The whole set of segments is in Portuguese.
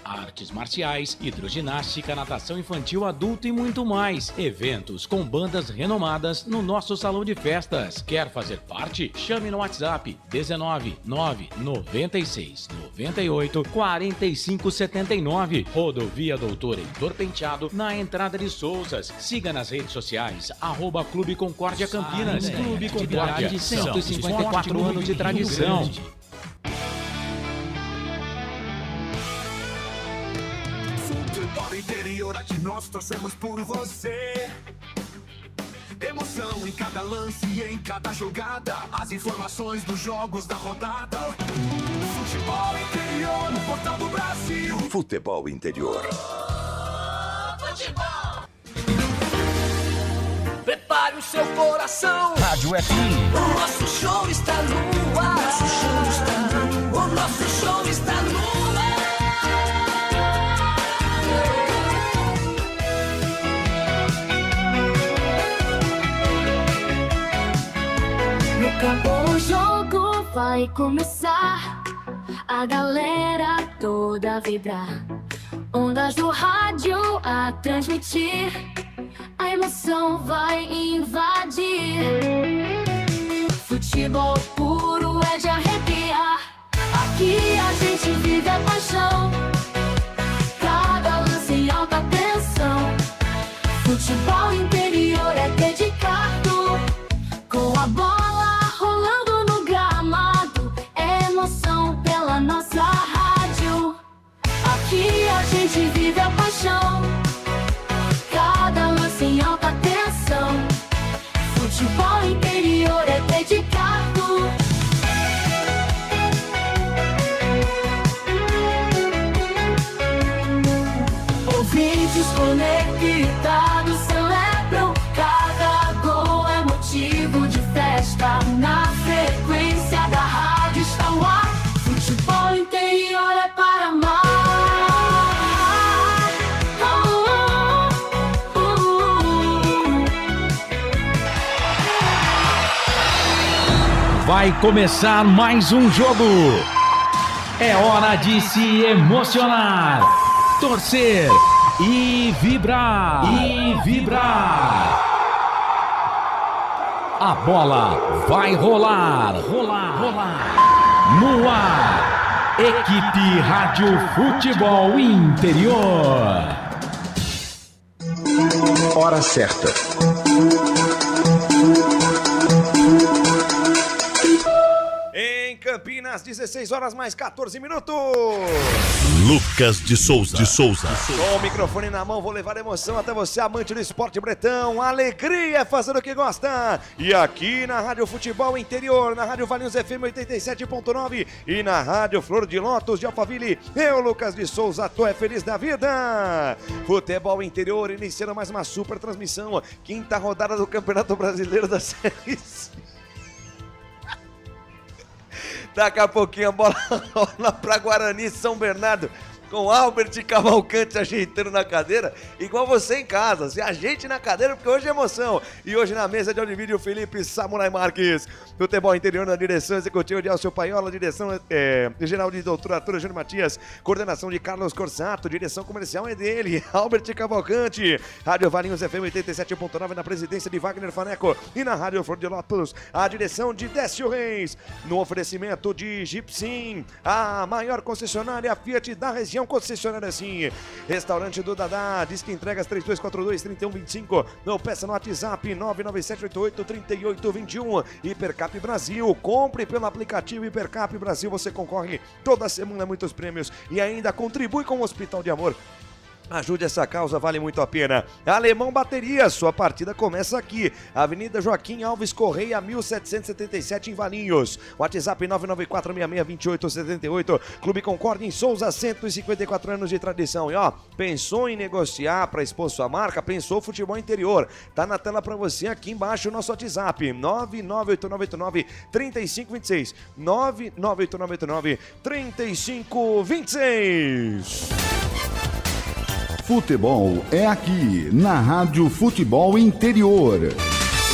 artes marciais, hidroginástica, natação infantil, adulto e muito mais. Eventos com bandas renomadas no nosso salão de festas. Quer fazer parte? Chame no WhatsApp 19 996 98 45 79. Rodovia Doutor Heitor Penteado, na entrada de Souzas. Siga nas redes sociais, @Clube Concórdia Campinas. Clube Concórdia, 154 anos de tradição. Interior, aqui nós torcemos por você. Emoção em cada lance e em cada jogada. As informações dos jogos da rodada. Futebol interior no portal do Brasil. Futebol interior. Futebol. Prepare o seu coração. Rádio FM. O nosso show está no ar. O nosso show está no ar. O jogo vai começar, a galera toda vibrar, ondas do rádio a transmitir, a emoção vai invadir. Futebol puro é de arrepiar, aqui a gente vive a paixão, cada lance em alta tensão. Futebol interior é dedicado, com a bola rolando no gramado, emoção pela nossa rádio. Aqui a gente vive a paixão, cada lance em alta tensão. Futebol interior é dedicado. Ouvintes conectados celebram, cada gol é motivo de festa. Na frequência da rádio está o ar. Futebol interior é para amar. Vai começar mais um jogo. É hora de se emocionar, torcer e vibrar. A bola vai rolar. No ar, equipe Rádio Futebol Interior. Hora certa. Em Campinas, 16 horas mais 14 minutos. Lucas de Souza. Com o microfone na mão, vou levar emoção até você, amante do esporte bretão. Alegria é fazer o que gosta. E aqui na Rádio Futebol Interior, na Rádio Valinhos FM 87.9 e na Rádio Flor de Lótus de Alphaville, eu, Lucas de Souza, tô feliz da vida. Futebol Interior iniciando mais uma super transmissão. Quinta rodada do Campeonato Brasileiro da Série C. Daqui a pouquinho a bola rola para Guarani São Bernardo, com Albert Cavalcante ajeitando na cadeira, igual você em casa. Se ajeite na cadeira, porque hoje é emoção. E hoje na mesa de Onivídio, Felipe Samurai Marques. Futebol Interior na direção executiva de Alcio Paiola, direção geral de Doutor Arthur Júnior Matias, coordenação de Carlos Corsato, direção comercial é dele, Albert Cavalcante. Rádio Valinhos FM 87.9 na presidência de Wagner Faneco. E na Rádio Flor de Lótus, a direção de Décio Reis. No oferecimento de Gipsim, a maior concessionária Fiat da região. Concessionária sim. Restaurante do Dadá, diz que entregas 3242-3125. Não, peça no WhatsApp 997883821. Hipercap Brasil, compre pelo aplicativo Hipercap Brasil, você concorre toda semana a muitos prêmios e ainda contribui com o Hospital de Amor. Ajude essa causa, vale muito a pena. Alemão Baterias, sua partida começa aqui. Avenida Joaquim Alves Correia, 1777 em Valinhos. WhatsApp 994662878. Clube Concórdia em Souza, 154 anos de tradição. E ó, pensou em negociar para expor sua marca? Pensou Futebol Interior. Tá na tela para você aqui embaixo o nosso WhatsApp 998993526. 998993526. Futebol é aqui, na Rádio Futebol Interior.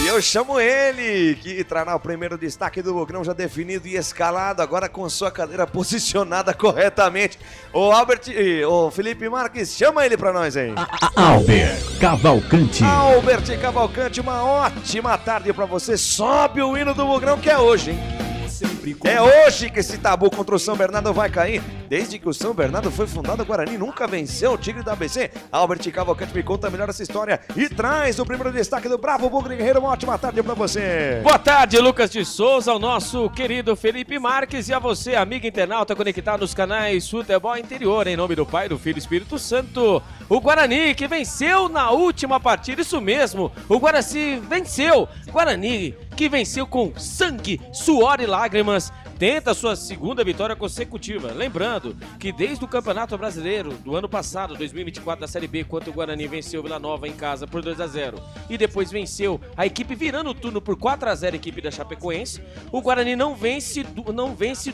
E eu chamo ele, que trará o primeiro destaque do Bugrão já definido e escalado, agora com sua cadeira posicionada corretamente. O Felipe Marques, chama ele pra nós aí. Albert Cavalcante. Albert Cavalcante, uma ótima tarde pra você. Sobe o hino do Bugrão que é hoje, hein? É hoje que esse tabu contra o São Bernardo vai cair. Desde que o São Bernardo foi fundado, o Guarani nunca venceu o Tigre do ABC. Albert Cavalcante me conta melhor essa história e traz o primeiro destaque do Bravo Bugre Guerreiro. Uma ótima tarde pra você. Boa tarde, Lucas de Souza, ao nosso querido Felipe Marques e a você, amigo internauta conectado nos canais Futebol Interior. Em nome do Pai, do Filho e Espírito Santo, o Guarani que venceu na última partida, isso mesmo, o Guaraci venceu. Guarani que venceu com sangue, suor e lágrimas, tenta sua segunda vitória consecutiva. Lembrando que desde o Campeonato Brasileiro do ano passado, 2024 da Série B, quando o Guarani venceu o Vila Nova em casa por 2-0 e depois venceu a equipe virando o turno por 4-0 a equipe da Chapecoense, o Guarani não vence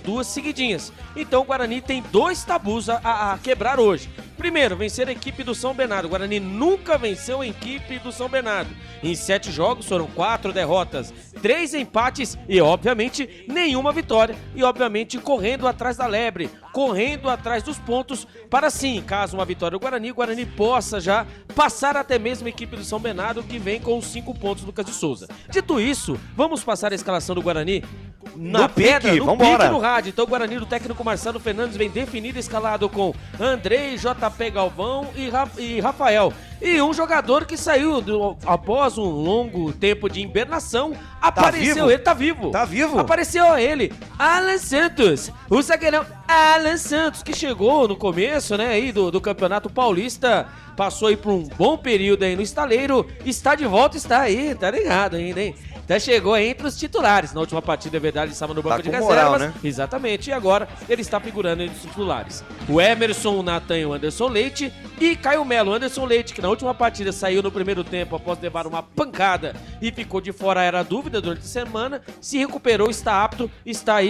duas seguidinhas. Então o Guarani tem dois tabus a quebrar hoje. Primeiro, vencer a equipe do São Bernardo. O Guarani nunca venceu a equipe do São Bernardo. Em 7 jogos foram 4 derrotas, 3 empates e, obviamente, nenhuma vitória. E, obviamente, correndo atrás da lebre, correndo atrás dos pontos para, sim, caso uma vitória do Guarani, o Guarani possa já passar até mesmo a equipe do São Bernardo, que vem com os 5 pontos do Lucas de Souza. Dito isso, vamos passar a escalação do Guarani na pedra, no pique no rádio. Então o Guarani do técnico Marcelo Fernandes vem definido, escalado com Andrei, JP Galvão e Rafael. E um jogador que saiu após um longo tempo de hibernação, apareceu ele, tá vivo. Apareceu ele, Alan Santos, o zagueirão Alan Santos, que chegou no começo, né, aí do Campeonato Paulista, passou aí por um bom período aí no estaleiro, está de volta, está aí, tá ligado ainda, hein? Até chegou aí entre os titulares. Na última partida, é verdade, ele estava no banco de reservas. Moral, né? Exatamente, e agora ele está figurando entre os titulares. O Emerson, o Natan e o Anderson Leite e Caio Melo. Anderson Leite, que na última partida saiu no primeiro tempo após levar uma pancada e ficou de fora, era dúvida durante a semana, se recuperou, está apto, está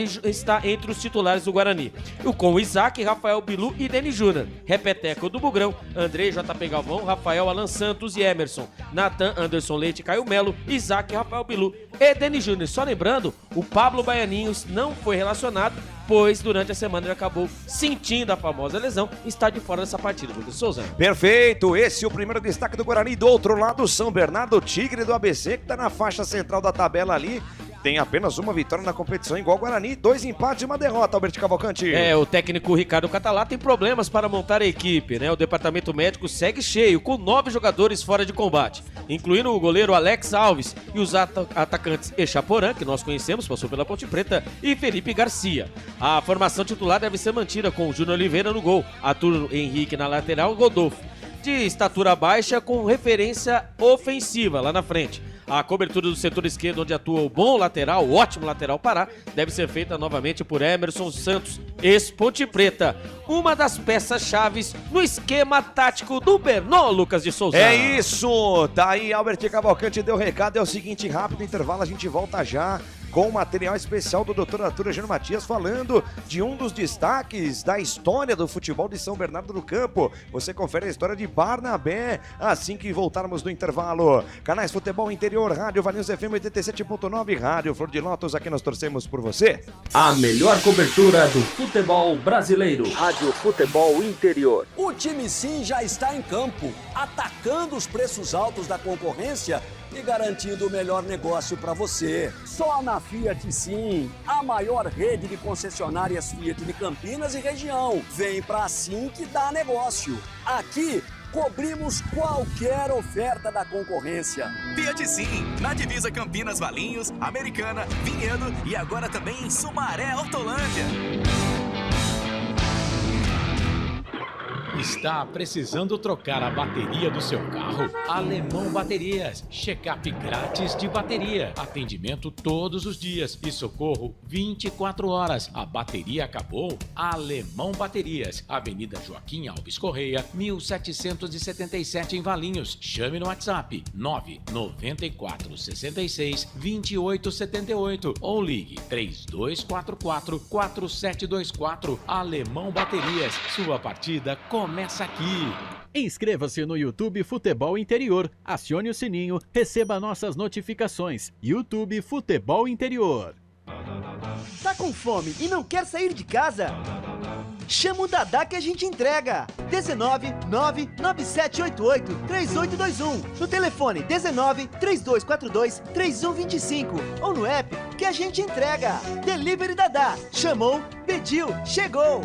entre os titulares do Guarani. Com o Isaac, Rafael Bilu e Denis Júnior. Repeteco do Bugrão, Andrei, JP Galvão, Rafael, Alan Santos e Emerson. Natan, Anderson Leite, Caio Melo, Isaac, Rafael Bilu e Denis Júnior. Só lembrando, o Pablo Baianinhos não foi relacionado, pois durante a semana ele acabou sentindo a famosa lesão e está de fora dessa partida. Lucas Souza. Perfeito, esse é o primeiro destaque do Guarani. Do outro lado, São Bernardo, Tigre do ABC, que está na faixa central da tabela ali. Tem apenas uma vitória na competição, igual o Guarani, 2 empates e uma derrota, Albert Cavalcante. O técnico Ricardo Catalá tem problemas para montar a equipe, né? O departamento médico segue cheio, com 9 jogadores fora de combate, incluindo o goleiro Alex Alves e os atacantes Echaporã, que nós conhecemos, passou pela Ponte Preta, e Felipe Garcia. A formação titular deve ser mantida com o Júnior Oliveira no gol, Arthur Henrique na lateral, Rodolfo, de estatura baixa com referência ofensiva lá na frente. A cobertura do setor esquerdo, onde atua o bom lateral, o ótimo lateral Pará, deve ser feita novamente por Emerson Santos, ex-Ponte Preta. Uma das peças-chaves no esquema tático do Bernô, Lucas de Souza. É isso! Tá aí, Albert Cavalcante deu recado. É o seguinte, rápido intervalo, a gente volta já com material especial do Dr. Arthur Eugênio Matias, falando de um dos destaques da história do futebol de São Bernardo do Campo. Você confere a história de Barnabé assim que voltarmos do intervalo. Canais Futebol Interior, Rádio Valinhos FM 87.9, Rádio Flor de Lótus, aqui nós torcemos por você. A melhor cobertura do futebol brasileiro. Rádio Futebol Interior. O time sim já está em campo, atacando os preços altos da concorrência e garantindo o melhor negócio para você. Só na Fiat Sim, a maior rede de concessionárias Fiat de Campinas e região. Vem pra Sim que dá negócio. Aqui cobrimos qualquer oferta da concorrência. Fiat Sim, na divisa Campinas, Valinhos, Americana, Vinhedo e agora também em Sumaré, Hortolândia. Está precisando trocar a bateria do seu carro? Alemão Baterias. Check-up grátis de bateria. Atendimento todos os dias e socorro 24 horas. A bateria acabou? Alemão Baterias. Avenida Joaquim Alves Correia, 1777 em Valinhos. Chame no WhatsApp 994 66 28 78 ou ligue 3244 4724. Alemão Baterias. Sua partida começa aqui. Inscreva-se no YouTube Futebol Interior, acione o sininho, receba nossas notificações. YouTube Futebol Interior. Tá com fome e não quer sair de casa? Chama o Dadá que a gente entrega. 19 99788 3821. No telefone 19 3242 3125 ou no app que a gente entrega. Delivery Dadá. Chamou, pediu, chegou.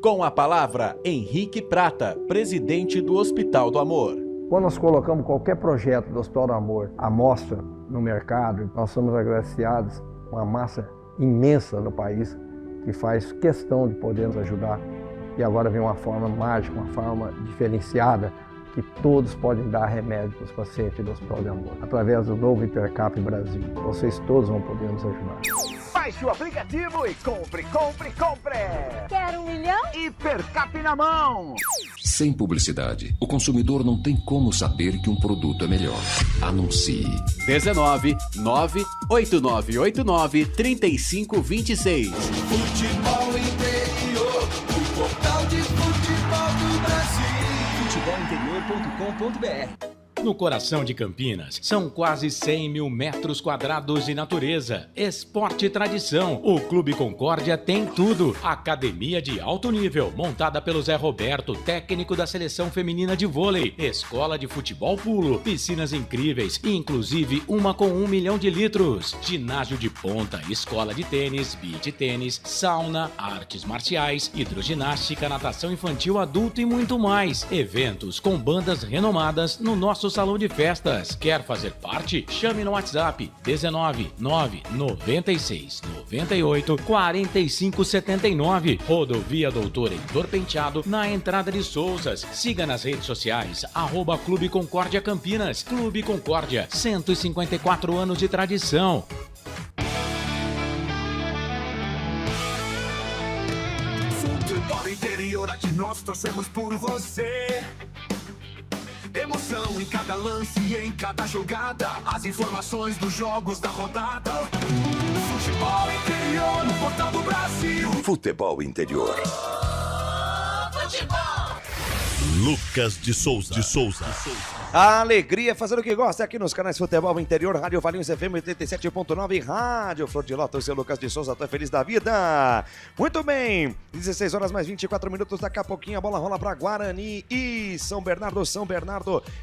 Com a palavra, Henrique Prata, presidente do Hospital do Amor. Quando nós colocamos qualquer projeto do Hospital do Amor à mostra no mercado, nós somos agraciados com uma massa imensa no país que faz questão de poder nos ajudar. E agora vem uma forma mágica, uma forma diferenciada, que todos podem dar remédio para os pacientes do Hospital do Amor. Através do novo Hipercap Brasil, vocês todos vão poder nos ajudar. Baixe o aplicativo e compre, compre, compre! Quer 1 milhão? Hipercap na mão! Sem publicidade, o consumidor não tem como saber que um produto é melhor. Anuncie. 19 98989 3526. Futebol Interior, o portal de futebol do Brasil. Futebolinterior.com.br. No coração de Campinas, são quase 100 mil metros quadrados de natureza, esporte e tradição. O Clube Concórdia tem tudo. Academia de alto nível, montada pelo Zé Roberto, técnico da seleção feminina de vôlei. Escola de futebol pulo, piscinas incríveis, inclusive uma com 1 milhão de litros. Ginásio de ponta, escola de tênis, beach tênis, sauna, artes marciais, hidroginástica, natação infantil, adulto e muito mais. Eventos com bandas renomadas no nosso salão de festas. Quer fazer parte? Chame no WhatsApp 19 996 98 45 79. Rodovia Doutor Heitor Penteado, na entrada de Souzas. Siga nas redes sociais @Clube Concórdia Campinas. Clube Concórdia, 154 anos de tradição. Futebol Interior, aqui nós torcemos por você. Emoção em cada lance e em cada jogada. As informações dos jogos da rodada. Futebol Interior no portal do Brasil. Futebol Interior. Lucas de Souza. A alegria fazendo o que gosta aqui nos canais Futebol Interior, Rádio Valinhos FM 87.9 e Rádio Flor de Lota. O seu Lucas de Souza, tô feliz da vida. Muito bem, 16 horas mais 24 minutos. Daqui a pouquinho a bola rola para Guarani e São Bernardo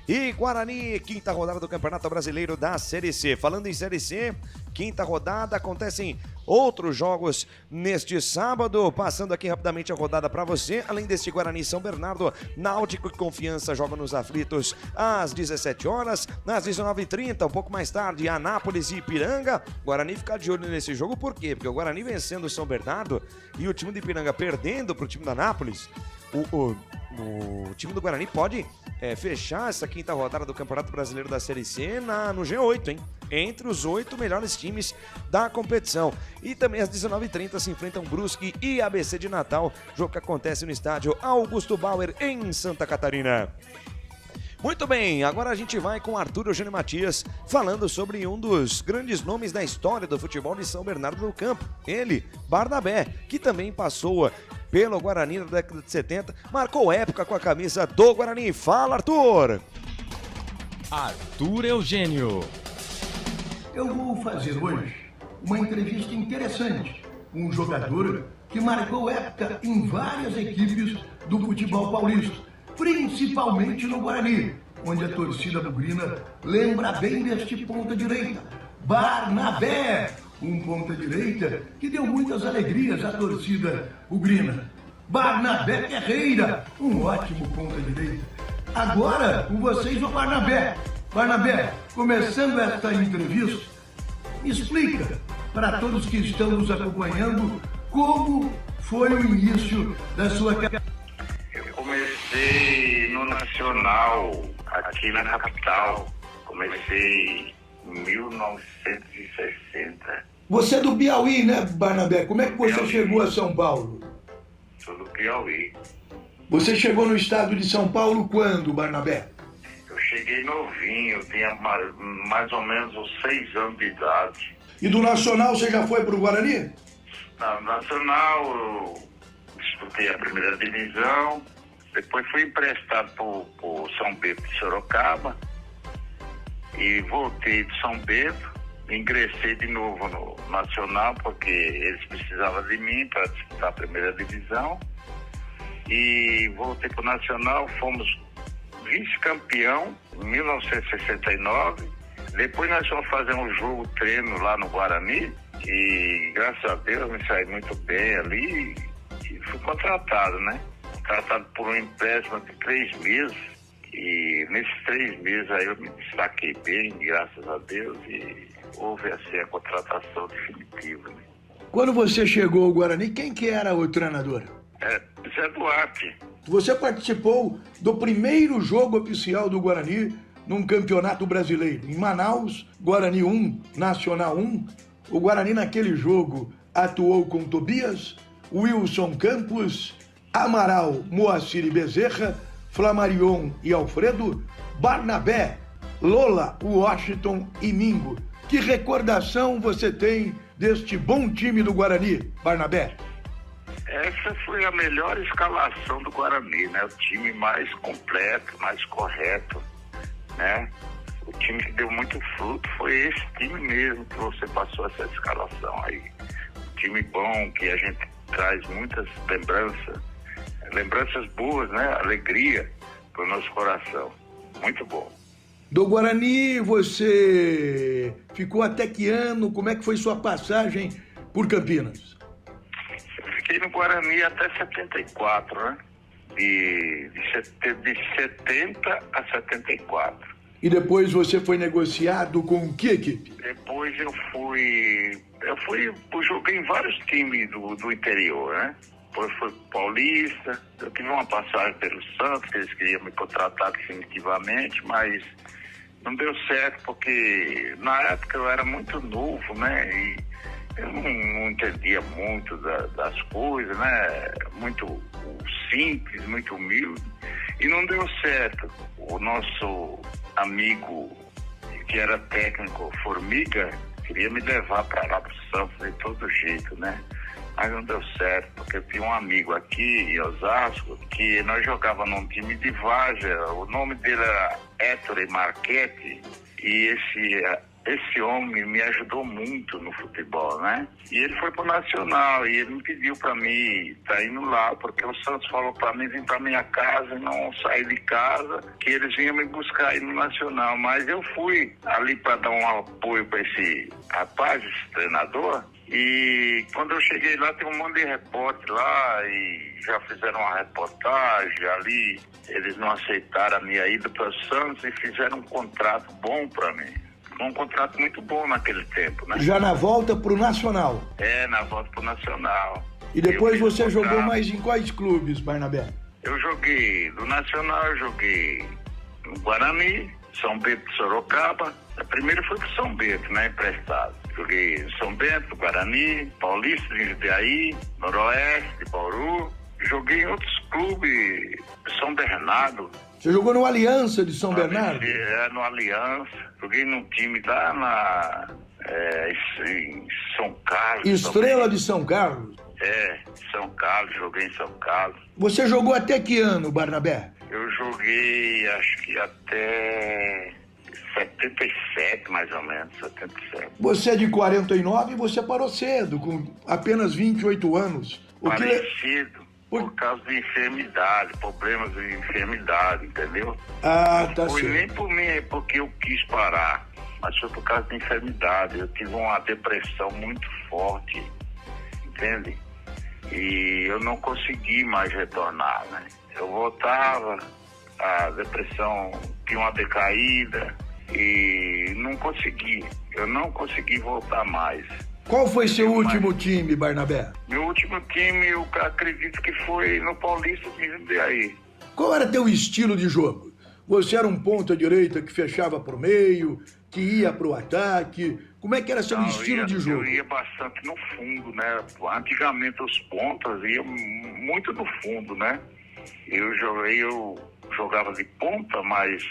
e Guarani. Quinta rodada do Campeonato Brasileiro da Série C. Falando em Série C, quinta rodada, acontecem outros jogos neste sábado. Passando aqui rapidamente a rodada para você. Além deste Guarani e São Bernardo, Náutico e Confiança jogam nos aflitos às 17 horas. Às 19h30, um pouco mais tarde, Anápolis e Ipiranga. Guarani fica de olho nesse jogo, por quê? Porque o Guarani vencendo o São Bernardo e o time do Ipiranga perdendo para o time da Anápolis, o time do Guarani pode fechar essa quinta rodada do Campeonato Brasileiro da Série C no G8, hein? Entre os 8 melhores times da competição. E também às 19h30 se enfrentam Brusque e ABC de Natal, jogo que acontece no estádio Augusto Bauer, em Santa Catarina. Muito bem, agora a gente vai com Arthur Eugênio Matias falando sobre um dos grandes nomes da história do futebol de São Bernardo do Campo. Ele, Barnabé, que também passou pelo Guarani na década de 70, marcou época com a camisa do Guarani. Fala, Arthur! Arthur Eugênio. Eu vou fazer hoje uma entrevista interessante com um jogador que marcou época em várias equipes do futebol paulista, principalmente no Guarani, onde a torcida bugrina lembra bem deste ponta-direita, Barnabé, um ponta-direita que deu muitas alegrias à torcida bugrina. Barnabé Ferreira, um ótimo ponta-direita. Agora, com vocês, o Barnabé. Barnabé, começando esta entrevista, me explica para todos que estão nos acompanhando como foi o início da sua carreira. Eu comecei no Nacional, aqui na capital. Comecei em 1960. Você é do Piauí, né, Barnabé? Como é que você chegou a São Paulo? Sou do Piauí. Você chegou no estado de São Paulo quando, Barnabé? Eu cheguei novinho, tinha mais ou menos uns 6 anos de idade. E do Nacional você já foi para o No Nacional eu disputei a primeira divisão, Depois fui emprestado por São Bento de Sorocaba e voltei de São Bento, ingressei de novo no Nacional porque eles precisavam de mim para disputar a primeira divisão e voltei para o Nacional, fomos vice-campeão em 1969. Depois nós fomos fazer um jogo treino lá no Guarani e graças a Deus me saí muito bem ali e fui contratado, né? Contratado por um empréstimo de 3 meses e nesses 3 meses aí eu me destaquei bem, graças a Deus, e houve assim a contratação definitiva, né? Quando você chegou ao Guarani, quem que era o treinador? Zé Duarte. Você participou do primeiro jogo oficial do Guarani num campeonato brasileiro. Em Manaus, Guarani 1, Nacional 1. O Guarani naquele jogo atuou com Tobias, Wilson Campos, Amaral, Moacir e Bezerra, Flamarion e Alfredo, Barnabé, Lola, Washington e Mingo. Que recordação você tem deste bom time do Guarani, Barnabé? Essa foi a melhor escalação do Guarani, né? O time mais completo, mais correto, né? O time que deu muito fruto foi esse time mesmo que você passou essa escalação aí. Um time bom, que a gente traz muitas lembranças boas, né? Alegria para o nosso coração. Muito bom. Do Guarani, você ficou até que ano? Como é que foi sua passagem por Campinas? Eu fiquei no Guarani até 74, né? De 70 a 74. E depois você foi negociado com que equipe? Depois eu joguei em vários times do interior, né? Depois fui Paulista, eu tive uma passagem pelo Santos, que eles queriam me contratar definitivamente, mas não deu certo porque na época eu era muito novo, né? E eu não entendia muito das coisas, né? Muito simples, muito humilde. E não deu certo. O nosso amigo, que era técnico, Formiga, queria me levar para lá pro Santos de todo jeito, né? Mas não deu certo, porque eu tinha um amigo aqui em Osasco, que nós jogávamos num time de Várzea, o nome dele era Ettore Marchetti, e esse homem me ajudou muito no futebol, né? E ele foi pro Nacional e ele me pediu para mim estar indo lá, porque o Santos falou para mim vir para minha casa e não sair de casa, que eles vinham me buscar aí no Nacional. Mas eu fui ali para dar um apoio para esse rapaz, esse treinador. E quando eu cheguei lá, tem um monte de repórter lá e já fizeram uma reportagem ali. Eles não aceitaram a minha ida para o Santos e fizeram um contrato bom para mim. Um contrato muito bom naquele tempo, né? Já na volta pro Nacional? Na volta pro Nacional. E depois você jogou mais em quais clubes, Barnabé? Eu joguei do Nacional, eu joguei no Guarani, São Bento de Sorocaba. Primeiro foi pro São Bento, né, emprestado. Joguei em São Bento, Guarani, Paulista de Jundiaí, Noroeste, de Bauru. Joguei em outros clubes, São Bernardo. Você jogou no Aliança de São Bernardo? No Aliança. Joguei num time lá em São Carlos. Estrela também. de São Carlos? São Carlos, joguei em São Carlos. Você jogou até que ano, Barnabé? Eu joguei, acho que até 77, mais ou menos, 77. Você é de 49 e você parou cedo, com apenas 28 anos. Parecido, por causa de enfermidade, problemas de enfermidade, entendeu? Ah, tá certo. Não foi nem por mim, porque eu quis parar, mas foi por causa de enfermidade. Eu tive uma depressão muito forte, entende? E eu não consegui mais retornar, né? Eu voltava, a depressão tinha uma decaída e eu não consegui voltar mais. Qual foi seu último time, Barnabé? Meu último time, eu acredito que foi no Paulista de Jundiaí. Qual era teu estilo de jogo? Você era um ponta-direita que fechava pro meio, que ia pro ataque? Como é que era seu estilo de jogo? Eu ia bastante no fundo, né? Antigamente os pontas iam muito no fundo, né? Eu jogava de ponta, mas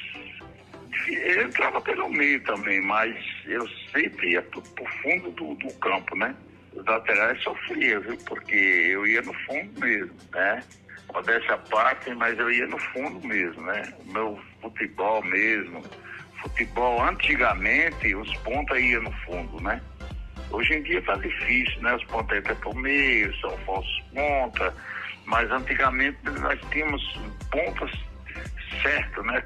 eu entrava pelo meio também, mas eu sempre ia pro fundo do campo, né? Os laterais sofriam, viu? Porque eu ia no fundo mesmo, né? modéstia à parte, mas eu ia no fundo mesmo, né? O meu futebol mesmo. Futebol, antigamente, os pontas iam no fundo, né? Hoje em dia tá difícil, né? Os pontas entram por meio, são falsos pontas, mas antigamente nós tínhamos pontas certo, né?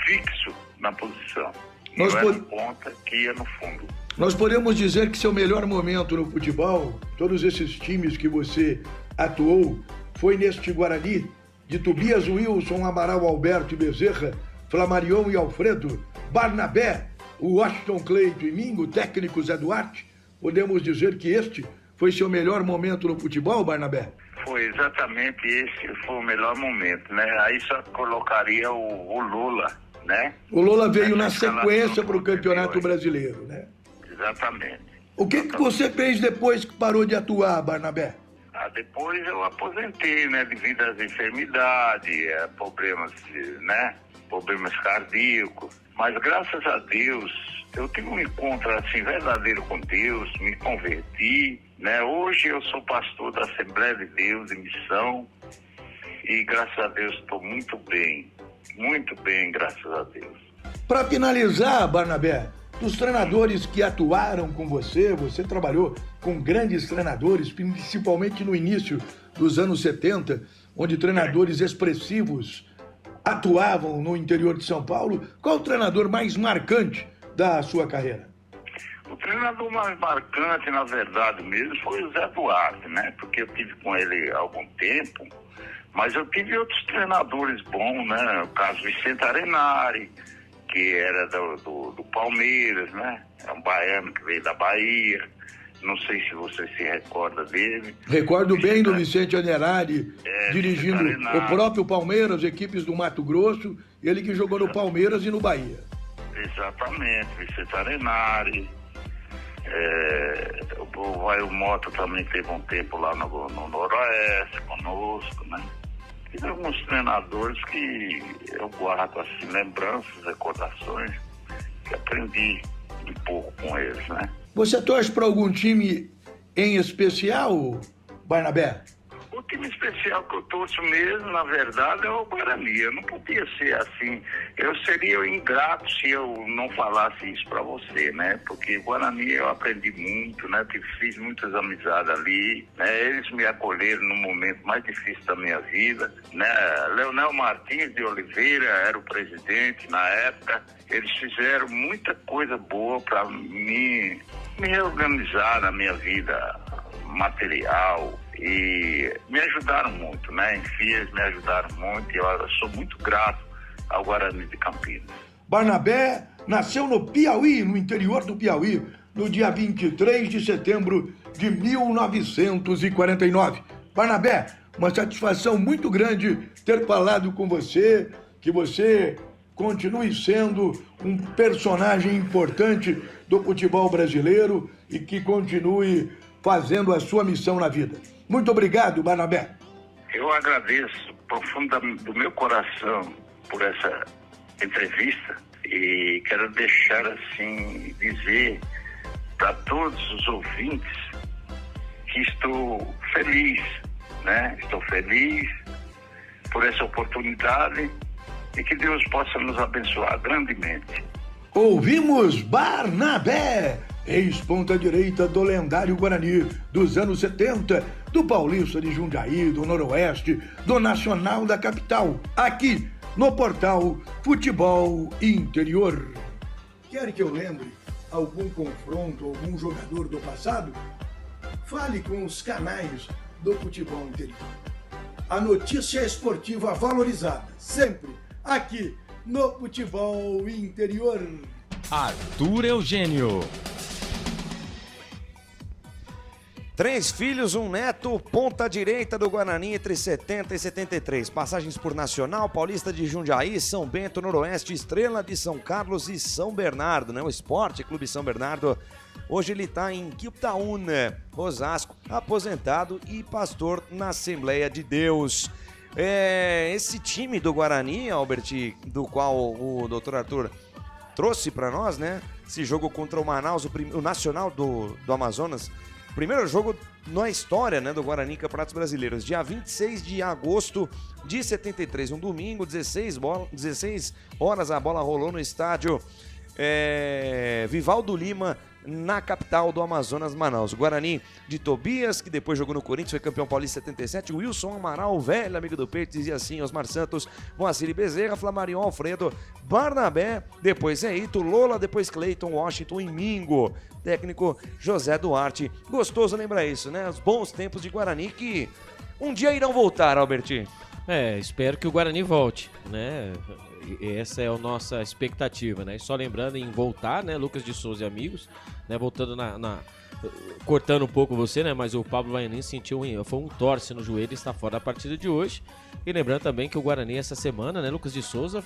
Fixo na posição. Nós Não era ponta que ia no fundo. Nós podemos dizer que seu melhor momento no futebol, todos esses times que você atuou, foi neste Guarani, de Tobias Wilson, Amaral, Alberto e Bezerra, Flamarion e Alfredo, Barnabé, o Washington Cleito e Mingo, técnico Zé Duarte. Podemos dizer que este foi seu melhor momento no futebol, Barnabé? Foi exatamente esse, foi o melhor momento, né? Aí só colocaria o Lula, né? O Lula veio na sequência para o Campeonato Brasileiro, né? Exatamente. O que você fez depois que parou de atuar, Barnabé? Depois eu aposentei, né? Devido às enfermidades, problemas, né? Problemas cardíacos. Mas graças a Deus, eu tive um encontro assim verdadeiro com Deus, me converti, né? Hoje eu sou pastor da Assembleia de Deus em missão e graças a Deus estou muito bem, graças a Deus. Para finalizar, Barnabé, dos treinadores que atuaram com você, você trabalhou com grandes treinadores, principalmente no início dos anos 70, onde treinadores expressivos atuavam no interior de São Paulo. Qual o treinador mais marcante da sua carreira? O treinador mais marcante, na verdade mesmo, foi o Zé Duarte, né? Porque eu tive com ele há algum tempo, mas eu tive outros treinadores bons, né? O caso Vicente Arenari, que era do Palmeiras, né? É um baiano que veio da Bahia. Não sei se você se recorda dele. Recordo bem do Vicente Arenari, dirigindo o próprio Palmeiras, equipes do Mato Grosso, ele que jogou no Palmeiras e no Bahia. Exatamente, Vicente Arenari. O Vaio Mota também teve um tempo lá no Noroeste conosco, né? E alguns treinadores que eu guardo assim, lembranças, recordações, que aprendi um pouco com eles, né? Você torce para algum time em especial, Barnabé? O time especial que eu torço mesmo, na verdade, é o Guarani. Eu não podia ser assim. Eu seria ingrato se eu não falasse isso para você, né? Porque o Guarani eu aprendi muito, né? Fiz muitas amizades ali, né? Eles me acolheram no momento mais difícil da minha vida, né? Leonel Martins de Oliveira era o presidente na época. Eles fizeram muita coisa boa para me reorganizar na minha vida material e me ajudaram muito, né? Enfim, eles me ajudaram muito e eu sou muito grato ao Guarani de Campinas. Barnabé nasceu no Piauí, no interior do Piauí, no dia 23 de setembro de 1949. Barnabé, uma satisfação muito grande ter falado com você, que você continue sendo um personagem importante do futebol brasileiro e que continue fazendo a sua missão na vida. Muito obrigado, Barnabé. Eu agradeço profundamente do meu coração por essa entrevista e quero deixar assim, dizer para todos os ouvintes que estou feliz, né? Estou feliz por essa oportunidade e que Deus possa nos abençoar grandemente. Ouvimos Barnabé, ex-ponta-direita do lendário Guarani dos anos 70, do Paulista de Jundiaí, do Noroeste, do Nacional da Capital, aqui no portal Futebol Interior. Quer que eu lembre algum confronto, algum jogador do passado? Fale com os canais do Futebol Interior. A notícia esportiva valorizada, sempre aqui no Futebol Interior. Arthur Eugênio. 3 filhos, um neto, ponta direita do Guarani entre 70 e 73. Passagens por Nacional, Paulista de Jundiaí, São Bento, Noroeste, Estrela de São Carlos e São Bernardo, né? O Esporte Clube São Bernardo. Hoje ele está em Quibtaúna, Osasco, aposentado e pastor na Assembleia de Deus. Esse time do Guarani, Albert, do qual o Dr. Arthur trouxe para nós, né? Esse jogo contra o Manaus, o Nacional do Amazonas. Primeiro jogo na história, né, do Guarani em Campeonatos Brasileiros. Dia 26 de agosto de 73, um domingo, 16 horas, a bola rolou no estádio Vivaldo Lima, na capital do Amazonas, Manaus. O Guarani de Tobias, que depois jogou no Corinthians, foi campeão paulista em 77. Wilson Amaral, velho amigo do peito, dizia assim: Osmar Santos, Moacir Bezerra, Flamarion Alfredo, Barnabé, depois Eito, Lola, depois Cleiton, Washington e Mingo. Técnico José Duarte. Gostoso lembrar isso, né? Os bons tempos de Guarani que um dia irão voltar, Albertinho. Espero que o Guarani volte, né? Essa é a nossa expectativa, né? E só lembrando em voltar, né? Lucas de Souza e amigos, né? Voltando cortando um pouco você, né? Mas o Pablo Vaianin foi um torce no joelho e está fora da partida de hoje. E lembrando também que o Guarani essa semana, né? Lucas de Souza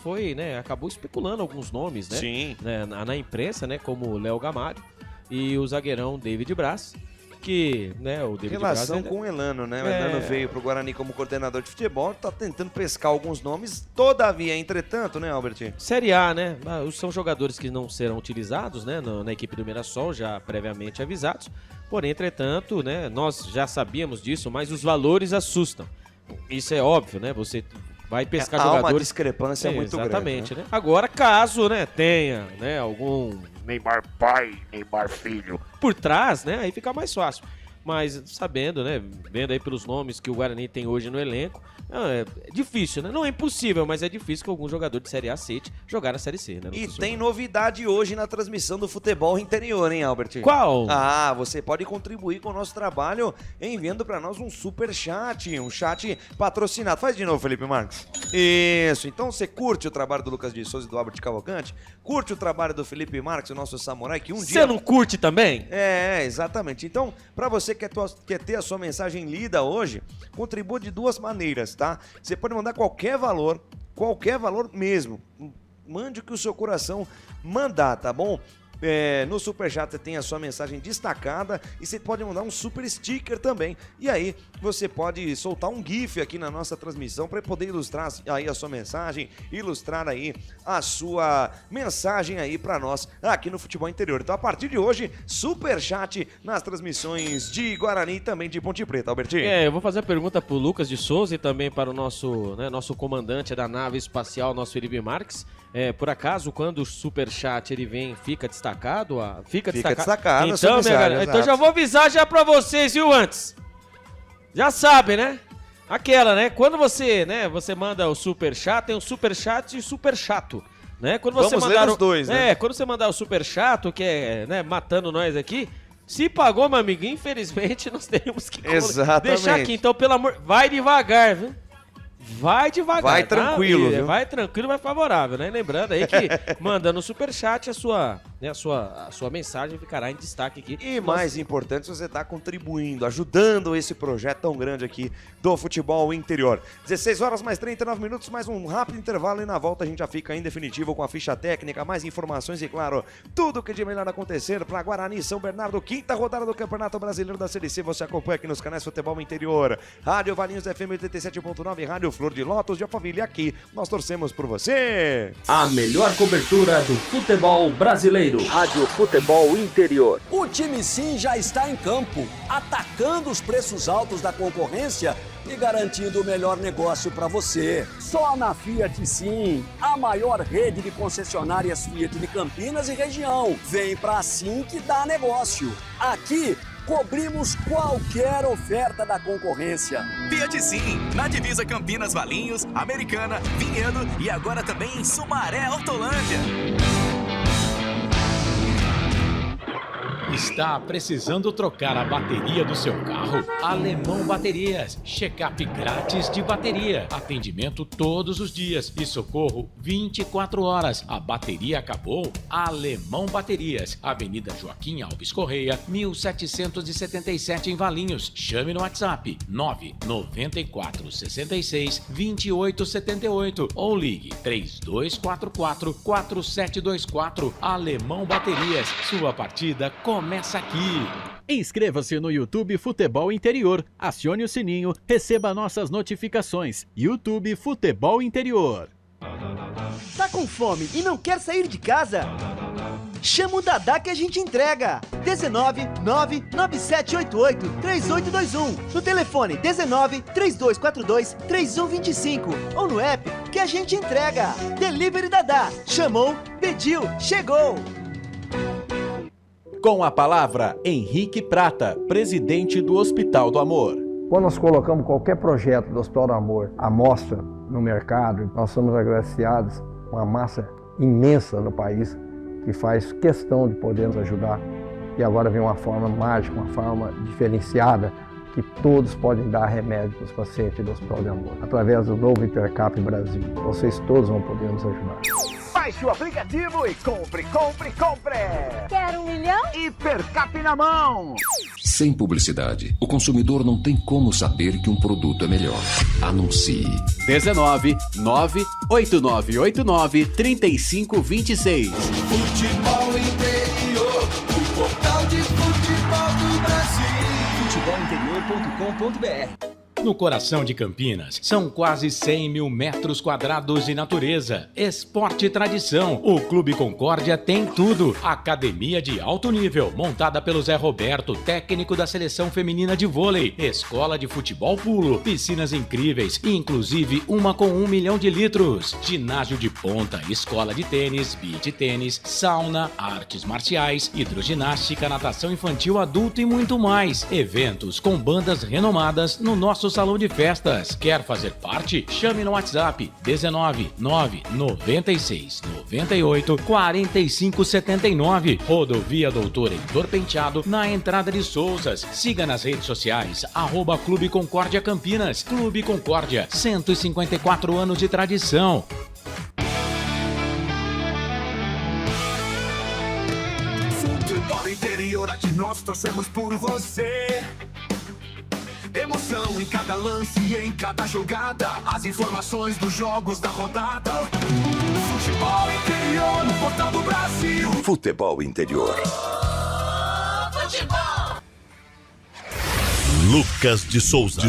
acabou especulando alguns nomes, né? Sim. Na imprensa, né? Como o Léo Gamalho e o zagueirão David Braz. Que, né, o David relação Braz, com o Elano, né? O Elano veio pro Guarani como coordenador de futebol, tá tentando pescar alguns nomes, todavia, entretanto, né, Albert? Série A, né? São jogadores que não serão utilizados, né, na equipe do Mirassol, já previamente avisados. Porém, entretanto, né, nós já sabíamos disso, mas os valores assustam. Isso é óbvio, né? Você vai pescar jogadores... Há uma discrepância muito grande. Exatamente, né? Agora, caso, né, tenha, né, algum... Neymar pai, Neymar filho. Por trás, né? Aí fica mais fácil. Mas sabendo, né? Vendo aí pelos nomes que o Guarani tem hoje no elenco, é difícil, né? Não é impossível, mas é difícil que algum jogador de Série A aceite jogar na Série C, né? E tem novidade hoje na transmissão do futebol interior, hein, Albert? Qual? Você pode contribuir com o nosso trabalho enviando para nós um superchat, um chat patrocinado. Faz de novo, Felipe Marques. Isso, então você curte o trabalho do Lucas de Souza e do Albert Cavalcante, curte o trabalho do Felipe Marques, o nosso samurai, que um dia... Você não curte também? Exatamente. Então, para você que quer ter a sua mensagem lida hoje, contribua de duas maneiras, tá? Você pode mandar qualquer valor mesmo. Mande o que o seu coração mandar, tá bom? No Superchat você tem a sua mensagem destacada e você pode mandar um super sticker também. E aí você pode soltar um GIF aqui na nossa transmissão para poder ilustrar aí a sua mensagem, ilustrar aí a sua mensagem aí para nós aqui no Futebol Interior. Então a partir de hoje, Superchat nas transmissões de Guarani e também de Ponte Preta, Albertinho. Eu vou fazer a pergunta pro Lucas de Souza e também para o nosso comandante da nave espacial, nosso Felipe Marques. Por acaso, quando o Superchat ele vem, fica destacado? Fica destacado. Então, minha galera, então já vou avisar já pra vocês, viu, antes. Já sabem, né? Aquela, né? Quando você manda o Superchat, tem o Superchat e o Super Chato, né? Quando você mandar os dois, né? Quando você mandar o Super Chato, que é, né, matando nós aqui, se pagou, meu amigo, infelizmente nós temos que deixar aqui. Então, pelo amor, vai devagar, viu? Vai devagar. Vai tranquilo, viu? Vai tranquilo, vai favorável, né? Lembrando aí que mandando o Superchat, a sua mensagem ficará em destaque aqui. E mais importante, você está contribuindo, ajudando esse projeto tão grande aqui do Futebol Interior. 16 horas mais 39 minutos, mais um rápido intervalo e na volta a gente já fica em definitivo com a ficha técnica, mais informações e, claro, tudo que de melhor acontecer para Guarani São Bernardo, quinta rodada do Campeonato Brasileiro da Série C. Você acompanha aqui nos canais Futebol Interior, Rádio Valinhos FM 87.9, Rádio Flor de Lótus de Alphaville. Aqui nós torcemos por você. A melhor cobertura do futebol brasileiro. Rádio Futebol Interior. O time sim já está em campo, atacando os preços altos da concorrência e garantindo o melhor negócio para você. Só na Fiat Sim, a maior rede de concessionárias Fiat de Campinas e região. Vem pra Sim que dá negócio. Aqui cobrimos qualquer oferta da concorrência. Fiat Sim, na divisa Campinas, Valinhos, Americana, Vinhedo e agora também em Sumaré, Hortolândia. Está precisando trocar a bateria do seu carro? Alemão Baterias. Check-up grátis de bateria. Atendimento todos os dias e socorro 24 horas. A bateria acabou? Alemão Baterias. Avenida Joaquim Alves Correia, 1777 em Valinhos. Chame no WhatsApp 994 66 28 78 ou ligue 3244 4724. Alemão Baterias. Sua partida começa aqui. Inscreva-se no YouTube Futebol Interior, acione o sininho, receba nossas notificações. YouTube Futebol Interior. Tá com fome e não quer sair de casa? Chama o Dadá que a gente entrega. 19 99788 3821. No telefone 19 3242 3125. Ou no app que a gente entrega. Delivery Dadá. Chamou, pediu, chegou. Com a palavra, Henrique Prata, presidente do Hospital do Amor. Quando nós colocamos qualquer projeto do Hospital do Amor à mostra no mercado, nós somos agraciados com uma massa imensa no país que faz questão de poder nos ajudar. E agora vem uma forma mágica, uma forma diferenciada, que todos podem dar remédio para os pacientes do Hospital do Amor. Através do novo Hipercap Brasil, vocês todos vão poder nos ajudar. Baixe o aplicativo e compre! Quer 1 milhão? Hipercap na mão! Sem publicidade, o consumidor não tem como saber que um produto é melhor. Anuncie. 19 98989 3526. Futebol Interior, o portal de futebol do Brasil. Futebolinterior.com.br. No coração de Campinas, são quase 100 mil metros quadrados de natureza, esporte e tradição. O Clube Concórdia tem tudo. Academia de alto nível, montada pelo Zé Roberto, técnico da seleção feminina de vôlei. Escola de futebol pulo, piscinas incríveis, inclusive uma com 1 milhão de litros. Ginásio de ponta, escola de tênis, beach tênis, sauna, artes marciais, hidroginástica, natação infantil, adulto e muito mais. Eventos com bandas renomadas no nosso salão de festas. Quer fazer parte? Chame no WhatsApp 19 996 98 45 79. Rodovia Doutor Heitor Penteado, na entrada de Souzas. Siga nas redes sociais @Clube Concórdia Campinas. Clube Concórdia, 154 anos de tradição. Futebol Interior, aqui nós torcemos por você. Emoção em cada lance e em cada jogada. As informações dos jogos da rodada. Futebol Interior no portal do Brasil. Futebol Interior. Futebol. Lucas de Souza.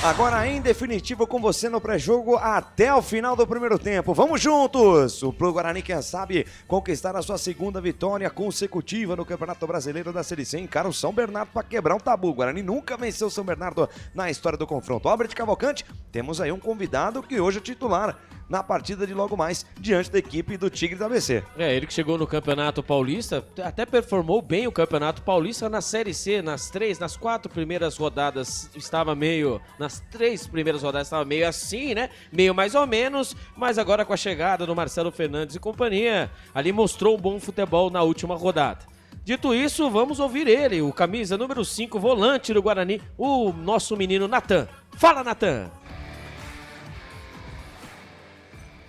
Agora em definitivo com você no pré-jogo até o final do primeiro tempo. Vamos juntos! O Pro Guarani, quem sabe, conquistar a sua segunda vitória consecutiva no Campeonato Brasileiro da Série C. Encara o São Bernardo para quebrar um tabu. O Guarani nunca venceu o São Bernardo na história do confronto. Albert Cavalcante, temos aí um convidado que hoje é titular na partida de logo mais, diante da equipe do Tigre da ABC. Ele que chegou no Campeonato Paulista, até performou bem o Campeonato Paulista na Série C, nas 4 primeiras rodadas estava meio, nas 3 primeiras rodadas estava meio assim, né? Meio mais ou menos, mas agora com a chegada do Marcelo Fernandes e companhia, ali mostrou um bom futebol na última rodada. Dito isso, vamos ouvir ele, o camisa número 5, volante do Guarani, o nosso menino Natan. Fala, Natan!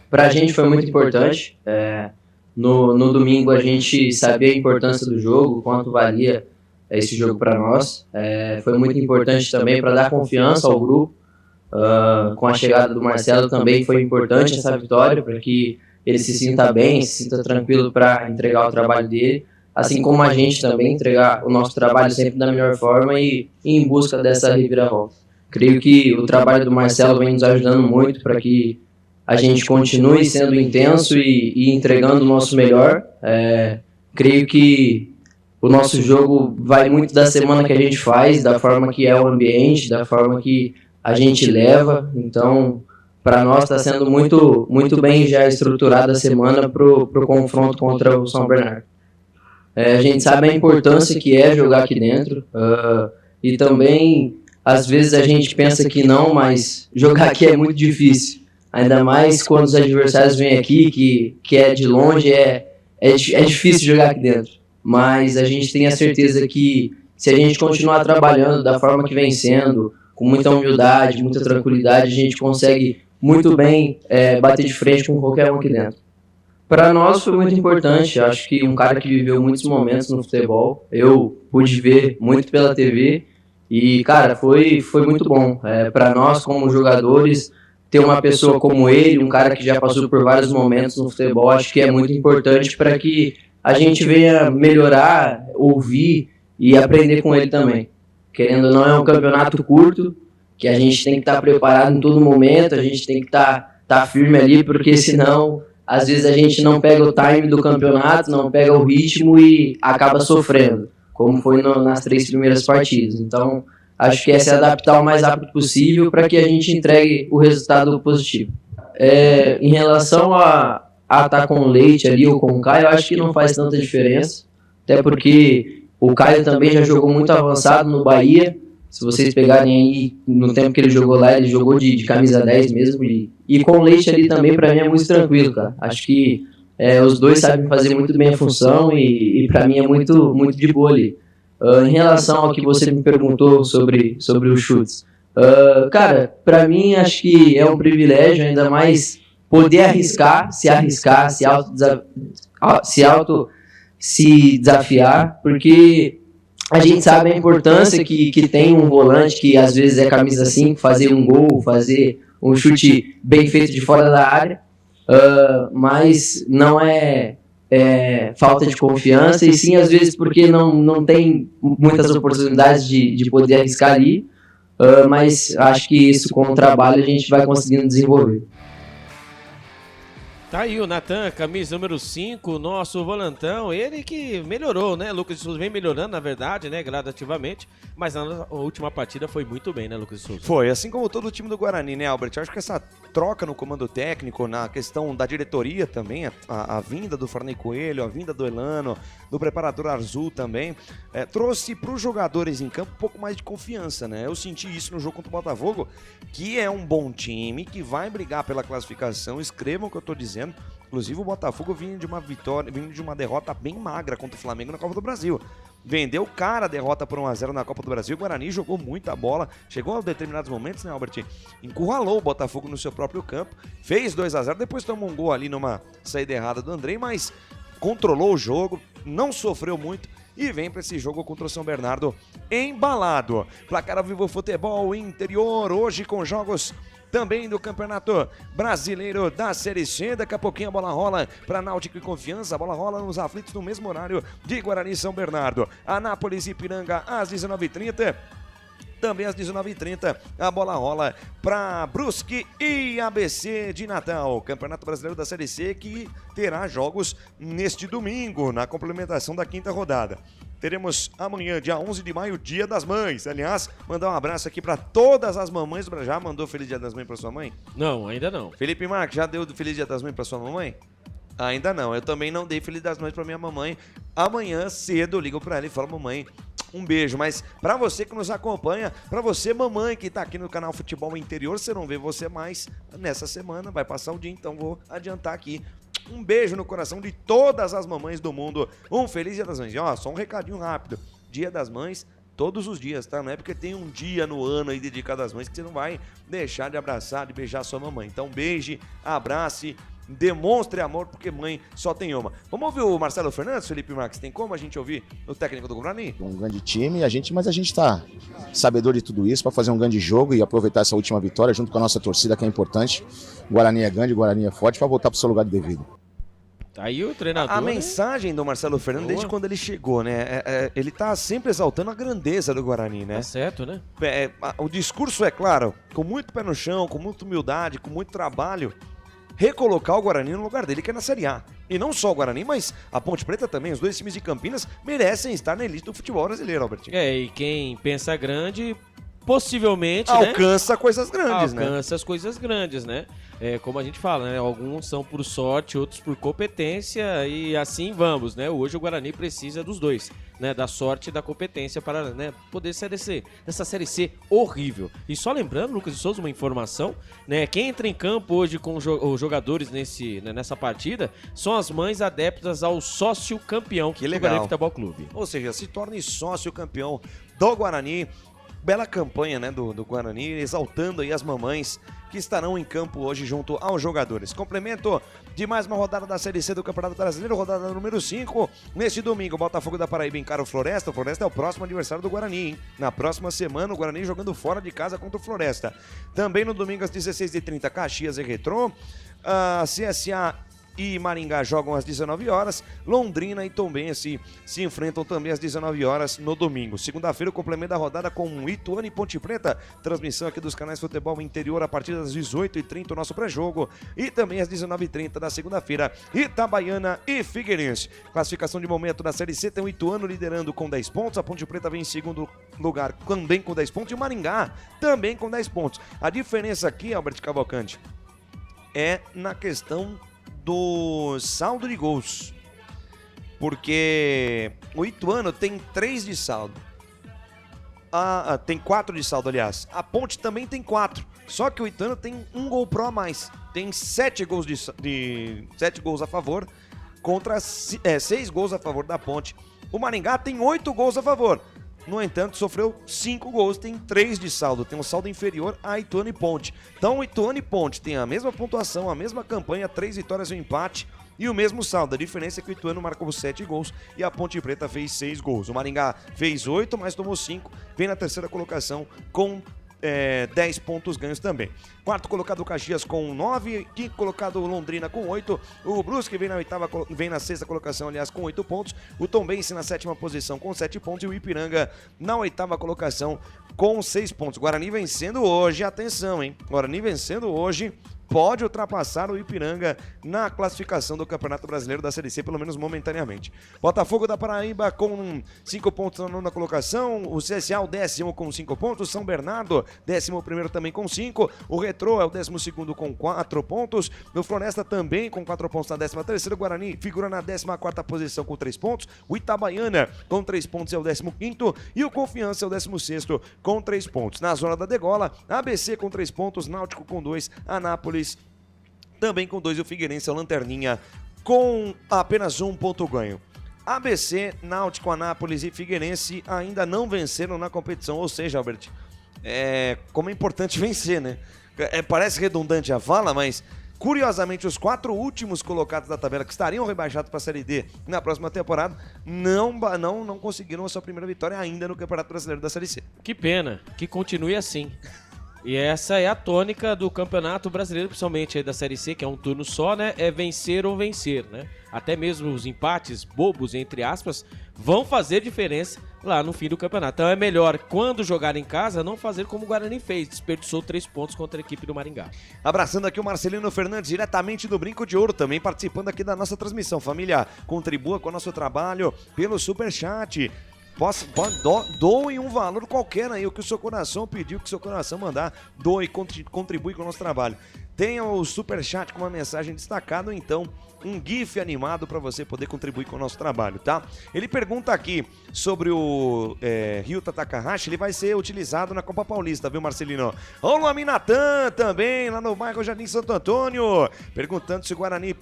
Pra gente foi muito importante. No domingo a gente sabia a importância do jogo, o quanto valia esse jogo para nós. Foi muito importante também para dar confiança ao grupo. Com a chegada do Marcelo também foi importante essa vitória, para que ele se sinta bem, se sinta tranquilo para entregar o trabalho dele. Assim como a gente também entregar o nosso trabalho sempre da melhor forma e ir em busca dessa reviravolta. Creio que o trabalho do Marcelo vem nos ajudando muito para que a gente continue sendo intenso e entregando o nosso melhor. Creio que o nosso jogo vai muito da semana que a gente faz, da forma que é o ambiente, da forma que a gente leva. Então, para nós está sendo muito, muito bem já estruturada a semana para o confronto contra o São Bernardo. A gente sabe a importância que é jogar aqui dentro, e também, às vezes a gente pensa que não, mas jogar aqui é muito difícil. Ainda mais quando os adversários vêm aqui, que é de longe, é difícil jogar aqui dentro. Mas a gente tem a certeza que se a gente continuar trabalhando da forma que vem sendo, com muita humildade, muita tranquilidade, a gente consegue muito bem bater de frente com qualquer um aqui dentro. Para nós foi muito importante, acho que um cara que viveu muitos momentos no futebol, eu pude ver muito pela TV e, cara, foi muito bom. Para nós como jogadores, ter uma pessoa como ele, um cara que já passou por vários momentos no futebol, acho que é muito importante para que a gente venha melhorar, ouvir e aprender com ele também. Querendo ou não, é um campeonato curto, que a gente tem que estar preparado em todo momento, a gente tem que estar firme ali, porque senão às vezes a gente não pega o time do campeonato, não pega o ritmo e acaba sofrendo, como foi nas 3 primeiras partidas. Então, acho que é se adaptar o mais rápido possível para que a gente entregue o resultado positivo. Em relação a estar com o Leite ali ou com o Caio, eu acho que não faz tanta diferença, até porque o Caio também já jogou muito avançado no Bahia. Se vocês pegarem aí, no tempo que ele jogou lá, ele jogou de camisa 10 mesmo. E com o Leite ali também, pra mim, é muito tranquilo, cara. Acho que os dois sabem fazer muito bem a função e pra mim é muito, muito de boa ali. Em relação ao que você me perguntou sobre os chutes, cara, pra mim acho que é um privilégio, ainda mais poder arriscar, se desafiar, porque a gente sabe a importância que tem um volante que às vezes é camisa 5, fazer um gol, fazer um chute bem feito de fora da área, mas não é falta de confiança, e sim às vezes porque não tem muitas oportunidades de poder arriscar ali, mas acho que isso com o trabalho a gente vai conseguindo desenvolver. Tá aí o Natan, camisa número 5, nosso volantão, ele que melhorou, né? Lucas de Souza vem melhorando, na verdade, né? Gradativamente, mas na última partida foi muito bem, né, Lucas de Souza? Foi, assim como todo o time do Guarani, né, Albert? Eu acho que essa troca no comando técnico, na questão da diretoria também, a vinda do Farney Coelho, a vinda do Elano, do preparador Arzu também, trouxe para os jogadores em campo um pouco mais de confiança, né? Eu senti isso no jogo contra o Botafogo, que é um bom time, que vai brigar pela classificação, escrevam o que eu tô dizendo. Inclusive o Botafogo vinha de uma derrota bem magra contra o Flamengo na Copa do Brasil. Vendeu cara a derrota por 1-0 na Copa do Brasil. O Guarani jogou muita bola, chegou a determinados momentos, né, Albert? Encurralou o Botafogo no seu próprio campo, fez 2-0, depois tomou um gol ali numa saída errada do Andrei, mas controlou o jogo, não sofreu muito e vem para esse jogo contra o São Bernardo embalado. Placar ao Vivo Futebol Interior, hoje com jogos também do Campeonato Brasileiro da Série C. Daqui a pouquinho a bola rola para Náutico e Confiança. A bola rola nos aflitos no mesmo horário de Guarani e São Bernardo. Anápolis e Ipiranga às 19h30. Também às 19h30 a bola rola para Brusque e ABC de Natal. Campeonato Brasileiro da Série C que terá jogos neste domingo, na complementação da 5ª rodada. Teremos amanhã, dia 11 de maio, Dia das Mães. Aliás, mandar um abraço aqui para todas as mamães. Já mandou Feliz Dia das Mães para sua mãe? Não, ainda não. Felipe Marques, já deu Feliz Dia das Mães para sua mamãe? Ainda não. Eu também não dei Feliz Dia das Mães para minha mamãe. Amanhã cedo eu ligo para ela e falo: mamãe, um beijo. Mas para você que nos acompanha, para você mamãe que tá aqui no canal Futebol Interior, você não vê você mais nessa semana, vai passar o dia, então vou adiantar aqui. Um beijo no coração de todas as mamães do mundo. Um feliz Dia das Mães. E ó, só um recadinho rápido. Dia das Mães todos os dias, tá? Não é porque tem um dia no ano aí dedicado às mães que você não vai deixar de abraçar, de beijar sua mamãe. Então beije, abrace, demonstre amor, porque mãe só tem uma. Vamos ouvir o Marcelo Fernandes, Felipe Marques? Tem como a gente ouvir o técnico do Guarani? Um grande time, mas a gente está sabedor de tudo isso para fazer um grande jogo e aproveitar essa última vitória junto com a nossa torcida, que é importante. O Guarani é grande, o Guarani é forte, para voltar para o seu lugar de devido. Aí o treinador... A mensagem do Marcelo Fernandes, desde quando ele chegou, né? Ele tá sempre exaltando a grandeza do Guarani, né? Tá certo, né? O discurso é claro, com muito pé no chão, com muita humildade, com muito trabalho, recolocar o Guarani no lugar dele, que é na Série A. E não só o Guarani, mas a Ponte Preta também, os dois times de Campinas, merecem estar na elite do futebol brasileiro, Albertinho. E quem pensa grande... possivelmente, alcança coisas grandes, né? Alcança as coisas grandes, né? Como a gente fala, né? Alguns são por sorte, outros por competência e assim vamos, né? Hoje o Guarani precisa dos dois, né? Da sorte e da competência para, né, poder ser essa Série C horrível. E só lembrando, Lucas de Souza, uma informação, né? Quem entra em campo hoje com os jogadores nessa partida são as mães adeptas ao sócio campeão que legal. Do Guarani Futebol Clube. Ou seja, se torne sócio campeão do Guarani. Bela campanha, né, do Guarani, exaltando aí as mamães que estarão em campo hoje junto aos jogadores. Complemento de mais uma rodada da Série C do Campeonato Brasileiro, rodada número 5. Neste domingo, o Botafogo da Paraíba encara o Floresta. O Floresta é o próximo adversário do Guarani, hein? Na próxima semana, o Guarani jogando fora de casa contra o Floresta. Também no domingo, às 16h30, Caxias e Retrô. CSA e Maringá jogam às 19 horas. Londrina e Tombense se enfrentam também às 19 horas no domingo. Segunda-feira, o complemento da rodada com Ituano e Ponte Preta. Transmissão aqui dos canais Futebol Interior a partir das 18h30, o nosso pré-jogo. E também às 19h30 da segunda-feira, Itabaiana e Figueirense. Classificação de momento da Série C, tem o Ituano liderando com 10 pontos. A Ponte Preta vem em segundo lugar também com 10 pontos. E o Maringá também com 10 pontos. A diferença aqui, Albert Cavalcante, é na questão do saldo de gols, porque o Ituano tem 3 de saldo, tem 4 de saldo, aliás. A Ponte também tem 4, só que o Ituano tem um gol pro a mais, tem 7 gols 7 gols a favor contra 6 gols a favor da Ponte. O Maringá tem 8 gols a favor. No entanto, sofreu 5 gols, tem 3 de saldo, tem um saldo inferior a Ituano e Ponte. Então, o Ituano e Ponte tem a mesma pontuação, a mesma campanha, 3 vitórias e um empate e o mesmo saldo. A diferença é que o Ituano marcou 7 gols e a Ponte Preta fez 6 gols. O Maringá fez 8, mas tomou 5, vem na terceira colocação com 10 pontos ganhos também. Quarto colocado o Caxias com 9, quinto colocado o Londrina com 8, o Brusque vem na sexta colocação, aliás, com 8 pontos, o Tombense na sétima posição com 7 pontos e o Ipiranga na oitava colocação com 6 pontos. Guarani vencendo hoje, atenção, hein? Guarani vencendo hoje, pode ultrapassar o Ipiranga na classificação do Campeonato Brasileiro da Série C, pelo menos momentaneamente. Botafogo da Paraíba com 5 pontos na nona colocação, o CSA o 10º com 5 pontos, São Bernardo 11º também com 5, o Retrô é o 12º com 4 pontos, o Floresta também com 4 pontos na 13ª, o Guarani figura na 14ª posição com 3 pontos, o Itabaiana com 3 pontos é o 15º e o Confiança é o 16º com 3 pontos. Na zona da degola, ABC com 3 pontos, Náutico com 2, Anápolis também com 2 e o Figueirense é o lanterninha com apenas 1 ponto ganho. ABC, Náutico, Anápolis e Figueirense ainda não venceram na competição, ou seja, Albert, como é importante vencer, né? Parece redundante a fala, mas curiosamente os 4 últimos colocados da tabela que estariam rebaixados para a Série D na próxima temporada não conseguiram a sua primeira vitória ainda no Campeonato Brasileiro da Série C. Que pena, que continue assim. E essa é a tônica do Campeonato Brasileiro, principalmente aí da Série C, que é um turno só, né? É vencer ou vencer, né? Até mesmo os empates bobos, entre aspas, vão fazer diferença lá no fim do campeonato. Então é melhor, quando jogar em casa, não fazer como o Guarani fez. Desperdiçou 3 pontos contra a equipe do Maringá. Abraçando aqui o Marcelino Fernandes, diretamente do Brinco de Ouro, também participando aqui da nossa transmissão. Família, contribua com o nosso trabalho pelo Superchat. Doe um valor qualquer aí, o que o seu coração pediu, o que o seu coração mandar, doe, contribui com o nosso trabalho. Tenha o Superchat com uma mensagem destacada, ou então um GIF animado para você poder contribuir com o nosso trabalho, tá? Ele pergunta aqui sobre o Ryuta Takahashi, ele vai ser utilizado na Copa Paulista, viu, Marcelino? O Luaminatan também, lá no bairro Jardim Santo Antônio, perguntando se o Guarani,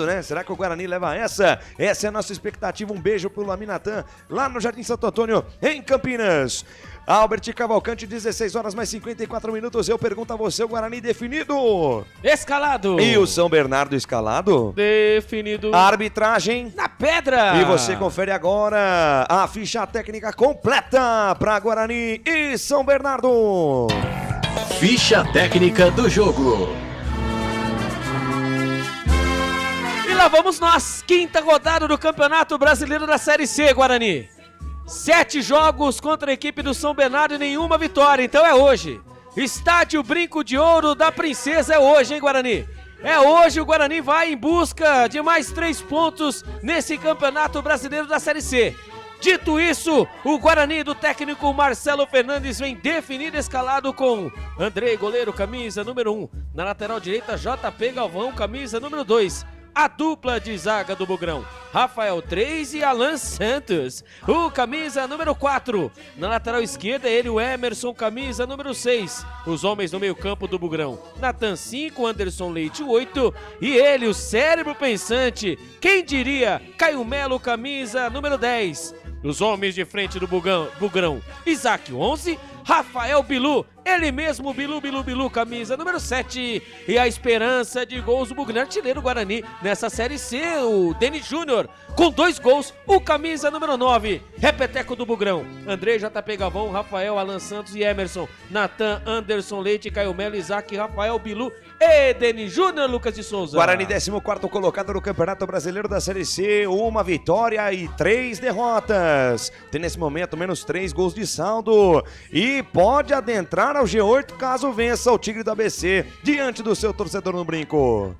né? Será que o Guarani leva essa? Essa é a nossa expectativa, um beijo pro Luaminatan, lá no Jardim Santo Antônio, em Campinas. Albert Cavalcante, 16 horas mais 54 minutos. Eu pergunto a você, o Guarani definido? Escalado. E o São Bernardo escalado? Definido. A arbitragem? Na pedra. E você confere agora a ficha técnica completa para Guarani e São Bernardo. Ficha técnica do jogo. E lá vamos nós, quinta rodada do Campeonato Brasileiro da Série C, Guarani. 7 jogos contra a equipe do São Bernardo e nenhuma vitória, então é hoje. Estádio Brinco de Ouro da Princesa é hoje, hein, Guarani? É hoje, o Guarani vai em busca de mais 3 pontos nesse Campeonato Brasileiro da Série C. Dito isso, o Guarani do técnico Marcelo Fernandes vem definido escalado com Andrei, goleiro, camisa número 1. Na lateral direita, JP Galvão, camisa número 2. A dupla de zaga do Bugrão, Rafael 3 e Alan Santos, o camisa número 4. Na lateral esquerda, ele, o Emerson, camisa número 6. Os homens no meio campo do Bugrão, Natan 5, Anderson Leite 8. E ele, o cérebro pensante, quem diria, Caio Melo, camisa número 10. Os homens de frente do Bugrão, Isaac 11, Rafael Bilu ele mesmo, Bilu, camisa número 7. E a esperança de gols do Bugrão, artilheiro Guarani nessa Série C, o Denis Júnior, com 2 gols, o camisa número 9, repeteco do Bugrão. André, JP Galvão, Rafael, Alan Santos e Emerson, Natan, Anderson Leite, Caio Melo, Isaac, Rafael, Bilu e Denis Júnior, Lucas de Souza. Guarani 14º colocado no Campeonato Brasileiro da Série C, 1 vitória e 3 derrotas. Tem nesse momento menos 3 gols de saldo e pode adentrar ao G8 caso vença o Tigre do ABC diante do seu torcedor no brinco.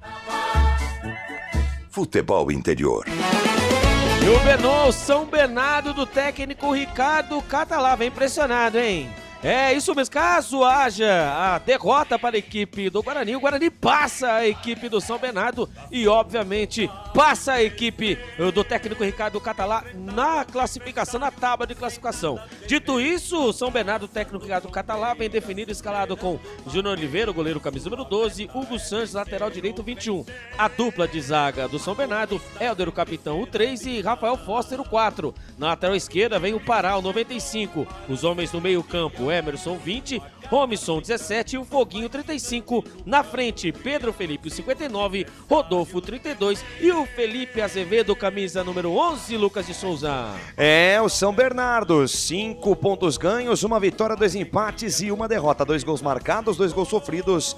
Futebol Interior. E o Benô, São Bernardo do técnico Ricardo Catalá, vem impressionado, hein? É isso mesmo, caso haja a derrota para a equipe do Guarani, o Guarani passa a equipe do São Bernardo e, obviamente, passa a equipe do técnico Ricardo Catalá na classificação, na tábua de classificação. Dito isso, o São Bernardo, técnico Ricardo Catalá, vem definido escalado com Júnior Oliveira, goleiro camisa número 12, Hugo Sanches, lateral direito 21. A dupla de zaga do São Bernardo, Helder, o capitão, o 3 e Rafael Foster, o 4. Na lateral esquerda vem o Pará, o 95. Os homens no meio campo, Emerson 20, Romisson 17 e o Foguinho 35. Na frente, Pedro Felipe 59, Rodolfo 32 e o Felipe Azevedo, camisa número 11, Lucas de Souza. É, o São Bernardo, 5 pontos ganhos, 1 vitória, 2 empates e 1 derrota. 2 gols marcados, 2 gols sofridos,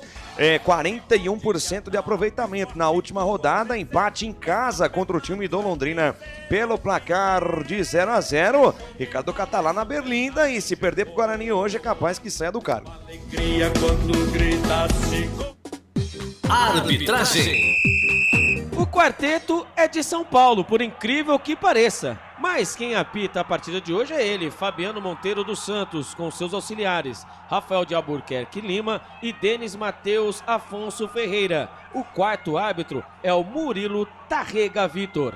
41% de aproveitamento. Na última rodada, empate em casa contra o time do Londrina pelo placar de 0-0. Ricardo Catalá na Berlinda e se perder pro Guarani hoje é capaz que saia do cargo. Arbitragem. O quarteto é de São Paulo, por incrível que pareça. Mas quem apita a partida de hoje é ele, Fabiano Monteiro dos Santos, com seus auxiliares, Rafael de Albuquerque Lima e Denis Matheus Afonso Ferreira. O quarto árbitro é o Murilo Tarrega Vitor.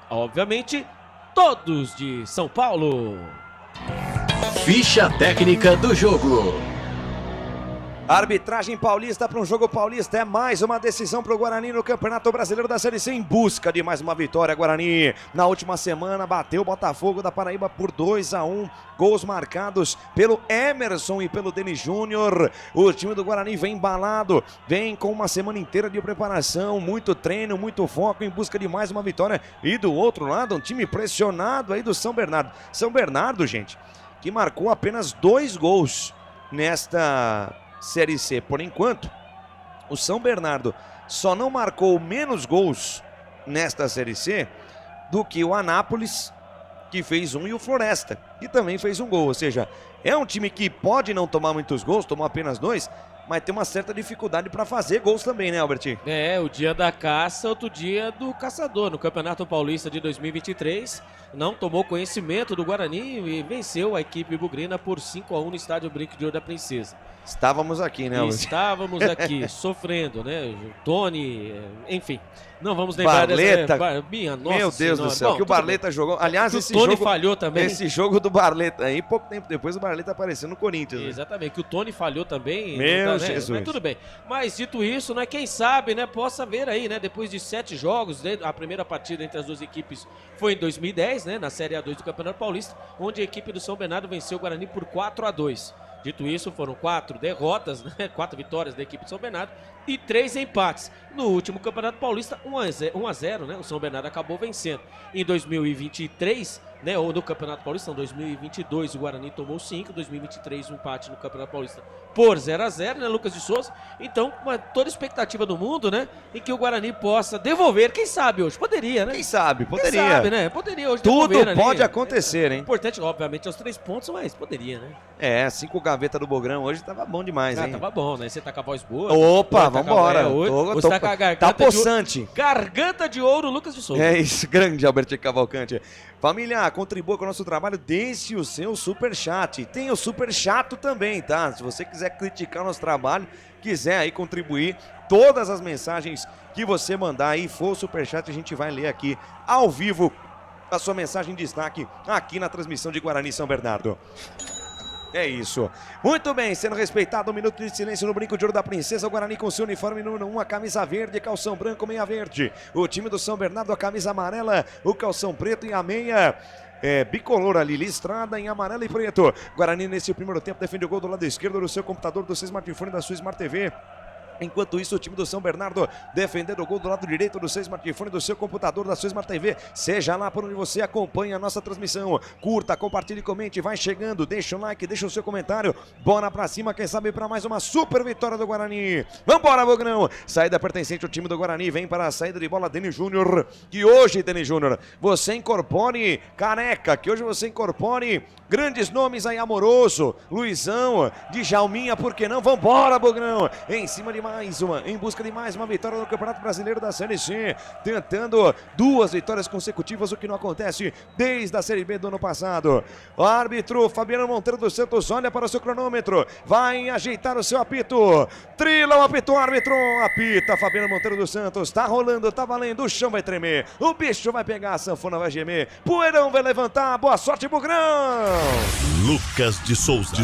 Obviamente, todos de São Paulo. Ficha técnica do jogo. Arbitragem paulista para um jogo paulista é mais uma decisão para o Guarani no Campeonato Brasileiro da Série C em busca de mais uma vitória. Guarani na última semana bateu o Botafogo da Paraíba por 2-1, gols marcados pelo Emerson e pelo Denis Júnior. O time do Guarani vem embalado, vem com uma semana inteira de preparação, muito treino, muito foco em busca de mais uma vitória. E do outro lado, um time pressionado aí do São Bernardo. São Bernardo, gente, que marcou apenas 2 gols nesta Série C. Por enquanto, o São Bernardo só não marcou menos gols nesta Série C do que o Anápolis, que fez 1, e o Floresta, que também fez 1 gol. Ou seja, é um time que pode não tomar muitos gols, tomou apenas 2, mas tem uma certa dificuldade para fazer gols também, né, Albert? É, o dia da caça, outro dia do caçador. No Campeonato Paulista de 2023, não tomou conhecimento do Guarani e venceu a equipe bugrina por 5-1 no estádio Brinco de Ouro da Princesa. Estávamos aqui, né, Albert? Estávamos aqui, sofrendo, né? O Tony, enfim. Não vamos lembrar Barleta. Minha nossa Meu Deus senhora. do céu, Bom, que o Barleta jogou. Aliás, esse Tony jogo falhou também. Esse jogo do Barleta aí, pouco tempo depois o Barleta apareceu no Corinthians. Né? Exatamente, que o Tony falhou também. Meu né? Jesus. Mas tudo bem. Mas dito isso, né, quem sabe, né, possa ver aí, né, depois de 7 jogos, né, a primeira partida entre as duas equipes foi em 2010, né, na Série A2 do Campeonato Paulista, onde a equipe do São Bernardo venceu o Guarani por 4-2. Dito isso, foram 4 derrotas, né? 4 vitórias da equipe de São Bernardo e 3 empates. No último Campeonato Paulista, 1-0, né? O São Bernardo acabou vencendo. Em 2023, né? Ou no Campeonato Paulista, em 2022, o Guarani tomou 5, 2023, um empate no Campeonato Paulista por 0-0, né, Lucas de Souza? Então, toda expectativa do mundo, né? Em que o Guarani possa devolver, quem sabe hoje? Poderia, né? Quem sabe, poderia. Quem sabe, né? Poderia hoje Tudo devolver pode ali. acontecer, hein? Importante, obviamente, aos 3 pontos, mas poderia, né? É, 5 gaveta do Bogrão hoje tava bom demais, hein? Tava bom, né? Você tá com a voz boa. Opa, vambora. Você tá com a garganta tá possante. Garganta de ouro, Lucas de Souza. É isso, grande Albert Cavalcante. Família, contribua com o nosso trabalho, deixe o seu superchat. Tem o super chato também, tá? Se você quiser criticar o nosso trabalho, quiser aí contribuir, todas as mensagens que você mandar aí, for o superchat, a gente vai ler aqui ao vivo a sua mensagem em destaque aqui na transmissão de Guarani São Bernardo. É isso. Muito bem, sendo respeitado um minuto de silêncio no brinco de ouro da princesa. O Guarani com seu uniforme número 1, a camisa verde, calção branco, meia verde. O time do São Bernardo, a camisa amarela, o calção preto e a meia bicolor ali, listrada em amarelo e preto. Guarani nesse primeiro tempo defende o gol do lado esquerdo do seu computador, do seu smartphone, da sua Smart TV. Enquanto isso, o time do São Bernardo defendendo o gol do lado direito do seu smartphone, do seu computador, da sua Smart TV. Seja lá por onde você acompanha a nossa transmissão. Curta, compartilhe, comente, vai chegando, deixa o like, deixa o seu comentário. Bora pra cima, quem sabe pra mais uma super vitória do Guarani. Vambora, Bogrão. Saída pertencente ao time do Guarani, vem para a saída de bola Denis Júnior. Que hoje, Denis Júnior, você incorpore Careca, que hoje você incorpore grandes nomes aí, Amoroso, Luizão, Djalminha, por que não? Vambora, Bogrão. Em cima de em busca de mais uma vitória no Campeonato Brasileiro da Série C, tentando 2 vitórias consecutivas, o que não acontece desde a Série B do ano passado. O árbitro Fabiano Monteiro dos Santos olha para o seu cronômetro, vai ajeitar o seu apito, trila o apito, árbitro, apita Fabiano Monteiro dos Santos, tá rolando, tá valendo, o chão vai tremer, o bicho vai pegar, a sanfona vai gemer, poeirão vai levantar, boa sorte, Bugrão! Lucas de Souza.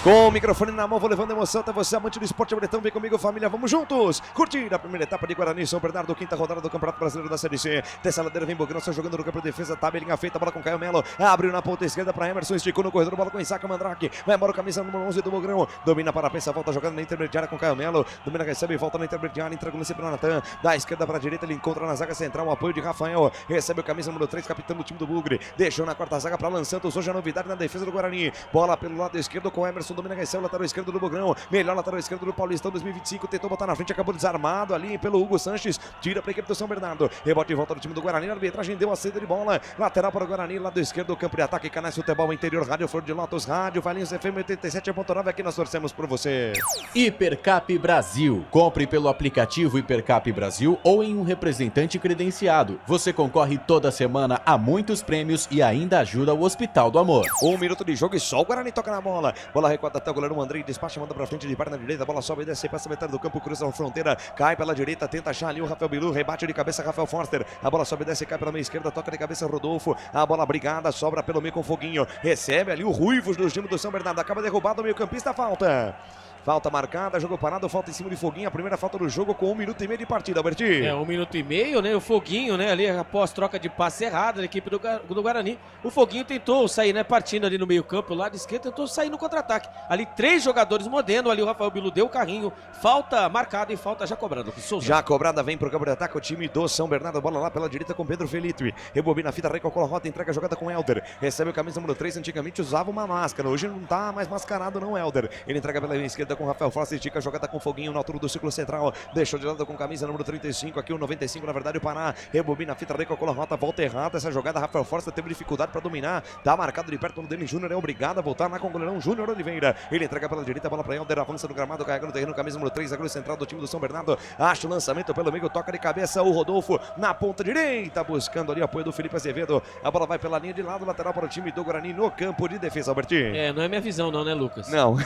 Com o microfone na mão, vou levando emoção até você, amante do esporte bretão, vem comigo, família, vamos juntos curtir a primeira etapa de Guarani São Bernardo, quinta rodada do Campeonato Brasileiro da Série C. Dessa ladeira vem Bogrão, só jogando no campo de defesa, tabelinha feita, bola com Caio Melo, abriu na ponta esquerda para Emerson, esticou no corredor, bola com Isaac Mandrake, vai embora o camisa número 11 do Bogrão, domina para a pensa, volta jogando na intermediária com Caio Melo, domina, recebe, volta na intermediária, entrega o lance para o Natan, da esquerda para a direita, ele encontra na zaga central o apoio de Rafael, recebe o camisa número 3, capitão do time do Bugre, deixou na quarta zaga para Alan Santos, hoje a novidade na defesa do Guarani, bola pelo lado esquerdo com Emerson, domina, recebe, lateral esquerdo do Bogrão, melhor lateral esquerdo do Paulistão 2025, tentou botar na frente, acabou desarmado ali pelo Hugo Sanches, tira para a equipe do São Bernardo, rebote e volta do time do Guarani, a arbitragem deu a saída de bola, lateral para o Guarani, lado esquerdo, campo de ataque, Canais Futebol Interior, Rádio Flor de Lótus, Rádio Valinhos FM 87.9, aqui nós torcemos por você. Hipercap Brasil. Compre pelo aplicativo Hipercap Brasil ou em um representante credenciado. Você concorre toda semana a muitos prêmios e ainda ajuda o Hospital do Amor. 1 minuto de jogo e só o Guarani toca na bola, bola recuada até o goleiro Andrei, despacha, manda pra frente de perna direita, bola sobe e desce, passa a metade do campo, cruza a fronteira, cai pela direita, tenta achar ali o Rafael Bilu, rebate de cabeça Rafael Forster, a bola sobe e desce, cai pela meia esquerda, toca de cabeça Rodolfo, a bola brigada, sobra pelo meio com Foguinho, recebe ali o Ruivos do time do São Bernardo, acaba derrubado o meio campista, falta. Falta marcada, jogo parado, falta em cima de Foguinho, a primeira falta do jogo com 1 minuto e meio de partida, Albertinho. 1 minuto e meio, né? O Foguinho, né? Ali após troca de passe errada da equipe do Guarani. O Foguinho tentou sair, né? Partindo ali no meio campo, lado esquerdo, tentou sair no contra-ataque. Ali 3 jogadores mordendo, ali o Rafael Bilu deu o carrinho. Falta marcada e falta já cobrada. Já cobrada, vem pro campo de ataque o time do São Bernardo, bola lá pela direita com Pedro Felipe. Rebobina a fita, recalcula a rota, entrega a jogada com Helder. Recebe o camisa número 3, antigamente usava uma máscara, hoje não tá mais mascarado não, Helder. Ele entrega pela esquerda com Rafael Forster, a jogada com Foguinho na altura do círculo central, deixou de lado com camisa número 35, aqui o 95, na verdade o Pará, rebobina a fita, recalcula a rota, volta errada, essa jogada Rafael Forster teve dificuldade para dominar, tá marcado de perto no Denis Júnior, é obrigado a voltar lá com o goleirão Júnior Oliveira, ele entrega pela direita, a bola para Helder, avança no gramado, carregando o terreno, camisa número 3, zagueiro central do time do São Bernardo, acha o lançamento pelo meio, toca de cabeça o Rodolfo, na ponta direita, buscando ali apoio do Felipe Azevedo, a bola vai pela linha de lado, lateral para o time do Guarani no campo de defesa, Albertinho. Não é minha visão não, né, Lucas? Não,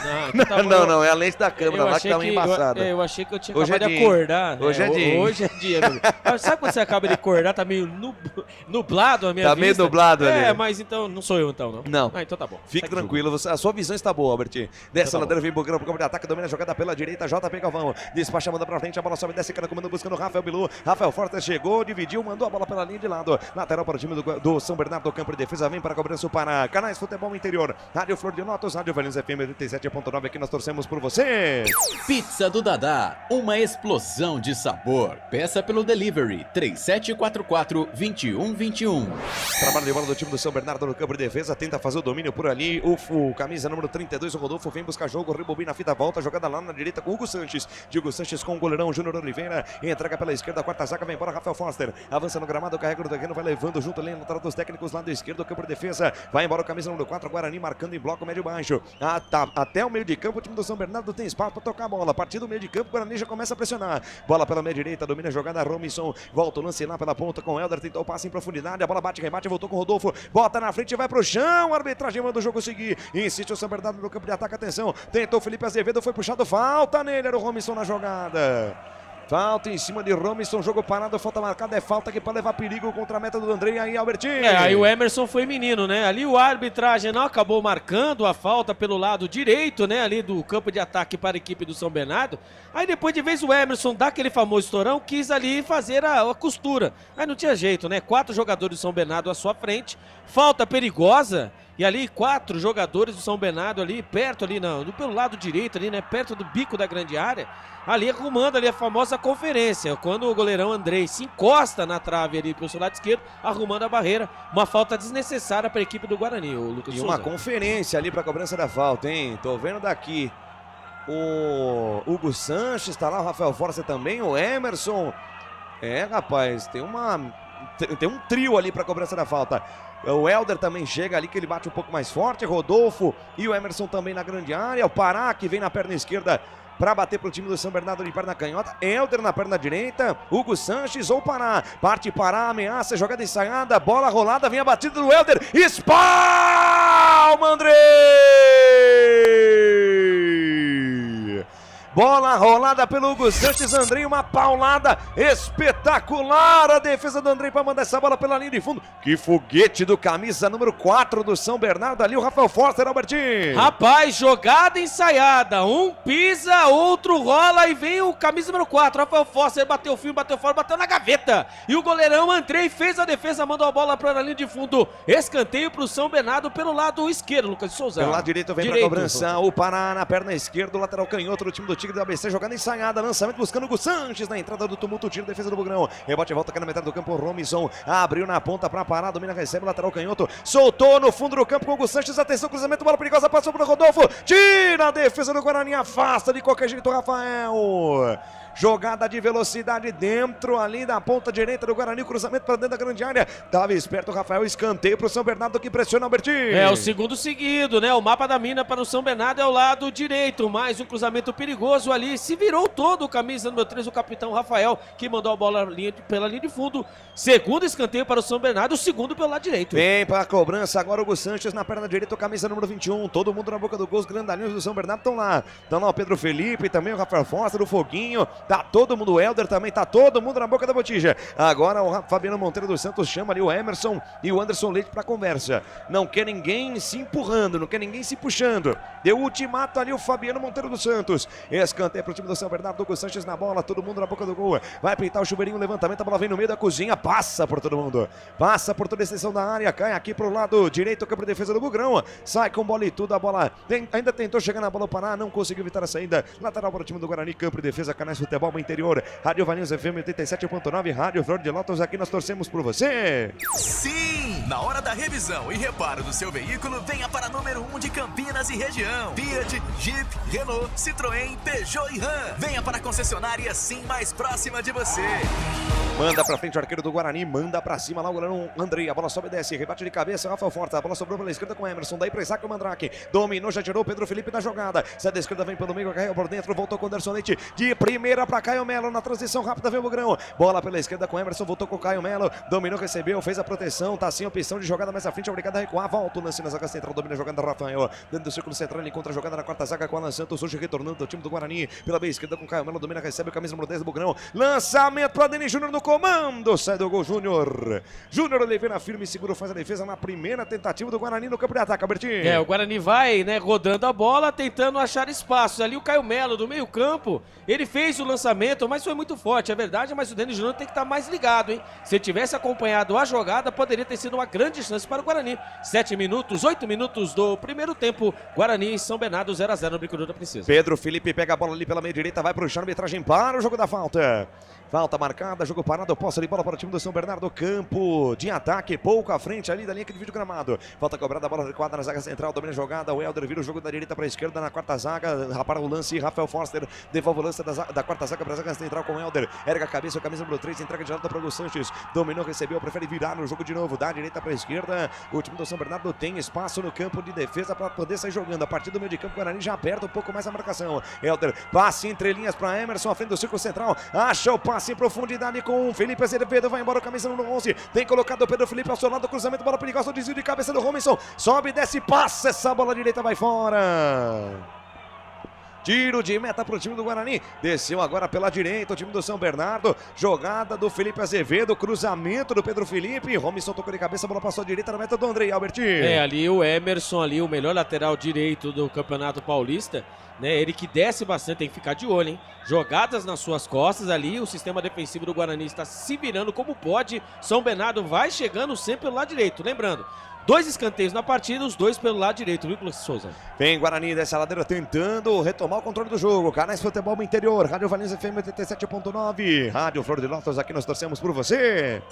não, é a lente da câmera lá que tá uma embaçada. Eu achei que eu tinha acabado de acordar. Hoje é dia. Hoje é dia, meu amigo. Sabe quando você acaba de acordar, tá meio nublado a minha vista? Tá meio nublado ali. Mas então, não sou eu então, não? Não. Então tá bom. Fique tranquilo, a sua visão está boa, Albertinho. Dessa ladeira vem Bogrão pro campo de ataque, domina a jogada pela direita, JP Galvão. Despacha, manda pra frente, a bola sobe, desce, cara comando, buscando o Rafael Bilu. Rafael Forte chegou, dividiu, mandou a bola pela linha de lado. Lateral para o time do São Bernardo, campo de defesa, vem para a cobrança para Canais Futebol Interior. Rádio Flor de Lótus, Rádio Valinhos FM 87.9, aqui nós torcemos por você. Pizza do Dadá, uma explosão de sabor. Peça pelo delivery 3744-2121. Trabalho de bola do time do São Bernardo no campo de defesa, tenta fazer o domínio por ali. O camisa número 32, o Rodolfo, vem buscar jogo, rebobina a fita, volta, jogada lá na direita com o Hugo Sanches. Diego Sanches com o goleirão Júnior Oliveira, entrega pela esquerda, a quarta zaga, vem embora Rafael Forster, avança no gramado, carrega no terreno, vai levando junto ali na lateral dos técnicos, lado esquerdo, campo de defesa, vai embora o camisa número 4, Guarani marcando em bloco médio-baixo. Até o meio de campo, o time do São Bernardo tem espaço para tocar a bola. A partir do meio de campo, o Guarani já começa a pressionar. Bola pela meia direita, domina a jogada, Robinson, volta o lance lá pela ponta com Helder, tentou o passe em profundidade, a bola bate, rebate, voltou com o Rodolfo, bota na frente, vai pro chão, a arbitragem manda o jogo seguir, insiste o São Bernardo no campo de ataque, atenção, tentou o Felipe Azevedo, foi puxado, falta nele, era o Robinson na jogada. Falta em cima de Robinson, jogo parado, falta marcada, é falta aqui para levar perigo contra a meta do Andrei, aí Albertinho. Aí o Emerson foi menino, né? Ali o arbitragem não acabou marcando a falta pelo lado direito, né? Ali do campo de ataque para a equipe do São Bernardo. Aí depois de vez o Emerson dá aquele famoso estourão, quis ali fazer a costura. Aí não tinha jeito, né? 4 jogadores do São Bernardo à sua frente, falta perigosa. E ali 4 jogadores do São Bernardo ali, perto ali, pelo lado direito ali, né? Perto do bico da grande área. Ali arrumando ali a famosa conferência. Quando o goleirão Andrei se encosta na trave ali pelo seu lado esquerdo, arrumando a barreira. Uma falta desnecessária para a equipe do Guarani, o Lucas Souza. E uma conferência ali para a cobrança da falta, hein? Tô vendo daqui o Hugo Sanches, tá lá o Rafael Força também, o Emerson. Rapaz, tem um trio ali para a cobrança da falta. O Helder também chega ali, que ele bate um pouco mais forte. Rodolfo e o Emerson também na grande área. O Pará, que vem na perna esquerda para bater pro time do São Bernardo de perna canhota. Helder na perna direita. Hugo Sanches ou Pará. Parte Pará, ameaça, jogada ensaiada. Bola rolada, vem a batida do Helder. Espalma, Andrei! Bola rolada pelo Hugo Sanches, Andrei, uma paulada espetacular, a defesa do Andrei para mandar essa bola pela linha de fundo. Que foguete do camisa número 4 do São Bernardo ali, o Rafael Forster, Albertinho. Rapaz, jogada ensaiada, um pisa, outro rola e vem o camisa número 4, Rafael Forster, bateu o fio, bateu fora, bateu na gaveta. E o goleirão Andrei fez a defesa, mandou a bola para a linha de fundo. Escanteio para o São Bernardo pelo lado esquerdo, Lucas de Souza. Pelo lado direito vem para a cobrança, o Pará na perna esquerda, o lateral canhoto do time do Tigre do ABC, jogada ensaiada, lançamento buscando o Hugo Sanches na entrada do tumulto, tiro, defesa do Bugrão, rebote e volta aqui na metade do campo, Robinson abriu na ponta para parar, domina, recebe o lateral canhoto, soltou no fundo do campo com o Hugo Sanches, atenção, cruzamento, bola perigosa, passou para o Rodolfo, tira a defesa do Guarani, afasta de qualquer jeito o Rafael. Jogada de velocidade dentro ali da ponta direita do Guarani, cruzamento para dentro da grande área. Tava esperto o Rafael, escanteio para o São Bernardo que pressiona o Albertinho. É o segundo seguido, né? O mapa da mina para o São Bernardo é o lado direito. Mais um cruzamento perigoso ali. Se virou todo o camisa número 3, o capitão Rafael, que mandou a bola pela linha de fundo. Segundo escanteio para o São Bernardo, o segundo pelo lado direito. Vem para a cobrança agora o Hugo Sanches na perna direita, o camisa número 21. Todo mundo na boca do gol, os grandalhões do São Bernardo estão lá. Estão lá o Pedro Felipe, também o Rafael Foster, o Foguinho. Tá todo mundo, o Helder também, tá todo mundo na boca da botija. Agora o Fabiano Monteiro dos Santos chama ali o Emerson e o Anderson Leite pra conversa. Não quer ninguém se empurrando, não quer ninguém se puxando. Deu ultimato ali o Fabiano Monteiro dos Santos. Escanteio pro time do São Bernardo, Hugo Sanches na bola, todo mundo na boca do gol. Vai pintar o chuveirinho, levantamento, a bola vem no meio da cozinha, passa por todo mundo. Passa por toda a extensão da área, cai aqui pro lado direito, campo de defesa do Bugrão. Sai com bola e tudo, a bola ainda tentou chegar na bola, Pará, não conseguiu evitar a saída. Lateral para o time do Guarani, campo de defesa, Canais Futebol Interior. Rádio Valinhos FM 87.9, Rádio Flor de Lótus, aqui nós torcemos por você. Sim! Na hora da revisão e reparo do seu veículo, venha para número 1 de Campinas e região. Fiat, Jeep, Renault, Citroën, Peugeot e Ram. Venha para a concessionária Sim mais próxima de você. Manda pra frente o arqueiro do Guarani, manda pra cima lá o goleirão Andrei, a bola sobe e desce, rebate de cabeça, Rafael Forte, a bola sobrou pela esquerda com o Emerson, daí pra Isaac o Mandrake, dominou, já tirou o Pedro Felipe da jogada, sai da esquerda, vem pelo meio, caiu por dentro, voltou com o Anderson Leite, de primeira pra Caio Melo, na transição rápida vem o Bugrão, bola pela esquerda com o Emerson, voltou com o Caio Melo, dominou, recebeu, fez a proteção, tá sem opção de jogada mais à frente, obrigado a recuar, volta o lance na zaga central, domina a jogada do Rafael, dentro do círculo central, ele encontra a jogada na quarta zaga com o Alan Santos, hoje retornando do time do Guarani, pela meia esquerda com o Caio Melo, domina, recebe o camisa número 10 do Bugrão, lançamento pra Denis Júnior no comando, sai do gol Júnior. Júnior Oliveira firme e seguro, faz a defesa na primeira tentativa do Guarani no campo de ataque, Albertinho. O Guarani vai, né, rodando a bola, tentando achar espaços. Ali o Caio Melo do meio campo, ele fez o lançamento, mas foi muito forte, é verdade, mas o Denis Júnior tem que estar mais ligado, hein? Se tivesse acompanhado a jogada, poderia ter sido uma grande chance para o Guarani. 8 minutos do primeiro tempo, Guarani e São Bernardo 0-0 no Brinco da Princesa. Pedro Felipe pega a bola ali pela meia direita, vai pro chão, arbitragem para o jogo da falta. Falta marcada, jogo parado, posse de bola para o time do São Bernardo, campo de ataque, pouco à frente ali da linha que divide o gramado. Falta cobrada, bola recuada na zaga central, domina a jogada, o Helder vira o jogo da direita para a esquerda na quarta zaga, para o lance, Rafael Forster devolve o lance da quarta zaga para a zaga central com o Helder, erga a cabeça, o camisa número 3, entrega de lado para o Hugo Sanches, dominou, recebeu, prefere virar no jogo de novo, da direita para a esquerda, o time do São Bernardo tem espaço no campo de defesa para poder sair jogando, a partir do meio de campo, o Guarani já aperta um pouco mais a marcação, Helder, passe entre linhas para Emerson, à frente do círculo central, acha o passe em profundidade com o Felipe Azevedo, vai embora o camisa número 11, tem colocado o Pedro Felipe ao seu lado, cruzamento, bola perigosa, o desvio de cabeça do Robinson, sobe, desce, passa, essa bola direita vai fora. Tiro de meta pro time do Guarani. Desceu agora pela direita o time do São Bernardo. Jogada do Felipe Azevedo. Cruzamento do Pedro Felipe. Robinson tocou de cabeça, a bola passou à direita na meta do Andrei Alberti. Ali o Emerson, ali o melhor lateral direito do Campeonato Paulista. Né, ele que desce bastante, tem que ficar de olho, hein? Jogadas nas suas costas ali, o sistema defensivo do Guarani está se virando como pode. São Bernardo vai chegando sempre pelo lado direito. Lembrando, 2 escanteios na partida, os 2 pelo lado direito, viu, Lucas Souza? Vem Guarani dessa ladeira tentando retomar o controle do jogo. Canais Futebol Interior, Rádio Valinhos FM 87.9, Rádio Flor de Lótus, aqui nós torcemos por você.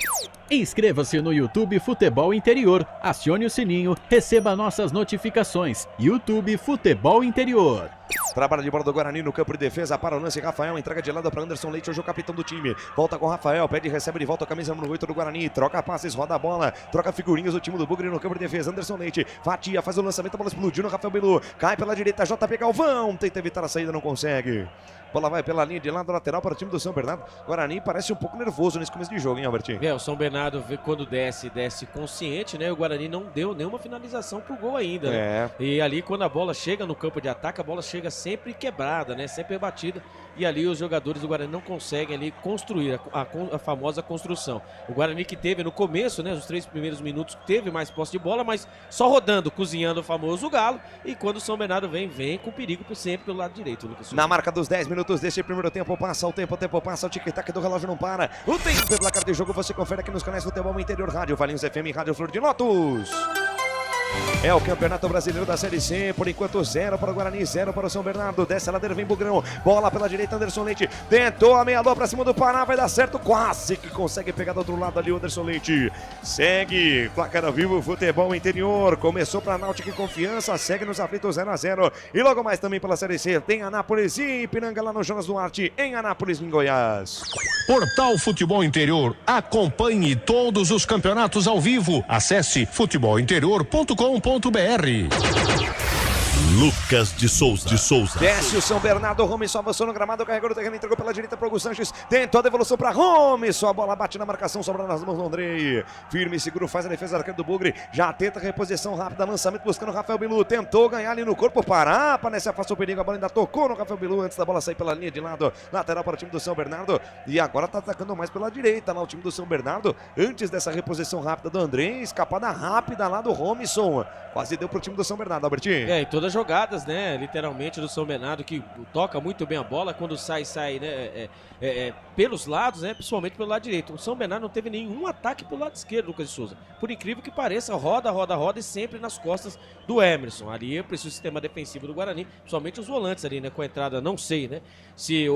Inscreva-se no YouTube Futebol Interior, acione o sininho, receba nossas notificações. YouTube Futebol Interior. Trabalho de bola do Guarani no campo de defesa para o lance. Rafael entrega de lado para Anderson Leite, hoje o capitão do time. Volta com Rafael, pede e recebe de volta a camisa número 8 do Guarani. Troca passes, roda a bola, troca figurinhas do time do Bugre no campo de defesa. Anderson Leite fatia, faz o lançamento, a bola explodiu no Rafael Belu. Cai pela direita, JP Galvão, tenta evitar a saída, não consegue. Bola vai pela linha de lado lateral para o time do São Bernardo. Guarani parece um pouco nervoso nesse começo de jogo, hein, Albertinho? O São Bernardo, quando desce consciente, né? O Guarani não deu nenhuma finalização pro gol ainda, né? E ali, quando a bola chega no campo de ataque, a bola chega sempre quebrada, né? Sempre batida. E ali os jogadores do Guarani não conseguem ali construir a famosa construção. O Guarani que teve no começo, né? Os 3 primeiros minutos, teve mais posse de bola, mas só rodando, cozinhando o famoso galo. E quando o São Bernardo vem com perigo sempre pelo lado direito, Lucas Souza. Na marca dos 10 minutos deste primeiro tempo, passa o tempo passa, o tic-tac do relógio não para. O tempo e placar de jogo você confere aqui nos canais Futebol Interior, Rádio Valinhos FM, Rádio Flor de Lótus. É o Campeonato Brasileiro da Série C, por enquanto 0 para o Guarani, 0 para o São Bernardo. Desce a ladeira, vem Bugrão, bola pela direita, Anderson Leite tentou a meia-lua para cima do Pará, vai dar certo, quase que consegue pegar do outro lado ali o Anderson Leite. Segue, placar ao vivo, Futebol Interior, começou para Náutico e Confiança, segue nos aflitos 0-0. E logo mais também pela Série C, tem Anápolis e Ipiranga lá no Jonas Duarte, em Anápolis, em Goiás. Portal Futebol Interior, acompanhe todos os campeonatos ao vivo, acesse futebolinterior.com.br. Lucas de Souza. Desce o São Bernardo, Robinson avançou no gramado, carregou no terreno, entregou pela direita para o Hugo Sanches, tentou a devolução para Robinson, a bola bate na marcação, sobra nas mãos do Andrei. Firme e seguro, faz a defesa da arqueira do Bugre, já tenta a reposição rápida, lançamento buscando o Rafael Bilu, tentou ganhar ali no corpo, Pará, nesse afastou o perigo, a bola ainda tocou no Rafael Bilu antes da bola sair pela linha de lado, lateral para o time do São Bernardo, e agora tá atacando mais pela direita lá o time do São Bernardo, antes dessa reposição rápida do Andrei, escapada rápida lá do Robinson, quase deu pro time do São Bernardo, Albertinho. E todas jogadas, né, literalmente do São Bernardo, que toca muito bem a bola, quando sai, né, pelos lados, né, principalmente pelo lado direito. O São Bernardo não teve nenhum ataque pelo lado esquerdo, Lucas de Souza. Por incrível que pareça, roda e sempre nas costas do Emerson. Ali eu preciso do sistema defensivo do Guarani, principalmente os volantes ali, né, com a entrada, não sei, né, se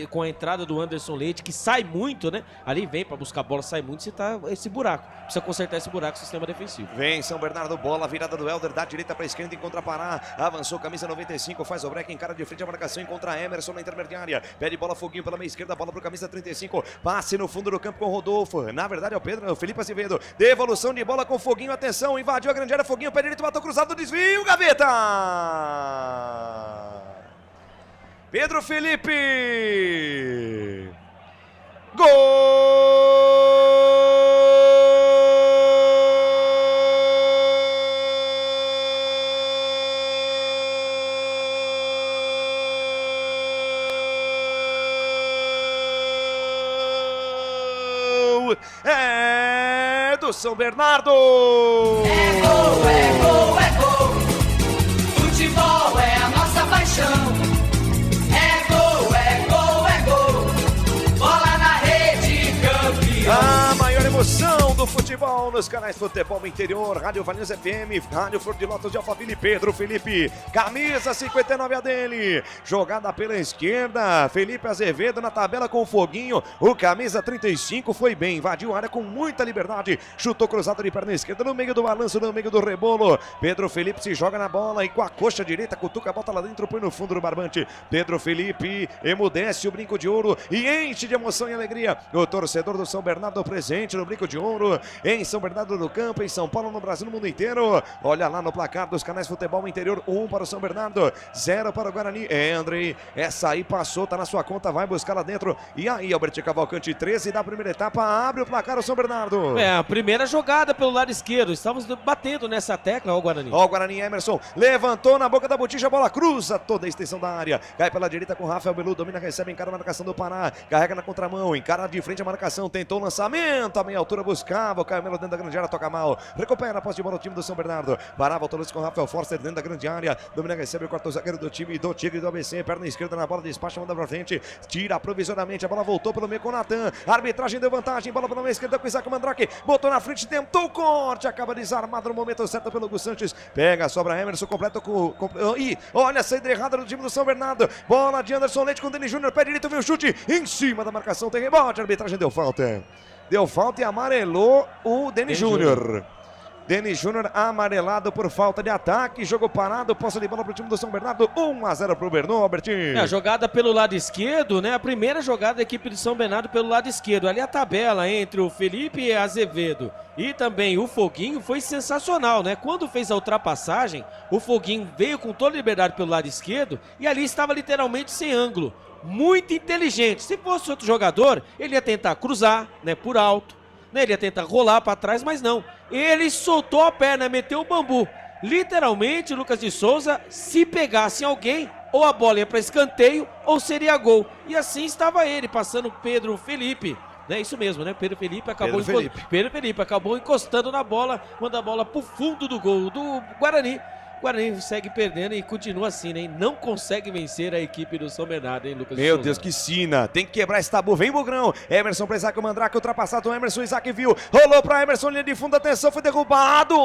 com a entrada do Anderson Leite, que sai muito, né, ali vem para buscar a bola, sai muito, se tá esse buraco. Precisa consertar esse buraco, sistema defensivo. Vem São Bernardo, bola virada do Helder, da direita para a esquerda, encontra Pará, avançou, camisa 95, faz o break, encara de frente a marcação, encontra Emerson na intermediária, pede bola, Foguinho pela meia esquerda, bola pro camisa 35, passe no fundo do campo com o Rodolfo, na verdade é o Felipe Azevedo, devolução de bola com Foguinho, atenção, invadiu a grande área, Foguinho, pé direito, bateu cruzado, desvio, gaveta! Pedro Felipe! Gol! É do São Bernardo! É gol, é gol, é gol! Futebol é a nossa paixão! É gol, é gol, é gol! Bola na rede, campeão! A maior emoção do futebol nos canais Futebol Interior, Rádio Valinhos FM, Rádio Flor de Lótus de Alphaville, Pedro Felipe, camisa 59 a dele, jogada pela esquerda, Felipe Azevedo na tabela com o Foguinho, o camisa 35 foi bem, invadiu a área com muita liberdade, chutou cruzado de perna esquerda no meio do balanço, no meio do rebolo, Pedro Felipe se joga na bola e com a coxa direita, cutuca a bota lá dentro, põe no fundo do barbante, Pedro Felipe emudece o brinco de ouro e enche de emoção e alegria o torcedor do São Bernardo presente no brinco de ouro, em São Bernardo do Campo, em São Paulo, no Brasil, no mundo inteiro. Olha lá no placar dos canais Futebol Interior, 1 para o São Bernardo, 0 para o Guarani. Andrei, essa aí passou, tá na sua conta, vai buscar lá dentro. E aí, Alberti Cavalcante, 13 da primeira etapa, abre o placar o São Bernardo. A primeira jogada pelo lado esquerdo, estamos batendo nessa tecla, ó o Guarani. Ó o Guarani, Emerson, levantou na boca da botija, a bola cruza toda a extensão da área, cai pela direita com Rafael Belu, domina, recebe, encara a marcação do Pará, carrega na contramão, encara de frente a marcação, tentou o lançamento, a meia altura buscava, o Caio Melo dentro da grande área, toca mal, recupera a posse de bola o time do São Bernardo, Pará, voltou com o Rafael Forster dentro da grande área, domina, recebe o quarto zagueiro do time do Tigre do ABC, perna esquerda na bola, despacha, manda pra frente, tira provisoriamente, a bola voltou pelo meio com o Natan, a arbitragem deu vantagem, bola pela meia esquerda com o Isaac Mandrake, botou na frente, tentou o corte, acaba desarmado no momento certo pelo Gus Santos, pega, sobra Emerson, completo e olha a saída errada do time do São Bernardo, bola de Anderson Leite com o Denis Júnior, pé direito, veio o chute, em cima da marcação, tem rebote, a arbitragem deu falta e amarelou o Denis Júnior. Denis Júnior amarelado por falta de ataque, jogo parado, posse de bola para o time do São Bernardo, 1-0 para o Bernou, Albertinho. A jogada pelo lado esquerdo, né? A primeira jogada da equipe de São Bernardo pelo lado esquerdo. Ali a tabela entre o Felipe Azevedo e também o Foguinho foi sensacional, né? Quando fez a ultrapassagem, o Foguinho veio com toda a liberdade pelo lado esquerdo e ali estava literalmente sem ângulo. Muito inteligente. Se fosse outro jogador, ele ia tentar cruzar, né? Por alto. Ele ia tentar rolar para trás, mas não. Ele soltou a perna, meteu o bambu. Literalmente, Lucas de Souza, se pegasse alguém, ou a bola ia para escanteio, ou seria gol. E assim estava ele, passando Pedro Felipe. É isso mesmo, né? Pedro Felipe acabou encostando na bola, manda a bola para o fundo do gol do Guarani. O Guarani segue perdendo e continua assim, né? Não consegue vencer a equipe do São Bernardo, hein, Lucas? Meu Deus, que sina. Tem que quebrar esse tabu. Vem Bugrão. Emerson para Isaac Mandrake, ultrapassado o Emerson. Isaac viu. Rolou para Emerson, linha de fundo. Atenção, foi derrubado.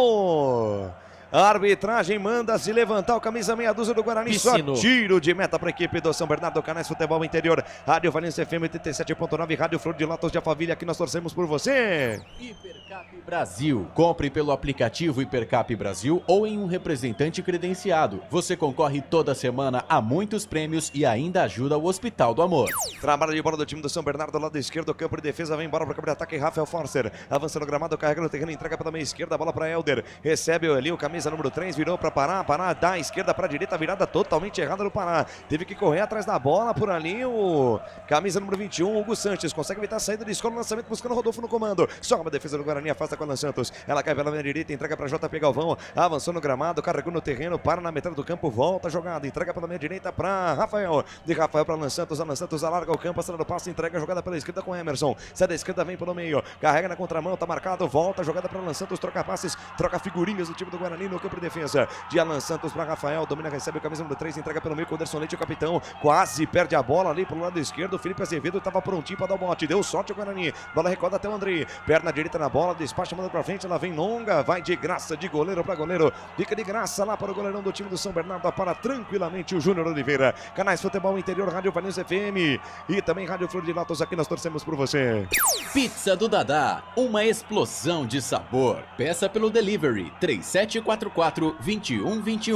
A arbitragem manda se levantar o camisa meia dúzia do Guarani. Piscino. Só tiro de meta para a equipe do São Bernardo. Canais Futebol Interior. Rádio Valência FM 87.9. Rádio Flor de Lotos de Alphaville. Aqui nós torcemos por você. Hipercap Brasil. Compre pelo aplicativo Hipercap Brasil ou em um representante credenciado. Você concorre toda semana a muitos prêmios e ainda ajuda o Hospital do Amor. Trabalho de bola do time do São Bernardo. Lado esquerdo, campo de defesa. Vem embora para o campo de ataque. Rafael Forster. Avançando o gramado, carrega no terreno. Entrega pela meia esquerda. A bola para Helder. Recebe ali o camisa número 3, virou para Pará, Pará da esquerda para a direita, virada totalmente errada no Pará, teve que correr atrás da bola por ali o camisa número 21, Hugo Sanches, consegue evitar a saída de escola, lançamento buscando o Rodolfo no comando, sobe a defesa do Guarani, afasta com a Alan Santos, ela cai pela minha direita, entrega para JP Galvão, avançou no gramado, carregou no terreno, para na metade do campo, volta a jogada, entrega pela minha direita para Rafael, de Rafael para Alan Santos alarga o campo, acelera o passe, entrega a jogada pela esquerda com Emerson, sai da esquerda, vem pelo meio, carrega na contramão, tá marcado, volta a jogada para Alan Santos, troca passes, troca figurinhas do time do Guarani no campo de defesa, de Alan Santos para Rafael, domina, recebe o camisa número 3, entrega pelo meio com o Anderson Leite, o capitão, quase perde a bola ali pro lado esquerdo, o Felipe Azevedo estava prontinho para dar o bote, deu sorte o Guarani, bola recorda até o André, perna direita na bola, despacha, manda pra frente, ela vem longa, vai de graça, de goleiro para goleiro, fica de graça lá para o goleirão do time do São Bernardo, para tranquilamente o Júnior Oliveira, canais Futebol Interior, Rádio Valência FM e também Rádio Flor de Lotos, aqui nós torcemos por você. Pizza do Dadá, uma explosão de sabor, peça pelo delivery, 3744-2121.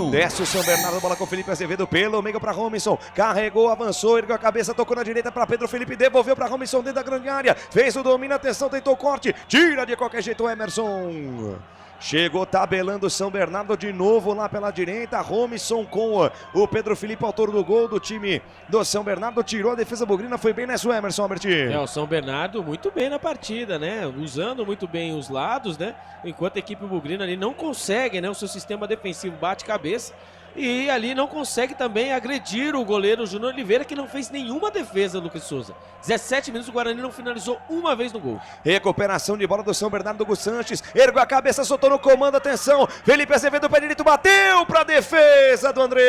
Desce o São Bernardo, bola com o Felipe Azevedo pelo meio para Robinson, carregou, avançou, ergueu a cabeça, tocou na direita para Pedro Felipe, devolveu para Robinson dentro da grande área, fez o domínio, atenção, tentou o corte, tira de qualquer jeito o Emerson. Chegou tabelando o São Bernardo de novo lá pela direita. Robinson com o Pedro Felipe, autor do gol do time do São Bernardo. Tirou a defesa bugrina, foi bem nessa o Emerson, Alberti. O São Bernardo muito bem na partida, né? Usando muito bem os lados, né? Enquanto a equipe bugrina ali não consegue, né? O seu sistema defensivo bate cabeça. E ali não consegue também agredir o goleiro Júnior Oliveira, que não fez nenhuma defesa, Lucas Souza. 17 minutos, o Guarani não finalizou uma vez no gol. Recuperação de bola do São Bernardo, Gus Sanches, ergueu a cabeça, soltou no comando, atenção, Felipe Azevedo, pé direito, bateu para a defesa do André.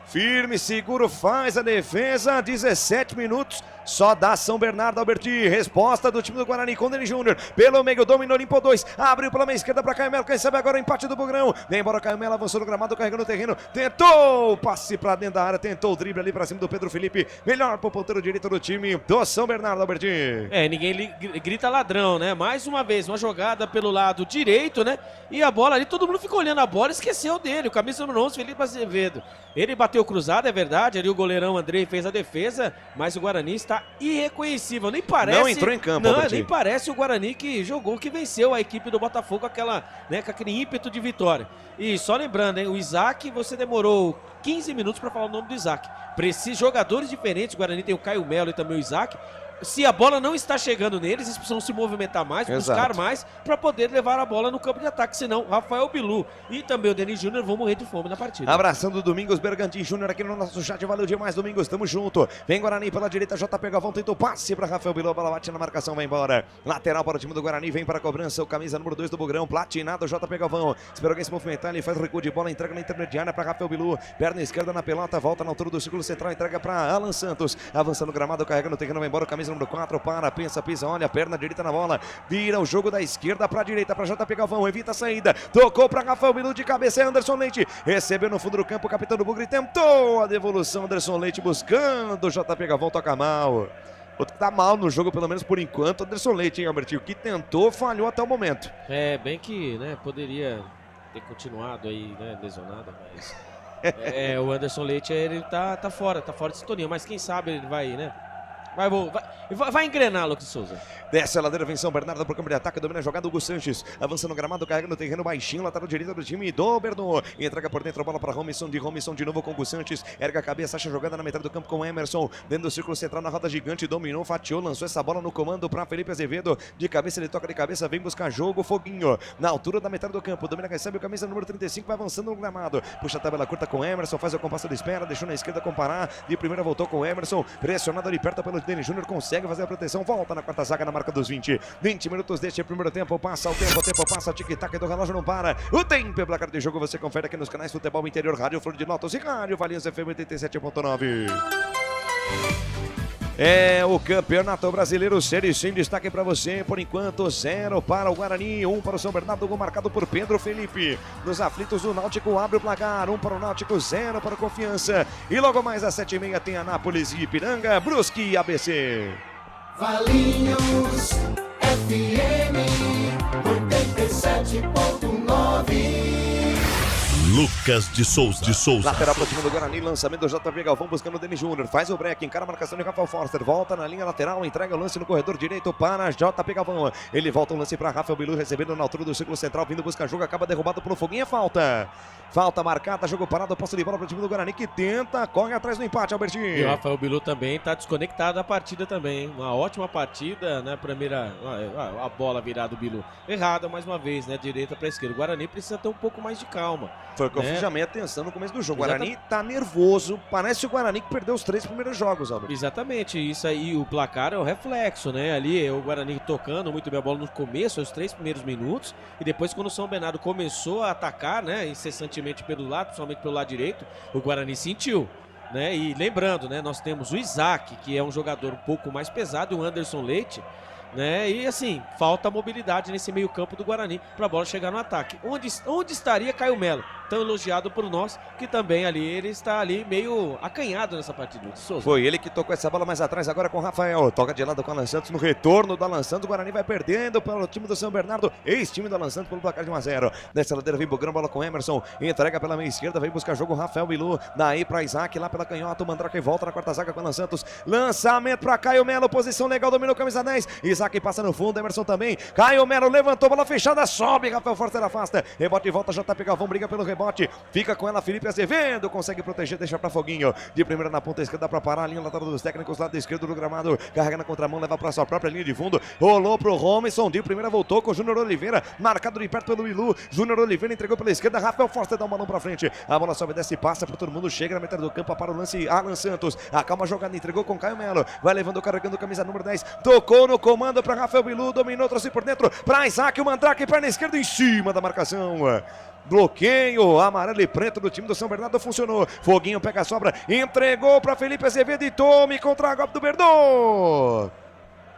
Firme, seguro, faz a defesa, 17 minutos, só dá São Bernardo, Alberti. Resposta do time do Guarani com o Denis Júnior, pelo meio, dominou, limpou 2, abriu pela meia esquerda para Caio Melo, quem sabe agora o empate do Bugrão, vem embora Caio Melo, avançou no gramado, carregando o terreno, tentou, passe para dentro da área, tentou o drible ali para cima do Pedro Felipe, melhor pro ponteiro direito do time do São Bernardo, Alberti. Ninguém grita ladrão, né? Mais uma vez, uma jogada pelo lado direito, né? E a bola ali, todo mundo ficou olhando a bola, esqueceu dele, o camisa número 11, Felipe Azevedo. Ele bateu bateu cruzado, é verdade, ali o goleirão Andrei fez a defesa, mas o Guarani está irreconhecível, nem parece... Não entrou em campo, Não, nem parece o Guarani que jogou, que venceu a equipe do Botafogo com aquele ímpeto de vitória. E só lembrando, hein, o Isaac, você demorou 15 minutos para falar o nome do Isaac. Jogadores diferentes, o Guarani tem o Caio Melo e também o Isaac. Se a bola não está chegando neles, eles precisam se movimentar mais, buscar mais, para poder levar a bola no campo de ataque. Senão, Rafael Bilu e também o Denis Júnior vão morrer de fome na partida. Abraçando o Domingos Bergantin Júnior aqui no nosso chat. Valeu demais, Domingos. Tamo junto. Vem Guarani pela direita. JP Galvão tentou passe para Rafael Bilu. A bola bate na marcação, vai embora. Lateral para o time do Guarani. Vem para a cobrança. O camisa número 2 do Bugrão. Platinado JP Galvão. Espera alguém se movimentar. Ele faz o recuo de bola. Entrega na intermediária para Rafael Bilu. Perna esquerda na pelota. Volta na altura do círculo central. Entrega para Alan Santos. Avançando o gramado. Carrega no terreno. Vai embora. O camisa número 4 para. Pensa, pisa, olha, perna direita na bola, vira o jogo da esquerda para a direita, para JP Galvão, evita a saída, tocou para Rafael Bilu de cabeça, é Anderson Leite, recebeu no fundo do campo, o capitão do Bugre tentou a devolução, Anderson Leite buscando, JP Galvão toca mal. Outro que tá mal no jogo, pelo menos por enquanto, Anderson Leite, hein, Albertinho, que tentou, falhou até o momento. É, bem que, né, poderia ter continuado aí, né, lesionado, mas... o Anderson Leite, ele tá fora de sintonia, mas quem sabe ele vai, né... Vai engrenar, Lucas Souza. Desce a ladeira, vem São Bernardo pro campo de ataque, domina a jogada, Hugo Sanches, avança no gramado, carrega no terreno baixinho, lateral direita do time do Bernou, entrega por dentro a bola para Robinson, de novo com o Hugo Sanches, erga a cabeça, acha a jogada na metade do campo com o Emerson, dentro do círculo central na roda gigante, dominou, fatiou, lançou essa bola no comando para Felipe Azevedo, de cabeça ele toca de cabeça, vem buscar jogo, Foguinho, na altura da metade do campo, domina, recebe o camisa número 35, vai avançando no gramado, puxa a tabela curta com o Emerson, faz o compasso de espera, deixou na esquerda com Pará, de primeira voltou com o Emerson, pressionado ali perto pelo Denis Júnior, consegue fazer a proteção, volta na quarta zaga na marca dos 20 minutos deste primeiro tempo, passa o tempo passa, tic-tac do relógio não para, o tempo é placar de jogo, você confere aqui nos canais Futebol Interior, Rádio Flor de Lótus e Rádio Valinhos FM 87.9. É o Campeonato Brasileiro Série C, destaque para você, por enquanto 0 para o Guarani, 1 para o São Bernardo, gol marcado por Pedro Felipe. Nos aflitos do Náutico abre o placar, 1 para o Náutico, 0 para o Confiança. E logo mais às 7h30 tem Anápolis e Ipiranga, Brusque e ABC. Valinhos FM 87.9. Lucas de Souza. Lateral para o time do Guarani, lançamento do JP Galvão buscando o Denis Júnior, faz o break, encara a marcação de Rafael Forster, volta na linha lateral, entrega o lance no corredor direito para JP Galvão, ele volta o lance para Rafael Bilu, recebendo na altura do círculo central, vindo buscar jogo, acaba derrubado pelo Foguinha, falta marcada, jogo parado, posse de bola para o time do Guarani que tenta, corre atrás do empate, Albertinho. E o Rafael Bilu também está desconectado da partida também, hein? Uma ótima partida, né, primeira, a bola virada do Bilu, errada mais uma vez, né, direita para esquerda, o Guarani precisa ter um pouco mais de calma. Foi o que eu fiz chamei a atenção no começo do jogo. O Guarani tá nervoso. Parece o Guarani que perdeu os 3 primeiros jogos, Albert. Exatamente. Isso aí, o placar é o reflexo, né? Ali é o Guarani tocando muito bem a bola no começo, os 3 primeiros minutos. E depois, quando o São Bernardo começou a atacar, né? Incessantemente pelo lado, principalmente pelo lado direito, o Guarani sentiu. Né? E lembrando, né? Nós temos o Isaac, que é um jogador um pouco mais pesado, e o Anderson Leite. Né? E assim, falta mobilidade nesse meio campo do Guarani para a bola chegar no ataque. Onde estaria Caio Melo? Tão elogiado por nós, que também ali ele está ali meio acanhado nessa partida. Souza. Foi ele que tocou essa bola mais atrás agora com o Rafael. Toca de lado com o Alan Santos no retorno do Alan Santos. O Guarani vai perdendo pelo time do São Bernardo. Ex-time do Alan Santos pelo placar de 1-0. Nessa ladeira vem Bugrão, bola com Emerson. Entrega pela meia esquerda, vem buscar jogo Rafael Bilu. Daí para Isaac, lá pela canhota. O Mandrake volta na quarta zaga com o Alan Santos. Lançamento para Caio Melo, posição legal, dominou camisa 10. Isaac passa no fundo, Emerson também. Caio Melo levantou, bola fechada, sobe. Rafael Forster afasta. Rebote e volta, JP Galvão briga pelo rebote. Fica com ela Felipe Azevedo, consegue proteger, deixa para Foguinho, de primeira na ponta esquerda para parar a linha lateral dos técnicos, lado esquerdo do gramado, carrega na contramão, leva para sua própria linha de fundo, rolou pro Robinson, de primeira voltou com o Júnior Oliveira, marcado de perto pelo Ilu, Júnior Oliveira entregou pela esquerda, Rafael Forster dá um balão para frente, a bola sobe, desce e passa para todo mundo, chega na metade do campo, para o lance Alan Santos, acalma a jogada, entregou com Caio Melo, vai levando, carregando camisa número 10, tocou no comando para Rafael Bilu, dominou, trouxe por dentro, para Isaac, o Mandrake, perna esquerda em cima da marcação. Bloqueio amarelo e preto do time do São Bernardo funcionou. Foguinho pega a sobra, entregou para Felipe Azevedo e tome contra a golpe do Bernou.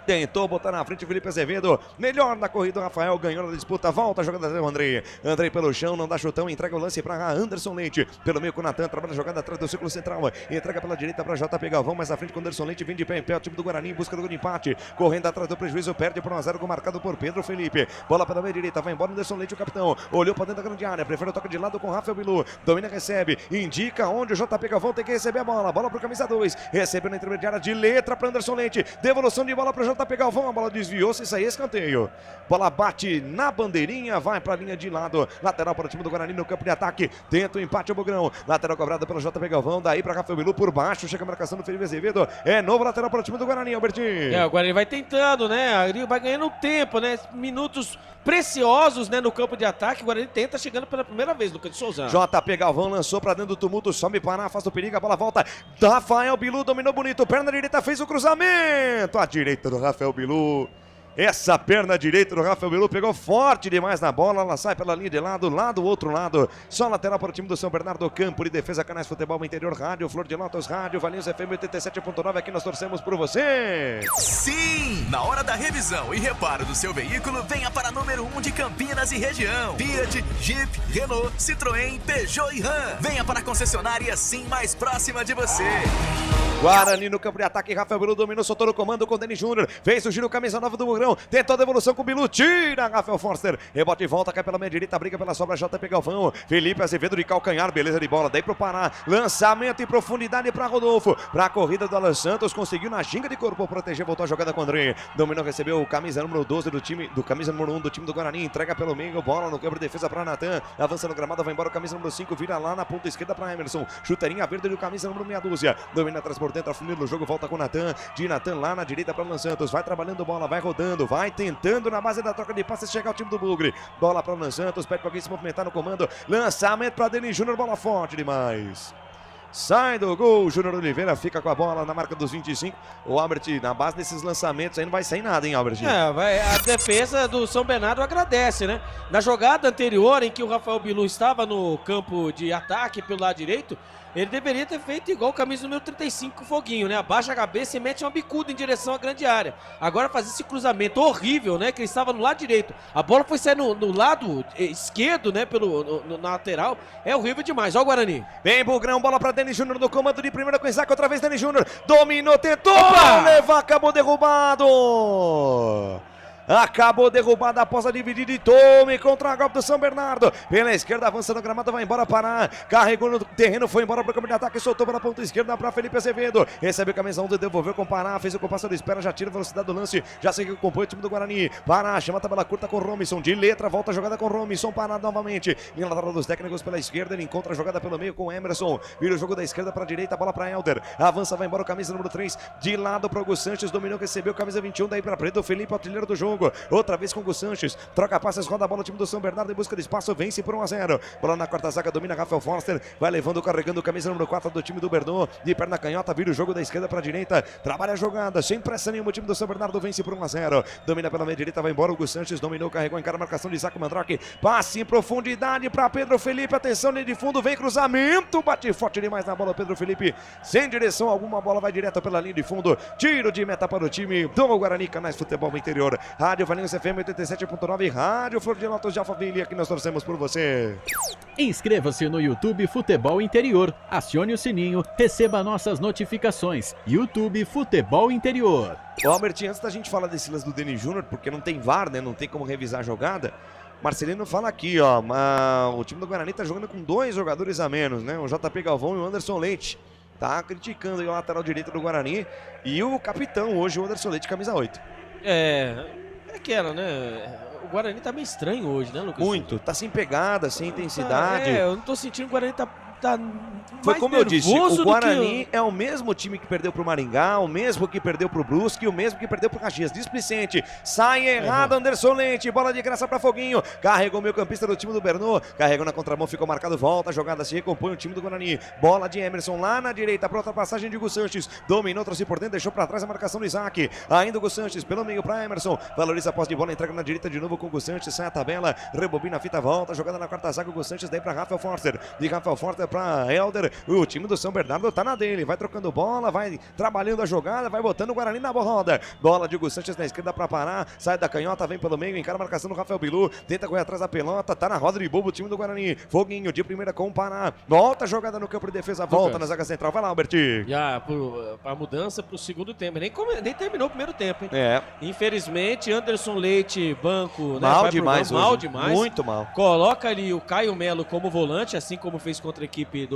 tentou botar na frente o Felipe Azevedo, melhor na corrida o Rafael, ganhou na disputa, volta a jogada do Andrei. Andrei pelo chão, não dá chutão, entrega o lance para Anderson Leite, pelo meio com o Natan, trabalha a jogada atrás do círculo central, entrega pela direita para JP Galvão, mais à frente com o Anderson Leite, vem de pé em pé, o time do Guarani em busca do gol de empate, correndo atrás do prejuízo, perde por 1-0, marcado por Pedro Felipe, bola pela meia direita, vai embora o Anderson Leite, o capitão, olhou para dentro da grande área, prefere o toque de lado com o Rafael Bilu, domina, recebe, indica onde o JP Galvão tem que receber a bola pro camisa 2, recebeu na intermediária de letra para Anderson Leite, devolução de bola para o JP Galvão, a bola desviou, se sair escanteio, bola bate na bandeirinha, vai para a linha de lado, lateral para o time do Guarani no campo de ataque, tenta o empate o Bugrão, lateral cobrada pelo JP Galvão, daí para Rafael Bilu por baixo, chega a marcação do Felipe Azevedo, é novo lateral para o time do Guarani, Albertinho. O Guarani vai tentando, né, vai ganhando tempo, né, minutos preciosos, né, no campo de ataque, o Guarani tenta chegando pela primeira vez, Lucas de Souza. JP Galvão lançou para dentro do tumulto, sobe para afasta o perigo, a bola volta, Rafael Bilu dominou bonito, perna direita, fez o cruzamento, a direita do Rafael Bilu. Essa perna direita do Rafael Bilu pegou forte demais na bola, ela sai pela linha de lado, lá do outro lado, só lateral para o time do São Bernardo, campo de defesa, Canais Futebol Interior, Rádio Flor de Lotos, Rádio Valinhos FM 87.9, aqui nós torcemos por você. Sim, na hora da revisão e reparo do seu veículo, venha para número 1 de Campinas e região. Fiat, Jeep, Renault, Citroën, Peugeot e Ram. Venha para a concessionária Sim mais próxima de você. Guarani no campo de ataque, Rafael Bilu dominou, soltou no comando com o Denis Júnior, fez o giro, camisa 9 do Bugrão, tentou a devolução com o Bilu, tira Rafael Forster, rebote e volta, cai pela meia direita, briga pela sobra, JP Galvão, Felipe Azevedo de calcanhar, beleza de bola, daí pro Pará, lançamento em profundidade para Rodolfo, pra corrida do Alan Santos, conseguiu na ginga de corpo proteger, voltou a jogada com o André, dominou, recebeu o camisa número 12 do time, camisa número 1 do time do Guarani, entrega pelo meio, bola no campo de defesa para Natan, avança no gramado, vai embora o camisa número 5, vira lá na ponta esquerda para Emerson, chuteirinha verde do camisa número meia dúzia, domina atrás por dentro, afunindo no jogo, volta com o Natan, de Natan lá na direita para Alan Santos, vai trabalhando bola, vai rodando, vai tentando na base da troca de passes chegar o time do Bugre, bola para o Alan Santos, pede para alguém se movimentar no comando, lançamento para Denis Júnior, bola forte demais. Sai do gol, Júnior Oliveira fica com a bola na marca dos 25. O Albert, na base desses lançamentos aí não vai sair nada, hein, Albert? A defesa do São Bernardo agradece, né? Na jogada anterior em que o Rafael Bilu estava no campo de ataque pelo lado direito, ele deveria ter feito igual o camisa número 35, Foguinho, né? Abaixa a cabeça e mete uma bicuda em direção à grande área. Agora fazer esse cruzamento horrível, né? Que ele estava no lado direito. A bola foi sair no lado esquerdo, né? Na lateral. É horrível demais. Ó o Guarani. Vem Bugrão, bola para Denis Júnior no comando de primeira com Isaac. Outra vez Denis Júnior. Dominou, tentou. Levar, acabou derrubado. Acabou derrubada após a dividida e tome contra a golpe do São Bernardo. Pela esquerda, avança no gramado, vai embora Pará. Carregou no terreno, foi embora para o campo de ataque, soltou pela ponta esquerda para Felipe Azevedo. Recebe o camisa 1, devolveu com Pará, fez o compasso de espera, já tira a velocidade do lance, já seguiu com o time do Guarani. Pará, chama a tabela curta com Romison, de letra, volta a jogada com Romison, Pará novamente. Linha lateral dos técnicos pela esquerda, ele encontra a jogada pelo meio com Emerson. Vira o jogo da esquerda para a direita, bola para Helder. Avança, vai embora o camisa número 3, de lado para o Gus Sanches, dominou, recebeu camisa 21, daí para Preto, Felipe, artilheiro do jogo. Outra vez com o Gus Sanches, troca passes, roda a bola, o time do São Bernardo em busca de espaço, vence por 1-0. Bola na quarta zaga, domina Rafael Forster, vai levando, carregando o camisa número 4 do time do Bernô, de perna canhota, vira o jogo da esquerda para a direita, trabalha a jogada, sem pressa nenhuma, o time do São Bernardo vence por 1-0. Domina pela meia direita, vai embora o Gus Sanches, dominou, carregou, encara a marcação de Isaac Mandrake, passe em profundidade para Pedro Felipe, atenção, linha de fundo, vem cruzamento, bate forte demais na bola, Pedro Felipe, sem direção alguma, bola vai direto pela linha de fundo, tiro de meta para o time do Guarani, Canais Futebol Interior, Rádio Valinhos FM 87.9, Rádio Flor de Lotos de Alphaville, aqui nós torcemos por você. Inscreva-se no YouTube Futebol Interior, acione o sininho, receba nossas notificações. YouTube Futebol Interior. Ô Albert, antes da gente falar desse lance do Denis Júnior, porque não tem VAR, né, não tem como revisar a jogada, Marcelino fala aqui, ó, o time do Guarani tá jogando com 2 jogadores a menos, né, o JP Galvão e o Anderson Leite. Tá criticando aí o lateral direito do Guarani e o capitão hoje, o Anderson Leite, camisa 8. É aquela, né? O Guarani tá meio estranho hoje, né, Lucas? Muito, tá sem pegada, sem intensidade. Eu não tô sentindo que o Guarani tá Foi como eu disse, o Guarani é o mesmo time que perdeu pro Maringá, o mesmo que perdeu pro Brusque, o mesmo que perdeu pro Caxias. Displicente, sai errado, Anderson Leite, bola de graça pra Foguinho, carregou o meio campista do time do Bernô, carregou na contramão, ficou marcado, volta, a jogada se recompõe o time do Guarani, bola de Emerson lá na direita, pra outra passagem de Gus Sanches, dominou, trouxe por dentro, deixou pra trás a marcação do Isaac, ainda o Gus Sanches, pelo meio pra Emerson, valoriza a posse de bola, entrega na direita de novo com o Gus Sanches, sai a tabela, rebobina a fita, volta, jogada na quarta zaga, o Gus Sanches, daí pra Rafael Forster, de Rafael Forster para Helder. O time do São Bernardo tá na dele. Vai trocando bola, vai trabalhando a jogada, vai botando o Guarani na roda. Bola de Hugo Sanches na esquerda para parar. Sai da canhota, vem pelo meio, encara a marcação do Rafael Bilu. Tenta correr atrás da pelota. Tá na roda de bobo o time do Guarani. Foguinho de primeira com o Pará. Volta a jogada no campo de defesa. Volta na zaga central. Vai lá, Albert. Já a mudança pro segundo tempo. Nem terminou o primeiro tempo, hein? É. Infelizmente, Anderson Leite, banco. Mal né, demais hoje. Mal demais. Muito mal. Coloca ali o Caio Melo como volante, assim como fez contra a equipe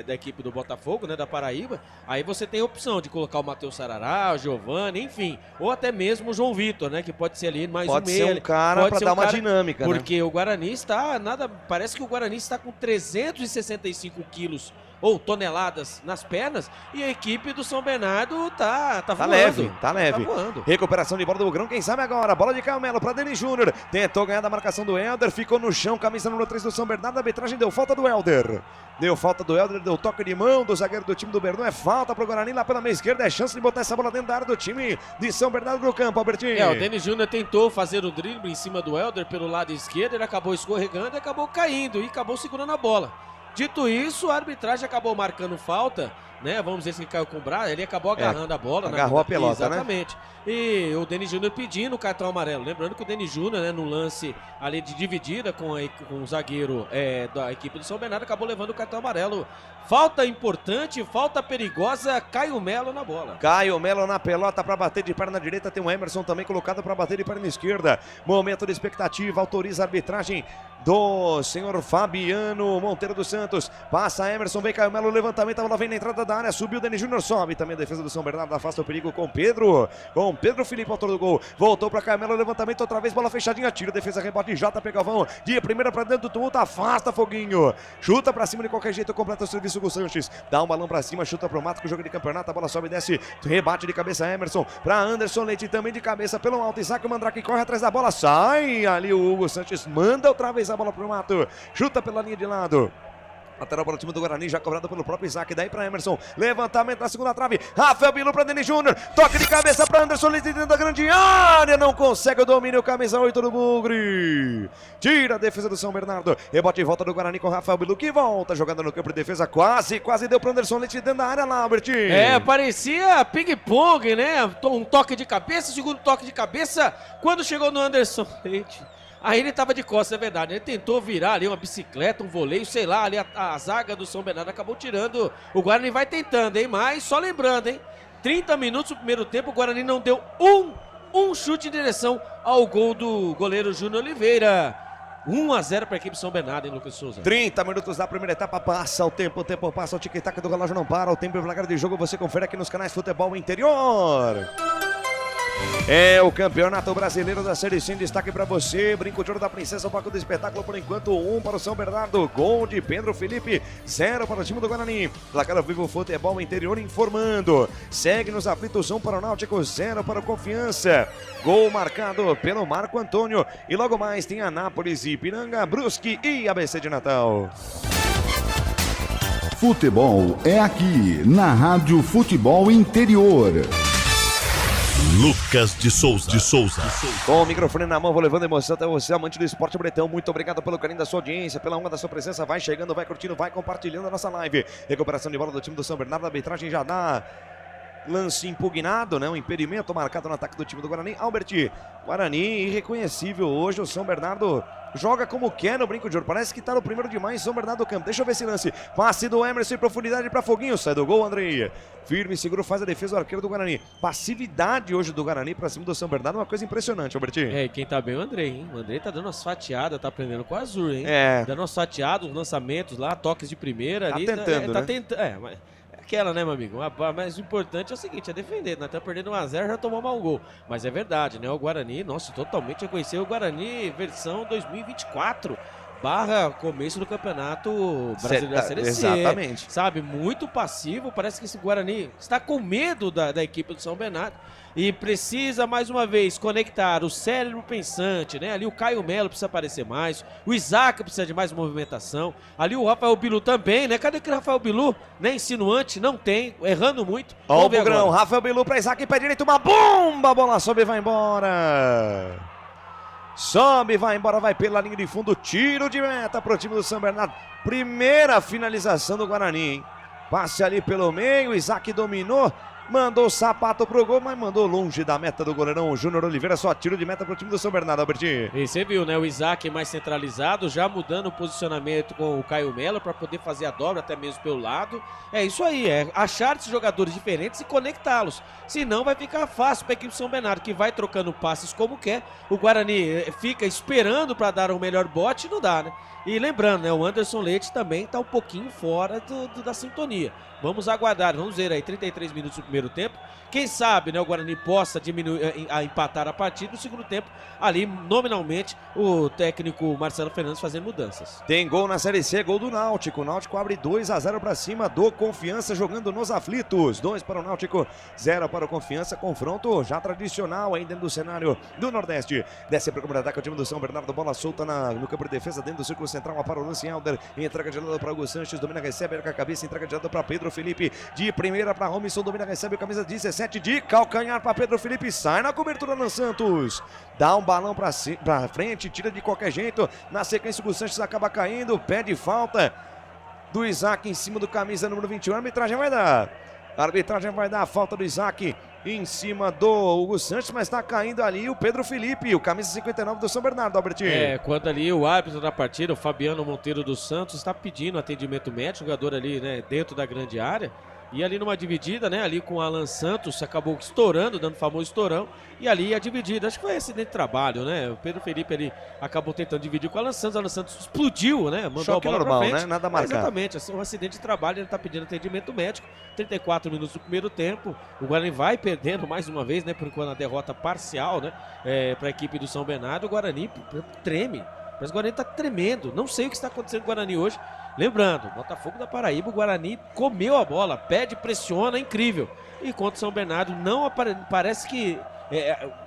da equipe do Botafogo, né? Da Paraíba. Aí você tem a opção de colocar o Matheus Sarará, o Giovani, enfim. Ou até mesmo o João Vitor, né? Que pode ser ali mais pode um meia. Pode ser um cara pra dar uma dinâmica, porque o Guarani está, parece que o Guarani está com 365 quilos ou toneladas nas pernas, e a equipe do São Bernardo tá voando. Tá leve. Tá voando. Recuperação de bola do Grão, quem sabe agora. Bola de Caio Melo para Denis Júnior. Tentou ganhar da marcação do Helder, ficou no chão, camisa número 3 do São Bernardo. A arbitragem deu falta do Helder. Deu toque de mão do zagueiro do time do Bernou. É falta pro Guarani lá pela meia esquerda. É chance de botar essa bola dentro da área do time de São Bernardo no campo, Albertinho. O Denis Júnior tentou fazer o drible em cima do Helder pelo lado esquerdo. Ele acabou escorregando e acabou caindo e acabou segurando a bola. Dito isso, a arbitragem acabou marcando falta, né? Vamos dizer que caiu com o braço, ele acabou agarrando a bola. Agarrou a pelota, exatamente. Né? E o Denis Júnior pedindo o cartão amarelo. Lembrando que o Denis Júnior, né, no lance ali de dividida com o zagueiro da equipe do São Bernardo, acabou levando o cartão amarelo. Falta importante, falta perigosa, Caio Melo na bola. Caio Melo na pelota para bater de perna direita, tem o Emerson também colocado para bater de perna esquerda. Momento de expectativa, autoriza a arbitragem do senhor Fabiano Monteiro dos Santos. Passa Emerson, vem Caio Melo, levantamento, a bola vem na entrada da área, subiu o Denis Júnior, sobe também a defesa do São Bernardo, afasta o perigo com Pedro Felipe, autor do gol. Voltou para Caio Melo, levantamento outra vez, bola fechadinha, tira, defesa, rebote, JP Galvão, de primeira para dentro do tumulto, afasta Foguinho. Chuta para cima de qualquer jeito, completa o serviço com o Sanches. Dá um balão para cima, chuta pro mato, que o jogo de campeonato, a bola sobe e desce, rebate de cabeça Emerson, para Anderson Leite também de cabeça pelo alto, Isaac Mandrake corre atrás da bola, sai ali o Hugo Sanches, manda outra vez a bola pro mato, chuta pela linha de lado. Lateral para o time do Guarani, já cobrado pelo próprio Isaac, daí para Emerson, levantamento na segunda trave, Rafael Bilu para Denis Júnior, toque de cabeça para Anderson Leite dentro da grande área, não consegue o domínio, camisa 8 do Bugre, tira a defesa do São Bernardo, rebote e volta do Guarani com Rafael Bilu, que volta, jogando no campo de defesa, quase deu para Anderson Leite dentro da área lá, Albertinho. Parecia ping-pong, né, um toque de cabeça, segundo toque de cabeça, quando chegou no Anderson Leite. Aí ele tava de costas, é verdade. Ele tentou virar ali uma bicicleta, um voleio, sei lá, ali a zaga do São Bernardo acabou tirando. O Guarani vai tentando, hein? Mas só lembrando, hein? 30 minutos no primeiro tempo, o Guarani não deu um chute em direção ao gol do goleiro Júnior Oliveira. 1-0 para a equipe São Bernardo, hein, Lucas Souza? 30 minutos da primeira etapa, passa o tempo passa, o tic-tac do relógio não para, o tempo e o placar de jogo você confere aqui nos canais Futebol Interior. É o Campeonato Brasileiro da Série C em destaque para você. Brinco de Ouro da Princesa, o palco do espetáculo por enquanto 1 para o São Bernardo. Gol de Pedro Felipe, 0 para o time do Guarani. Placar ao vivo Futebol Interior informando. Segue nos aflitos 1 para o Náutico, 0 para o Confiança. Gol marcado pelo Marco Antônio. E logo mais tem Anápolis, Ipiranga, Brusque e ABC de Natal. Futebol é aqui, na Rádio Futebol Interior. Lucas de Souza. Com o microfone na mão, vou levando emoção até você, amante do esporte bretão. Muito obrigado pelo carinho da sua audiência, pela honra da sua presença. Vai chegando, vai curtindo, vai compartilhando a nossa live. Recuperação de bola do time do São Bernardo. A arbitragem já dá lance impugnado, né? Um impedimento marcado no ataque do time do Guarani. Albert, Guarani irreconhecível hoje. O São Bernardo joga como quer no Brinco de Ouro. Parece que tá no primeiro de mais São Bernardo do campo. Deixa eu ver esse lance. Passe do Emerson em profundidade para Foguinho. Sai do gol, Andrei. Firme, seguro, faz a defesa do arqueiro do Guarani. Passividade hoje do Guarani pra cima do São Bernardo. Uma coisa impressionante, Albertinho. E quem tá bem é o Andrei, hein? O Andrei tá dando umas fatiadas, tá aprendendo com o Azul, hein? Dando umas fatiadas, uns lançamentos lá, toques de primeira. Tá ali, tentando, tá né? tentando. Mas aquela, né, meu amigo? Mas o importante é o seguinte, é defender. Nós estamos perdendo 1-0, já tomamos um gol. Mas é verdade, né? O Guarani, nossa, totalmente reconheceu o Guarani versão 2024. / começo do Campeonato Brasileiro da Série C. Exatamente. Sabe, muito passivo. Parece que esse Guarani está com medo da equipe do São Bernardo. E precisa, mais uma vez, conectar o cérebro pensante, né? Ali o Caio Melo precisa aparecer mais. O Isaac precisa de mais movimentação. Ali o Rafael Bilu também, né? Cadê aquele Rafael Bilu? Né? Insinuante, não tem. Errando muito. Ó o Bugrão, Rafael Bilu para Isaac, pé direito, uma bomba. A bola sobe e vai embora. sobe, vai embora, vai pela linha de fundo, tiro de meta pro time do São Bernardo. Primeira finalização do Guarani, hein? Passe ali pelo meio, Isaac dominou, mandou o sapato pro gol, mas mandou longe da meta do goleirão Júnior Oliveira, só tiro de meta pro time do São Bernardo, Albertinho. E você viu, né, o Isaac mais centralizado, já mudando o posicionamento com o Caio Melo para poder fazer a dobra até mesmo pelo lado. É isso aí, é achar esses jogadores diferentes e conectá-los. Senão vai ficar fácil para a equipe do São Bernardo, que vai trocando passes como quer. O Guarani fica esperando para dar o melhor bote e não dá, né? E lembrando, né, o Anderson Leite também está um pouquinho fora da sintonia. Vamos aguardar, vamos ver aí, 33 minutos do primeiro tempo. Quem sabe, né, o Guarani possa diminuir, empatar a partida. No segundo tempo, ali, nominalmente, o técnico Marcelo Fernandes fazendo mudanças. Tem gol na Série C, gol do Náutico. O Náutico abre 2-0 para cima do Confiança, jogando nos aflitos. 2 para o Náutico, 0 para o Confiança. Confronto já tradicional aí dentro do cenário do Nordeste. Desce para o contra-ataque o time do São Bernardo. Bola solta no campo de defesa, dentro do círculo central. Para o Lance Helder. Entrega de lado para o Hugo Sanches. Domina, recebe, erga a cabeça. Entrega de lado para Pedro Felipe. De primeira para Robinson. Domina, recebe, camisa 17 de calcanhar para Pedro Felipe. Sai na cobertura no Santos. Dá um balão para frente. Tira de qualquer jeito. Na sequência, o Hugo Sanches acaba caindo. Pede falta do Isaac em cima do camisa número 21. A arbitragem vai dar. A arbitragem vai dar a falta do Isaac em cima do Hugo Sanches, mas está caindo ali o Pedro Felipe, o camisa 59 do São Bernardo, Albertinho. Quando ali o árbitro da partida, o Fabiano Monteiro dos Santos, está pedindo atendimento médico, jogador ali, né, dentro da grande área. E ali numa dividida, né, ali com o Alan Santos, acabou estourando, dando o famoso estourão. E ali a dividida, acho que foi acidente de trabalho, né? O Pedro Felipe ali acabou tentando dividir com o Alan Santos explodiu, né? Mandou choque a bola normal, pra frente. né? Nada marcado. Exatamente, assim, um acidente de trabalho, ele tá pedindo atendimento médico. 34 minutos do primeiro tempo, o Guarani vai perdendo mais uma vez, né? Por enquanto a derrota parcial, né? Para a equipe do São Bernardo, o Guarani treme. Mas o Guarani tá tremendo, não sei o que está acontecendo com o Guarani hoje. Lembrando, Botafogo da Paraíba, o Guarani comeu a bola, pede, pressiona, incrível. Enquanto o São Bernardo não parece que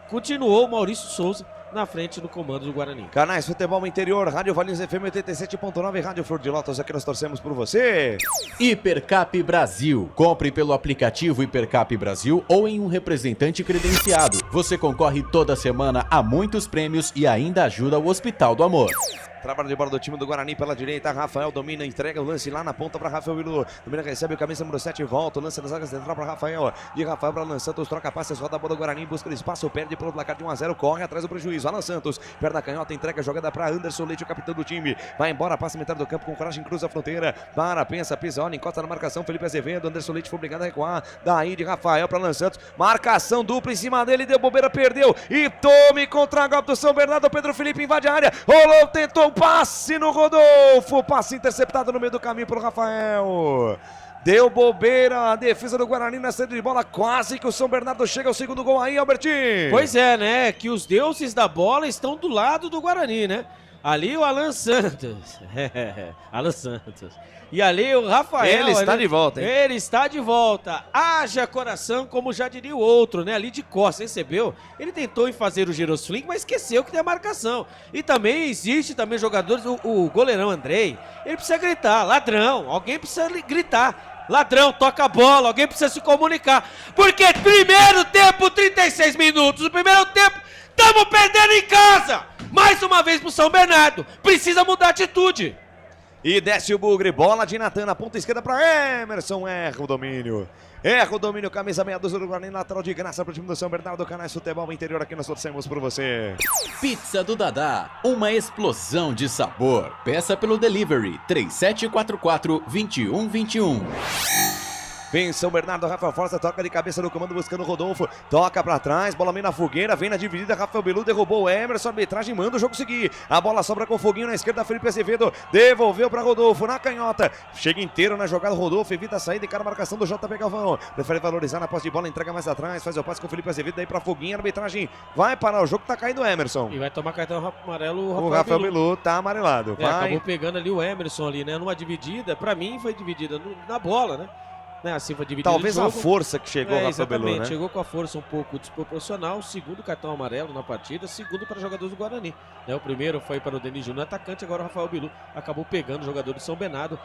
continuou o Maurício Souza na frente do comando do Guarani. Canais Futebol Interior, Rádio Valinhos FM 87.9, Rádio Flor de Lótus, aqui nós torcemos por você. Hipercap Brasil. Compre pelo aplicativo Hipercap Brasil ou em um representante credenciado. Você concorre toda semana a muitos prêmios e ainda ajuda o Hospital do Amor. Trabalho de bola do time do Guarani pela direita. Rafael domina, entrega o lance lá na ponta para Rafael Bilu. Domina, recebe o camisa número 7, volta. O lance na zaga central para Rafael. De Rafael para Alan Santos, troca passes, roda a bola do Guarani, busca o espaço, perde pelo placar de 1-0, corre atrás do prejuízo. Alan Santos, perna da canhota, entrega a jogada para Anderson Leite, o capitão do time. Vai embora, passa metade do campo com coragem, cruza a fronteira. Para, pensa, pisa, olha, encosta na marcação. Felipe Azevedo, Anderson Leite foi obrigado a recuar. Daí de Rafael para Alan Santos, marcação dupla em cima dele, deu bobeira, perdeu. E tome contra-golpe do São Bernardo. Pedro Felipe invade a área, rolou, tentou o passe no Rodolfo, passe interceptado no meio do caminho pelo Rafael. Deu bobeira a defesa do Guarani na saída de bola, quase que o São Bernardo chega ao segundo gol aí, Albertinho. Pois é, né, que os deuses da bola estão do lado do Guarani, né? Ali o Alan Santos, Alan Santos. E ali o Rafael. Ele está de volta, hein? Ele está de volta. Haja coração, como já diria o outro, né? Ali de costas, recebeu. Ele tentou em fazer o girosfling, mas esqueceu que tem a marcação. E também existe também jogadores, o goleirão Andrei, ele precisa gritar, ladrão, alguém precisa gritar. Ladrão, toca a bola, alguém precisa se comunicar. Porque primeiro tempo, 36 minutos, o primeiro tempo, estamos perdendo em casa. Mais uma vez pro São Bernardo, precisa mudar a atitude. E desce o Bugre, bola de Natan na ponta esquerda para Emerson, erra o domínio. Erra o domínio, camisa meia dúzia do Guarani, lateral de graça para o time do São Bernardo. Canais Futebol Interior, aqui nós torcemos por você. Pizza do Dadá, uma explosão de sabor. Peça pelo delivery 3744-2121. Vem São Bernardo, Rafael Força, toca de cabeça no comando buscando o Rodolfo, toca pra trás, bola meio na fogueira, vem na dividida, Rafael Bilu derrubou o Emerson, a arbitragem manda o jogo seguir, a bola sobra com o foguinho na esquerda, Felipe Azevedo devolveu pra Rodolfo, na canhota, chega inteiro na jogada, Rodolfo evita a saída e cara a marcação do JP Galvão, prefere valorizar na posse de bola, entrega mais atrás, faz o passe com o Felipe Azevedo, daí pra foguinho, a arbitragem vai parar o jogo, tá caindo o Emerson. E vai tomar cartão amarelo o Rafael Bilu, tá amarelado. Acabou pegando ali o Emerson ali, né, numa dividida, pra mim foi dividida na bola, né. Assim foi dividido. Talvez a força que chegou ao Rafael Bilu, né? Chegou com a força um pouco desproporcional. Segundo cartão amarelo na partida, segundo para jogadores do Guarani, né? O primeiro foi para o Denis Júnior, atacante, agora o Rafael Bilu acabou pegando o jogador do São Bernardo.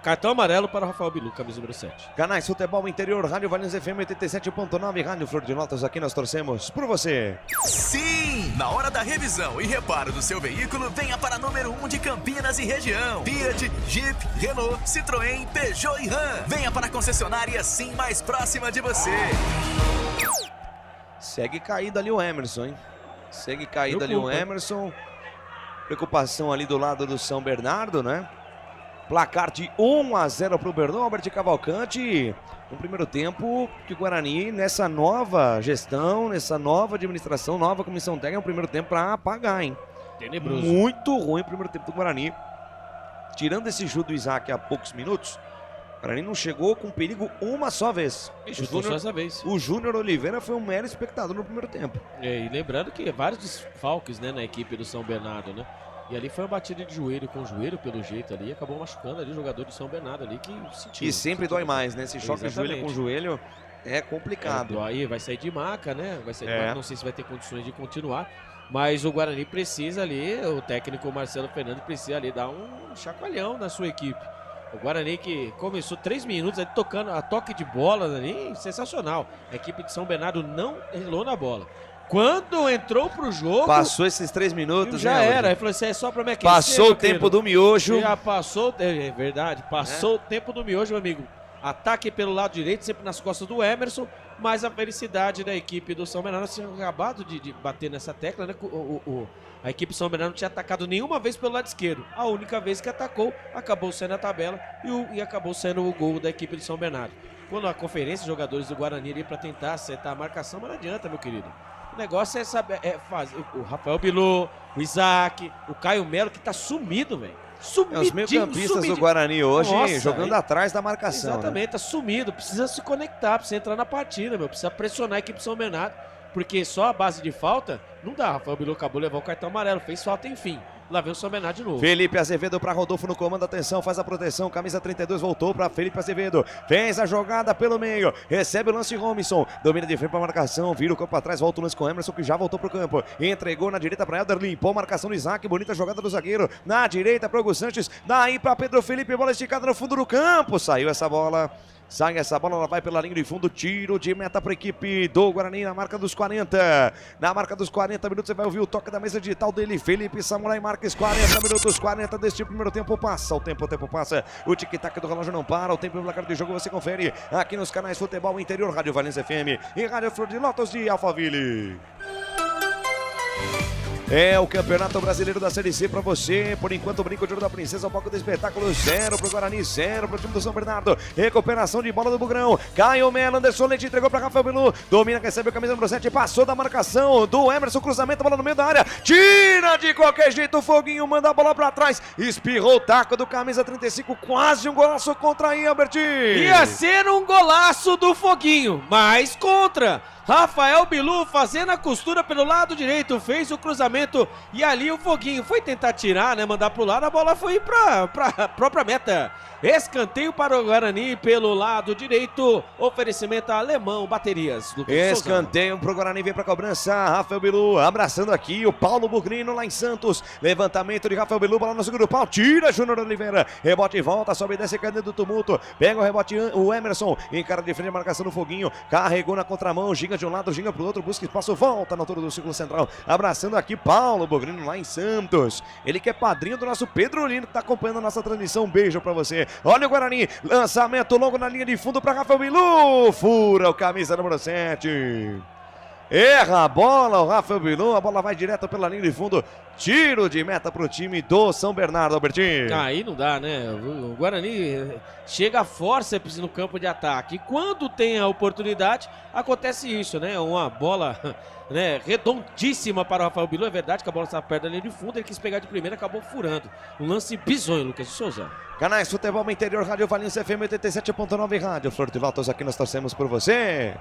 Cartão amarelo para o Rafael Bilu, camisa número 7. Canais Futebol Interior, Rádio Valinhos FM 87.9, Rádio Flor de Notas, aqui nós torcemos por você. Sim! Na hora da revisão e reparo do seu veículo, venha para número 1 de Campinas e região. Fiat, Jeep, Renault, Citroën, Peugeot e Ram. Venha para a concessionária Sim mais próxima de você. Segue caído ali o Emerson, hein? Segue caído ali o Emerson. Preocupação ali do lado do São Bernardo, né? Placar de 1-0 para o Bernalbert Cavalcante. No primeiro tempo, que o Guarani, nessa nova gestão, nessa nova administração, nova comissão técnica, é um primeiro tempo para apagar, hein? Tenebroso. Muito ruim o primeiro tempo do Guarani. Tirando esse chute do Isaac há poucos minutos, o Guarani não chegou com perigo uma só vez. O Júnior Oliveira foi um mero espectador no primeiro tempo. E lembrando que vários desfalques, né, na equipe do São Bernardo, né? E ali foi uma batida de joelho com joelho, pelo jeito ali, acabou machucando ali o jogador do São Bernardo ali, que sentiu. E sempre dói mais, né? Esse choque de joelho com joelho é complicado. Aí vai sair de maca, né? Vai sair de maca, não sei se vai ter condições de continuar. Mas o Guarani precisa ali, o técnico Marcelo Fernandes precisa ali dar um chacoalhão na sua equipe. O Guarani que começou 3 minutos ali tocando a toque de bola ali, sensacional. A equipe de São Bernardo não relou na bola. Quando entrou pro jogo... Passou esses 3 minutos, já né, era. Aí falou assim, é só pra me aquecer. Passou o tempo do miojo. Já passou, é verdade, passou o tempo do miojo, meu amigo. Ataque pelo lado direito, sempre nas costas do Emerson, mas a felicidade da equipe do São Bernardo tinha acabado de bater nessa tecla, né? A equipe São Bernardo não tinha atacado nenhuma vez pelo lado esquerdo. A única vez que atacou, acabou sendo a tabela e acabou sendo o gol da equipe de São Bernardo. Quando a conferência, os jogadores do Guarani ali para tentar acertar a marcação, mas não adianta, meu querido. O negócio é saber, fazer. O Rafael Bilu, o Isaac, o Caio Melo, que tá sumido, velho. Os meio-campistas do Guarani hoje jogando atrás da marcação. Exatamente, né? Tá sumido. Precisa se conectar, precisa entrar na partida, meu. Precisa pressionar a equipe São Bernardo. Porque só a base de falta não dá. Rafael Bilu acabou de levar o cartão amarelo. Fez falta, enfim. Lá vem o São Bernardo de novo. Felipe Azevedo para Rodolfo no comando. Atenção, faz a proteção. Camisa 32 voltou para Felipe Azevedo. Fez a jogada pelo meio. Recebe o lance Robinson. Domina de frente para marcação. Vira o campo para trás. Volta o lance com o Emerson, que já voltou para o campo. Entregou na direita para Helder. Limpou a marcação do Isaac. Bonita jogada do zagueiro. Na direita para o Hugo Sanches. Daí para Pedro Felipe. Bola esticada no fundo do campo. Saiu essa bola. Sai essa bola, ela vai pela linha de fundo, tiro de meta para a equipe do Guarani na marca dos 40. Na marca dos 40 minutos você vai ouvir o toque da mesa digital dele, Felipe Samurai Marques, 40 minutos, 40 deste primeiro tempo, passa o tempo passa, o tic-tac do relógio não para, o tempo e o placar de jogo você confere aqui nos canais Futebol Interior, Rádio Valinhos FM e Rádio Flor de Notas de Alphaville. É o Campeonato Brasileiro da Série C pra você. Por enquanto, o Brinco de Ouro da Princesa, o palco do espetáculo, 0 pro Guarani, 0 pro time do São Bernardo. Recuperação de bola do Bugrão. Caio Melo, Anderson Leite entregou pra Rafael Bilu. Domina, recebe o camisa número 7, passou da marcação do Emerson, cruzamento, bola no meio da área. Tira de qualquer jeito o Foguinho, manda a bola pra trás. Espirrou o taco do camisa 35, quase um golaço contra aí, Albert. Ia ser um golaço do Foguinho, mas contra. Rafael Bilu fazendo a costura pelo lado direito, fez o cruzamento e ali o Foguinho foi tentar tirar, né, mandar pro lado, a bola foi pra própria meta. Escanteio para o Guarani pelo lado direito, oferecimento Alemão Baterias. Escanteio pro Guarani, vem pra cobrança, Rafael Bilu abraçando aqui o Paulo Bugrino lá em Santos. Levantamento de Rafael Bilu, bola no segundo pau, tira Júnior Oliveira, rebote e volta, sobe e desce, cadê do tumulto, pega o rebote o Emerson, encara de frente a marcação do Foguinho, carregou na contramão, ginga de um lado, ginga pro outro, busca espaço, volta na altura do círculo central, abraçando aqui Paulo Bugrino lá em Santos. Ele que é padrinho do nosso Pedro Lino, que tá acompanhando a nossa transmissão, um beijo pra você. Olha o Guarani, lançamento longo na linha de fundo para Rafael Bilu, fura o camisa número 7. Erra a bola, o Rafael Bilu, a bola vai direto pela linha de fundo, tiro de meta pro time do São Bernardo, Albertinho. Aí não dá, né? O Guarani chega a forceps no campo de ataque. E quando tem a oportunidade, acontece isso, né? Uma bola, né, redondíssima para o Rafael Bilu. É verdade que a bola está perto da linha de fundo, ele quis pegar de primeira, acabou furando. Um lance bizonho, Lucas de Souza. Canais Futebol Interior, Rádio Valinhos FM 87.9, Rádio Flor de Notas, aqui nós torcemos por você.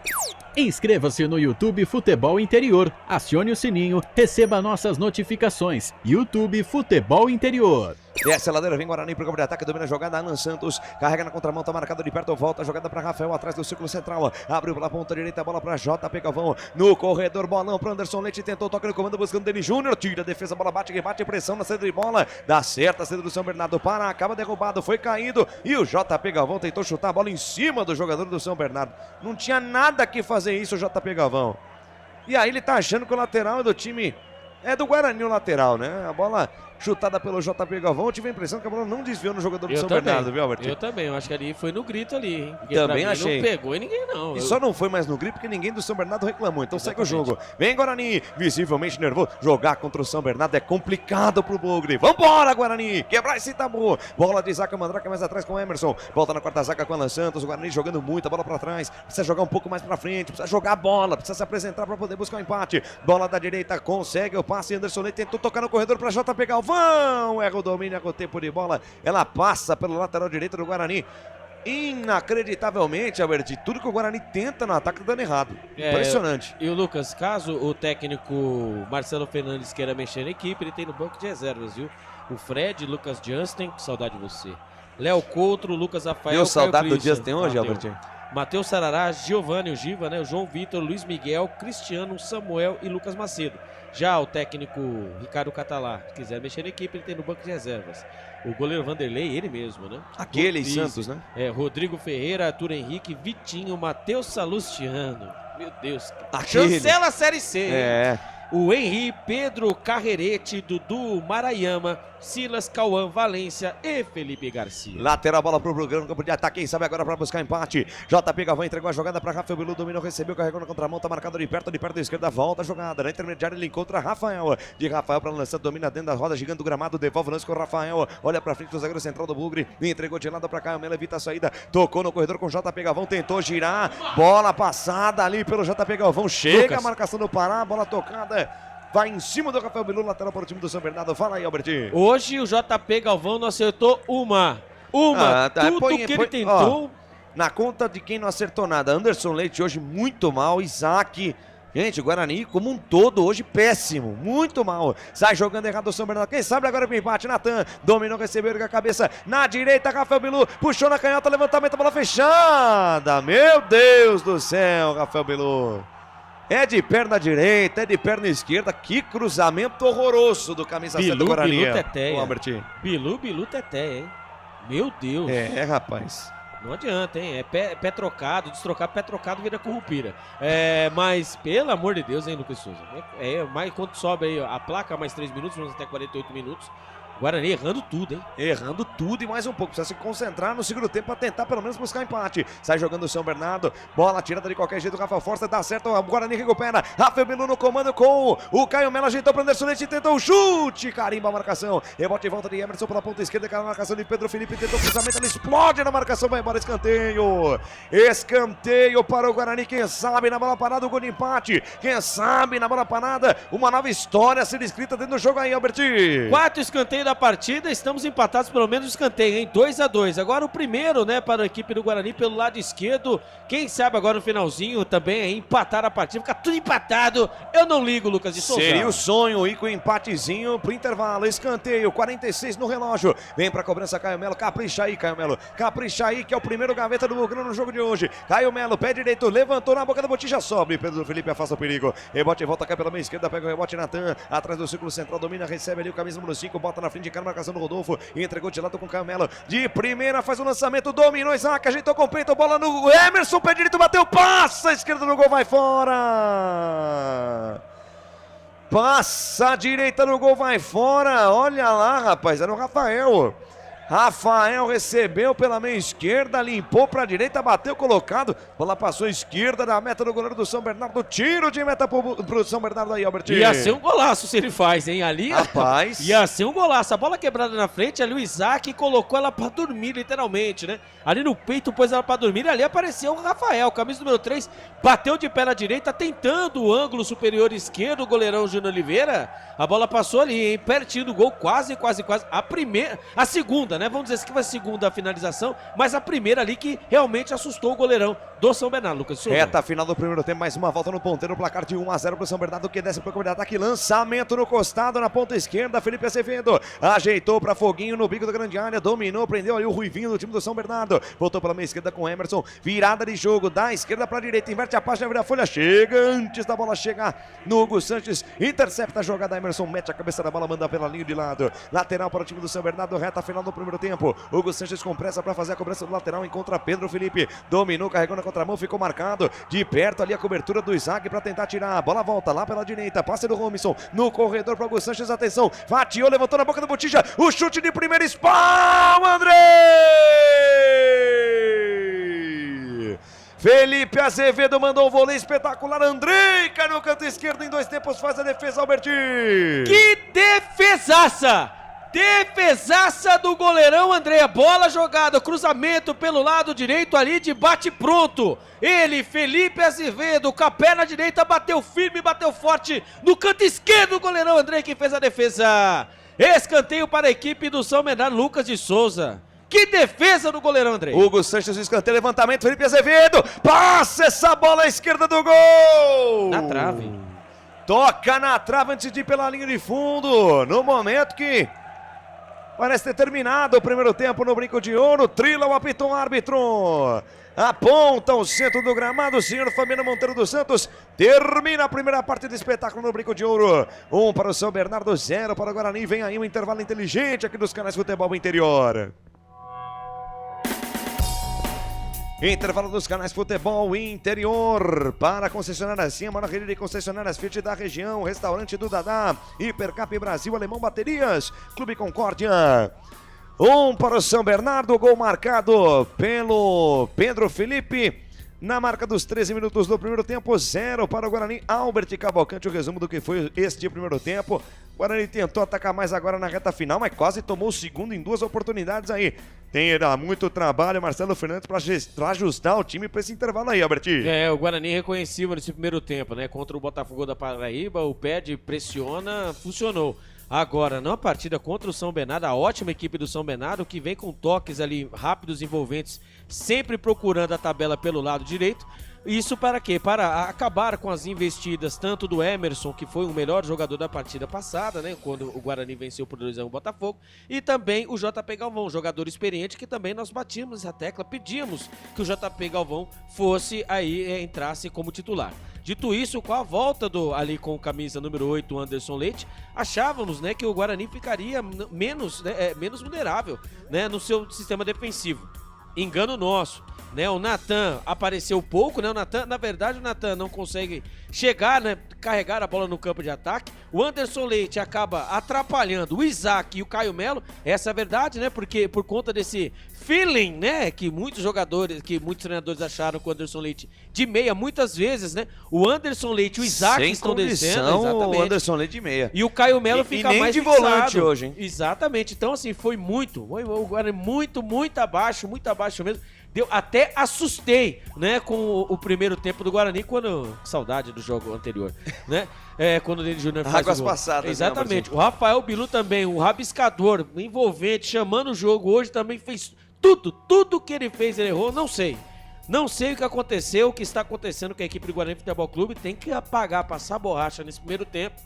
Inscreva-se no YouTube Futebol Interior, acione o sininho, receba nossas notificações. notificações. YouTube Futebol Interior. Desce a ladeira, vem Guarani pro campo de ataque, domina a jogada, Alan Santos, carrega na contramão, tá marcado de perto, volta a jogada para Rafael, atrás do círculo central, abriu pela ponta direita, a bola para JP Galvão, no corredor, bolão para Anderson Leite, tentou, toca no comando, buscando dele, Júnior, tira a defesa, bola bate, rebate, pressão na saída de bola, dá certo a saída do São Bernardo, para, acaba derrubado, foi caído, e o JP Galvão tentou chutar a bola em cima do jogador do São Bernardo, não tinha nada que fazer isso o JP Galvão, e aí ele tá achando que o lateral é do time, é do Guarani o lateral, né, a bola chutada pelo JP Galvão, eu tive a impressão que a bola não desviou no jogador do São Bernardo, viu, Albert? Eu também, eu acho que ali foi no grito ali, hein? Porque também achei. Não pegou e ninguém não. E só não foi mais no grito porque ninguém do São Bernardo reclamou, então segue o jogo. Vem Guarani, visivelmente nervoso, jogar contra o São Bernardo é complicado pro Bugre. Vambora, Guarani, quebrar esse tabu. Bola de Zaca Mandraka mais atrás com o Emerson, volta na quarta zaga com o Alan Santos, o Guarani jogando muita bola pra trás, precisa jogar um pouco mais pra frente, precisa jogar a bola, precisa se apresentar pra poder buscar o empate. Bola da direita, consegue o passe, Anderson Leite tentou tocar no corredor pra JP Galvão, erra o domínio, erra o tempo de bola, ela passa pelo lateral direito do Guarani. Inacreditavelmente, Albert, tudo que o Guarani tenta no ataque tá dando errado. Impressionante. E o Lucas, caso o técnico Marcelo Fernandes queira mexer na equipe, ele tem no banco de reservas, viu? O Fred, Lucas Justin, saudade de você. Léo Coutro, Lucas Rafael. Deu saudade do Justin hoje, Albert? Matheus Sarará, Giovanni, o Giva, né? O João Vitor, Luiz Miguel, Cristiano, Samuel e Lucas Macedo. Já o técnico Ricardo Catalá, se quiser mexer na equipe, ele tem no banco de reservas. O goleiro Vanderlei, ele mesmo, né? Aquele Santos, né? Rodrigo Ferreira, Arthur Henrique, Vitinho, Matheus Salustiano. Meu Deus. Aquele. Cancela a Série C. É. O Henri, Pedro Carrerete, Dudu Marayama, Silas, Cauã, Valência e Felipe Garcia. Lateral, bola pro Brugão no campo de ataque, quem sabe agora para buscar empate. JP Galvão entregou a jogada para Rafael Bilu, dominou, recebeu, carregou na contramão, tá marcado de perto da esquerda, volta a jogada. Na intermediária ele encontra Rafael. De Rafael para lançar, domina dentro da roda, gigante do gramado, devolve o lance com o Rafael. Olha pra frente do zagueiro central do Bugre, entregou de lado pra Caio Melo, evita a saída, tocou no corredor com JP Galvão, tentou girar, bola passada ali pelo JP Galvão, chega Lucas. A marcação do Pará, bola tocada. Vai em cima do Rafael Bilu, lateral para o time do São Bernardo. Fala aí, Albertinho. Hoje o JP Galvão não acertou uma. Tudo que ele tentou. Ó, na conta de quem não acertou nada. Anderson Leite hoje muito mal. Isaac. Gente, o Guarani como um todo hoje péssimo. Muito mal. Sai jogando errado o São Bernardo. Quem sabe agora com o empate. Natan dominou, recebeu com a cabeça. Na direita, Rafael Bilu. Puxou na canhota, levantamento, bola fechada. Meu Deus do céu, Rafael Bilu. É de perna direita, é de perna esquerda. Que cruzamento horroroso do camisa 7 do Guarani. Bilu, Teteia. Bilu, Teteia, hein? Meu Deus. É, rapaz. Não adianta, hein? É pé trocado, destrocar pé trocado vira currupira. Mas, pelo amor de Deus, hein, Lucas Souza? Mas quando sobe aí a placa, mais 3 minutos, vamos até 48 minutos. Guarani errando tudo, hein? Errando tudo e mais um pouco. Precisa se concentrar no segundo tempo para tentar pelo menos buscar empate. Sai jogando o São Bernardo. Bola tirada de qualquer jeito. Rafael Força dá certo. O Guarani recupera. Rafael Bilu no comando com o Caio Melo. Ajeitou para o Anderson Leite. Tentou o chute. Carimba a marcação. Rebote em volta de Emerson pela ponta esquerda. Cara, a marcação de Pedro Felipe. Tentou o cruzamento. Ele explode na marcação. Vai embora. Escanteio. Escanteio para o Guarani. Quem sabe na bola parada o gol de empate. Quem sabe na bola parada uma nova história a ser escrita dentro do jogo aí, Alberti. 4 escanteios da partida, estamos empatados pelo menos no escanteio, hein? 2-2. Agora o primeiro, né, para a equipe do Guarani pelo lado esquerdo. Quem sabe agora no finalzinho também é empatar a partida, ficar tudo empatado. Eu não ligo, Lucas de Souza. Seria o sonho ir com o empatezinho pro intervalo. Escanteio, 46 no relógio. Vem pra cobrança Caio Melo, capricha aí, Caio Melo. Capricha aí, que é o primeiro gaveta do Bugrão no jogo de hoje. Caio Melo, pé direito, levantou na boca da botija, sobe. Pedro Felipe afasta o perigo. Rebote e volta, cai pela meia esquerda, pega o rebote, Natan. Atrás do círculo central, domina, recebe ali o camisa número 5, bota na frente de cara, marcação do Rodolfo, entregou de lado com o Caio Melo, de primeira faz o lançamento, dominou Isaac, ajeitou com o peito, bola no Emerson, pé direito, bateu, passa, esquerda no gol, vai fora, passa a direita no gol, vai fora, olha lá, rapaz, era o Rafael recebeu pela meia esquerda, limpou para a direita, bateu colocado, bola passou à esquerda da meta do goleiro do São Bernardo, tiro de meta pro São Bernardo aí, Albert. Ia ser um golaço se ele faz, hein, ali. Rapaz. Ia ser um golaço, a bola quebrada na frente, ali o Isaac colocou ela para dormir, literalmente, né? Ali no peito pôs ela para dormir, ali apareceu o Rafael, camisa número 3, bateu de pé na direita, tentando o ângulo superior esquerdo, o goleirão Júnior Oliveira, a bola passou ali, hein, pertinho do gol, quase, a segunda, segunda, né? Vamos dizer assim que foi a segunda finalização, mas a primeira ali que realmente assustou o goleirão do São Bernardo, Lucas Souza. Reta final do primeiro tempo, mais uma volta no ponteiro, placar de 1-0 pro São Bernardo, que desce pro campo de ataque, lançamento no costado, na ponta esquerda, Felipe Azevedo, ajeitou pra Foguinho no bico da grande área, dominou, prendeu ali o Ruivinho do time do São Bernardo, voltou pela meia esquerda com Emerson, virada de jogo, da esquerda pra direita, inverte a página, vira a folha, chega antes da bola chegar no Hugo Sanches, intercepta a jogada, Emerson mete a cabeça da bola, manda pela linha de lado, lateral para o time do São Bernardo, reta final do primeiro tempo, Hugo Sanches com pressa pra fazer a cobrança do lateral, encontra Pedro Felipe, dominou, carregou na contramão, ficou marcado, de perto ali a cobertura do Isaac pra tentar tirar, a bola volta lá pela direita, passe do Robinson, no corredor para Hugo Sanches, atenção, fatiou, levantou na boca do Botija, o chute de primeira, espalma, Andrei! Felipe Azevedo mandou um vôlei espetacular, Andrei cai no canto esquerdo em 2 tempos, faz a defesa, Albertinho! Que defesaça! Defesaça do goleirão André, bola jogada, cruzamento pelo lado direito ali de bate pronto. Ele, Felipe Azevedo, com a perna direita, bateu firme, bateu forte no canto esquerdo, o goleirão André que fez a defesa. Escanteio para a equipe do São Bernardo, Lucas de Souza. Que defesa do goleirão André. Hugo Sanches, escanteio, levantamento, Felipe Azevedo, passa essa bola à esquerda do gol. Na trave. Toca na trave antes de ir pela linha de fundo, no momento que parece ter terminado o primeiro tempo no Brinco de Ouro. Trila o apito árbitro. Aponta o centro do gramado, o senhor Fabiano Monteiro dos Santos. Termina a primeira parte do espetáculo no Brinco de Ouro. 1 para o São Bernardo, 0 para o Guarani. Vem aí um intervalo inteligente aqui dos canais Futebol Interior. Intervalo dos canais Futebol Interior para concessionárias Sim, a maior rede de concessionárias Fiat da região, restaurante do Dadá, Hipercap Brasil, Alemão Baterias, Clube Concórdia. 1 para o São Bernardo, gol marcado pelo Pedro Felipe. Na marca dos 13 minutos do primeiro tempo, 0 para o Guarani. Albert Cavalcante, o resumo do que foi este primeiro tempo. O Guarani tentou atacar mais agora na reta final, mas quase tomou o segundo em 2 oportunidades aí. Tem muito trabalho, Marcelo Fernandes, para ajustar o time para esse intervalo aí, Albert. O Guarani reconhecível nesse primeiro tempo, né? Contra o Botafogo da Paraíba, o pede, pressiona, funcionou. Agora, na partida contra o São Bernardo, a ótima equipe do São Bernardo, que vem com toques ali rápidos, envolventes, sempre procurando a tabela pelo lado direito. Isso para quê? Para acabar com as investidas tanto do Emerson, que foi o melhor jogador da partida passada, né? Quando o Guarani venceu por 2-1 o Botafogo, e também o JP Galvão, jogador experiente, que também nós batimos essa tecla, pedimos que o JP Galvão fosse aí, entrasse como titular. Dito isso, com a volta ali com camisa número 8, Anderson Leite, achávamos, né, que o Guarani ficaria menos vulnerável, né, no seu sistema defensivo. Engano nosso, né? O Natan apareceu pouco, né? Na verdade, o Natan não consegue chegar, né? Carregar a bola no campo de ataque. O Anderson Leite acaba atrapalhando o Isaac e o Caio Melo. Essa é a verdade, né? Porque por conta desse feeling, né? Que muitos treinadores acharam com o Anderson Leite de meia, muitas vezes, né? O Anderson Leite e o Isaac sem estão descendo. Exatamente. O Anderson Leite de meia. E o Caio Melo fica nem mais de fixado. volante hoje, hein? Exatamente. Então, assim, foi muito abaixo mesmo. Até assustei, né, com o primeiro tempo do Guarani, saudade do jogo anterior, né? Quando o Denis Júnior faz águas o gol. passadas. Exatamente. O Rafael Bilu também, um rabiscador, envolvente, chamando o jogo hoje, também fez tudo que ele fez, ele errou, não sei. Não sei o que aconteceu, o que está acontecendo com a equipe do Guarani Futebol Clube, tem que passar borracha nesse primeiro tempo,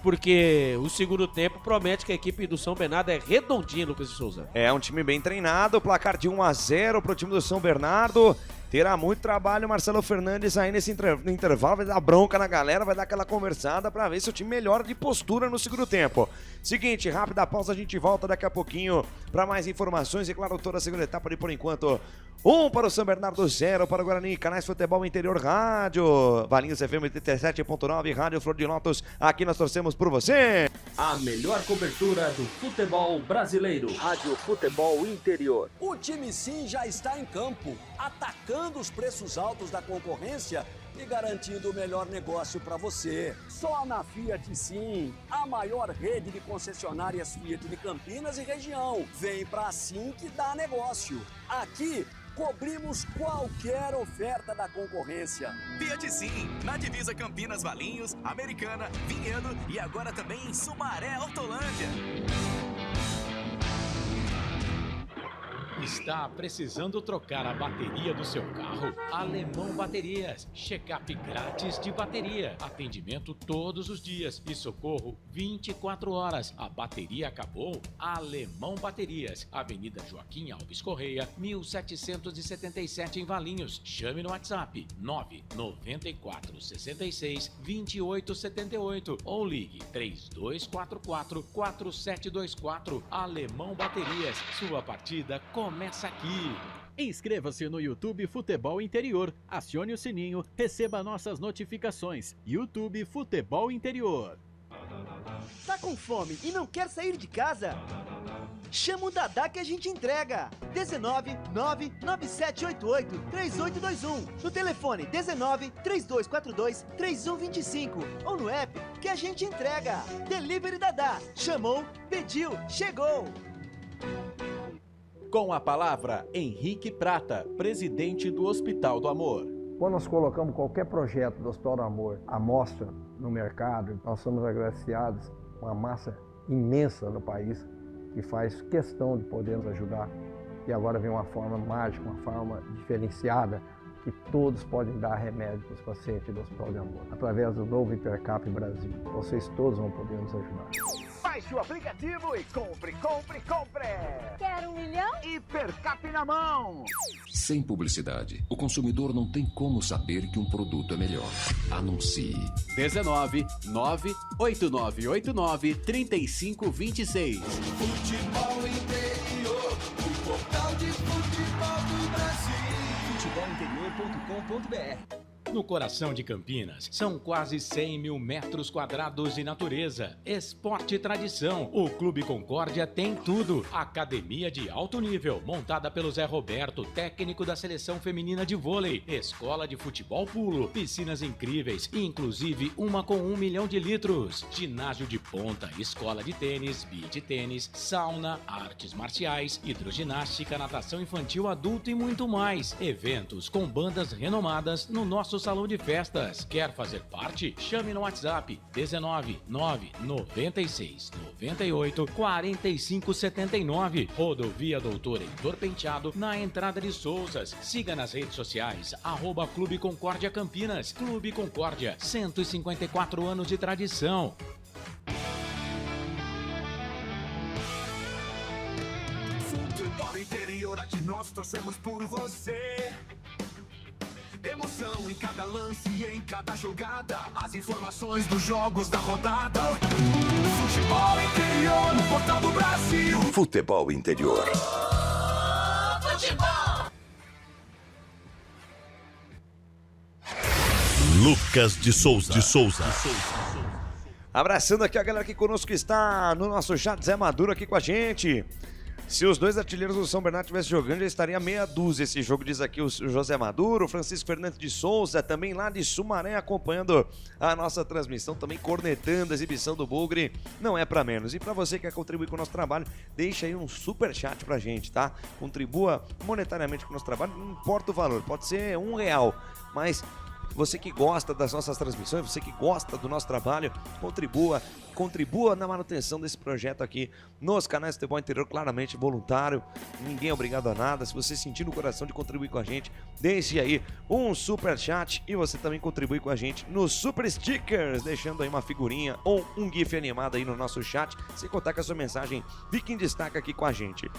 porque o segundo tempo promete que a equipe do São Bernardo é redondinha, Lucas de Souza. É um time bem treinado, placar de 1-0 pro time do São Bernardo. Terá muito trabalho, Marcelo Fernandes aí nesse intervalo, vai dar bronca na galera, vai dar aquela conversada pra ver se o time melhora de postura no segundo tempo. Seguinte, rápida pausa, a gente volta daqui a pouquinho pra mais informações e claro, toda a segunda etapa de por enquanto. 1 para o São Bernardo, 0 para o Guarani, canais Futebol Interior Rádio, Valinhos FM 87.9, Rádio Flor de Lótus, aqui nós torcemos por você. A melhor cobertura do futebol brasileiro. Rádio Futebol Interior. O time sim já está em campo, atacando os preços altos da concorrência e garantindo o melhor negócio para você. Só na Fiat Sim, a maior rede de concessionárias Fiat de Campinas e região. Vem pra Sim que dá negócio. Aqui cobrimos qualquer oferta da concorrência. Fiat Sim, na divisa Campinas, Valinhos, Americana, Vinhedo e agora também em Sumaré, Hortolândia. Está precisando trocar a bateria do seu carro? Alemão Baterias. Check-up grátis de bateria. Atendimento todos os dias e socorro 24 horas. A bateria acabou? Alemão Baterias. Avenida Joaquim Alves Correia, 1777 em Valinhos. Chame no WhatsApp 994 66 28 78 ou ligue 3244 4724. Alemão Baterias. Sua partida começa aqui. Inscreva-se no YouTube Futebol Interior, acione o sininho, receba nossas notificações. YouTube Futebol Interior. Tá com fome e não quer sair de casa? Chama o Dadá que a gente entrega. 19 99788 3821. No telefone 19 3242 3125 ou no app que a gente entrega. Delivery Dadá. Chamou, pediu, chegou. Com a palavra, Henrique Prata, presidente do Hospital do Amor. Quando nós colocamos qualquer projeto do Hospital do Amor à mostra no mercado, nós somos agraciados com uma massa imensa no país que faz questão de poder nos ajudar. E agora vem uma forma mágica, uma forma diferenciada, que todos podem dar remédio para os pacientes do Hospital de Amor. Através do novo Hipercap Brasil, vocês todos vão poder nos ajudar. Baixe o aplicativo e compre, compre, compre! Quer 1 milhão? Hipercap na mão! Sem publicidade, o consumidor não tem como saber que um produto é melhor. Anuncie. 19 98989 3526. Futebol Interior, o portal de futebol do Brasil. Futebolinterior.com.br. No coração de Campinas, são quase 100 mil metros quadrados de natureza, esporte e tradição. O Clube Concórdia tem tudo. Academia de alto nível, montada pelo Zé Roberto, técnico da seleção feminina de vôlei. Escola de futebol pulo, piscinas incríveis, inclusive uma com 1 milhão de litros. Ginásio de ponta, escola de tênis, beach tênis, sauna, artes marciais, hidroginástica, natação infantil, adulto e muito mais. Eventos com bandas renomadas no nosso salão de festas. Quer fazer parte? Chame no WhatsApp 19 996 98 45 79. Rodovia Doutor Heitor Penteado, na entrada de Souzas. Siga nas redes sociais @Clube Concórdia Campinas. Clube Concórdia, 154 anos de tradição. Futebol Interior, aqui nós torcemos por você. Emoção em cada lance e em cada jogada. As informações dos jogos da rodada. Futebol Interior, no portal do Brasil. Futebol Interior. Futebol. Lucas de Souza. Abraçando aqui a galera que conosco está no nosso chat. Zé Maduro aqui com a gente. Se os dois artilheiros do São Bernardo estivessem jogando, já estaria meia dúzia esse jogo, diz aqui o José Maduro. O Francisco Fernandes de Souza, também lá de Sumaré, acompanhando a nossa transmissão, também cornetando a exibição do Bugre. Não é pra menos. E pra você que quer contribuir com o nosso trabalho, deixa aí um super chat pra gente, tá? Contribua monetariamente com o nosso trabalho, não importa o valor, pode ser R$1, mas você que gosta das nossas transmissões, você que gosta do nosso trabalho, contribua na manutenção desse projeto aqui nos canais do Futebol Interior, claramente voluntário, ninguém é obrigado a nada. Se você sentir no coração de contribuir com a gente, deixe aí um super chat e você também contribui com a gente nos super stickers, deixando aí uma figurinha ou um gif animado aí no nosso chat, sem contar que a sua mensagem fique em destaque aqui com a gente.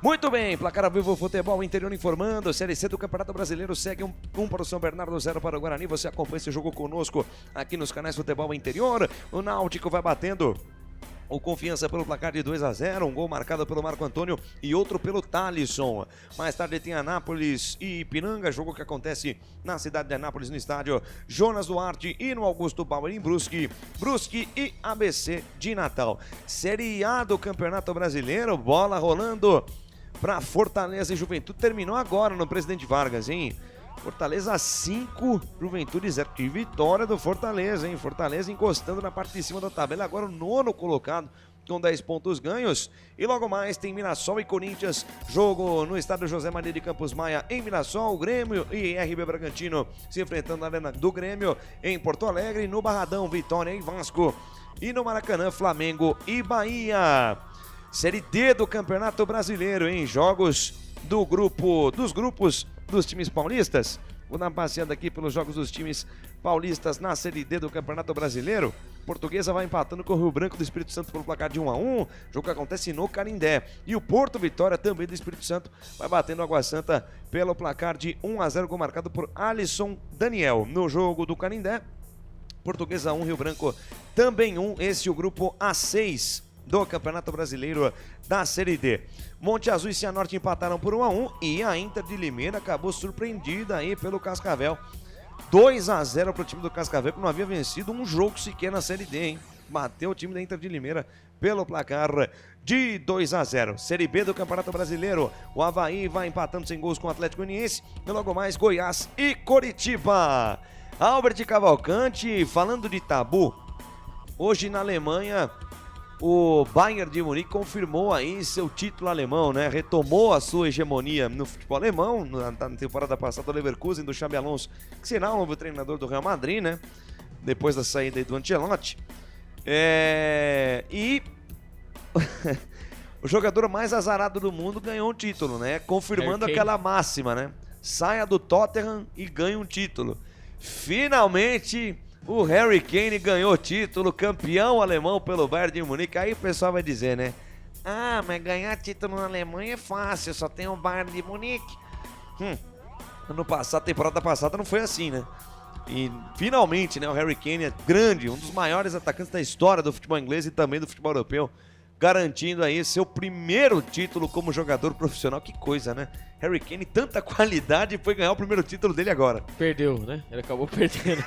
Muito bem, placar ao vivo Futebol Interior informando, Série C do Campeonato Brasileiro segue 1 para o São Bernardo, 0 para o Guarani. Você acompanha esse jogo conosco aqui nos canais Futebol Interior. O Náutico vai batendo o Confiança pelo placar de 2-0, um gol marcado pelo Marco Antônio e outro pelo Thalisson. Mais tarde tem Anápolis e Ipiranga, jogo que acontece na cidade de Anápolis, no estádio Jonas Duarte, e no Augusto Bauer em Brusque e ABC de Natal. Série A do Campeonato Brasileiro, bola rolando para Fortaleza e Juventude. Terminou agora no Presidente Vargas, hein? Fortaleza 5, Juventude 0. Que vitória do Fortaleza, hein? Fortaleza encostando na parte de cima da tabela. Agora o 9º colocado com 10 pontos ganhos. E logo mais tem Mirassol e Corinthians. Jogo no estádio José Maria de Campos Maia em Mirassol. Grêmio e RB Bragantino se enfrentando na arena do Grêmio em Porto Alegre. No Barradão, Vitória em Vasco. E no Maracanã, Flamengo e Bahia. Série D do Campeonato Brasileiro, hein? Jogos dos grupos dos times paulistas. Vou dar uma passeada aqui pelos jogos dos times paulistas na Série D do Campeonato Brasileiro. Portuguesa vai empatando com o Rio Branco do Espírito Santo pelo placar de 1-1. Jogo que acontece no Canindé. E o Porto Vitória, também do Espírito Santo, vai batendo o Água Santa pelo placar de 1-0, gol marcado por Alisson Daniel. No jogo do Canindé, Portuguesa 1, Rio Branco também 1. Esse é o grupo A6 do Campeonato Brasileiro da Série D. Monte Azul e Cianorte empataram por 1-1 e a Inter de Limeira acabou surpreendida aí pelo Cascavel. 2-0 para o time do Cascavel, que não havia vencido um jogo sequer na Série D, hein? Bateu o time da Inter de Limeira pelo placar de 2-0. Série B do Campeonato Brasileiro, o Avaí vai empatando sem gols com o Atlético Goianiense e logo mais Goiás e Coritiba. Albert Cavalcante, falando de tabu, hoje na Alemanha, o Bayern de Munique confirmou aí seu título alemão, né? Retomou a sua hegemonia no futebol alemão. Na temporada passada, o Leverkusen do Xabi Alonso, que será o novo treinador do Real Madrid, né? Depois da saída aí do Ancelotti. E o jogador mais azarado do mundo ganhou um título, né? Confirmando aquela máxima, né? Saia do Tottenham e ganhe um título. Finalmente, o Harry Kane ganhou título, campeão alemão pelo Bayern de Munique. Aí o pessoal vai dizer, né? Ah, mas ganhar título na Alemanha é fácil, só tem o Bayern de Munique. Ano passado, temporada passada não foi assim, né? E finalmente, né, o Harry Kane é grande, um dos maiores atacantes da história do futebol inglês e também do futebol europeu, garantindo aí seu primeiro título como jogador profissional. Que coisa, né? Harry Kane, tanta qualidade, foi ganhar o primeiro título dele agora. Perdeu, né? Ele acabou perdendo.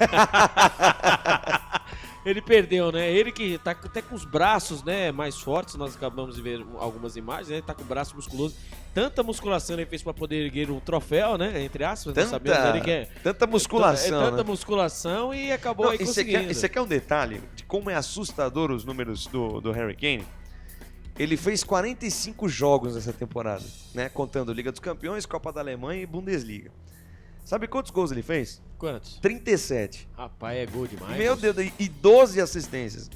Ele perdeu, né? Ele que tá até com os braços, né, mais fortes, nós acabamos de ver algumas imagens, né? Ele tá com o braço musculoso. Tanta musculação ele fez para poder erguer um troféu, né? Entre aspas, nós sabemos ele que é... Tanta musculação, tanta musculação e acabou aí conseguindo. Esse aqui é um detalhe de como é assustador os números do Harry Kane. Ele fez 45 jogos nessa temporada, né? Contando Liga dos Campeões, Copa da Alemanha e Bundesliga. Sabe quantos gols ele fez? Quantos? 37. Rapaz, é gol demais. Meu Deus, e 12 assistências.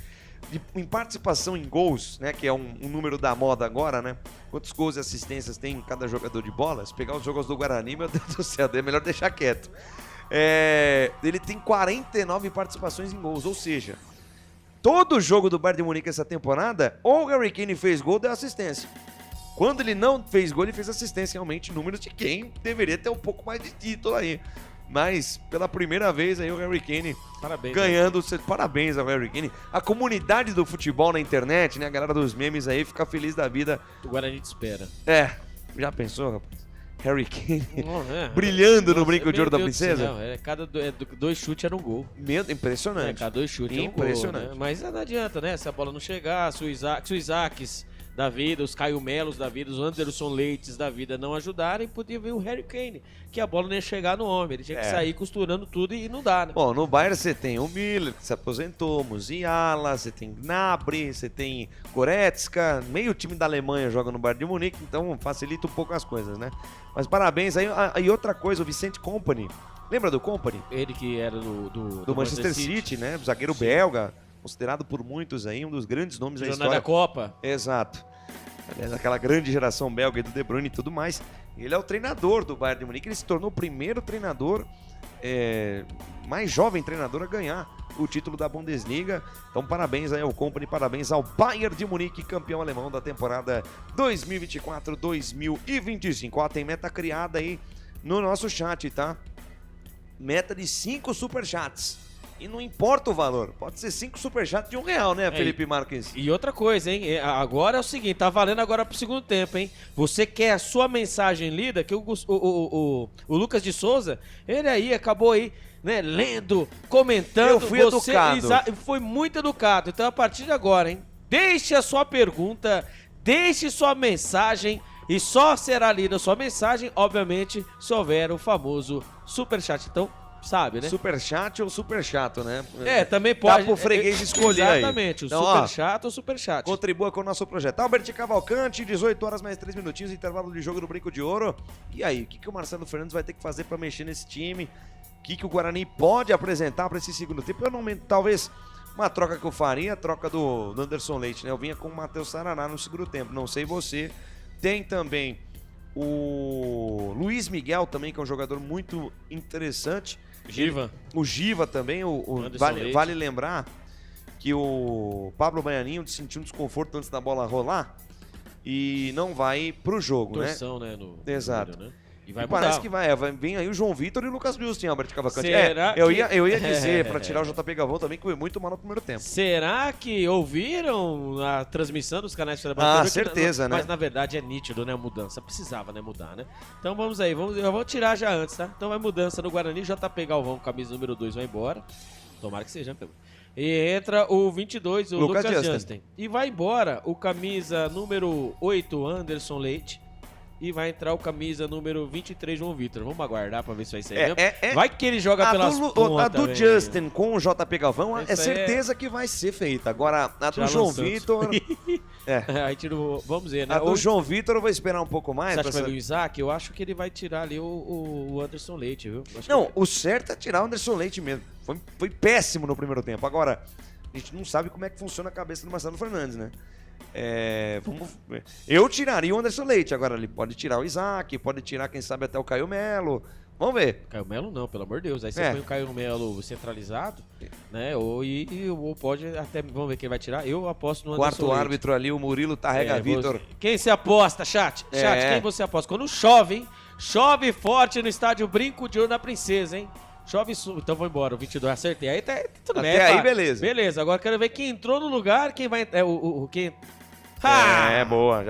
Em participação em gols, né? Que é um número da moda agora, né? Quantos gols e assistências tem cada jogador de bola? Se pegar os jogos do Guarani, meu Deus do céu, é melhor deixar quieto. Ele tem 49 participações em gols, ou seja... Todo jogo do Bayern de Munique essa temporada, ou o Harry Kane fez gol ou deu assistência. Quando ele não fez gol, ele fez assistência. Realmente, números de quem deveria ter um pouco mais de título aí. Mas, pela primeira vez, aí o Harry Kane ganhando. Parabéns ao Harry Kane. A comunidade do futebol na internet, né? A galera dos memes aí fica feliz da vida. O Guarani te espera. Já pensou, rapaz? Harry Kane brilhando no brinco de ouro da princesa. Cada dois chutes era um gol. Impressionante. Cada dois chutes era um gol. Impressionante. Né? Mas não adianta, né? Se a bola não chegar, se o Isaacs da vida, os Caio Melos da vida, os Anderson Leites da vida não ajudarem, podia vir o Harry Kane, que a bola não ia chegar no homem. Ele tinha que sair costurando tudo e não dá, né? Bom, no Bayern você tem o Miller, que se aposentou, Musiala, você tem Gnabry, você tem Goretzka, meio time da Alemanha joga no Bayern de Munique, então facilita um pouco as coisas, né? Mas parabéns aí. E outra coisa, o Vicente Kompany, lembra do Kompany? Ele que era do Manchester City, né? Zagueiro belga, considerado por muitos aí um dos grandes nomes da história. Da Copa. Exato. Aquela grande geração belga do De Bruyne e tudo mais. Ele é o treinador do Bayern de Munique. Ele se tornou o primeiro treinador, mais jovem treinador a ganhar o título da Bundesliga. Então parabéns aí ao Kompany, parabéns ao Bayern de Munique, campeão alemão da temporada 2024-2025. Ó, tem meta criada aí no nosso chat, tá? Meta de 5 superchats. E não importa o valor, pode ser 5 superchats de R$1, né, Felipe Marques? E outra coisa, hein? Agora é o seguinte, tá valendo agora pro segundo tempo, hein? Você quer a sua mensagem lida, que o Lucas de Souza, ele aí acabou aí, né, lendo, comentando. Eu fui educado. Foi muito educado. Então, a partir de agora, hein? Deixe a sua pergunta, deixe sua mensagem e só será lida a sua mensagem, obviamente, se houver o famoso superchat. Então, sabe, né? Superchat ou super chato, né? Também pode. Dá pro freguês escolher aí. Exatamente, então, super chato ou super chat. Contribua com o nosso projeto. Albert Cavalcante, 18 horas mais 3 minutinhos, intervalo de jogo do Brinco de Ouro. E aí, o que o Marcelo Fernandes vai ter que fazer pra mexer nesse time? O que o Guarani pode apresentar pra esse segundo tempo? Talvez uma troca que eu faria, a troca do Anderson Leite, né? Eu vinha com o Matheus Saraná no segundo tempo. Não sei você. Tem também O Luiz Miguel também, que é um jogador muito interessante. Giva. O Giva também. Vale lembrar que o Pablo Baianinho sentiu um desconforto antes da bola rolar e não vai pro jogo, Torção, né? Exato. Né? E vai parece que vai vem aí o João Vitor e o Lucas Justin, Albert Cavalcante. Será eu ia dizer, pra tirar o JP Galvão também, que foi muito mal no primeiro tempo. Será que ouviram a transmissão dos canais de futebol? Certeza, né? Mas na verdade é nítido, né, a mudança. Precisava, né, mudar, né? Então vamos aí, eu vou tirar já antes, tá? Então vai mudança no Guarani, JP Galvão, camisa número 2, vai embora. Tomara que seja, pelo. E entra o 22, o Lucas Justin. E vai embora o camisa número 8, Anderson Leite. E vai entrar o camisa número 23, João Vitor. Vamos aguardar pra ver se vai sair mesmo. Vai que ele joga pelas pontas. A do Justin com o JP Galvão é certeza que vai ser feita. Agora, a do João Vitor... Aí tirou, vamos ver, né? A do João Vitor eu vou esperar um pouco mais. Você acha que vai vir o Isaac? Eu acho que ele vai tirar ali o Anderson Leite, viu? O certo é tirar o Anderson Leite mesmo. Foi péssimo no primeiro tempo. Agora, a gente não sabe como é que funciona a cabeça do Marcelo Fernandes, né? Eu tiraria o Anderson Leite. Agora ele pode tirar o Isaac, pode tirar, quem sabe, até o Caio Melo. Vamos ver. Caio Melo não, pelo amor de Deus. Aí você põe o Caio Melo centralizado, né? Ou pode até. Vamos ver quem vai tirar. Eu aposto no Anderson Leite. Árbitro ali, o Murilo Tarrega Vitor. Quem você aposta, chat? Quem você aposta? Quando chove, hein? Chove forte no estádio Brinco de Ouro da Princesa, hein? Chove, então vou embora, o 22, acertei. Aí tá tudo bem. Até aí, beleza. Beleza, agora quero ver quem entrou no lugar, quem vai... quem... Boa.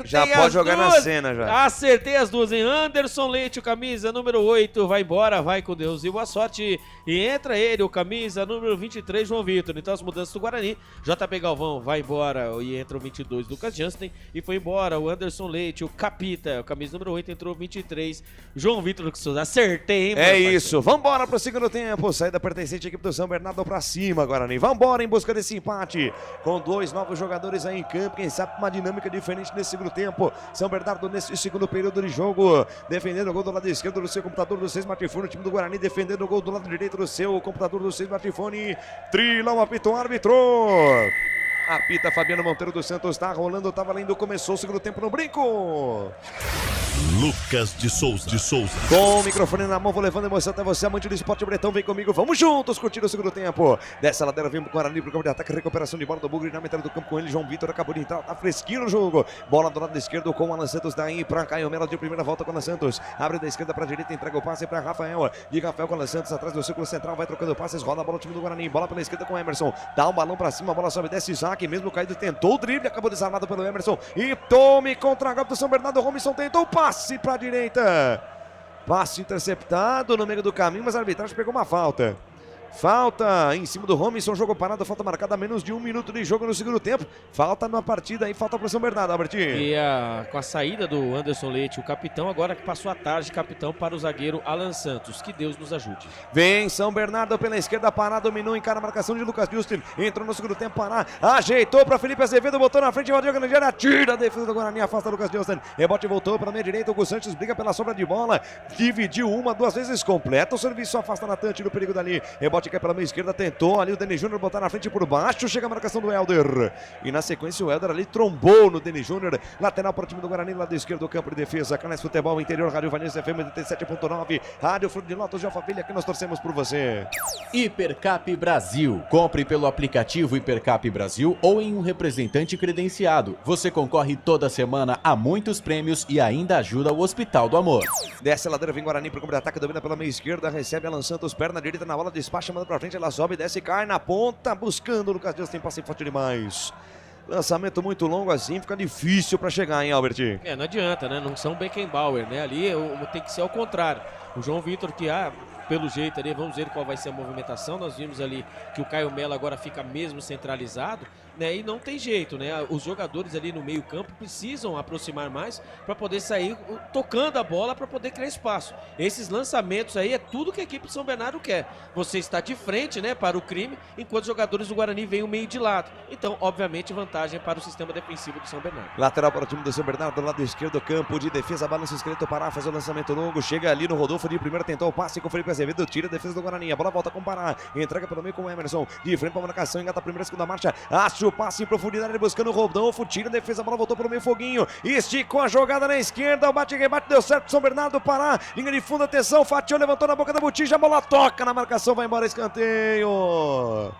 Já pode jogar na cena já. Acertei as duas, hein? Anderson Leite, o camisa número 8, vai embora, vai com Deus e boa sorte. E entra ele, o camisa número 23, João Vitor. Então as mudanças do Guarani. JP Galvão vai embora e entra o 22, Lucas Justin. E foi embora o Anderson Leite, o Capita, o camisa número 8, entrou o 23, João Vitor. Acertei, hein? Isso, vambora pro segundo tempo. Saída pertencente à equipe do São Bernardo pra cima, Guarani. Vambora em busca desse empate. Com 2 novos jogadores aí em campo. Quem sabe uma dinâmica diferente nesse segundo tempo. São Bernardo nesse segundo período de jogo, defendendo o gol do lado esquerdo do seu computador do 6 smartphone. O time do Guarani defendendo o gol do lado direito do seu computador do 6 smartphone. Trilão, apita o árbitro. Apita Fabiano Monteiro dos Santos. Tá rolando, tá valendo. Começou o segundo tempo no Brinco. Lucas de Souza. Com o microfone na mão, vou levando emoção até você, amante do esporte bretão. Vem comigo, vamos juntos curtir o segundo tempo. Dessa ladeira vem o Guarani pro campo de ataque, recuperação de bola do Bugre na metade do campo com ele. João Vitor acabou de entrar, tá fresquinho no jogo. Bola do lado esquerdo com o Alan Santos, daí pra Caio Melo de primeira volta com o Alan Santos. Abre da esquerda pra direita, entrega o passe pra Rafael. De Rafael com o Alan Santos, atrás do círculo central, vai trocando passes, roda a bola o time do Guarani. Bola pela esquerda com o Emerson, dá um balão pra cima, a bola sobe, desce Isaac, mesmo caído, tentou o drible, acabou desarmado pelo Emerson. E tome contra a golpe do São Bernardo. Robinson tentou o passe pra direita. Passe interceptado no meio do caminho, mas a arbitragem pegou uma falta. Falta em cima do Robinson, jogo parado, falta marcada, menos de 1 minuto de jogo no segundo tempo. Falta na partida aí, falta para o São Bernardo, Albertinho. E com a saída do Anderson Leite, o capitão, agora que passou a tarde, capitão para o zagueiro Alan Santos. Que Deus nos ajude. Vem São Bernardo pela esquerda, Pará dominou, encara a marcação de Lucas Justin. Entrou no segundo tempo, Pará ajeitou para Felipe Azevedo, botou na frente, invadiu a grande área, tira a defesa do Guarani, afasta Lucas Justin. Rebote voltou para a meia direita, o Gus Santos briga pela sobra de bola, dividiu 1-2 vezes, completa o serviço, afasta Natante no perigo dali. Rebote cai pela meia esquerda, tentou ali o Denis Júnior botar na frente por baixo, chega a marcação do Helder. E na sequência o Helder ali trombou no Denis Júnior, lateral para o time do Guarani, lado esquerdo do campo de defesa. Canais Futebol Interior, Rádio Vanessa FM 87.9, Rádio Fruto de Lotos de Alphaville, aqui nós torcemos por você. Hipercap Brasil. Compre pelo aplicativo Hipercap Brasil ou em um representante credenciado. Você concorre toda semana a muitos prêmios e ainda ajuda o Hospital do Amor. Desce a ladeira, vem Guarani para o campo de ataque, domina pela meia esquerda, recebe Alan Santos, perna direita na bola, despacha, manda para frente, ela sobe, desce, cai na ponta, buscando o Lucas Dias, tem passe forte demais. Lançamento muito longo assim, fica difícil para chegar, hein, Albert? Não adianta, né? Não são Beckenbauer, né? Ali tem que ser ao contrário. O João Vitor que pelo jeito ali, vamos ver qual vai ser a movimentação. Nós vimos ali que o Caio Melo agora fica mesmo centralizado, né? E não tem jeito, né? Os jogadores ali no meio campo precisam aproximar mais para poder sair tocando a bola para poder criar espaço. Esses lançamentos aí é tudo que a equipe de São Bernardo quer. Você está de frente, né, para o crime, enquanto os jogadores do Guarani vêm o meio de lado. Então, obviamente, vantagem para o sistema defensivo do São Bernardo. Lateral para o time do São Bernardo, do lado esquerdo do campo de defesa, balança esquerdo, Pará, faz o lançamento longo, chega ali no Rodolfo de primeira, tentou o passe com o Felipe Azevedo, tira a defesa do Guarani, a bola volta com o Pará, entrega pelo meio com o Emerson, de frente para a marcação, engata a primeira, segunda marcha, Fácil o passe em profundidade buscando o Rodolfo. Tira a defesa, a bola voltou pelo meio. Foguinho. Esticou a jogada na esquerda. O bate-rebate deu certo. São Bernardo parar. Linha de fundo, atenção. Fatiou, levantou na boca da botija. A bola toca na marcação. Vai embora, escanteio.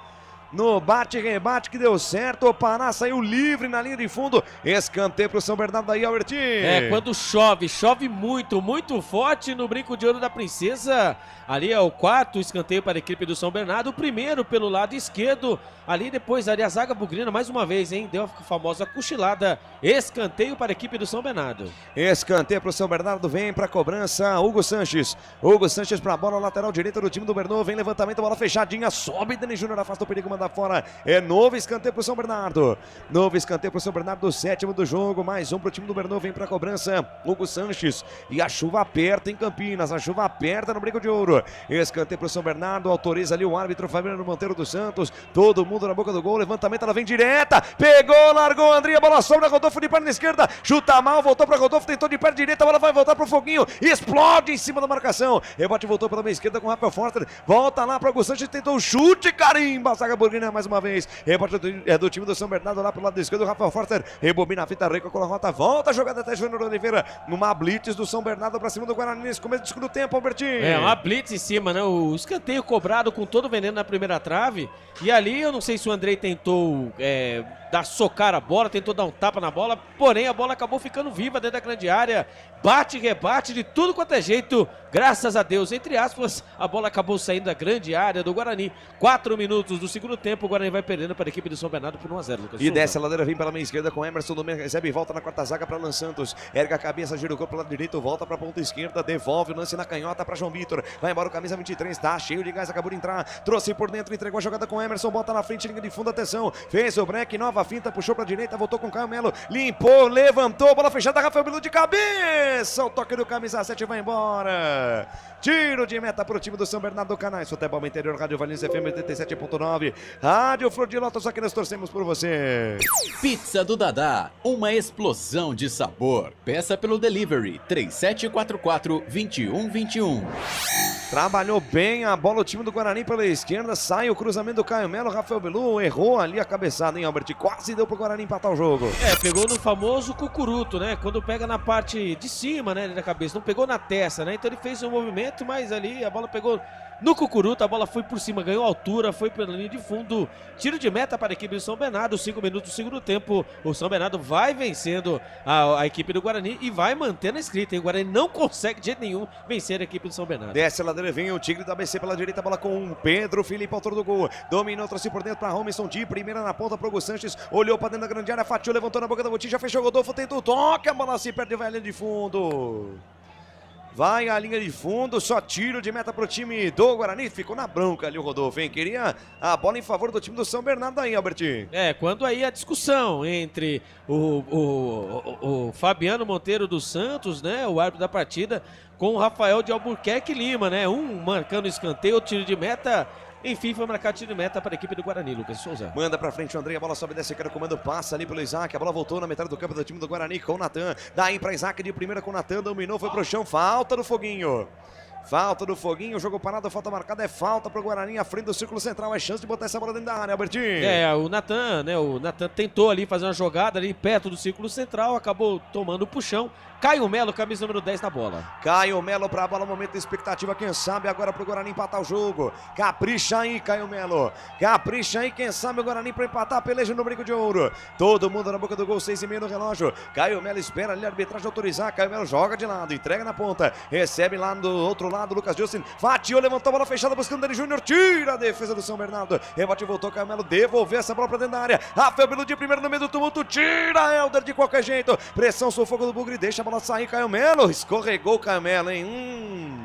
No bate-rebate que deu certo, o Pará saiu livre na linha de fundo, escanteio pro São Bernardo aí, Albertinho. Quando chove muito, muito forte no Brinco de Ouro da Princesa, ali é o quarto escanteio para a equipe do São Bernardo, o primeiro pelo lado esquerdo, ali depois ali a zaga bugrina mais uma vez, hein, deu a famosa cochilada, escanteio para a equipe do São Bernardo. Escanteio pro São Bernardo, vem pra cobrança, Hugo Sanches pra bola, lateral direita do time do Bernô, vem levantamento, bola fechadinha, sobe, Dani Júnior afasta o perigo, manda fora, é novo escanteio pro São Bernardo, sétimo do jogo, mais um pro time do Bernô, vem pra cobrança, Hugo Sanches, e a chuva aperta em Campinas, a chuva aperta no Brinco de Ouro, escanteio pro São Bernardo, autoriza ali o árbitro Fabiano Monteiro dos Santos, todo mundo na boca do gol, levantamento, ela vem direta, pegou, largou, André, bola sobra, Rodolfo de perna esquerda, chuta mal, voltou pra Rodolfo, tentou de perna direita, a bola vai voltar pro Foguinho, explode em cima da marcação, rebote voltou pela meia esquerda com o Rafael Forster, volta lá pro Hugo Sanches, tentou o chute, carimba, a zaga burguina mais uma vez, rebote do time do São Bernardo lá pro lado esquerdo, o Rafael Forster, rebobina a fita, recalcula a rota, volta a jogada até Júnior Oliveira, numa blitz do São Bernardo pra cima do Guarani, nesse começo do segundo tempo, Albertinho. Uma blitz em cima, né, o escanteio cobrado com todo o veneno na primeira trave, e ali eu não sei se o Andrei tentou socar a bola, tentou dar um tapa na bola, porém a bola acabou ficando viva dentro da grande área, bate, rebate, de tudo quanto é jeito, graças a Deus, entre aspas, a bola acabou saindo da grande área do Guarani, 4 minutos do segundo tempo, o Guarani vai perdendo para a equipe do São Bernardo por 1-0, Lucas. E desce a ladeira, vem pela meia esquerda com Emerson Domingo, recebe e volta na quarta zaga para Alan Santos, erga a cabeça, gira o corpo pelo lado direito, volta para a ponta esquerda, devolve o lance na canhota para João Vitor, vai embora o camisa 23, tá cheio de gás, acabou de entrar, trouxe por dentro, entregou a jogada com Emerson, bota na frente, linha de fundo, atenção, fez o break, nova finta, puxou para a direita, voltou com Caio Melo, limpou, levantou, bola fechada, Rafael Bilu de cabeça, o toque do camisa 7 vai embora. Tiro de meta para o time do São Bernardo, Canais Futebol Interior, Rádio Valinhos FM 87.9, Rádio Flor de Lótus, aqui nós torcemos por você. Pizza do Dadá, uma explosão de sabor. Peça pelo delivery 3744-2121. Trabalhou bem a bola o time do Guarani pela esquerda, sai o cruzamento do Caio Melo, Rafael Bilu errou ali a cabeçada, hein, Albert? Quase deu pro Guarani empatar o jogo. Pegou no famoso cucuruto, né? Quando pega na parte de cima, né, da cabeça, não pegou na testa, né? Então ele fez um movimento, mas ali a bola pegou no cucuruto, a bola foi por cima, ganhou altura, foi pela linha de fundo, tiro de meta para a equipe do São Bernardo, 5 minutos do segundo tempo, o São Bernardo vai vencendo a equipe do Guarani e vai mantendo a escrita, hein? O Guarani não consegue de jeito nenhum vencer a equipe do São Bernardo. Desce a ladeira, vem o Tigre da ABC pela direita, bola com o Pedro Felipe, autor do gol, dominou, trouxe por dentro para Romerson de primeira na ponta para o Hugo Sanches, olhou para dentro da grande área, fatiou, levantou na boca da botija, fechou o Rodolfo, tentou o toque, a bola se perde, vai a linha de fundo. Vai a linha de fundo, só tiro de meta pro time do Guarani, ficou na bronca ali o Rodolfo, hein? Queria a bola em favor do time do São Bernardo aí, Albertinho. Quando aí a discussão entre o Fabiano Monteiro dos Santos, né, o árbitro da partida, com o Rafael de Albuquerque Lima, né, um marcando escanteio, o tiro de meta. Enfim, foi marcado tiro de meta para a equipe do Guarani, Lucas Souza. Manda pra frente o André, a bola sobe, desce, quer o comando, passa ali pelo Isaac, a bola voltou na metade do campo do time do Guarani com o Natan, daí pra Isaac de primeira com o Natan, dominou, foi pro chão, falta do Foguinho. Falta do Foguinho, jogo parado, falta marcada, é falta pro Guarani, à frente do círculo central, é chance de botar essa bola dentro da área, Albertinho. O Natan, né, o Natan tentou ali fazer uma jogada ali perto do círculo central, acabou tomando o puxão. Caio Melo, camisa número 10 na bola. Caio Melo pra bola, momento de expectativa, quem sabe agora pro Guarani empatar o jogo. Capricha aí, Caio Melo. Capricha aí, quem sabe o Guarani pra empatar, peleja no Brinco de Ouro. Todo mundo na boca do gol, 6:30 no relógio. Caio Melo espera ali a arbitragem autorizar. Caio Melo joga de lado, entrega na ponta. Recebe lá do outro lado, Lucas Justin. Fatiou, levantou a bola fechada, buscando Dani Júnior. Tira a defesa do São Bernardo. Rebote, voltou, Caio Melo devolveu essa bola pra dentro da área. Rafael Bilu de primeiro no meio do tumulto. Tira Helder de qualquer jeito. Pressão, sufoco do Bugre, deixa a bola sair, Caio Melo, escorregou o Caio Melo, hein?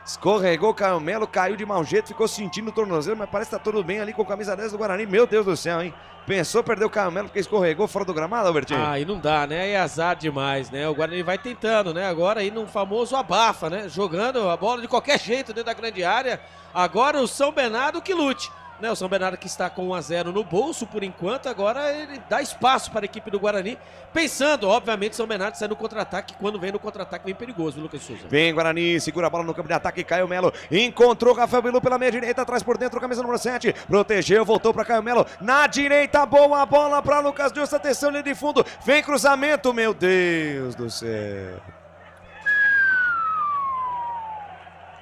Escorregou o Caio Melo, caiu de mau jeito, ficou sentindo o tornozelo, mas parece que tá tudo bem ali com a camisa 10 do Guarani, meu Deus do céu, hein? Pensou perder o Caio Melo porque escorregou fora do gramado, Albertinho? Aí não dá, né? É azar demais, né? O Guarani vai tentando, né? Agora aí num famoso abafa, né? Jogando a bola de qualquer jeito dentro da grande área. Agora o São Bernardo que lute. né? O São Bernardo que está com 1-0 no bolso por enquanto, agora ele dá espaço para a equipe do Guarani, pensando, obviamente, São Bernardo sai no contra-ataque, quando vem no contra-ataque vem perigoso, viu, Lucas Souza? Vem Guarani, segura a bola no campo de ataque, Caio Melo encontrou Rafael Bilu pela meia direita, atrás por dentro, camisa número 7, protegeu, voltou para Caio Melo, na direita, boa bola para Lucas Justo, atenção, linha de fundo, vem cruzamento, meu Deus do céu.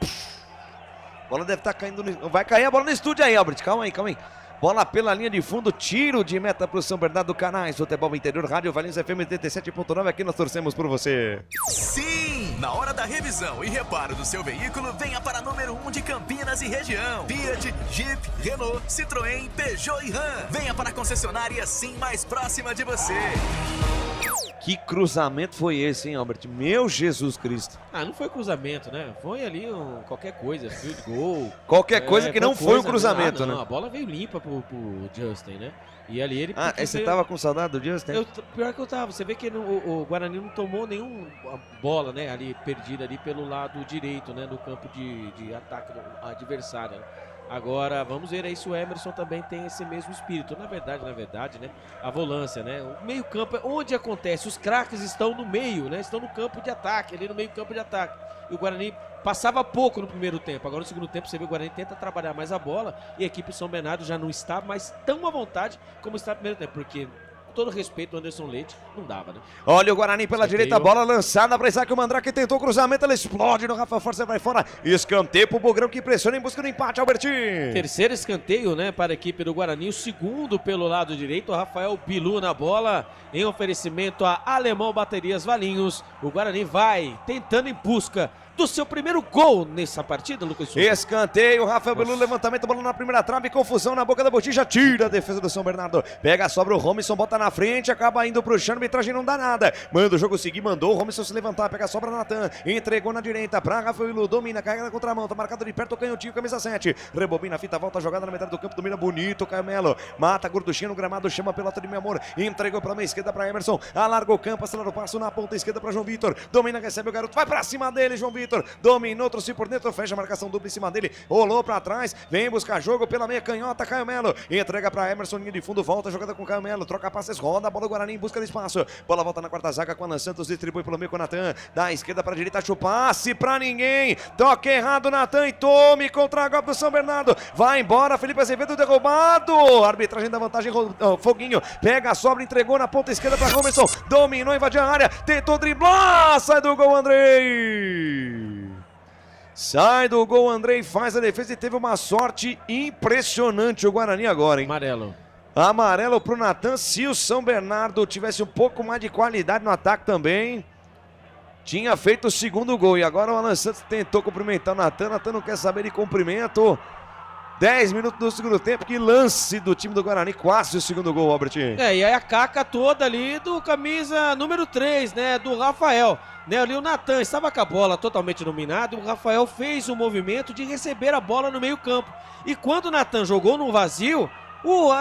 A bola deve estar caindo, vai cair a bola no estúdio aí, Albert, calma aí. Bola pela linha de fundo, tiro de meta para o São Bernardo Canais, Futebol Interior, Rádio Valinhos FM 87.9, aqui nós torcemos por você. Sim! Na hora da revisão e reparo do seu veículo, venha para número 1 de Campinas e região. Fiat, Jeep, Renault, Citroën, Peugeot e Ram. Venha para a concessionária Sim mais próxima de você. Que cruzamento foi esse, hein, Albert? Meu Jesus Cristo. Ah, não foi cruzamento, né? Foi ali qualquer coisa, field goal. Qualquer coisa que não foi um cruzamento, né? Não, a bola veio limpa pro Justin, né? E ali ele... você tava com saudade do Justin? Pior que eu tava. Você vê que o Guarani não tomou nenhuma bola, né? Ali, perdida ali pelo lado direito, né? Do campo de ataque do adversário, né? Agora, vamos ver aí se o Emerson também tem esse mesmo espírito. Na verdade, né? A volância, né? O meio campo é onde acontece. Os craques estão no meio, né? Estão no campo de ataque, ali no meio campo de ataque. E o Guarani passava pouco no primeiro tempo. Agora no segundo tempo você vê o Guarani tenta trabalhar mais a bola e a equipe São Bernardo já não está mais tão à vontade como está no primeiro tempo. Porque, com todo respeito, o Anderson Leite não dava, né? Olha o Guarani pela direita, a bola lançada para Isaac, o Mandrake tentou o cruzamento, ela explode no Rafa Força, vai fora, escanteio pro Bugrão que pressiona em busca do empate, Albertinho. Terceiro escanteio, né, para a equipe do Guarani, o segundo pelo lado direito, o Rafael Bilu na bola, em oferecimento a Alemão Baterias Valinhos. O Guarani vai tentando em busca do seu primeiro gol nessa partida, Lucas Souza. Escanteio, Rafael Bilu, levantamento, bola na primeira trave, confusão na boca da botija, tira a defesa do São Bernardo, pega, sobra o Romisson, bota na frente, acaba indo pro chão, a arbitragem não dá nada, manda o jogo seguir, mandou o Romisson se levantar, pega, sobra Natan, entregou na direita pra Rafael Bilu, domina, carrega na contramão, tá marcado de perto o canhotinho, camisa 7, rebobina a fita, volta a jogada na metade do campo, domina bonito, Caio Melo, mata a gorduchinha no gramado, chama a pelota de meu amor, entregou pra meia esquerda pra Emerson, alarga o campo, acelera o passo na ponta esquerda pra João Vitor, domina, recebe o garoto, vai pra cima dele, João Vitor, dominou, trouxe por dentro, fecha a marcação dupla em cima dele, rolou pra trás, vem buscar jogo pela meia canhota, Caio Melo, entrega pra Emerson, linha de fundo, volta a jogada com Caio Melo, troca passes, roda a bola do Guarani em busca de espaço, bola volta na quarta zaga com Alan Santos, distribui pelo meio com o Natan, da esquerda pra direita, chupasse pra ninguém, toque errado, Natan, e tome contra-golpe do São Bernardo, vai embora, Felipe Azevedo derrubado, arbitragem da vantagem, Foguinho, pega a sobra, entregou na ponta esquerda pra Romerson, dominou, invadiu a área, tentou driblar, sai do gol, Andrei! Sai do gol, Andrei faz a defesa e teve uma sorte impressionante o Guarani agora, hein? Amarelo pro Natan. Se o São Bernardo tivesse um pouco mais de qualidade no ataque também, tinha feito o segundo gol. E agora o Alan Santos tentou cumprimentar o Natan. Natan não quer saber de cumprimento. 10 minutos do segundo tempo, que lance do time do Guarani, quase o segundo gol, Albert. E aí a caca toda ali do camisa número 3, né, do Rafael. Né, ali o Natan estava com a bola totalmente dominada e o Rafael fez o movimento de receber a bola no meio campo. E quando o Natan jogou no vazio,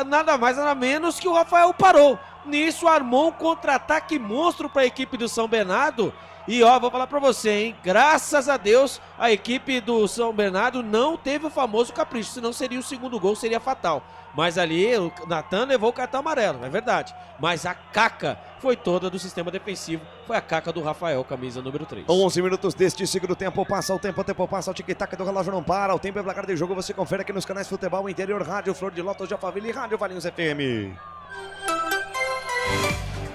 nada mais nada menos que o Rafael parou. Nisso armou um contra-ataque monstro para a equipe do São Bernardo. E ó, vou falar pra você, hein, graças a Deus a equipe do São Bernardo não teve o famoso capricho, senão seria o segundo gol, seria fatal. Mas ali o Natan levou o cartão amarelo, é verdade. Mas a caca foi toda do sistema defensivo, foi a caca do Rafael, camisa número 3. 11 minutos deste segundo tempo, passa o tempo passa, o tic-tac do relógio não para, o tempo é placar de jogo, você confere aqui nos canais Futebol Interior, Rádio Flor de Lótus de Alphaville e Rádio Valinhos FM.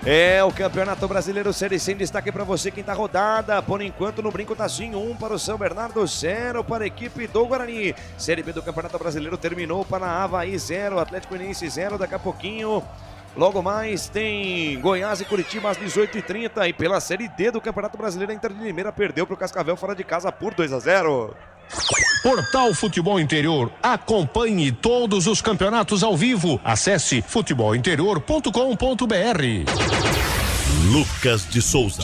É o Campeonato Brasileiro Série C em destaque para você, quinta rodada. Por enquanto no brinco tá assim, 1 para o São Bernardo, 0 para a equipe do Guarani. Série B do Campeonato Brasileiro terminou para Avaí 0, Atlético Goianiense 0, daqui a pouquinho. Logo mais tem Goiás e Curitiba às 18h30. E pela Série D do Campeonato Brasileiro, a Inter de Limeira perdeu para o Cascavel fora de casa por 2-0. Portal Futebol Interior. Acompanhe todos os campeonatos ao vivo. Acesse futebolinterior.com.br. Lucas de Souza.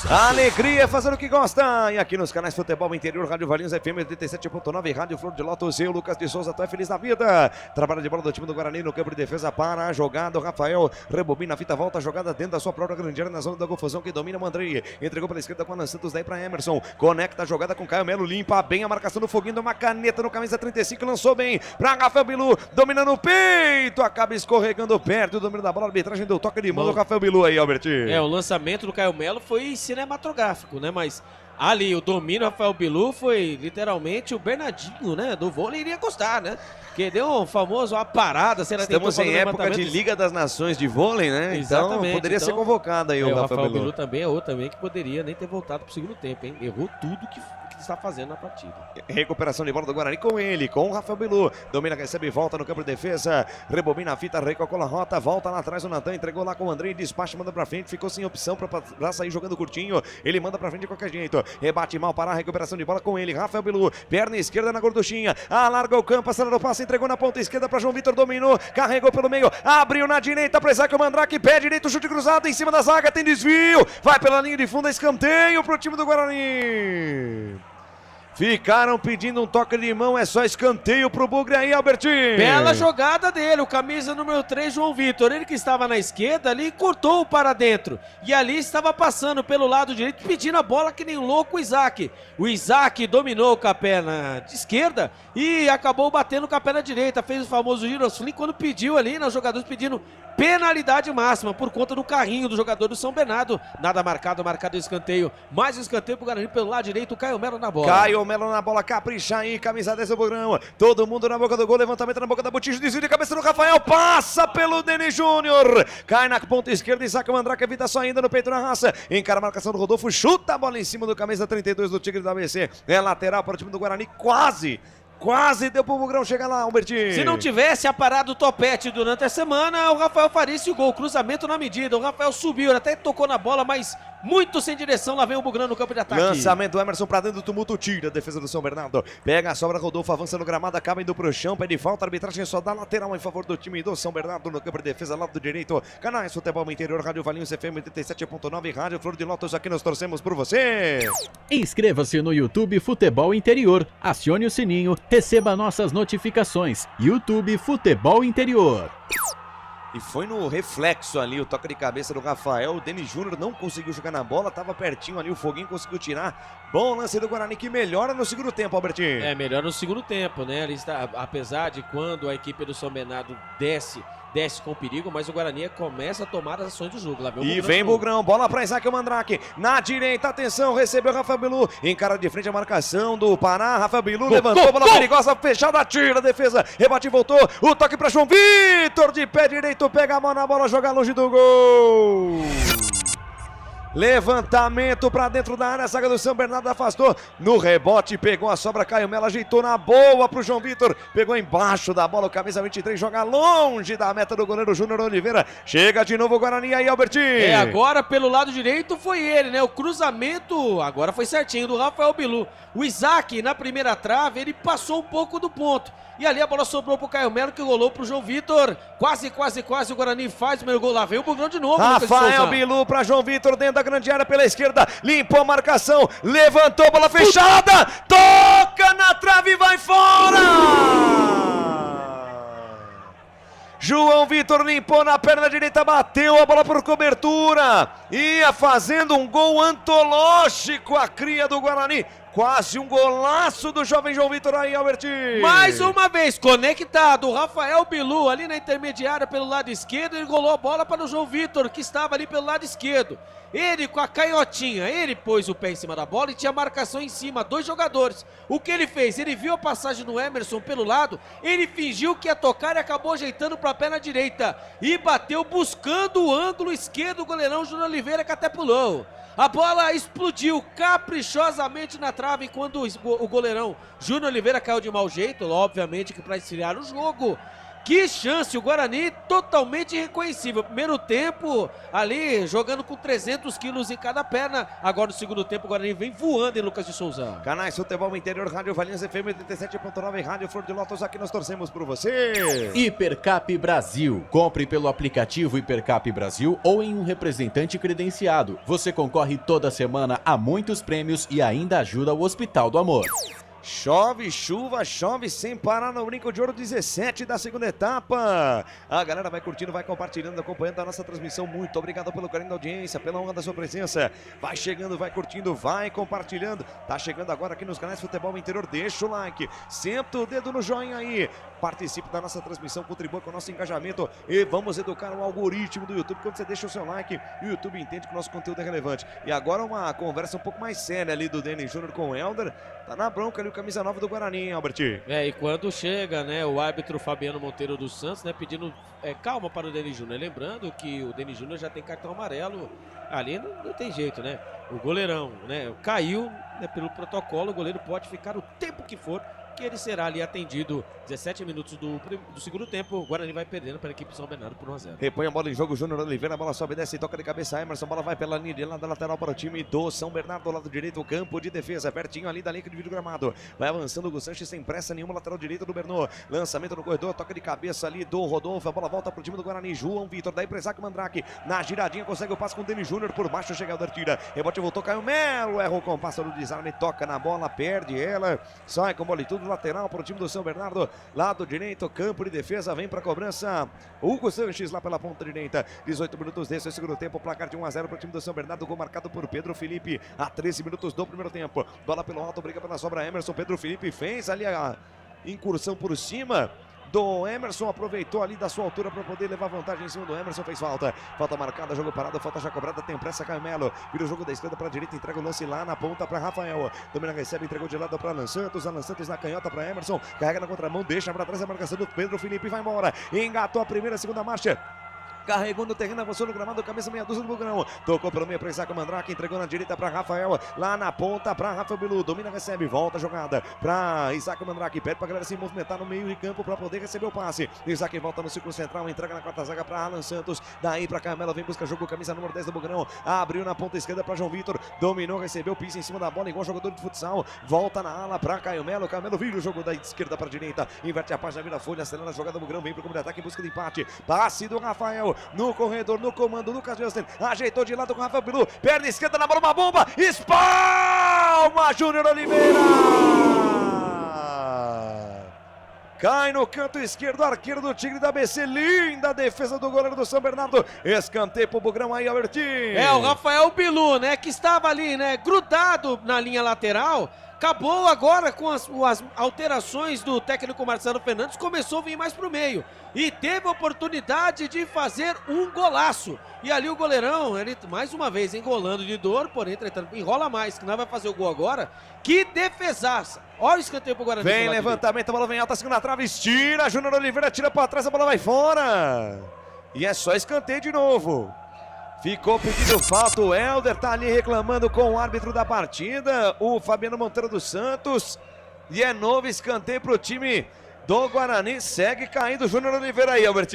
Alegria fazendo o que gosta. E aqui nos canais Futebol Interior, Rádio Valinhos FM 87.9, Rádio Flor de Lótus. Eu, Lucas de Souza, tô feliz da vida. Trabalho de bola do time do Guarani no campo de defesa para a jogada. O Rafael rebobina a fita, volta a jogada dentro da sua própria grande área na zona da confusão que domina o Mandrei. Entregou pela esquerda com a Alan Santos, daí para Emerson. Conecta a jogada com Caio Melo, limpa bem a marcação do Foguinho, dá uma caneta no camisa 35, lançou bem para Rafael Bilu, dominando o peito, acaba escorregando perto do domínio da bola. A arbitragem deu toque de mão do Rafael Bilu aí, Albertinho. O lançamento do Caio Melo foi cinematográfico, né? Mas ali o domínio do Rafael Bilu foi literalmente o Bernardinho, né? Do vôlei iria gostar, né? Que deu um famoso uma parada. Estamos em época de Liga das Nações de vôlei, né? Exatamente. Então poderia ser convocado aí o Rafael Bilu. Também é outro também que poderia nem ter voltado pro segundo tempo, hein? Errou tudo que está fazendo na partida. Recuperação de bola do Guarani com ele, com o Rafael Bilu. Domina, recebe, volta no campo de defesa. Rebobina a fita, recalcula a rota, volta lá atrás o Natan, entregou lá com o Andrei, despacha, manda pra frente, ficou sem opção pra sair jogando curtinho. Ele manda pra frente de qualquer jeito. Rebate mal para a recuperação de bola com ele, Rafael Bilu. Perna esquerda na gorduchinha, alarga o campo, acelera o passe, entregou na ponta esquerda para João Vitor, dominou, carregou pelo meio, abriu na direita para Isaac Mandrake, pé direito, chute cruzado em cima da zaga, tem desvio, vai pela linha de fundo, escanteio pro time do Guarani. Ficaram pedindo um toque de mão, é só escanteio pro Bugre aí, Albertinho. Bela jogada dele, o camisa número 3, João Vitor. Ele que estava na esquerda ali, cortou para dentro. E ali estava passando pelo lado direito, pedindo a bola que nem um louco o Isaac. O Isaac dominou com a perna de esquerda e acabou batendo com a perna direita. Fez o famoso girosflim quando pediu ali, né, os jogadores pedindo penalidade máxima por conta do carrinho do jogador do São Bernardo. Nada marcado o escanteio. Mais um escanteio pro Guarani pelo lado direito, o Caio Melo na bola. Caio Melo na bola, capricha aí, camisa 10 do Bugrão. Todo mundo na boca do gol, levantamento na boca da Botija, desvio de cabeça do Rafael, passa pelo Denis Júnior. Cai na ponta esquerda, Isaac Mandrake, vida só ainda no peito na raça. Encara a marcação do Rodolfo, chuta a bola em cima do camisa 32 do Tigre do ABC. É lateral para o time do Guarani, quase deu pro Bugrão chegar lá, Albertinho. Se não tivesse aparado o topete durante a semana, o Rafael faria esse gol, cruzamento na medida. O Rafael subiu, até tocou na bola, mas muito sem direção. Lá vem o Bugrão no campo de ataque. Lançamento do Emerson pra dentro do tumulto, tira a defesa do São Bernardo. Pega a sobra, Rodolfo avança no gramado, acaba indo pro chão, pede falta, a arbitragem só dá lateral em favor do time do São Bernardo no campo de defesa, lado direito. Canais Futebol Interior, Rádio Valinhos FM 87.9, Rádio Flor de Lótus, aqui nós torcemos por você. Inscreva-se no YouTube Futebol Interior, acione o sininho, receba nossas notificações. YouTube Futebol Interior. E foi no reflexo ali, o toque de cabeça do Rafael. O Denis Júnior não conseguiu jogar na bola, tava pertinho ali, o Foguinho conseguiu tirar. Bom lance do Guarani que melhora no segundo tempo, Albertinho. Melhora no segundo tempo, né? Ali está, apesar de quando a equipe do São Bernardo desce com perigo, mas o Guarani começa a tomar as ações do jogo. Lá vem o e vem Bugrão, bola para Isaac Mandrake, na direita, atenção, recebeu o Rafael Bilu, encara de frente a marcação do Pará, Rafael Bilu levantou, bola perigosa, fechada, tira a defesa, rebate e voltou, o toque para João Vitor, de pé direito, pega a mão na bola, joga longe do gol. Levantamento pra dentro da área, a zaga do São Bernardo afastou. No rebote, pegou a sobra, Caio Melo ajeitou na boa pro João Vitor. Pegou embaixo da bola, o camisa 23 joga longe da meta do goleiro Júnior Oliveira. Chega de novo o Guarani aí, Albertinho. Agora pelo lado direito foi ele, né? O cruzamento agora foi certinho do Rafael Bilu. O Isaac na primeira trave, ele passou um pouco do ponto. E ali a bola sobrou pro Caio Melo, que rolou pro João Vitor. Quase o Guarani faz o primeiro gol. Lá vem o Bugrão de novo. Rafael Bilu pra João Vitor dentro da grande área pela esquerda. Limpou a marcação. Levantou, bola fechada. Toca na trave e vai fora! João Vitor limpou na perna direita, bateu a bola por cobertura. Ia fazendo um gol antológico a cria do Guarani. Quase um golaço do jovem João Vitor aí, Albertinho. Mais uma vez, conectado, o Rafael Bilu ali na intermediária pelo lado esquerdo, ele golou a bola para o João Vitor, que estava ali pelo lado esquerdo. Ele com a canhotinha, ele pôs o pé em cima da bola e tinha marcação em cima, 2 jogadores. O que ele fez? Ele viu a passagem do Emerson pelo lado, ele fingiu que ia tocar e acabou ajeitando para a perna direita. E bateu buscando o ângulo esquerdo, o goleirão Júnior Oliveira, que até pulou. A bola explodiu caprichosamente na trave quando o goleirão Júnior Oliveira caiu de mau jeito, obviamente que para esfriar o jogo. Que chance, o Guarani totalmente irreconhecível. Primeiro tempo ali jogando com 300 quilos em cada perna. Agora no segundo tempo o Guarani vem voando em Lucas de Souza. Canais Futebol Interior, Rádio Valinhos FM 87.9, Rádio Flor de Lótus, aqui nós torcemos por você. Hipercap Brasil. Compre pelo aplicativo Hipercap Brasil ou em um representante credenciado. Você concorre toda semana a muitos prêmios e ainda ajuda o Hospital do Amor. Chove, chuva, chove sem parar no Brinco de Ouro 17 da segunda etapa. A galera vai curtindo, vai compartilhando, acompanhando a nossa transmissão. Muito obrigado pelo carinho da audiência, pela honra da sua presença. Vai chegando, vai curtindo, vai compartilhando. Tá chegando agora aqui nos canais Futebol Interior. Deixa o like, senta o dedo no joinha aí. Participe da nossa transmissão, contribua com o nosso engajamento e vamos educar o algoritmo do YouTube. Quando você deixa o seu like, o YouTube entende que o nosso conteúdo é relevante. E agora uma conversa um pouco mais séria ali do Denis Júnior com o Helder. Tá na bronca ali o camisa 9 do Guarani, hein, Albert? E quando chega, né, o árbitro Fabiano Monteiro dos Santos, né, pedindo calma para o Denis Júnior. Lembrando que o Denis Júnior já tem cartão amarelo. Ali não tem jeito, né? O goleirão, né, caiu, né, pelo protocolo. O goleiro pode ficar o tempo que for, que ele será ali atendido. 17 minutos do segundo tempo, o Guarani vai perdendo para a equipe São Bernardo por 1-0. Repõe a bola em jogo, Júnior Oliveira, a bola sobe, desce, toca de cabeça, Emerson, bola vai pela linha de lado lateral para o time do São Bernardo, do lado direito, o campo de defesa, pertinho ali da linha de vídeo gramado, vai avançando o Hugo Sanches sem pressa nenhuma, lateral direito do Bernô, lançamento no corredor, toca de cabeça ali do Rodolfo, a bola volta para o time do Guarani, João Vitor, daí para Isaac Mandrake, na giradinha consegue o passe com o Denis Júnior, por baixo chega o tira, rebote voltou, Caio Melo, erra o compasso do desarme, toca na bola, perde ela, sai com bola e tudo, lateral para o time do São Bernardo, lado direito, campo de defesa, vem para a cobrança Hugo Sanches lá pela ponta direita, 18 minutos desse segundo tempo, placar de 1-0 para o time do São Bernardo, gol marcado por Pedro Felipe, a 13 minutos do primeiro tempo, bola pelo alto, briga pela sobra, Emerson, Pedro Felipe fez ali a incursão por cima do Emerson, aproveitou ali da sua altura para poder levar vantagem em cima do Emerson, fez falta marcada, jogo parado, falta já cobrada, tem pressa, Caio Melo, vira o jogo da esquerda para a direita, entrega o lance lá na ponta para Rafael, domina, recebe, entregou de lado para Alan Santos na canhota para Emerson, carrega na contramão, deixa para trás a marcação do Pedro Felipe, vai embora, engatou a primeira, segunda marcha, carregou no terreno, avançou no gramado, cabeça meia dúzia do Bugrão, tocou pelo meio para Isaac Mandrake, entregou na direita para Rafael, lá na ponta para Rafael Bilu, domina, recebe, volta a jogada para Isaac Mandrake, pede para a galera se movimentar no meio de campo para poder receber o passe, Isaac volta no círculo central, entrega na quarta zaga para Alan Santos, daí para Camelo, vem busca jogo, camisa número 10 do Bugrão, abriu na ponta esquerda para João Vitor, dominou, recebeu, pisa em cima da bola, igual jogador de futsal, volta na ala para Caio Melo, vira o jogo da esquerda para a direita, inverte a página, vira a folha, acelera a jogada do Bugrão, vem para o campo de ataque em busca de empate, passe do Rafael, no corredor, no comando, Lucas Justin, ajeitou de lado com o Rafael Bilu, perna esquerda na bola, uma bomba, espalma Júnior Oliveira! Cai no canto esquerdo, arqueiro do Tigre da ABC, linda defesa do goleiro do São Bernardo, escanteio pro Bugrão aí, Albertinho. O Rafael Bilu, né, que estava ali, né, grudado na linha lateral, acabou agora com as alterações do técnico Marcelo Fernandes, começou a vir mais pro meio e teve a oportunidade de fazer um golaço. E ali o goleirão, ele mais uma vez engolando de dor, porém, entretanto, enrola mais, que nós vai fazer o gol agora. Que defesaça! Olha o escanteio pro Guarani. Vem levantamento, a bola vem alta, segunda trave, estira, Júnior Oliveira tira pra trás, a bola vai fora. E é só escanteio de novo. Ficou pedindo falta, o Helder tá ali reclamando com o árbitro da partida, o Fabiano Monteiro dos Santos. E é novo escanteio pro time do Guarani, segue caindo o Júnior Oliveira aí, Albert.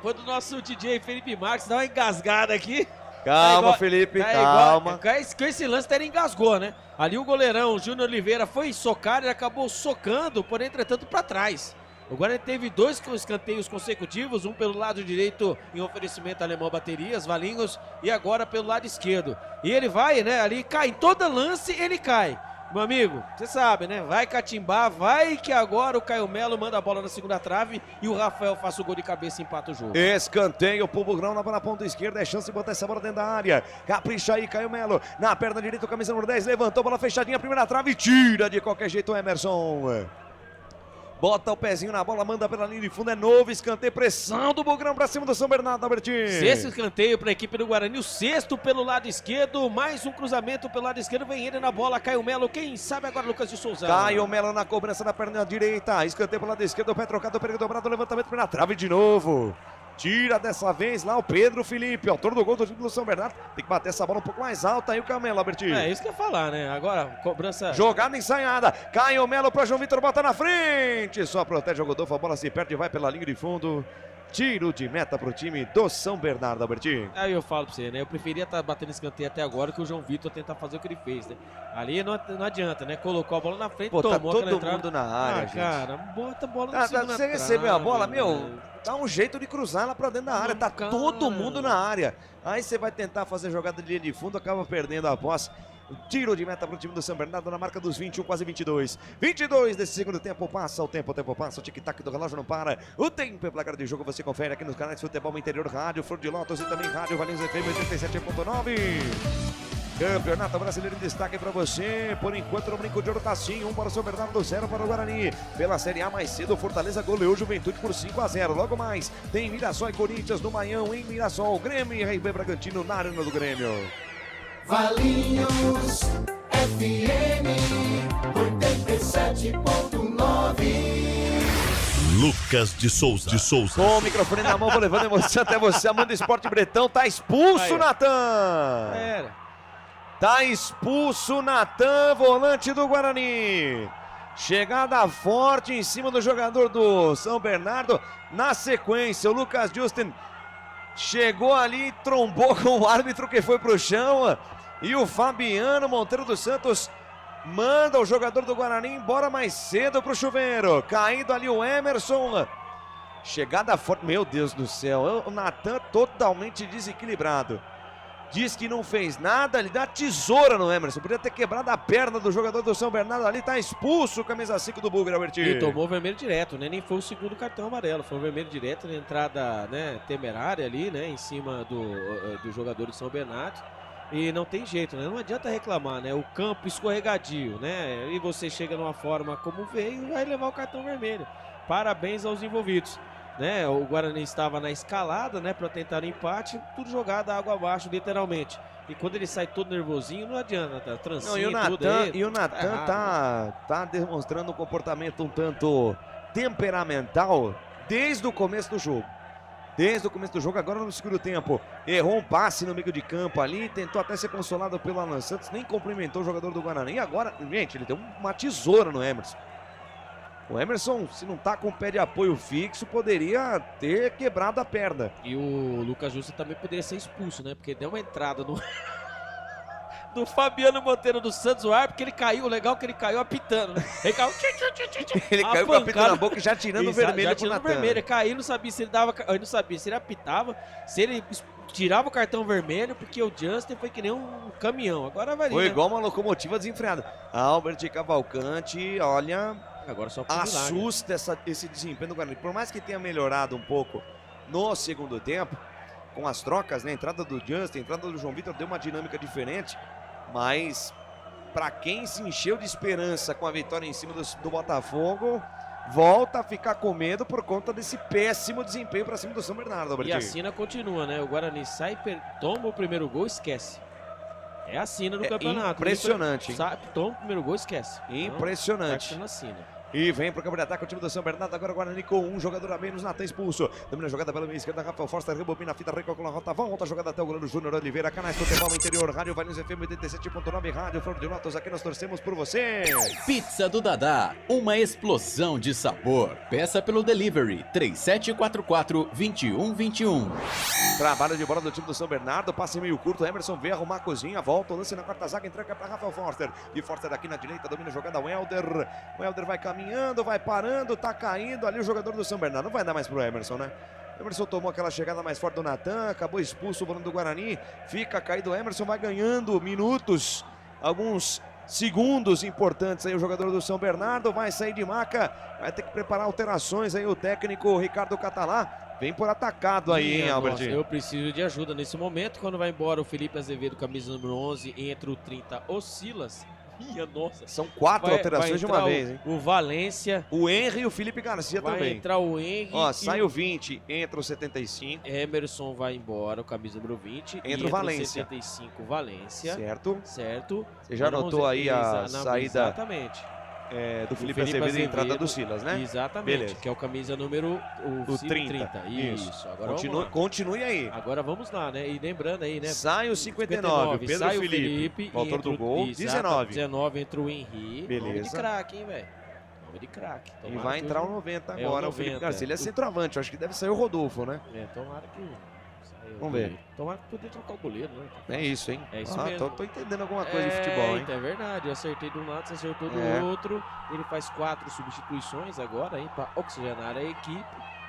Quando o nosso DJ Felipe Marques dá uma engasgada aqui. Calma, Felipe, calma. Com esse lance até ele engasgou, né? Ali o goleirão, o Júnior Oliveira, foi socar e acabou socando, porém, entretanto, para trás. O Guarani teve 2 escanteios consecutivos, um pelo lado direito em oferecimento alemão baterias, Valinhos, e agora pelo lado esquerdo. E ele vai, né, ali cai, em todo lance ele cai. Meu amigo, você sabe, né, vai catimbar, vai que agora o Caio Melo manda a bola na segunda trave e o Rafael faz o gol de cabeça e empata o jogo. Escanteio pro Bugrão na ponta esquerda, é chance de botar essa bola dentro da área. Capricha aí, Caio Melo, na perna direita, o camisa número 10, levantou, bola fechadinha, primeira trave, tira de qualquer jeito o Emerson. Bota o pezinho na bola, manda pela linha de fundo, é novo escanteio, pressão do Bugrão pra cima do São Bernardo, Albertinho. 6º escanteio para a equipe do Guarani, o 6º pelo lado esquerdo, mais um cruzamento pelo lado esquerdo, vem ele na bola, Caio Melo, quem sabe agora Lucas de Souza. Caio Melo na cobrança da perna direita, escanteio pelo lado esquerdo, o pé trocado, perigo dobrado, levantamento na trave de novo. Tira dessa vez lá o Pedro Felipe, autor do gol do time do São Bernardo. Tem que bater essa bola um pouco mais alta aí o Camelo, Albertinho. É isso que eu ia falar, né? Agora, cobrança... Jogada ensaiada. Caio Melo para João Vitor, bota na frente. Só protege o Godolfo, a bola se perde e vai pela linha de fundo. Tiro de meta pro time do São Bernardo, Albertinho. Aí eu falo pra você, né? Eu preferia estar batendo escanteio até agora que o João Vitor tentar fazer o que ele fez, né? Ali não adianta, né? Colocou a bola na frente, Pô, tá tomou todo aquela mundo na área, gente. cara, bota a bola no segundo Você recebeu a bola, meu, dá um jeito de cruzar ela pra dentro da área. Tá todo mundo na área. Aí você vai tentar fazer jogada de linha de fundo, acaba perdendo a posse. Tiro de meta pro time do São Bernardo na marca dos 21, quase 22. 22 desse segundo tempo, passa o tempo passa, o tic-tac do relógio não para. O tempo é placar de jogo, você confere aqui nos canais Futebol Interior, Rádio Flor de Lótus e também Rádio Valinhos FM 87.9. Campeonato Brasileiro em destaque para você. Por enquanto no brinco de ouro tá assim, 1 para o São Bernardo, 0 para o Guarani. Pela Série A mais cedo, o Fortaleza goleou o Juventude por 5-0. Logo mais, tem Mirassol e Corinthians no Maião em Mirassol. Grêmio e RB Bragantino na Arena do Grêmio. Valinhos FM 87.9. Lucas de Souza. Com o microfone na mão, vou levando emoção até você. Amanda Esporte Bretão, tá expulso, Natan. Tá expulso, Natan, volante do Guarani. Chegada forte em cima do jogador do São Bernardo. Na sequência, o Lucas Justin chegou ali, trombou com o árbitro que foi pro chão. E o Fabiano Monteiro dos Santos manda o jogador do Guarani embora mais cedo pro chuveiro. Caído ali o Emerson. Chegada forte, meu Deus do céu. O Natan totalmente desequilibrado. Diz que não fez nada, ele dá tesoura no Emerson. Podia ter quebrado a perna do jogador do São Bernardo ali. Tá expulso o camisa 5 do Bugre, Albertinho. E tomou vermelho direto, né? Nem foi o segundo cartão amarelo. Foi o vermelho direto na entrada, né, temerária ali, né? Em cima do jogador do São Bernardo. E não tem jeito, né? Não adianta reclamar, né? O campo escorregadio, né? E você chega numa forma como veio e vai levar o cartão vermelho. Parabéns aos envolvidos, né? O Guarani estava na escalada, né? Para tentar o empate, tudo jogado água abaixo, literalmente. E quando ele sai todo nervosinho, não adianta, tá? Trancinho, e o Natan tá demonstrando um comportamento um tanto temperamental desde o começo do jogo. Desde o começo do jogo, agora no segundo tempo, errou um passe no meio de campo ali, tentou até ser consolado pelo Alan Santos, nem cumprimentou o jogador do Guarani. E agora, gente, ele deu uma tesoura no Emerson. O Emerson, se não tá com o pé de apoio fixo, poderia ter quebrado a perna. E o Lucas Justo também poderia ser expulso, né? Porque deu uma entrada no... do Fabiano Monteiro dos Santos, o árbitro, que ele caiu, o legal é que ele caiu apitando, né? Ele caiu, ele caiu com a apito na boca, já tirando o vermelho. Já tirando o vermelho, caiu, não sabia se ele dava, ele não sabia se ele apitava, se ele tirava o cartão vermelho, porque o Justin foi que nem um caminhão, agora varia. Foi igual uma locomotiva desenfreada. Albert Cavalcante, olha, agora só assusta esse desempenho do Guarani. Por mais que tenha melhorado um pouco no segundo tempo, com as trocas, né? A entrada do Justin, a entrada do João Vitor deu uma dinâmica diferente. Mas, para quem se encheu de esperança com a vitória em cima do Botafogo, volta a ficar com medo por conta desse péssimo desempenho para cima do São Bernardo, Albertinho. E a cena continua, né? O Guarani sai, toma o primeiro gol, esquece. É a cena do campeonato. Impressionante, hein? Toma o primeiro gol, esquece. Impressionante. Então, cena. E vem pro campo de ataque o time do São Bernardo. Agora o Guarani com um jogador a menos. Natan expulso. Domina a jogada pela meia esquerda. Rafael Forster rebobina a fita, recalcula a rota. Volta a jogada até o goleiro Júnior Oliveira. Canais Futebol Interior. Rádio Valinhos FM 87.9. Rádio Flor de Lótus. Aqui nós torcemos por você. Pizza do Dadá. Uma explosão de sabor. Peça pelo delivery 3744-2121. Trabalho de bola do time do São Bernardo. Passe meio curto. Emerson vem arrumar a cozinha. Volta o lance na quarta zaga. Entrega para Rafael Forster. E Forster aqui na direita. Domina a jogada. O Helder vai caminhando, vai parando, tá caindo ali o jogador do São Bernardo. Não vai dar mais pro Emerson, né? O Emerson tomou aquela chegada mais forte do Natan, acabou expulso o volante do Guarani. Fica caído o Emerson, vai ganhando minutos, alguns segundos importantes aí o jogador do São Bernardo. Vai sair de maca, vai ter que preparar alterações aí o técnico Ricardo Catalá. Vem por atacado aí, hein, Albert? Eu preciso de ajuda nesse momento. Quando vai embora o Felipe Azevedo, camisa número 11, entre o 30 o Silas. Minha nossa. São 4 alterações de uma vez, hein? O Valência. O Henry e o Felipe Garcia também. Vai entrar o Henry. Ó, sai o 20, entra o 75. Emerson vai embora, o camisa número 20. Entra o Valência. 75, Valência. Certo. Certo. Você já notou aí a saída? Exatamente. do Felipe Azevedo e entrada do Silas, né? Exatamente, Beleza. que é o camisa número O 30. Isso. Agora Continue aí. Agora vamos lá, né? E lembrando aí, né? Sai o 59, Pedro sai Felipe, o autor do gol, 19. 19 entra o Henry. Beleza. Nome de craque, hein, velho? Nome de craque. E vai entrar o 90 agora, o Felipe Garcia. Ele é centroavante, acho que deve sair o Rodolfo, né? Tomara que... Vamos ver. Tomara que poder trocar o goleiro, né? É isso, hein? É isso mesmo. Tô entendendo alguma coisa de futebol, hein? É verdade. Eu acertei de um lado, você acertou do outro. Ele faz 4 substituições agora, hein? Pra oxigenar a equipe.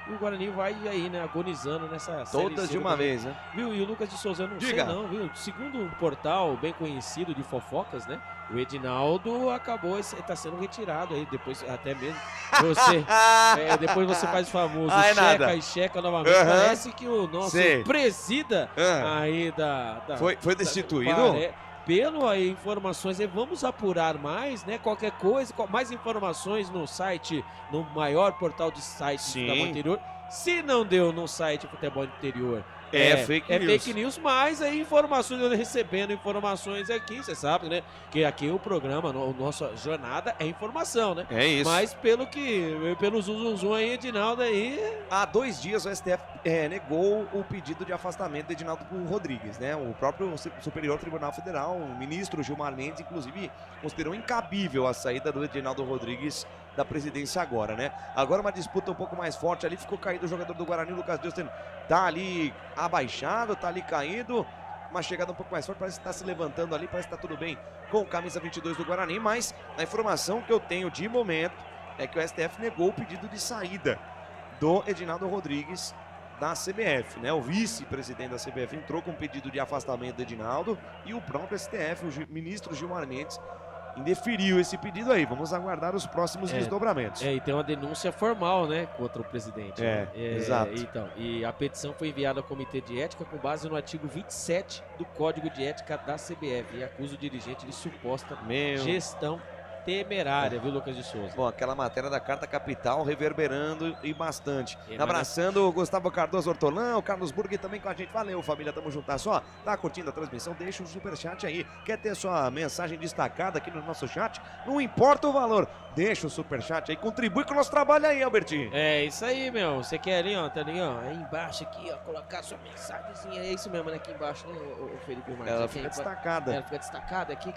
E o Guarani vai aí, né? Agonizando nessa série. Todas de uma vez, né? Viu? E o Lucas de Souza, eu não sei não, viu? Segundo um portal bem conhecido de fofocas, né? O Edinaldo acabou, está sendo retirado aí, depois até mesmo você, depois você faz o famoso checa e checa novamente. Parece que o nosso presida aí Foi destituído? Pelo aí informações, vamos apurar mais, né? Qualquer coisa, mais informações no site, no maior portal de sites do Futebol Interior. Se não deu no site Futebol Interior, fake news, mas aí informações, eu recebendo informações aqui, você sabe, né? Que aqui o programa, a nossa jornada é informação, né? É isso. Mas pelo zum aí, Edinaldo aí... Há 2 dias o STF negou o pedido de afastamento de Edinaldo Rodrigues, né? O próprio Superior Tribunal Federal, o ministro Gilmar Mendes, inclusive, considerou incabível a saída do Edinaldo Rodrigues da presidência agora, né? Agora uma disputa um pouco mais forte ali, ficou caído o jogador do Guarani, o Lucas Deusten tá ali abaixado, tá ali caído, uma chegada um pouco mais forte, parece que tá se levantando ali, parece que tá tudo bem com camisa 22 do Guarani, mas a informação que eu tenho de momento é que o STF negou o pedido de saída do Edinaldo Rodrigues da CBF, né? O vice-presidente da CBF entrou com um pedido de afastamento do Edinaldo e o próprio STF, o ministro Gilmar Mendes, indeferiu esse pedido aí. Vamos aguardar os próximos desdobramentos. E tem uma denúncia formal, né, contra o presidente. Exato. Então, e a petição foi enviada ao Comitê de Ética com base no artigo 27 do Código de Ética da CBF e acusa o dirigente de suposta gestão temerária, viu, Lucas de Souza? Bom, aquela matéria da Carta Capital reverberando e bastante. Abraçando o Gustavo Cardoso Hortolão, o Carlos Burg também com a gente. Valeu, família, tamo junto. Só, tá curtindo a transmissão? Deixa o superchat aí. Quer ter sua mensagem destacada aqui no nosso chat? Não importa o valor, deixa o superchat aí, contribui com o nosso trabalho aí, Albertinho. É isso aí, meu. Você quer ali, ó, tá ali, ó, aí embaixo aqui, ó, colocar sua mensagenzinha. É isso mesmo, né, aqui embaixo, né, o Felipe Marques? Ela fica destacada. Ela fica destacada aqui,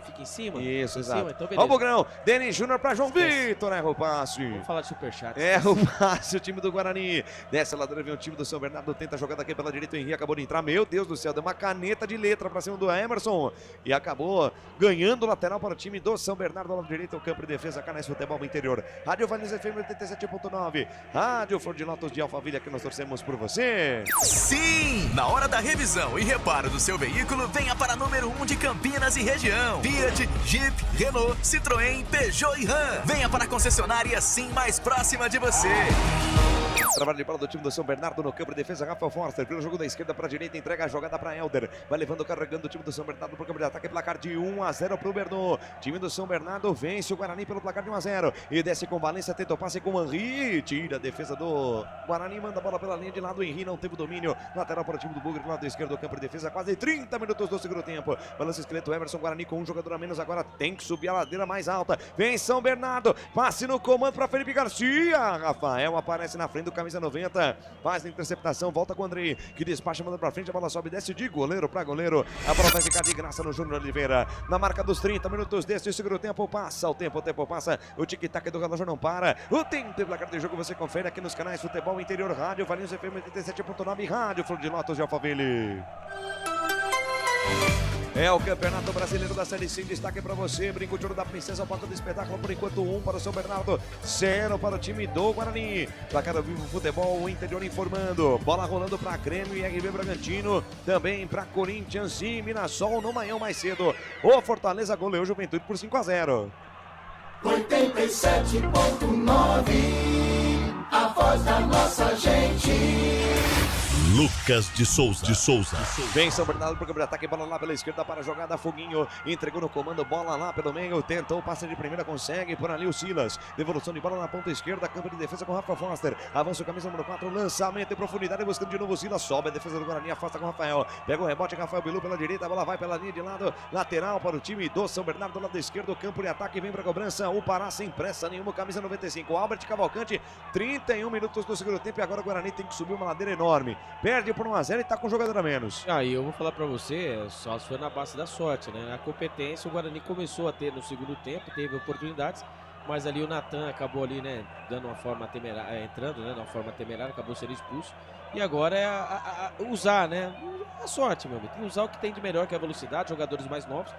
fica em cima. Isso, exato. exato. Então, beleza. Ó o Grão, Denis Júnior pra João Vitor, erra o passe. Vamos falar de superchat. Erra o passe, o time do Guarani. Desce a ladeira, vem o time do São Bernardo, tenta a jogada aqui pela direita, o Henrique acabou de entrar. Meu Deus do céu, deu uma caneta de letra pra cima do Emerson. E acabou ganhando o lateral para o time do São Bernardo, ao lado direito, o campo de defesa, Canais Futebol Interior. Rádio Valinhos FM 87.9. Rádio Flor de Lotos de Alphaville, que nós torcemos por você. Sim! Na hora da revisão e reparo do seu veículo, venha para número 1 de Campinas e região. Fiat, Jeep, Renault, Citroën, Peugeot e Ram. Venha para a concessionária Sim mais próxima de você. Trabalho de bola do time do São Bernardo no campo de defesa, Rafael Forster, pelo jogo da esquerda para a direita, entrega a jogada para Helder, vai levando, carregando o time do São Bernardo para o campo de ataque, placar de 1-0 para o Bernou. Time do São Bernardo vence o Guarani pelo placar de 1-0 e desce com Valência, tenta o passe com o Henri, tira a defesa do Guarani, manda a bola pela linha de lado, o Henri não teve o domínio, lateral para o time do Bugre, do lado esquerdo do campo de defesa, quase 30 minutos do segundo tempo, balança esqueleto, Emerson, Guarani com um jogador a menos, agora tem que subir a ladeira mais alta, vem São Bernardo, passe no comando para Felipe Garcia, Rafael aparece na frente do camisa 90, faz a interceptação, volta com o Andrei, que despacha, manda pra frente, a bola sobe, desce de goleiro pra goleiro, a bola vai ficar de graça no Júnior Oliveira, na marca dos 30 minutos desse segundo tempo, passa o tempo passa, o tic-tac do relógio não para, o tempo e placar de jogo você confere aqui nos canais Futebol Interior, Rádio Valinhos FM 87.9, Rádio Flor de Lotos de Alphaville. É o Campeonato Brasileiro da Série C, destaque para você, Brinco de Ouro da Princesa, o pato do espetáculo, por enquanto 1 para o São Bernardo, 0 para o time do Guarani. Placar ao vivo, Futebol o Interior informando, bola rolando para Grêmio e RB Bragantino, também para Corinthians e Mirassol no Manhã mais cedo. O Fortaleza goleou Juventude por 5-0. 87.9, a voz da nossa gente. Lucas de Souza. Vem São Bernardo pro campo de ataque, bola lá pela esquerda para a jogada, Foguinho entregou no comando, bola lá pelo meio, tentou o passe de primeira, consegue, por ali o Silas, devolução de bola na ponta esquerda, campo de defesa com Rafa Foster, avança o camisa número 4, lançamento em profundidade, buscando de novo o Silas, sobe a defesa do Guarani, afasta com o Rafael, pega o rebote, Rafael Bilu pela direita, a bola vai pela linha de lado, lateral para o time do São Bernardo, do lado esquerdo, campo de ataque, vem para a cobrança, o Pará sem pressa nenhuma, camisa 95, Albert Cavalcante, 31 minutos do segundo tempo e agora o Guarani tem que subir uma ladeira enorme, perde por 1-0 e tá com um jogador a menos. Aí eu vou falar pra você, só foi na base da sorte, né? A competência o Guarani começou a ter no segundo tempo, teve oportunidades, mas ali o Natan acabou ali, né, dando uma forma temerária, entrando, né, de uma forma temerária, acabou sendo expulso. E agora é usar, né, a sorte, meu amigo. Tem que usar o que tem de melhor, que é a velocidade, jogadores mais novos.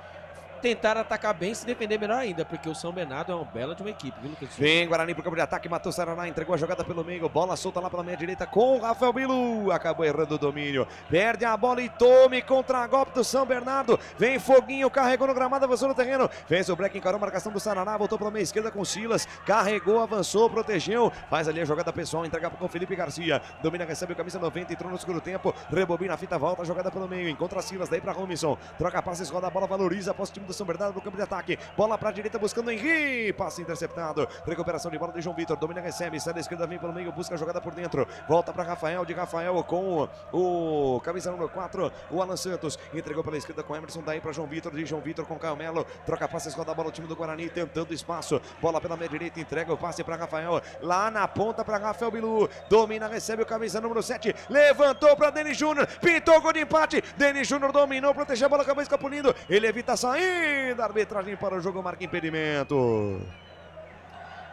Tentar atacar bem, se defender melhor ainda, porque o São Bernardo é uma bela de uma equipe, viu, Lucas? Vem Guarani pro campo de ataque, matou o Saraná, entregou a jogada pelo meio, bola solta lá pela meia direita com o Rafael Bilu, acabou errando o domínio, perde a bola e tome contra-golpe do São Bernardo, vem Foguinho, carregou no gramado, avançou no terreno, fez o break, encarou a marcação do Saraná, voltou pela meia esquerda com o Silas, carregou, avançou, protegeu, faz ali a jogada pessoal, entrega com o Felipe Garcia, domina, recebe o camisa 90, entrou no segundo tempo, rebobina a fita, volta a jogada pelo meio, encontra Silas, daí pra Robinson, troca passes, roda a bola, valoriza, após o time do São Bernardo no campo de ataque, bola pra direita buscando o Henri, passe interceptado, recuperação de bola de João Vitor, domina, recebe, sai da esquerda, vem pelo meio, busca a jogada por dentro, volta pra Rafael, de Rafael com o camisa número 4, o Alan Santos, entregou pela esquerda com Emerson, daí pra João Vitor, de João Vitor com Caio Melo, troca passes, roda a bola o time do Guarani, tentando espaço, bola pela meia direita, entrega o passe pra Rafael, lá na ponta pra Rafael Bilu, domina, recebe o camisa número 7, levantou pra Denis Júnior, pintou gol de empate, Denis Júnior dominou, protegeu a bola, acabou escapulindo, ele evita a saída, arbitragem para o jogo, marca impedimento.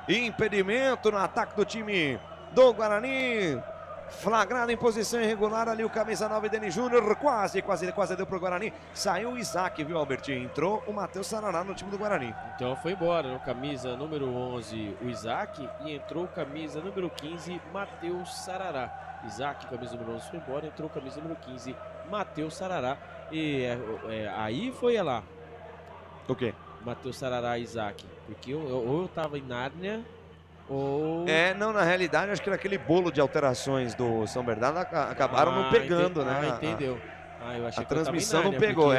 Impedimento no ataque do time do Guarani. Flagrado em posição irregular ali o camisa 9, Denis Júnior, quase deu pro Guarani. Saiu o Isaac, viu, Albertinho? Entrou o Matheus Saraná no time do Guarani. Então foi embora, no camisa número 11, o Isaac, e entrou o camisa número 15, Matheus Sarará. Isaac, camisa número 11, foi embora, entrou o camisa número 15, Matheus Sarará. E aí foi lá. O quê? Matheus Sarará e Isaac. Porque ou eu tava em Nárnia, ou... não, na realidade, acho que naquele bolo de alterações do São Bernardo acabaram não pegando, né? Entendeu. Eu achei a que transmissão Nárnia, não pegou,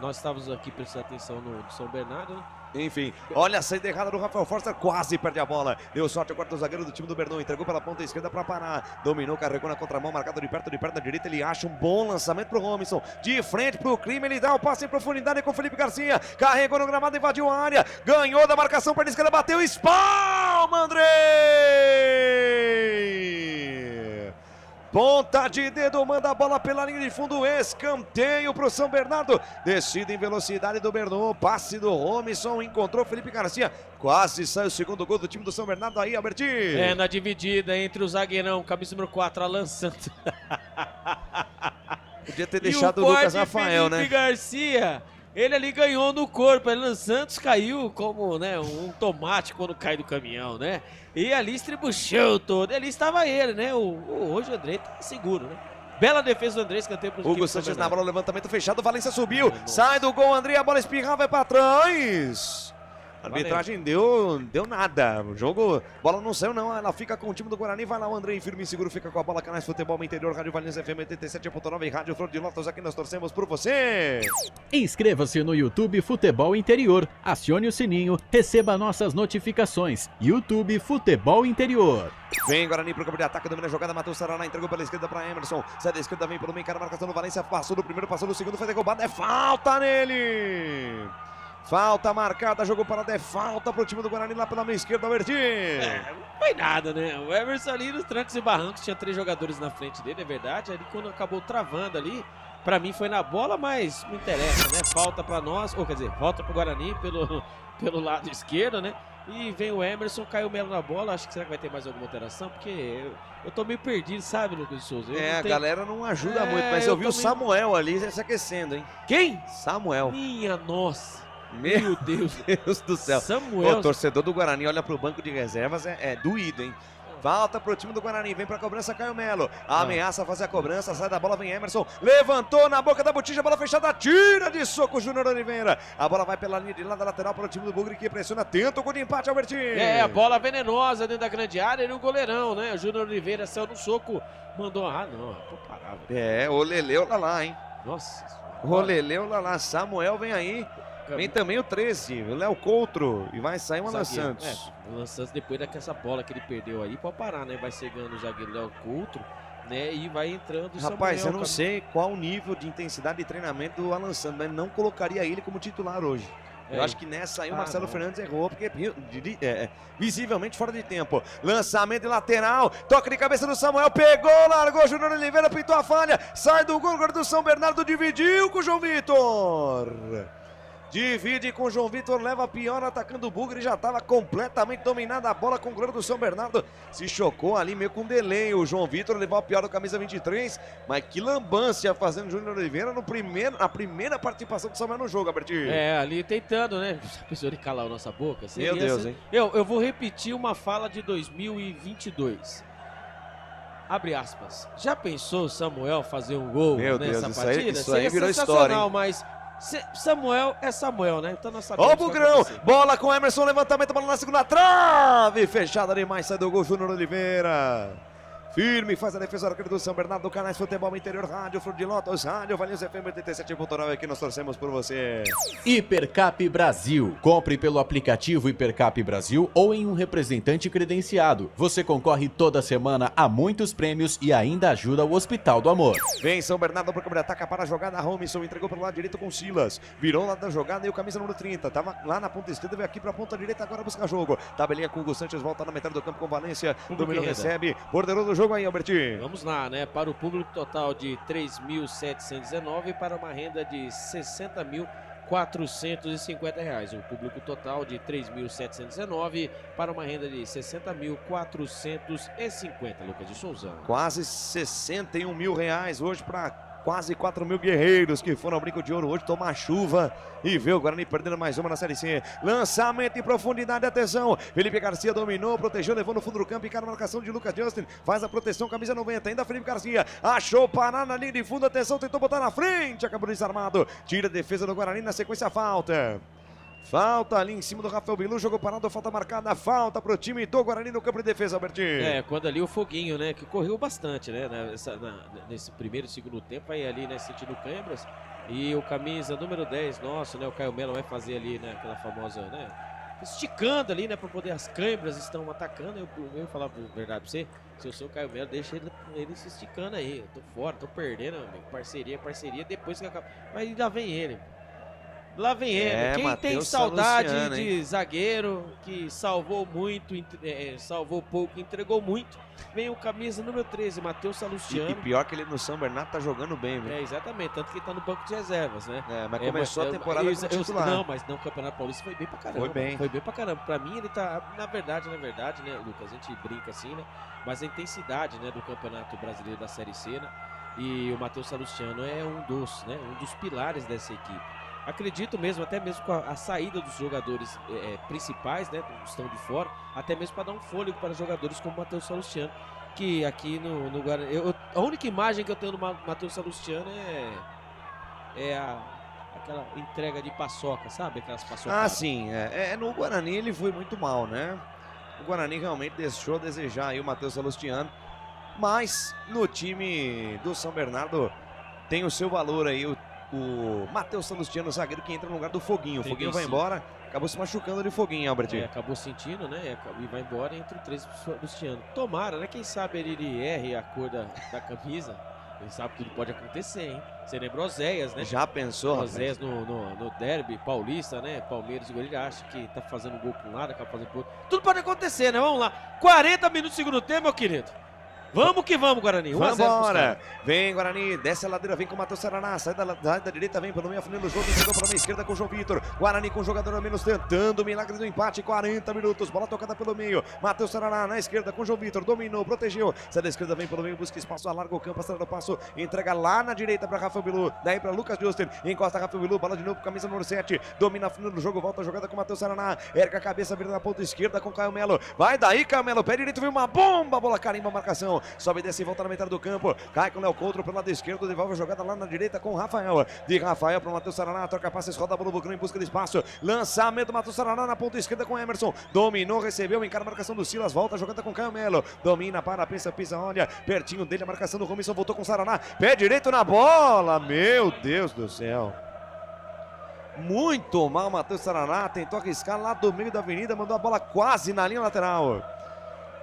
nós estávamos aqui prestando atenção no São Bernardo, né? Enfim, olha a saída errada do Rafael Forster, quase perde a bola. Deu sorte ao quarto zagueiro do time do Bernon, entregou pela ponta esquerda para Pará. Dominou, carregou na contramão, marcado de perto da direita. Ele acha um bom lançamento pro Robinson. De frente pro crime, ele dá o passe em profundidade com o Felipe Garcia. Carregou no gramado, invadiu a área. Ganhou da marcação pela esquerda, bateu, espalma, Andrei! Ponta de dedo, manda a bola pela linha de fundo, escanteio pro São Bernardo, descida em velocidade do Bernon, passe do Robinson, encontrou Felipe Garcia, quase sai o segundo gol do time do São Bernardo aí, Albertinho. Na dividida entre o zagueirão, camisa número 4, Alan Santos. Podia ter deixado o Lucas Rafael, Felipe né? Garcia, ele ali ganhou no corpo, Alan Santos caiu como, né, um tomate quando cai do caminhão, né? E ali estribuchou todo, ali estava ele, né? Hoje o André tá seguro, né? Bela defesa do André, escanteio pro Hugo Sanches na bola, levantamento fechado, Valência subiu, sai do gol, André, a bola espirra, vai pra trás. A arbitragem deu nada. O jogo, bola não saiu não, ela fica com o time do Guarani, vai lá o André, firme e seguro, fica com a bola, Canais Futebol Interior, Rádio Valinhos FM 87.9 e Rádio Flor de Lótus, aqui nós torcemos por você. Inscreva-se no YouTube Futebol Interior, acione o sininho, receba nossas notificações. YouTube Futebol Interior. Vem Guarani pro campo de ataque, domina a jogada, Matheus Saraná, entregou pela esquerda para Emerson, sai da esquerda, vem pelo meio, cara, marcação do Valência, passou do primeiro, passou do segundo, foi derrubado, é falta nele! Falta marcada, jogou parado, é falta pro time do Guarani lá pela meia esquerda, Albertinho. Não foi nada, né? O Emerson ali nos trancos e barrancos, tinha 3 jogadores na frente dele, é verdade. Ali quando acabou travando ali, pra mim foi na bola, mas não interessa, né? Falta pra nós, ou quer dizer, volta pro Guarani pelo lado esquerdo, né? E vem o Emerson, caiu o Melo na bola, acho que será que vai ter mais alguma alteração? Porque eu tô meio perdido, sabe, Lucas Souza? A galera não ajuda muito, mas eu vi o Samuel ali se aquecendo, hein? Quem? Samuel. Minha nossa. Meu Deus do céu. Samuel. O torcedor do Guarani olha pro banco de reservas, é doído, hein? Falta pro time do Guarani, vem pra cobrança Caio Melo. Ameaça fazer a cobrança, sai da bola, vem Emerson. Levantou na boca da botija, bola fechada, tira de soco o Júnior Oliveira. A bola vai pela linha de lado lateral para o time do Bugre que pressiona, tenta o gol de empate, Albertinho. É, a bola venenosa dentro da grande área e o goleirão, né? O Júnior Oliveira saiu no soco, mandou. Não, tô parado. É, o Leleu lá, hein? Nossa. O Leleu lá, Samuel vem aí. Vem também o 13, o Léo Coutro. E vai sair o Alan Santos. O Alan Santos, depois dessa bola que ele perdeu aí, pode parar, né? Vai chegando o zagueiro Léo Coutro, né? E vai entrando o Rapaz, Samuel, eu não sei qual o nível de intensidade de treinamento do Alan Santos, mas não colocaria ele como titular hoje. Eu acho que nessa aí o Marcelo Fernandes errou, porque visivelmente fora de tempo. Lançamento de lateral, toque de cabeça do Samuel, pegou, largou, Júnior Oliveira pintou a falha, sai do gol, do São Bernardo dividiu com o João Vitor. Divide com o João Vitor, leva a pior atacando o Bugre, já estava completamente dominada a bola com o goleiro do São Bernardo. Se chocou ali meio com delay, o João Vitor levou a pior do camisa 23, mas que lambança fazendo o Júnior Oliveira na primeira participação do Samuel no jogo, Albertinho. É, ali tentando, né? Já pensou de calar a nossa boca? Meu Deus, hein? Eu vou repetir uma fala de 2022. Abre aspas. Já pensou Samuel fazer um gol nessa partida? Isso aí virou história, hein? Mas Samuel é Samuel, né? Então nós Ó sabemos. o Bugrão, bola com Emerson, levantamento, bola na segunda trave, fechada demais, sai do gol Júnior Oliveira. Firme, faz a defesa do arqueiro do São Bernardo, do Canais Futebol Interior, Rádio Flor de Lótus, Rádio Valinhos FM 87.9, aqui nós torcemos por você. Hipercap Brasil. Compre pelo aplicativo Hipercap Brasil ou em um representante credenciado. Você concorre toda semana a muitos prêmios e ainda ajuda o Hospital do Amor. Vem São Bernardo para cobrir, ataca para a jogada, Robinson entregou pelo lado direito com Silas, virou lá da jogada e o camisa número 30, tava lá na ponta esquerda, veio aqui para a ponta direita, agora busca jogo. Tabelinha com o Hugo Sanches, volta na metade do campo com Valência, dominou, recebe, borderou jogo aí, Albertinho. Vamos lá, né? Para o público total de 3.719 para uma renda de R$60.450. O público total de 3.719 para uma renda de R$60.450. Lucas de Souza. Quase R$61 mil hoje para quase 4 mil guerreiros que foram ao brinco de ouro hoje tomar chuva e ver o Guarani perdendo mais uma na Série C. Lançamento em profundidade, atenção. Felipe Garcia dominou, protegeu, levou no fundo do campo, encara a marcação de Lucas Justin, faz a proteção, camisa 90, ainda Felipe Garcia, achou parar na linha de fundo, atenção, tentou botar na frente, acabou desarmado, tira a defesa do Guarani, na sequência falta. Falta ali em cima do Rafael Bilu, jogo parado, falta marcada, falta pro time do Guarani no campo de defesa, Albertinho. É, quando ali o Foguinho, né, que correu bastante, né, nesse primeiro e segundo tempo, aí ali, né, sentindo câimbras, e o camisa número 10 nosso, né, o Caio Melo vai fazer ali, né, aquela famosa, né, esticando ali, né, para poder, as câimbras estão atacando, eu vou falar a verdade pra você, se eu sou o Caio Melo, deixa ele se esticando aí, eu tô fora, tô perdendo, amigo, parceria, depois que acaba, mas ainda vem ele. Lá vem ele. Quem Mateus tem saudade Salustiano, de zagueiro, que salvou muito, salvou pouco, entregou muito, vem o camisa número 13, Mateus Salustiano. E pior que ele no São Bernardo tá jogando bem, viu? É, exatamente, tanto que ele tá no banco de reservas, né? É, mas começou a temporada como titular. Não, mas não, o Campeonato Paulista foi bem pra caramba. Foi bem pra caramba. Pra mim, ele tá, na verdade, né, Lucas, a gente brinca assim, né? Mas a intensidade, né, do Campeonato Brasileiro da Série C, né? E o Mateus Salustiano é um dos pilares dessa equipe. Acredito mesmo, até mesmo com a saída dos jogadores principais, né, que estão de fora, até mesmo para dar um fôlego para jogadores como o Mateus Salustiano, que aqui no Guarani, a única imagem que eu tenho do Mateus Salustiano é aquela entrega de paçoca, sabe? Aquelas paçocas. Ah, sim, no Guarani ele foi muito mal, né? O Guarani realmente deixou a desejar aí o Mateus Salustiano, mas no time do São Bernardo tem o seu valor aí, o Mateus Salustiano, zagueiro que entra no lugar do Foguinho. O Foguinho vai embora, acabou se machucando de Foguinho, Albert. Acabou sentindo, né? E vai embora entre o 13 Salustiano. Tomara, né? Quem sabe ele erre a cor da camisa. Quem sabe tudo pode acontecer, hein? Você lembra Oséias, né? Já pensou, Oséias no derby paulista, né? Palmeiras e Goiás, acha que tá fazendo gol para um lado, acaba fazendo pro outro. Tudo pode acontecer, né? Vamos lá. 40 minutos do segundo tempo, meu querido. Vamos que vamos, Guarani. 1 a 0 Vambora. Vem, Guarani. Desce a ladeira, vem com o Matheus Saraná. Sai da direita, vem pelo meio, afunila o jogo. Chegou pela meia esquerda com o João Vitor. Guarani com o jogador a menos, tentando o milagre do empate. 40 minutos. Bola tocada pelo meio. Matheus Saraná na esquerda com o João Vitor. Dominou, protegeu. Sai da esquerda, vem pelo meio, busca espaço, alarga o campo, acelera o passo. Entrega lá na direita para Rafael Bilu. Daí para Lucas Justen. Encosta Rafael Bilu. Bola de novo, camisa número 7. Domina a final do jogo. Volta a jogada com o Matheus Saraná. Erga a cabeça, vira na ponta esquerda com o Caio Melo. Vai daí, Caio Melo. Pé direito, veio uma bomba. Bola carimba a marcação. Sobe, desce e volta na metade do campo. Cai com o Léo Couto pelo lado esquerdo. Devolve a jogada lá na direita com o Rafael. De Rafael para o Matheus Saraná. Troca passes, roda a bola do Bucrão em busca de espaço. Lançamento do Matheus Saraná na ponta esquerda com o Emerson. Dominou, recebeu, encara a marcação do Silas. Volta a jogada com o Caio Melo. Domina, para, pensa, pisa, olha. Pertinho dele a marcação do Robinson. Voltou com o Saraná. Pé direito na bola. Meu Deus do céu. Muito mal, Matheus Saraná. Tentou arriscar lá do meio da avenida. Mandou a bola quase na linha lateral.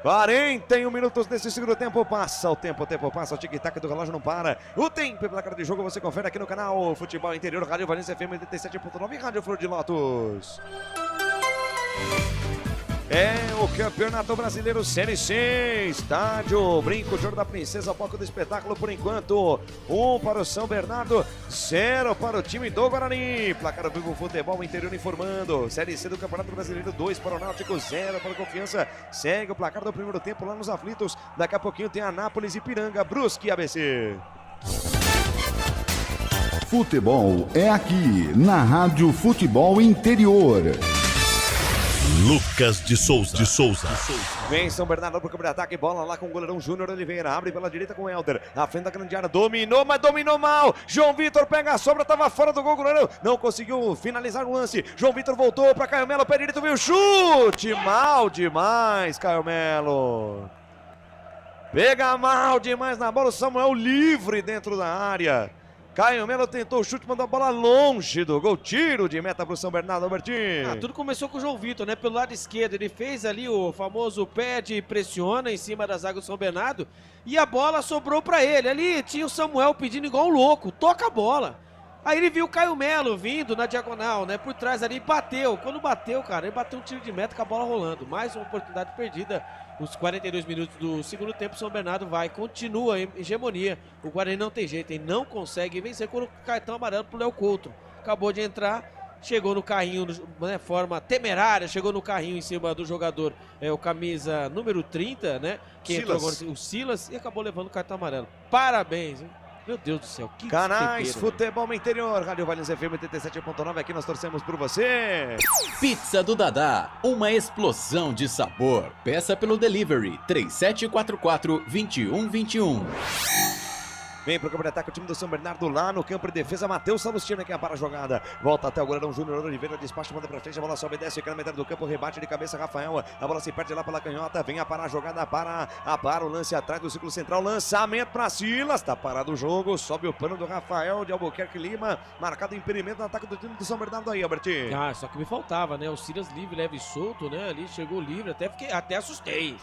41 minutos nesse segundo tempo. Passa o tempo passa. O tic-tac do relógio não para. O tempo e placar de jogo você confere aqui no canal Futebol Interior, Rádio Valência FM 87.9 e Rádio Flor de Lótus. É o Campeonato Brasileiro Série C, estádio Brinco de Ouro da Princesa, palco do espetáculo por enquanto. 1 para o São Bernardo, 0 para o time do Guarani. Placar Vivo Futebol Interior informando. Série C do Campeonato Brasileiro, 2 para o Náutico, 0 para o Confiança. Segue o placar do primeiro tempo lá nos aflitos. Daqui a pouquinho tem Anápolis e Piranga, Brusque e ABC. Futebol é aqui, na Rádio Futebol Interior. Lucas de Souza. Vem São Bernardo pro campo de ataque, bola lá com o goleirão Júnior Oliveira, abre pela direita com o Helder, na frente da grande área, dominou, mas dominou mal, João Vitor pega a sobra, tava fora do gol, o goleirão não conseguiu finalizar o lance, João Vitor voltou para Caio Melo, pé direito, veio o chute, mal demais, Caio Melo, pega mal demais na bola, o Samuel livre dentro da área. Caio Melo tentou o chute, mandou a bola longe do gol. Tiro de meta para o São Bernardo, Albertinho. Tudo começou com o João Vitor, né? Pelo lado esquerdo. Ele fez ali o famoso pé de pressiona em cima da zaga do São Bernardo. E a bola sobrou para ele. Ali tinha o Samuel pedindo igual um louco. Toca a bola. Aí ele viu o Caio Melo vindo na diagonal, né? Por trás ali e bateu. Quando bateu, cara, ele bateu um tiro de meta com a bola rolando. Mais uma oportunidade perdida. Os 42 minutos do segundo tempo, São Bernardo continua em hegemonia. O Guarani não tem jeito, ele não consegue vencer com o cartão amarelo pro Léo Couto. Acabou de entrar, chegou no carrinho, né, forma temerária, chegou no carrinho em cima do jogador, o camisa número 30, né? Que entrou agora, o Silas, e acabou levando o cartão amarelo. Parabéns, hein? Meu Deus do céu, que Canais despedeiro, Futebol Interior, Rádio Valência FM 87.9, aqui nós torcemos por você. Pizza do Dadá, uma explosão de sabor. Peça pelo delivery 3744-2121. Vem pro campo de ataque o time do São Bernardo lá no campo de defesa. Matheus Salustino que para a jogada. Volta até o goleirão Júnior Oliveira. Despacha, manda pra frente. A bola sobe e desce. Fica na metade do campo. Rebate de cabeça Rafael. A bola se perde lá pela canhota. Vem a parar a jogada. Para o lance atrás do círculo central. Lançamento pra Silas. Tá parado o jogo. Sobe o pano do Rafael de Albuquerque Lima. Marcado impedimento no ataque do time do São Bernardo aí, Albertinho. Só que me faltava, né? O Silas livre, leve e solto, né? Ali chegou livre. Até assustei.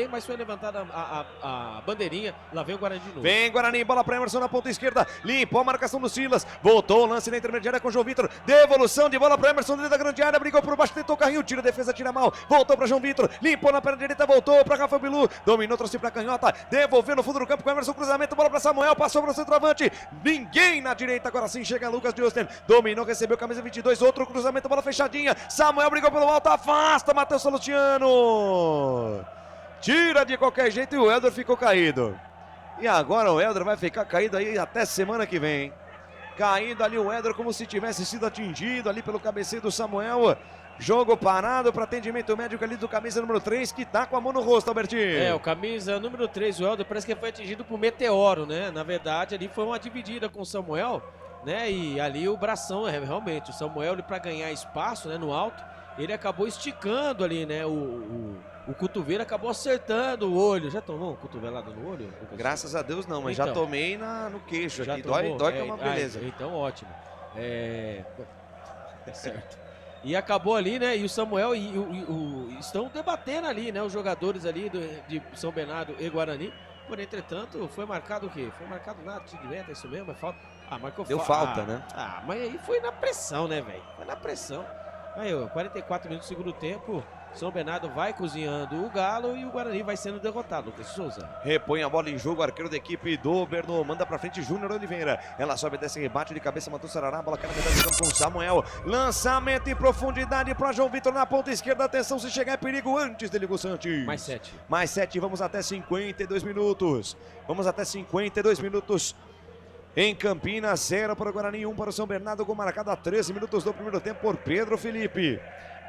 Mas foi levantada a bandeirinha. Lá vem o Guarani de novo. Vem Guarani, bola para Emerson na ponta esquerda. Limpou a marcação do Silas. Voltou o lance na intermediária com o João Vitor. Devolução de bola para Emerson dentro da grande área. Brigou por baixo, tentou o carrinho. Tira a defesa, tira mal. Voltou para João Vitor. Limpou na perna direita, voltou para Rafael Bilu. Dominou, trouxe para canhota. Devolveu no fundo do campo com o Emerson. Cruzamento, bola para Samuel. Passou para o centroavante. Ninguém na direita. Agora sim chega Lucas Justen. Dominou, recebeu camisa 22. Outro cruzamento, bola fechadinha. Samuel brigou pelo alto. Afasta Matheus Salutiano. Tira de qualquer jeito e o Helder ficou caído. E agora o Helder vai ficar caído aí até semana que vem. Caído ali o Helder como se tivesse sido atingido ali pelo cabeceio do Samuel. Jogo parado para atendimento médico ali do camisa número 3 que tá com a mão no rosto, Albertinho. O camisa número 3, o Helder, parece que foi atingido por meteoro, né? Na verdade ali foi uma dividida com o Samuel, né? E ali o bração, realmente, o Samuel para ganhar espaço, né, no alto, ele acabou esticando ali, né, o cotovelo, acabou acertando o olho. Já tomou cotovelada no olho? Graças a Deus não, mas então, já tomei no queixo já aqui. Tomou? Dói que é uma beleza. Então ótimo. Certo. E acabou ali, né? E o Samuel estão debatendo ali, né? Os jogadores ali de São Bernardo e Guarani. Porém, entretanto, foi marcado o quê? Foi marcado nada de meta, isso mesmo? É falta? Marcou Deu falta, né? Mas aí foi na pressão, né, velho? Foi na pressão. Aí, 44 minutos do segundo tempo. São Bernardo vai cozinhando o Galo e o Guarani vai sendo derrotado. Lucas Souza. Repõe a bola em jogo, arqueiro da equipe do Bernou. Manda pra frente Júnior Oliveira. Ela sobe, desce, rebate de cabeça, matou o Sarará. Bola cai na metade do campo com o Samuel. Lançamento em profundidade pra João Vitor na ponta esquerda. Atenção, se chegar é perigo antes dele, Santos. Mais 7. Mais 7, vamos até 52 minutos. Vamos até 52 minutos. Em Campinas, 0 para o Guarani, 1 para o São Bernardo. Gol marcado a 13 minutos do primeiro tempo por Pedro Felipe.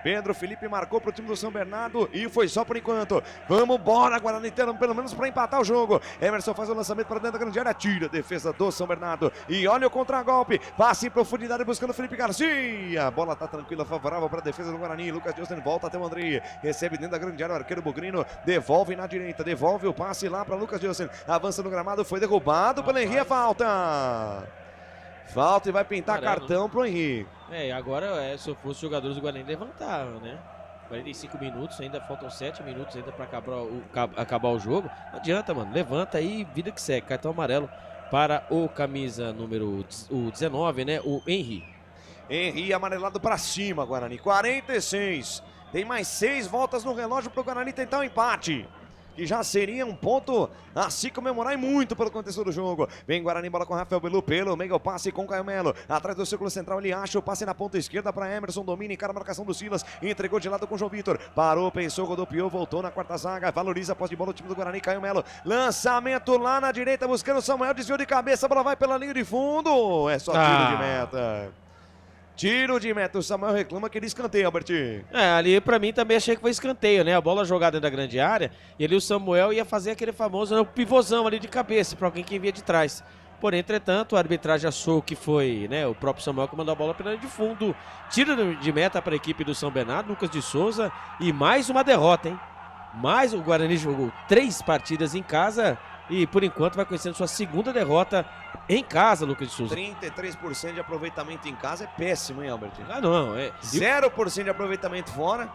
Pedro Felipe marcou para o time do São Bernardo e foi só por enquanto. Vamos embora, Guarani, pelo menos para empatar o jogo. Emerson faz o lançamento para dentro da grande área, tira a defesa do São Bernardo. E olha o contragolpe, passe em profundidade buscando o Felipe Garcia. A bola tá tranquila, favorável para a defesa do Guarani. Lucas Diosden volta até o André, recebe dentro da grande área o arqueiro Bugrino, devolve na direita, devolve o passe lá para Lucas Diosden. Avança no gramado, foi derrubado pelo Henrique, falta. Falta e vai pintar Amarelo, cartão pro Henrique. Agora se eu fosse os jogadores do Guarani levantavam, né? 45 minutos, ainda faltam 7 minutos ainda para acabar o jogo. Não adianta, mano. Levanta aí, vida que segue. Cartão amarelo para o camisa número 19, né? O Henrique. Henrique amarelado para cima, Guarani. 46. Tem mais 6 voltas no relógio pro Guarani tentar o empate. Que já seria um ponto a se comemorar e muito pelo contexto do jogo. Vem Guarani, bola com Rafael Belu, pelo meio passe com Caio Melo. Atrás do círculo central, ele acha o passe na ponta esquerda para Emerson, domina, encara a marcação do Silas. Entregou de lado com o João Vitor. Parou, pensou, rodopiou, voltou na quarta zaga. Valoriza a posse de bola o time do Guarani, Caio Melo. Lançamento lá na direita, buscando o Samuel, desviou de cabeça, a bola vai pela linha de fundo. É só tiro de meta. Tiro de meta, o Samuel reclama que ele escanteia, Albertinho. Ali pra mim também achei que foi escanteio, né? A bola jogada dentro da grande área, e ali o Samuel ia fazer aquele famoso pivôzão ali de cabeça pra alguém que vinha de trás. Porém, entretanto, a arbitragem achou que foi, né, o próprio Samuel que mandou a bola pela linha de fundo. Tiro de meta para a equipe do São Bernardo, Lucas de Souza, e mais uma derrota, hein? Mais o Guarani jogou 3 partidas em casa e por enquanto vai conhecendo sua segunda derrota em casa, Lucas de Souza. 33% de aproveitamento em casa é péssimo, hein, Albert? Não, 0% de aproveitamento fora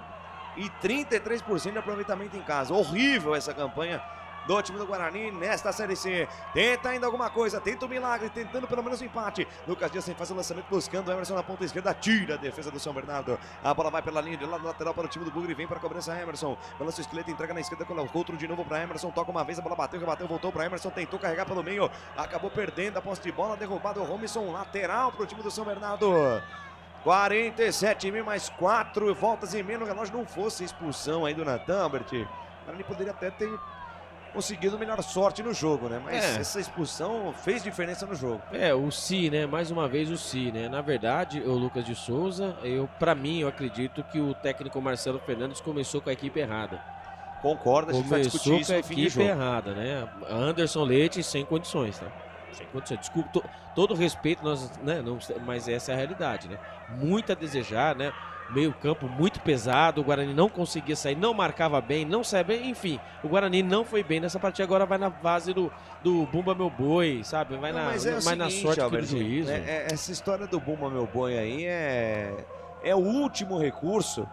e 33% de aproveitamento em casa. Horrível essa campanha do time do Guarani nesta Série C. Tenta ainda alguma coisa, tenta um milagre, tentando pelo menos um empate. Lucas Dias faz o lançamento buscando o Emerson na ponta esquerda, tira a defesa do São Bernardo. A bola vai pela linha de lado lateral para o time do Bugre, vem para a cobrança Emerson. Balança o esqueleto, entrega na esquerda com o outro de novo para Emerson, toca uma vez, a bola bateu, rebateu, voltou para Emerson, tentou carregar pelo meio, acabou perdendo a posse de bola, derrubado o Robinson, lateral para o time do São Bernardo. 47 mil mais 4 voltas e meio no relógio, não fosse expulsão aí do Natan, Albert, o Guarani poderia até ter conseguido melhor sorte no jogo, né? Mas essa expulsão fez diferença no jogo. O Si, né? Mais uma vez o Si, né? Na verdade, o Lucas de Souza, eu acredito que o técnico Marcelo Fernandes começou com a equipe errada. Concordo, a gente vai discutir isso no fim de jogo. Começou com a equipe errada, né? Anderson Leite sem condições, tá? Sem condições. Desculpa, todo respeito, né? Mas essa é a realidade, né? Muito a desejar, né? Meio campo muito pesado, o Guarani não conseguia sair, não marcava bem, não saía bem, enfim, o Guarani não foi bem nessa partida, agora vai na base do Bumba Meu Boi, sabe, vai na sorte do juízo. Essa história do Bumba Meu Boi aí é o último recurso,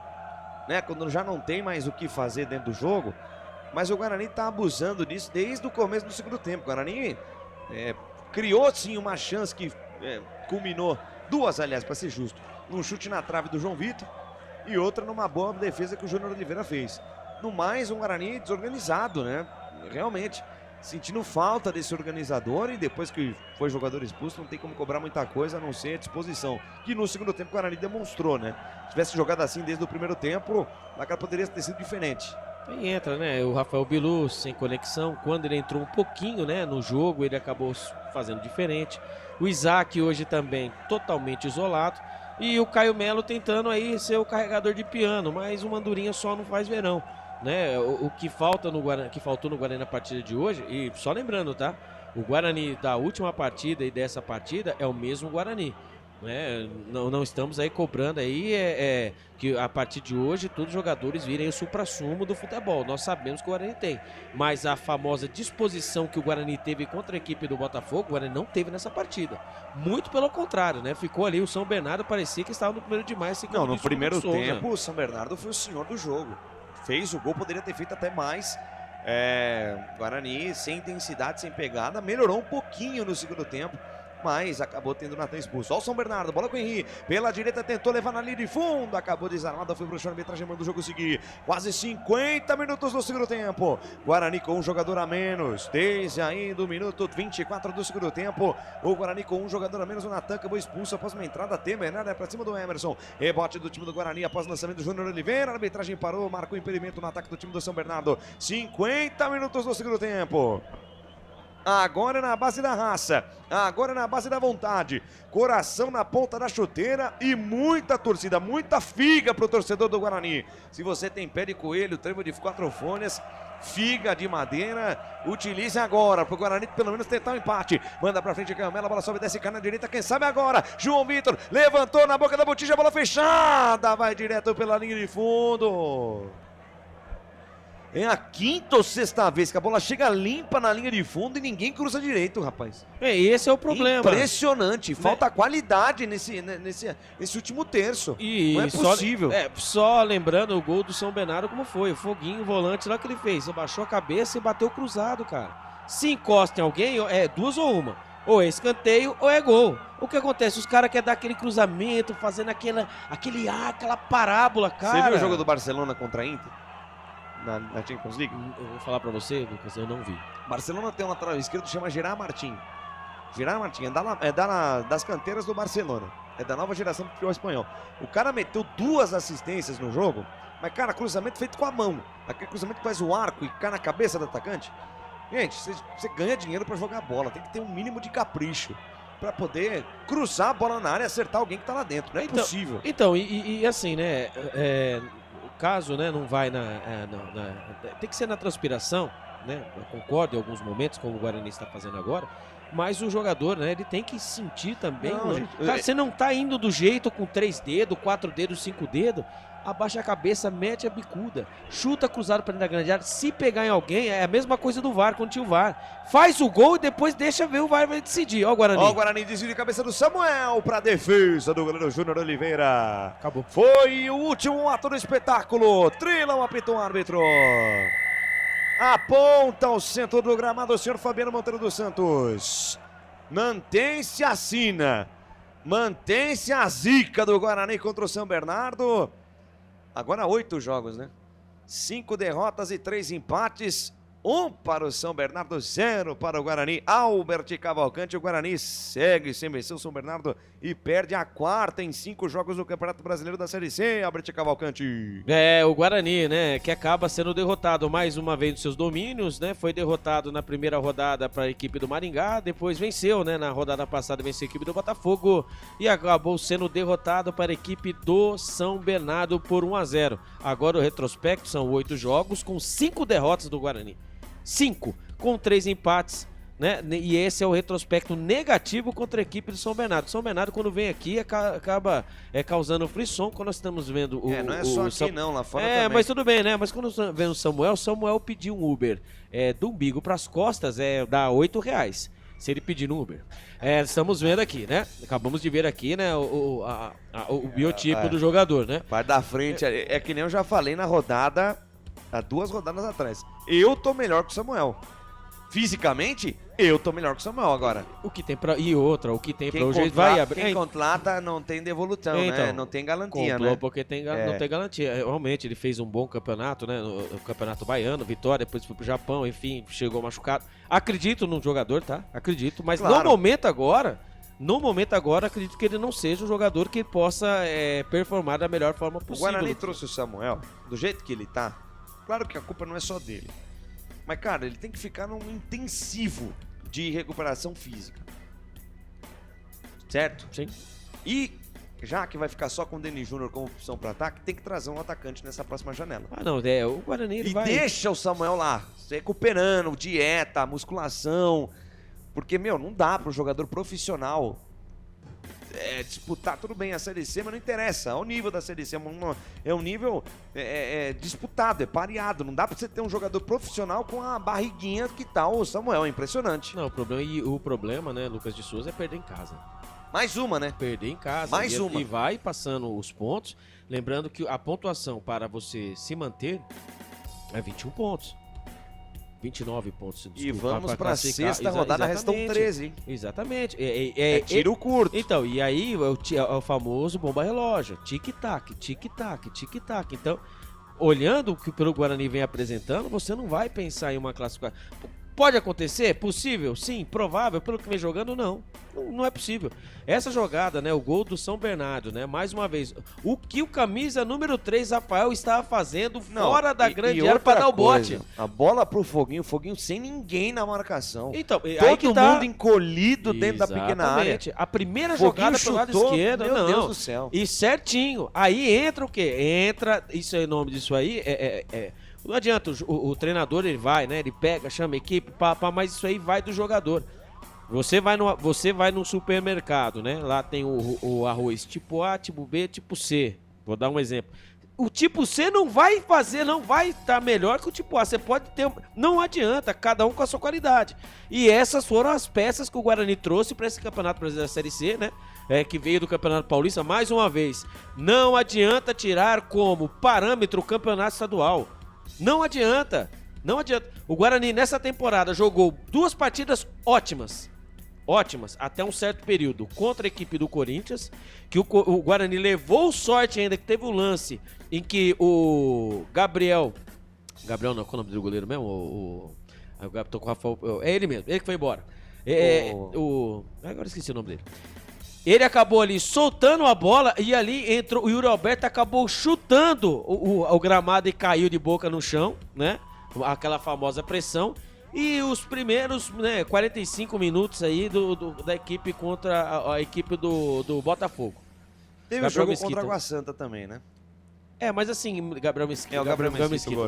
né, quando já não tem mais o que fazer dentro do jogo, mas o Guarani tá abusando disso desde o começo do segundo tempo. O Guarani criou sim uma chance que culminou, duas aliás, para ser justo, num chute na trave do João Vitor e outra numa boa defesa que o Júnior Oliveira fez. No mais, um Guarani desorganizado, né? Realmente, sentindo falta desse organizador, e depois que foi jogador expulso, não tem como cobrar muita coisa a não ser a disposição, que no segundo tempo o Guarani demonstrou, né? Se tivesse jogado assim desde o primeiro tempo, o placar poderia ter sido diferente. Aí entra, né? O Rafael Bilu sem conexão. Quando ele entrou um pouquinho, né, no jogo, ele acabou fazendo diferente. O Isaac hoje também totalmente isolado. E o Caio Melo tentando aí ser o carregador de piano, mas uma andorinha só não faz verão, né? O que faltou no Guarani na partida de hoje, e só lembrando, tá? O Guarani da última partida e dessa partida é o mesmo Guarani, né? Não estamos aí cobrando aí que a partir de hoje todos os jogadores virem o suprassumo do futebol. Nós sabemos que o Guarani tem, mas a famosa disposição que o Guarani teve contra a equipe do Botafogo, o Guarani não teve nessa partida. Muito pelo contrário, né? Ficou ali o São Bernardo, parecia que estava no primeiro demais. Não, no primeiro tempo o São Bernardo foi o senhor do jogo. Fez o gol, poderia ter feito até mais. Guarani sem intensidade, sem pegada, melhorou um pouquinho no segundo tempo. mas acabou tendo o Natan expulso. Olha o São Bernardo, bola com o Henri, pela direita tentou levar na linha de fundo, acabou desarmado, foi pro chão, a arbitragem manda o jogo seguir. Quase 50 minutos do segundo tempo. Guarani com um jogador a menos, desde ainda o minuto 24 do segundo tempo. O Guarani com um jogador a menos, o Natan acabou expulso após uma entrada temerária para cima do Emerson. Rebote do time do Guarani após o lançamento do Júnior Oliveira, a arbitragem parou, marcou impedimento no ataque do time do São Bernardo. 50 minutos do segundo tempo. Agora é na base da raça, agora é na base da vontade, coração na ponta da chuteira e muita torcida, muita figa pro torcedor do Guarani. Se você tem pé de coelho, trevo de 4 folhas, figa de madeira, utilize agora pro Guarani pelo menos tentar um empate. Manda pra frente Camela, a bola sobe, desce, cai na direita, quem sabe agora, João Vitor levantou na boca da botija, bola fechada, vai direto pela linha de fundo. É a quinta ou sexta vez que a bola chega limpa na linha de fundo e ninguém cruza direito, rapaz. Esse é o problema. Impressionante. Falta qualidade nesse último terço. Não é possível. Só lembrando o gol do São Bernardo como foi. O Foguinho, o volante lá que ele fez. Abaixou a cabeça e bateu cruzado, cara. Se encosta em alguém, é 2 ou 1. Ou é escanteio ou é gol. O que acontece? Os caras querem dar aquele cruzamento, fazendo aquela parábola, cara. Você viu o jogo do Barcelona contra a Inter? Na Champions League? Eu vou falar pra você, Lucas, eu não vi. Barcelona tem um lateral esquerdo que chama Gerard Martín. Gerard Martín das canteiras do Barcelona. É da nova geração do futebol espanhol. O cara meteu 2 assistências no jogo, mas, cara, cruzamento feito com a mão. Aquele cruzamento que faz o arco e cai na cabeça do atacante. Gente, você ganha dinheiro pra jogar bola. Tem que ter um mínimo de capricho pra poder cruzar a bola na área e acertar alguém que tá lá dentro. Não é possível. Então, e assim, né? Caso, né, não vai tem que ser na transpiração, né? Eu concordo em alguns momentos, como o Guarani está fazendo agora, mas o jogador, né, ele tem que sentir também. Não, gente, cara, você não tá indo do jeito com 3 dedos, 4 dedos, 5 dedos, abaixa a cabeça, mete a bicuda, chuta cruzado para dentro da grande área. Se pegar em alguém, é a mesma coisa do VAR, quando tinha o VAR. Faz o gol e depois deixa ver, o VAR vai decidir. Ó o Guarani. Ó o Guarani desvio de cabeça do Samuel para defesa do goleiro Júnior Oliveira. Acabou. Foi o último ato do espetáculo. Trilão apitou o árbitro. Aponta ao centro do gramado o senhor Fabiano Monteiro dos Santos. Mantém-se a sina. Mantém-se a zica do Guarani contra o São Bernardo. Agora 8 jogos, né? 5 derrotas e 3 empates. 1 para o São Bernardo, 0 para o Guarani. Albert Cavalcante, o Guarani segue sem vencer o São Bernardo e perde a 4ª em 5 jogos do Campeonato Brasileiro da Série C, Albert Cavalcante. O Guarani, né, que acaba sendo derrotado mais uma vez nos seus domínios, né? Foi derrotado na primeira rodada para a equipe do Maringá, depois venceu, né, na rodada passada venceu a equipe do Botafogo e acabou sendo derrotado para a equipe do São Bernardo por 1-0. Agora o retrospecto são 8 jogos com 5 derrotas do Guarani. 5, com 3 empates, né? E esse é o retrospecto negativo contra a equipe do São Bernardo. São Bernardo, quando vem aqui, acaba causando frisson quando nós estamos vendo o... não é só aqui não, lá fora também. Mas tudo bem, né? Mas quando vem o Samuel pediu um Uber do umbigo para as costas, dá R$8. Se ele pedir no Uber. Estamos vendo aqui, né? Acabamos de ver aqui, né? O biotipo do jogador, né? Vai da frente, é que nem eu já falei na rodada... Há 2 rodadas atrás. Eu tô melhor que o Samuel. Fisicamente, eu tô melhor que o Samuel agora. O que tem pra... E outra, o que tem pra hoje vai abrir. Quem contrata não tem devolução, né? Não tem garantia, né? Porque não tem garantia. Realmente, ele fez um bom campeonato, né? No campeonato baiano, vitória, depois foi pro Japão, enfim, chegou machucado. Acredito no jogador, tá? Acredito, mas claro. No momento agora, acredito que ele não seja um jogador que possa performar da melhor forma possível. O Guarani trouxe o Samuel, do jeito que ele tá. Claro que a culpa não é só dele. Mas, cara, ele tem que ficar num intensivo de recuperação física. Certo? Sim. E, já que vai ficar só com o Denis Júnior como opção para ataque, tem que trazer um atacante nessa próxima janela. O Guarani vai... deixa o Samuel lá, se recuperando, dieta, musculação. Porque, não dá para um jogador profissional disputar, tudo bem, a Série C, mas não interessa. É o nível da Série C, é um nível disputado, é pareado. Não dá pra você ter um jogador profissional com a barriguinha que tá o Samuel, é impressionante. Não, o problema, né, Lucas de Souza, é perder em casa. Mais uma, né? Perder em casa. Mais uma. E vai passando os pontos. Lembrando que a pontuação para você se manter é 21 pontos. 29 pontos. Desculpa, E vamos pra classificar. sexta rodada, restam 13, hein? Exatamente. É tiro curto. Então, e aí é o famoso bomba relógio. Tic-tac, tic-tac, tic-tac. Então, olhando o que pelo Guarani vem apresentando, você não vai pensar em uma classificação. Pode acontecer? Possível? Sim. Provável? Pelo que vem jogando, não. Não é possível. Essa jogada, né? O gol do São Bernardo, né? Mais uma vez. O que o camisa número 3, Rafael, estava fazendo fora da grande área para dar o bote. A bola pro Foguinho, o Foguinho sem ninguém na marcação. Então, todo mundo encolhido dentro da pequena área. A primeira jogada pelo lado esquerdo, meu Deus do céu. E certinho. Aí entra o quê? Entra, isso é o nome disso aí, não adianta, o treinador ele vai, né? Ele pega, chama a equipe, mas isso aí vai do jogador. Você vai no supermercado, né? Lá tem o arroz tipo A, tipo B, tipo C. Vou dar um exemplo. O tipo C não vai estar melhor que o tipo A. Você pode ter. Não adianta, cada um com a sua qualidade. E essas foram as peças que o Guarani trouxe para esse Campeonato Brasileiro da Série C, né? Que veio do Campeonato Paulista, mais uma vez. Não adianta tirar como parâmetro o Campeonato Estadual. Não adianta. O Guarani nessa temporada jogou 2 partidas ótimas, até um certo período, contra a equipe do Corinthians, que o Guarani levou sorte ainda, que teve um lance em que o Gabriel não, qual é o nome do goleiro mesmo? Tô com o Rafael, é ele mesmo, ele que foi embora. Agora esqueci o nome dele. Ele acabou ali soltando a bola e ali entrou o Yuri Alberto, acabou chutando o gramado e caiu de boca no chão, né? Aquela famosa pressão. E os primeiros 45 minutos aí da equipe contra a equipe do Botafogo. Teve o jogo contra a Água Santa também, né? Mas assim, Gabriel Mesquita.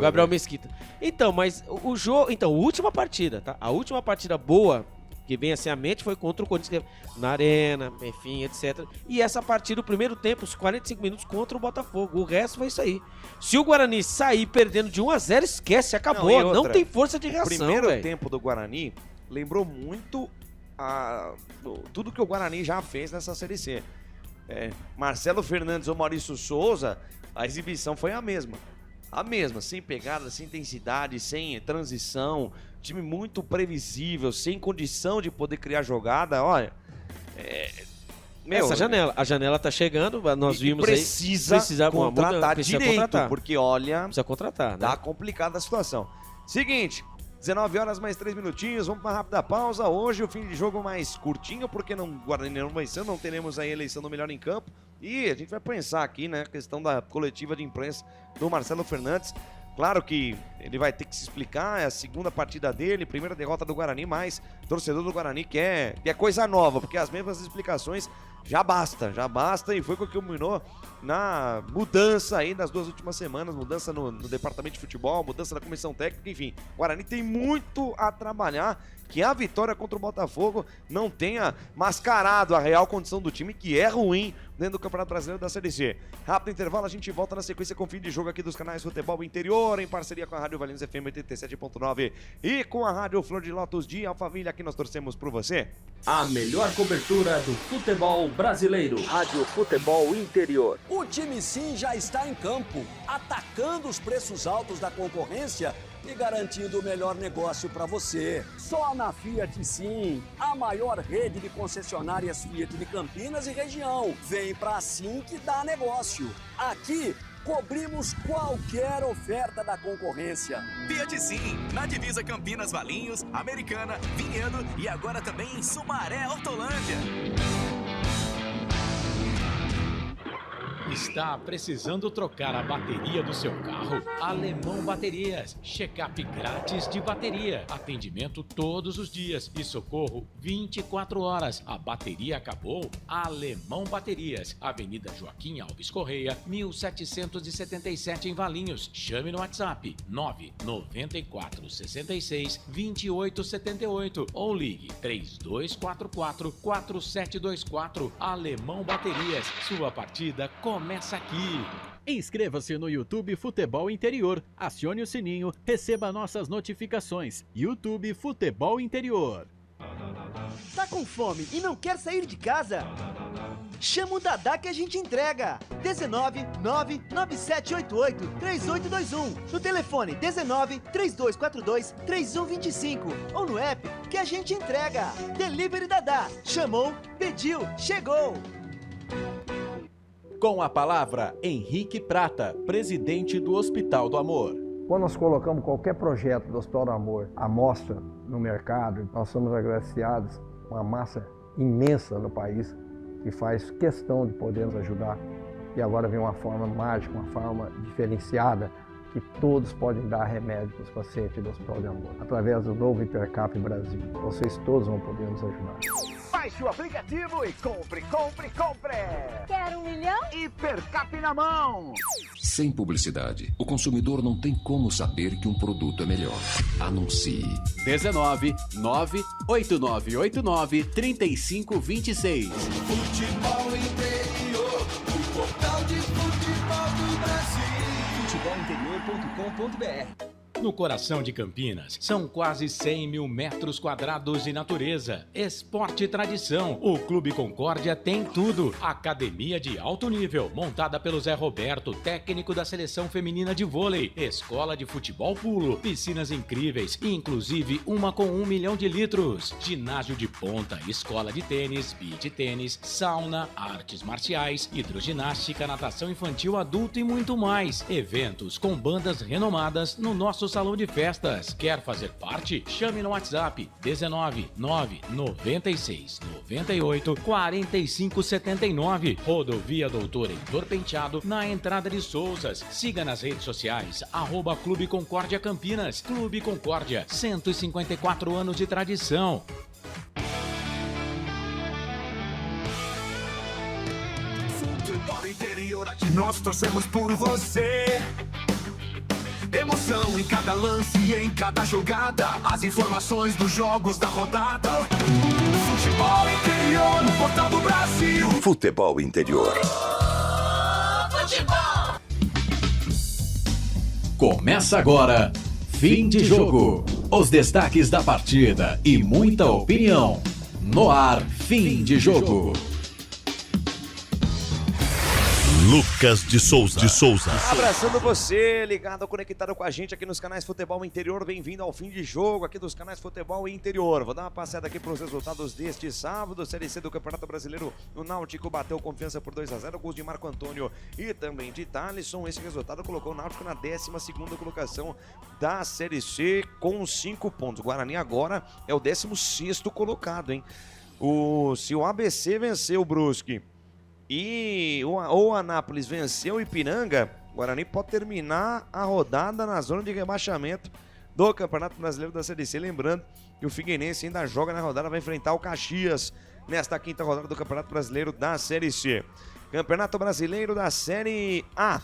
Gabriel Mesquita. Então, mas o jogo. Então, a última partida, tá? A última partida boa que vem assim à mente foi contra o Corinthians na Arena, enfim, etc. E essa partida, o primeiro tempo, os 45 minutos contra o Botafogo. O resto foi isso aí. Se o Guarani sair perdendo de 1-0, esquece, acabou. Não tem força de reação. O primeiro tempo do Guarani lembrou muito tudo que o Guarani já fez nessa Série C. Marcelo Fernandes ou Maurício Souza, a exibição foi a mesma. Sem pegada, sem intensidade, sem transição, time muito previsível, sem condição de poder criar jogada. Olha, a janela tá chegando, nós vimos precisa contratar direito, contratar. Porque olha, precisa contratar, né? Tá complicada a situação. Seguinte, 19 horas mais 3 minutinhos, vamos para uma rápida pausa. Hoje o fim de jogo mais curtinho, porque não Guarani não venceu, não teremos a eleição do melhor em campo. E a gente vai pensar aqui, né, a questão da coletiva de imprensa do Marcelo Fernandes. Claro que ele vai ter que se explicar, é a segunda partida dele, primeira derrota do Guarani, mas o torcedor do Guarani quer coisa nova, porque as mesmas explicações já basta, e foi o que culminou na mudança aí das 2 últimas semanas, mudança no departamento de futebol, mudança na comissão técnica, enfim, o Guarani tem muito a trabalhar, que a vitória contra o Botafogo não tenha mascarado a real condição do time, que é ruim dentro do Campeonato Brasileiro da Série C. Rápido intervalo, a gente volta na sequência com o fim de jogo aqui dos canais Futebol Interior, em parceria com a Rádio Valinhos FM 87.9 e com a Rádio Flor de Lótus de Alphaville, aqui nós torcemos por você. A melhor cobertura do futebol brasileiro. Rádio Futebol Interior. O time sim já está em campo, atacando os preços altos da concorrência e garantindo o melhor negócio para você. Só na Fiat Sim, a maior rede de concessionárias Fiat de Campinas e região. Vem pra Sim que dá negócio. Aqui cobrimos qualquer oferta da concorrência. Fiat Sim, na divisa Campinas, Valinhos, Americana, Vinhedo e agora também em Sumaré, Hortolândia. Está precisando trocar a bateria do seu carro? Alemão Baterias. Check-up grátis de bateria. Atendimento todos os dias e socorro 24 horas. A bateria acabou? Alemão Baterias. Avenida Joaquim Alves Correia, 1777 em Valinhos. Chame no WhatsApp 994 66 28 78 ou ligue 3244 4724. Alemão Baterias. Sua partida começa aqui. Inscreva-se no YouTube Futebol Interior, acione o sininho, receba nossas notificações. YouTube Futebol Interior. Tá com fome e não quer sair de casa? Chama o Dadá que a gente entrega. 19 99788 3821. No telefone 19 3242 3125. Ou no app que a gente entrega. Delivery Dadá. Chamou, pediu, chegou. Com a palavra, Henrique Prata, presidente do Hospital do Amor. Quando nós colocamos qualquer projeto do Hospital do Amor à mostra no mercado, nós somos agraciados com uma massa imensa no país que faz questão de poder nos ajudar. E agora vem uma forma mágica, uma forma diferenciada, que todos podem dar remédio para os pacientes do Hospital do Amor. Através do novo Hipercap Brasil. Vocês todos vão poder nos ajudar. Baixe o aplicativo e compre, compre, compre! Quer 1 milhão? Hipercap na mão! Sem publicidade, o consumidor não tem como saber que um produto é melhor. Anuncie. 19 98989 3526. Futebol interior, o portal de futebol do Brasil. Futebolinterior.com.br. No coração de Campinas, são quase 100 mil metros quadrados de natureza, esporte e tradição. O Clube Concórdia tem tudo. Academia de alto nível, montada pelo Zé Roberto, técnico da seleção feminina de vôlei. Escola de futebol pulo, piscinas incríveis, inclusive uma com 1 milhão de litros. Ginásio de ponta, escola de tênis, beach tênis, sauna, artes marciais, hidroginástica, natação infantil, adulto e muito mais. Eventos com bandas renomadas no nosso salão de festas. Quer fazer parte? Chame no WhatsApp 19 996 98 45 79. Rodovia Doutor Heitor Penteado, na entrada de Souzas. Siga nas redes sociais @Clube Concórdia Campinas. Clube Concórdia, 154 anos de tradição. Futebol interior, aqui nós torcemos por você. Emoção em cada lance e em cada jogada. As informações dos jogos da rodada. Futebol interior no portal do Brasil. Futebol interior. Futebol. Começa agora, fim de jogo. Os destaques da partida e muita opinião. No ar, fim de jogo. Lucas de Souza. Abraçando você, ligado, conectado com a gente aqui nos canais Futebol Interior. Bem-vindo ao fim de jogo aqui dos canais Futebol Interior. Vou dar uma passada aqui para os resultados deste sábado. Série C do Campeonato Brasileiro. O Náutico bateu Confiança por 2-0. Gols de Marco Antônio e também de Thalisson. Esse resultado colocou o Náutico na 12ª colocação da Série C com 5 pontos. O Guarani agora é o 16º colocado, hein? Se o ABC venceu o Brusque e o Anápolis venceu o Ipiranga, o Guarani pode terminar a rodada na zona de rebaixamento do Campeonato Brasileiro da Série C. Lembrando que o Figueirense ainda joga na rodada, vai enfrentar o Caxias nesta 5ª rodada do Campeonato Brasileiro da Série C. Campeonato Brasileiro da Série A.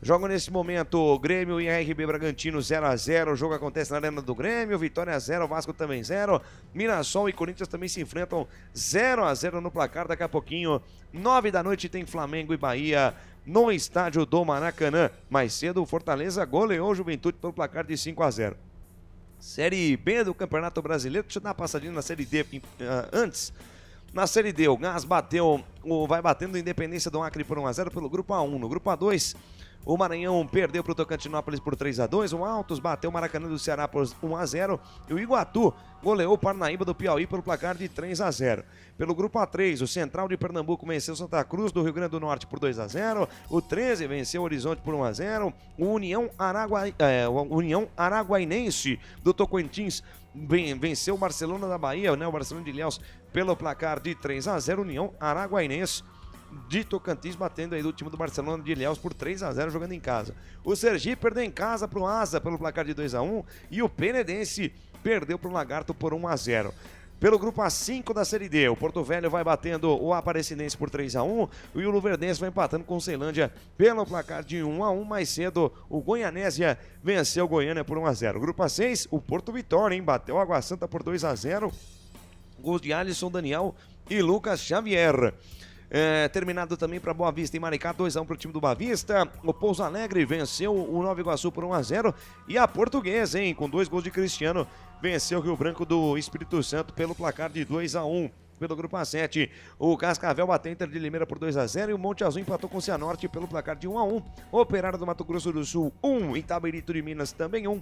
Jogam nesse momento Grêmio e RB Bragantino 0-0. O jogo acontece na Arena do Grêmio. Vitória 0, Vasco também 0. Mirassol e Corinthians também se enfrentam 0-0 no placar. Daqui a pouquinho, 9 da noite, tem Flamengo e Bahia no estádio do Maracanã. Mais cedo, o Fortaleza goleou o Juventude pelo placar de 5-0. Série B do Campeonato Brasileiro. Deixa eu dar uma passadinha na Série D antes. Na Série D, o Gás vai batendo a Independência do Acre por 1-0 pelo Grupo A1. No Grupo A2, o Maranhão perdeu para o Tocantinópolis por 3-2. O Altos bateu o Maracanã do Ceará por 1-0. E o Iguatu goleou o Parnaíba do Piauí pelo placar de 3-0. Pelo Grupo A3, o Central de Pernambuco venceu o Santa Cruz do Rio Grande do Norte por 2-0. O 13 venceu o Horizonte por 1-0. O União Araguainense do Tocantins venceu o Barcelona da Bahia, né? O Barcelona de Ilhéus pelo placar de 3-0. União Araguainense de Tocantins batendo aí do time do Barcelona de Ilhéus por 3-0 jogando em casa. O Sergipe perdeu em casa para o Asa pelo placar de 2-1 e o Penedense perdeu para o Lagarto por 1-0. Pelo grupo A5 da Série D, o Porto Velho vai batendo o Aparecidense por 3-1 e o Luverdense vai empatando com o Ceilândia pelo placar de 1-1. Mais cedo, o Goianésia venceu o Goiânia por 1-0. Grupo A6, o Porto Vitória, hein? Bateu o Água Santa por 2-0. Gols de Alisson, Daniel e Lucas Xavier. Terminado também para Boa Vista em Maricá, 2-1 para o time do Boa Vista. O Pouso Alegre venceu o Nova Iguaçu por 1-0. E a Portuguesa, hein, com 2 gols de Cristiano, venceu o Rio Branco do Espírito Santo pelo placar de 2-1. Pelo grupo A7, o Cascavel bateu Inter de Limeira por 2-0 e o Monte Azul empatou com o Cianorte pelo placar de 1-1. Operário do Mato Grosso do Sul 1, Itabirito de Minas também 1.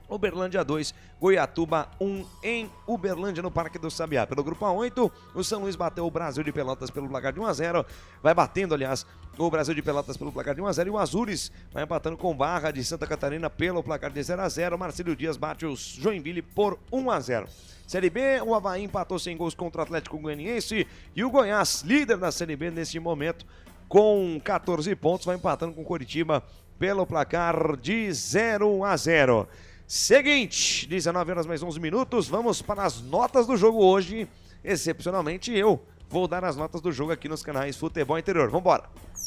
Uberlândia 2, Goiatuba 1 em Uberlândia no Parque do Sabiá. Pelo grupo A8, o São Luís bateu o Brasil de Pelotas pelo placar de 1-0. Vai batendo, aliás, o Brasil de Pelotas pelo placar de 1-0 e o Azures vai empatando com Barra de Santa Catarina pelo placar de 0-0. Marcílio Dias bate o Joinville por 1-0. Série B, o Avaí empatou sem gols contra o Atlético Goianiense e o Goiás, líder da Série B neste momento, com 14 pontos, vai empatando com o Coritiba pelo placar de 0-0. Seguinte, 19 horas mais 11 minutos, vamos para as notas do jogo hoje. Excepcionalmente eu vou dar as notas do jogo aqui nos canais Futebol Interior. Vambora!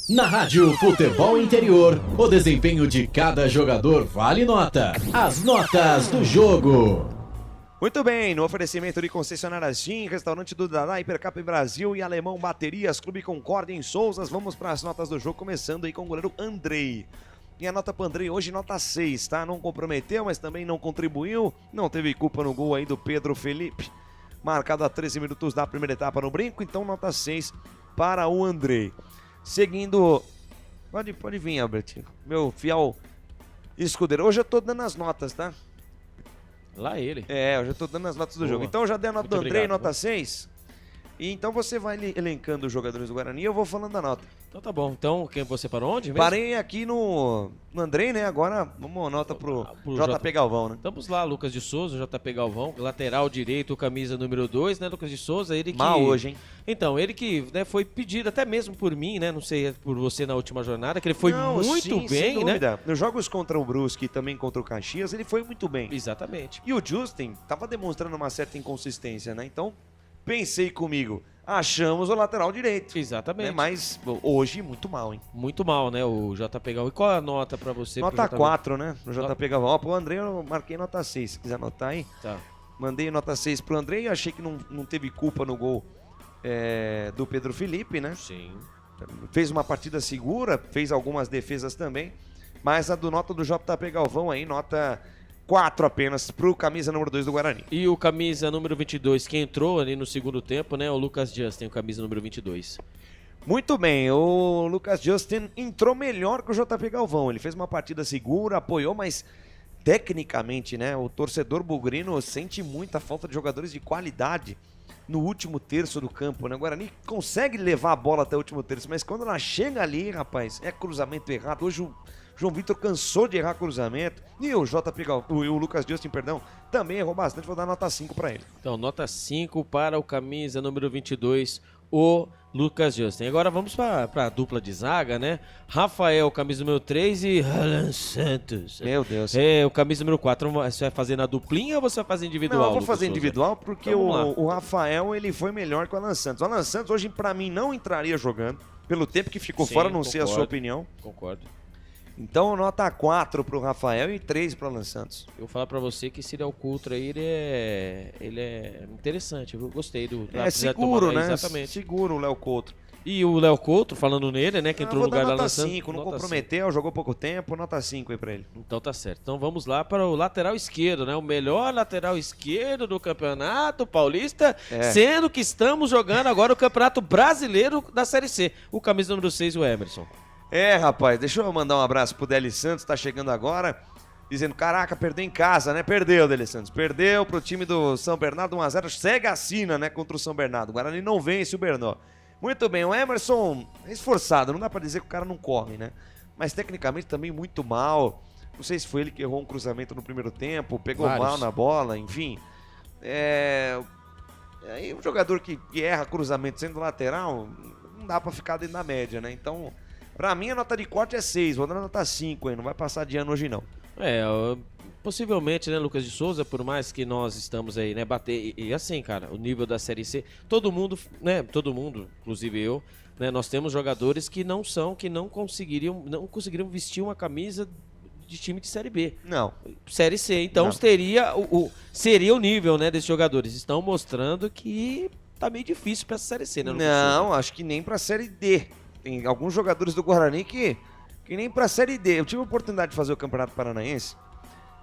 Na Rádio Futebol Interior, o desempenho de cada jogador vale nota. As notas do jogo. Muito bem, no oferecimento de concessionária Gin, restaurante do Dadá, Hipercap Brasil e Alemão Baterias, Clube Concórdia em Souzas. Vamos para as notas do jogo, começando aí com o goleiro Andrei. E a nota para Andrei hoje, nota 6, tá? Não comprometeu, mas também não contribuiu. Não teve culpa no gol aí do Pedro Felipe, marcado a 13 minutos da primeira etapa no brinco. Então, nota 6 para o Andrei. Seguindo... Pode vir, Albertinho. Meu fiel escudeiro. Hoje eu tô dando as notas, tá? Lá ele. Eu já tô dando as notas do jogo. Então, eu já dei a nota do Andrei, nota 6. E então você vai elencando os jogadores do Guarani e eu vou falando da nota. Então tá bom. Então, quem você parou onde mesmo? Parei aqui no Andrei, né? Agora vamos uma nota pro JP Galvão, né? Vamos lá, Lucas de Souza, JP Galvão, lateral direito, camisa número 2, né? Lucas de Souza, ele que... Mal hoje, hein? Então, ele que, né, foi pedido até mesmo por mim, né? Não sei, por você na última jornada, que ele foi muito bem, sem dúvida, né? Nos jogos contra o Brusque e também contra o Caxias, ele foi muito bem. Exatamente. E o Justin tava demonstrando uma certa inconsistência, né? Então, pensei comigo, achamos o lateral direito. Exatamente. Né? Mas hoje, muito mal, hein? Muito mal, né? O JP Galvão. E qual é a nota pra você? Nota 4, né? No JP Galvão. Pro André eu marquei nota 6, se quiser anotar aí. Tá. Mandei nota 6 pro André e achei que não teve culpa no gol do Pedro Felipe, né? Sim. Fez uma partida segura, fez algumas defesas também. Mas a nota do JP Galvão aí, nota 4 apenas pro camisa número 2 do Guarani. E o camisa número 22 que entrou ali no segundo tempo, né? O Lucas Justin, o camisa número 22. Muito bem, o Lucas Justin entrou melhor que o JP Galvão. Ele fez uma partida segura, apoiou, mas tecnicamente, né? O torcedor bugrino sente muita falta de jogadores de qualidade no último terço do campo, né? O Guarani consegue levar a bola até o último terço, mas quando ela chega ali, rapaz, é cruzamento errado. Hoje o João Vitor cansou de errar cruzamento. E o o Lucas Justin, perdão, também errou bastante. Vou dar nota 5 para ele. Então, nota 5 para o camisa número 22, o Lucas Justin. Agora vamos para a dupla de zaga, né? Rafael, camisa número 3 e Alan Santos. Meu Deus. O camisa número 4, você vai fazer na duplinha ou você vai fazer individual? Não, eu vou Lucas fazer Souza? individual porque então, o Rafael, ele foi melhor que o Alan Santos. O Alan Santos hoje, para mim, não entraria jogando. Pelo tempo que ficou fora, não sei a sua opinião. Concordo. Então, nota 4 pro Rafael e 3 pro Alan Santos. Eu vou falar pra você que esse Léo Coulter aí, ele é interessante. Eu gostei do... seguro, né? Exatamente. Seguro o Léo Coulter. E o Léo Coulter, falando nele, né? Que entrou no lugar da Alan Santos. Nota 5, não comprometeu, jogou pouco tempo, nota 5 aí pra ele. Então tá certo. Então vamos lá para o lateral esquerdo, né? O melhor lateral esquerdo do Campeonato Paulista, sendo que estamos jogando agora o Campeonato Brasileiro da Série C. O camisa número 6, o Emerson. Rapaz, deixa eu mandar um abraço pro Deli Santos, tá chegando agora, dizendo, caraca, perdeu em casa, né? Perdeu, Deli Santos, perdeu pro time do São Bernardo 1-0, segue a sina, né, contra o São Bernardo. O Guarani não vence o Bernó. Muito bem, o Emerson é esforçado, não dá pra dizer que o cara não corre, né? Mas tecnicamente também muito mal. Não sei se foi ele que errou um cruzamento no primeiro tempo, pegou mal na bola, enfim. Aí um jogador que erra cruzamento sendo lateral, não dá pra ficar dentro da média, né? Então... Pra mim, a nota de corte é 6, vou dar a nota 5, hein? Não vai passar de ano hoje, não. Possivelmente, né, Lucas de Souza, por mais que nós estamos aí, né, bater... E assim, cara, o nível da Série C, todo mundo, inclusive eu, né, nós temos jogadores que não conseguiriam vestir uma camisa de time de Série B. Não. Série C, então seria o nível, né, desses jogadores. Estão mostrando que tá meio difícil pra essa Série C, né? Não, acho que nem pra Série D. Tem alguns jogadores do Guarani que nem pra Série D. Eu tive a oportunidade de fazer o Campeonato Paranaense.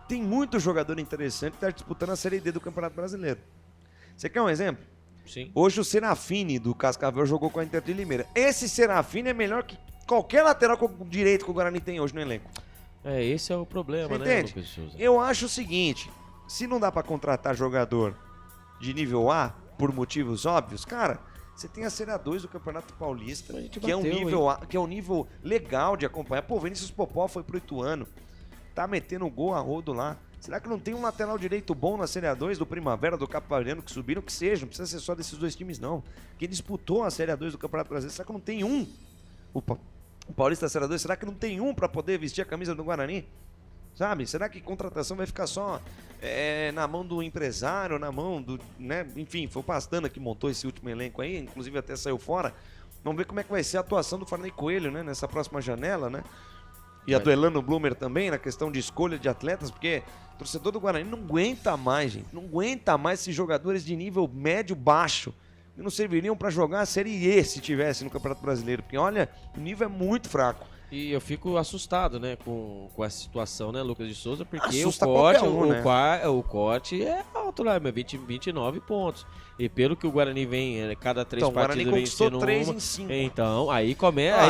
Tem muito jogador interessante que tá disputando a Série D do Campeonato Brasileiro. Você quer um exemplo? Sim. Hoje o Serafini do Cascavel jogou com a Inter de Limeira. Esse Serafini é melhor que qualquer lateral direito que o Guarani tem hoje no elenco. Esse é o problema, Você né, entende? Lucas Souza? Eu acho o seguinte, se não dá pra contratar jogador de nível A, por motivos óbvios, cara, você tem a Série A2 do Campeonato Paulista, que é um nível A, que é um nível legal de acompanhar. Pô, Vinícius Popó foi pro Ituano, tá metendo gol a rodo lá. Será que não tem um lateral direito bom na Série A2 do Primavera, do Capariano, que subiram, que seja, não precisa ser só desses dois times não. Quem disputou a Série A2 do Campeonato Brasileiro, será que não tem um? O Paulista da Série A2, será que não tem um pra poder vestir a camisa do Guarani? Sabe? Será que contratação vai ficar só na mão do empresário, na mão do... né? Enfim, foi o Pastana que montou esse último elenco aí, inclusive até saiu fora. Vamos ver como é que vai ser a atuação do Farney Coelho, né? Nessa próxima janela, né? E a do Elano Blumer também, na questão de escolha de atletas, porque o torcedor do Guarani não aguenta mais, gente. Não aguenta mais esses jogadores de nível médio-baixo. Que não serviriam para jogar a Série E se tivesse no Campeonato Brasileiro. Porque, olha, o nível é muito fraco. E eu fico assustado, né, com essa situação, né, Lucas de Souza, porque Assusta o corte, né? o corte é alto lá, 29 pontos. E pelo que o Guarani vem, cada 3 então, partidas vencendo 3 uma. em 5. Então, aí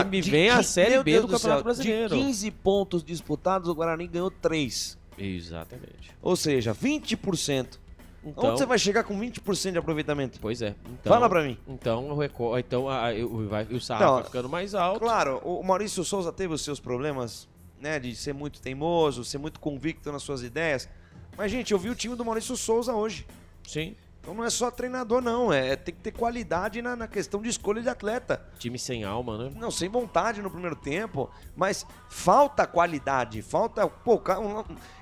me vem a Série B do Campeonato Brasileiro. De 15 pontos disputados, o Guarani ganhou 3. Exatamente. Ou seja, 20%. Então, onde você vai chegar com 20% de aproveitamento? Pois é. Então, fala pra mim. Então o sarrafo vai ficando mais alto. Claro, o Maurício Souza teve os seus problemas, né? De ser muito teimoso, ser muito convicto nas suas ideias. Mas, gente, eu vi o time do Maurício Souza hoje. Sim. Então não é só treinador, não. Tem que ter qualidade na questão de escolha de atleta. Time sem alma, né? Não, sem vontade no primeiro tempo. Mas falta qualidade. Falta... Pô,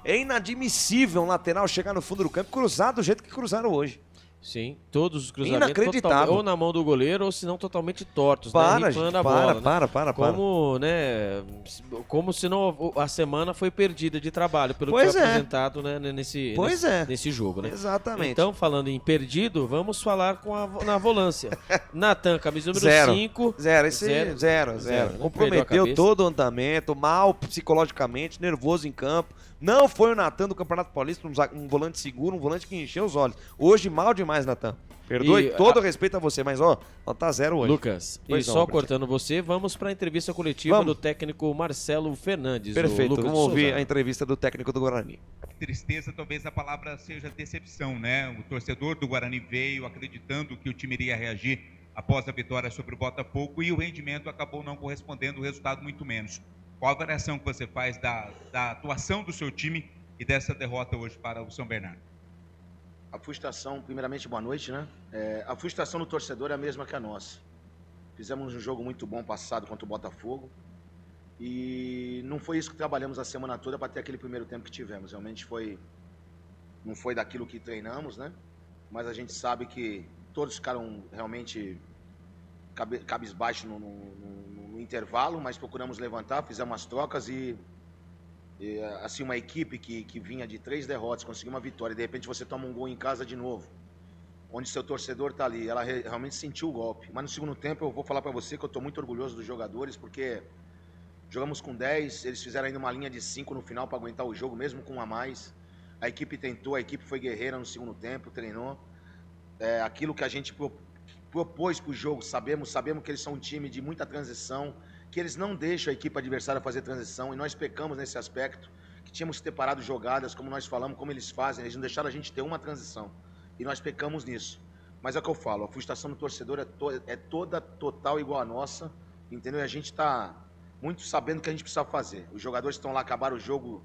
é inadmissível um lateral chegar no fundo do campo e cruzar do jeito que cruzaram hoje. Sim, todos os cruzamentos inacreditável. Ou na mão do goleiro ou se não totalmente tortos, para, né? Gente, a bola, para. Como, né? Como se não a semana foi perdida de trabalho pelo pois que foi apresentado, né, nesse jogo, né? Exatamente. Então, falando em perdido, vamos falar na volância. Natan, camisa número 5. Zero. Comprometeu todo o andamento, mal psicologicamente, nervoso em campo. Não foi o Natan do Campeonato Paulista, um volante seguro, um volante que encheu os olhos. Hoje, mal demais, Natan. Perdoe todo respeito a você, mas nota 0 hoje. Lucas, cortando você, vamos para a entrevista coletiva do técnico Marcelo Fernandes. Perfeito, vamos ouvir a entrevista do técnico do Guarani. Tristeza, talvez a palavra seja decepção, né? O torcedor do Guarani veio acreditando que o time iria reagir após a vitória sobre o Botafogo e o rendimento acabou não correspondendo, o resultado muito menos. Qual a avaliação que você faz da atuação do seu time e dessa derrota hoje para o São Bernardo? A frustração, primeiramente, boa noite, né? A frustração do torcedor é a mesma que a nossa. Fizemos um jogo muito bom passado contra o Botafogo e não foi isso que trabalhamos a semana toda para ter aquele primeiro tempo que tivemos. Realmente não foi daquilo que treinamos, né? Mas a gente sabe que todos ficaram realmente cabisbaixo no intervalo, mas procuramos levantar, fizemos as trocas e assim, uma equipe que vinha de 3 derrotas, conseguiu uma vitória e de repente você toma um gol em casa de novo, onde seu torcedor tá ali, ela realmente sentiu o golpe. Mas no segundo tempo eu vou falar para você que eu tô muito orgulhoso dos jogadores, porque jogamos com 10, eles fizeram ainda uma linha de 5 no final para aguentar o jogo, mesmo com um a mais. A equipe tentou, a equipe foi guerreira no segundo tempo, treinou. Aquilo que a gente propôs para o jogo, sabemos que eles são um time de muita transição, que eles não deixam a equipe adversária fazer transição, e nós pecamos nesse aspecto, que tínhamos que ter parado jogadas, como nós falamos, como eles fazem, eles não deixaram a gente ter uma transição, e nós pecamos nisso. Mas é o que eu falo, a frustração do torcedor é toda total igual a nossa, entendeu? E a gente está muito sabendo o que a gente precisa fazer. Os jogadores estão lá, acabaram o jogo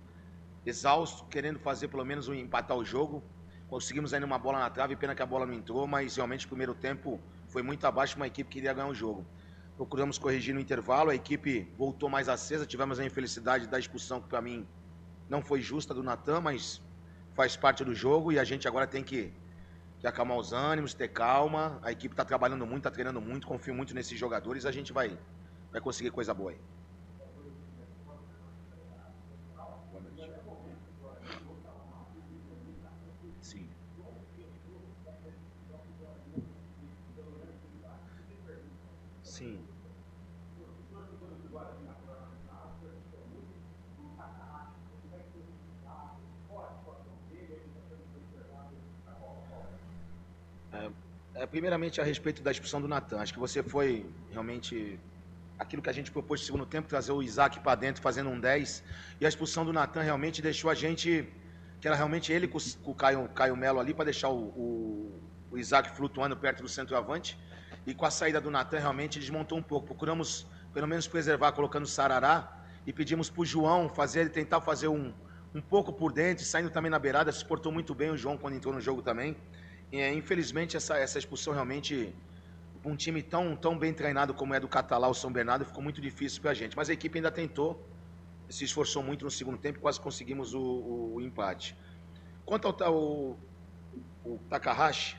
exausto, querendo fazer pelo menos empatar o jogo. Conseguimos ainda uma bola na trave, pena que a bola não entrou, mas realmente o primeiro tempo foi muito abaixo, uma equipe que queria ganhar o jogo. Procuramos corrigir no intervalo, a equipe voltou mais acesa, tivemos a infelicidade da expulsão, que para mim não foi justa, do Natan, mas faz parte do jogo e a gente agora tem que acalmar os ânimos, ter calma. A equipe está trabalhando muito, está treinando muito, confio muito nesses jogadores, a gente vai conseguir coisa boa aí. assim... Primeiramente, a respeito da expulsão do Natan, acho que você foi realmente aquilo que a gente propôs no segundo tempo, trazer o Isaac para dentro, fazendo um 10, e a expulsão do Natan realmente deixou a gente, que era realmente ele com o Caio Melo ali, para deixar o Isaac flutuando perto do centroavante, e com a saída do Natan realmente desmontou um pouco. Procuramos, pelo menos, preservar, colocando o Sarará, e pedimos para o João tentar fazer um pouco por dentro, saindo também na beirada, se portou muito bem o João quando entrou no jogo também. Infelizmente, essa expulsão realmente, um time tão bem treinado como é do Catalá, o São Bernardo, ficou muito difícil para a gente. Mas a equipe ainda tentou, se esforçou muito no segundo tempo e quase conseguimos o empate. Quanto ao Takahashi,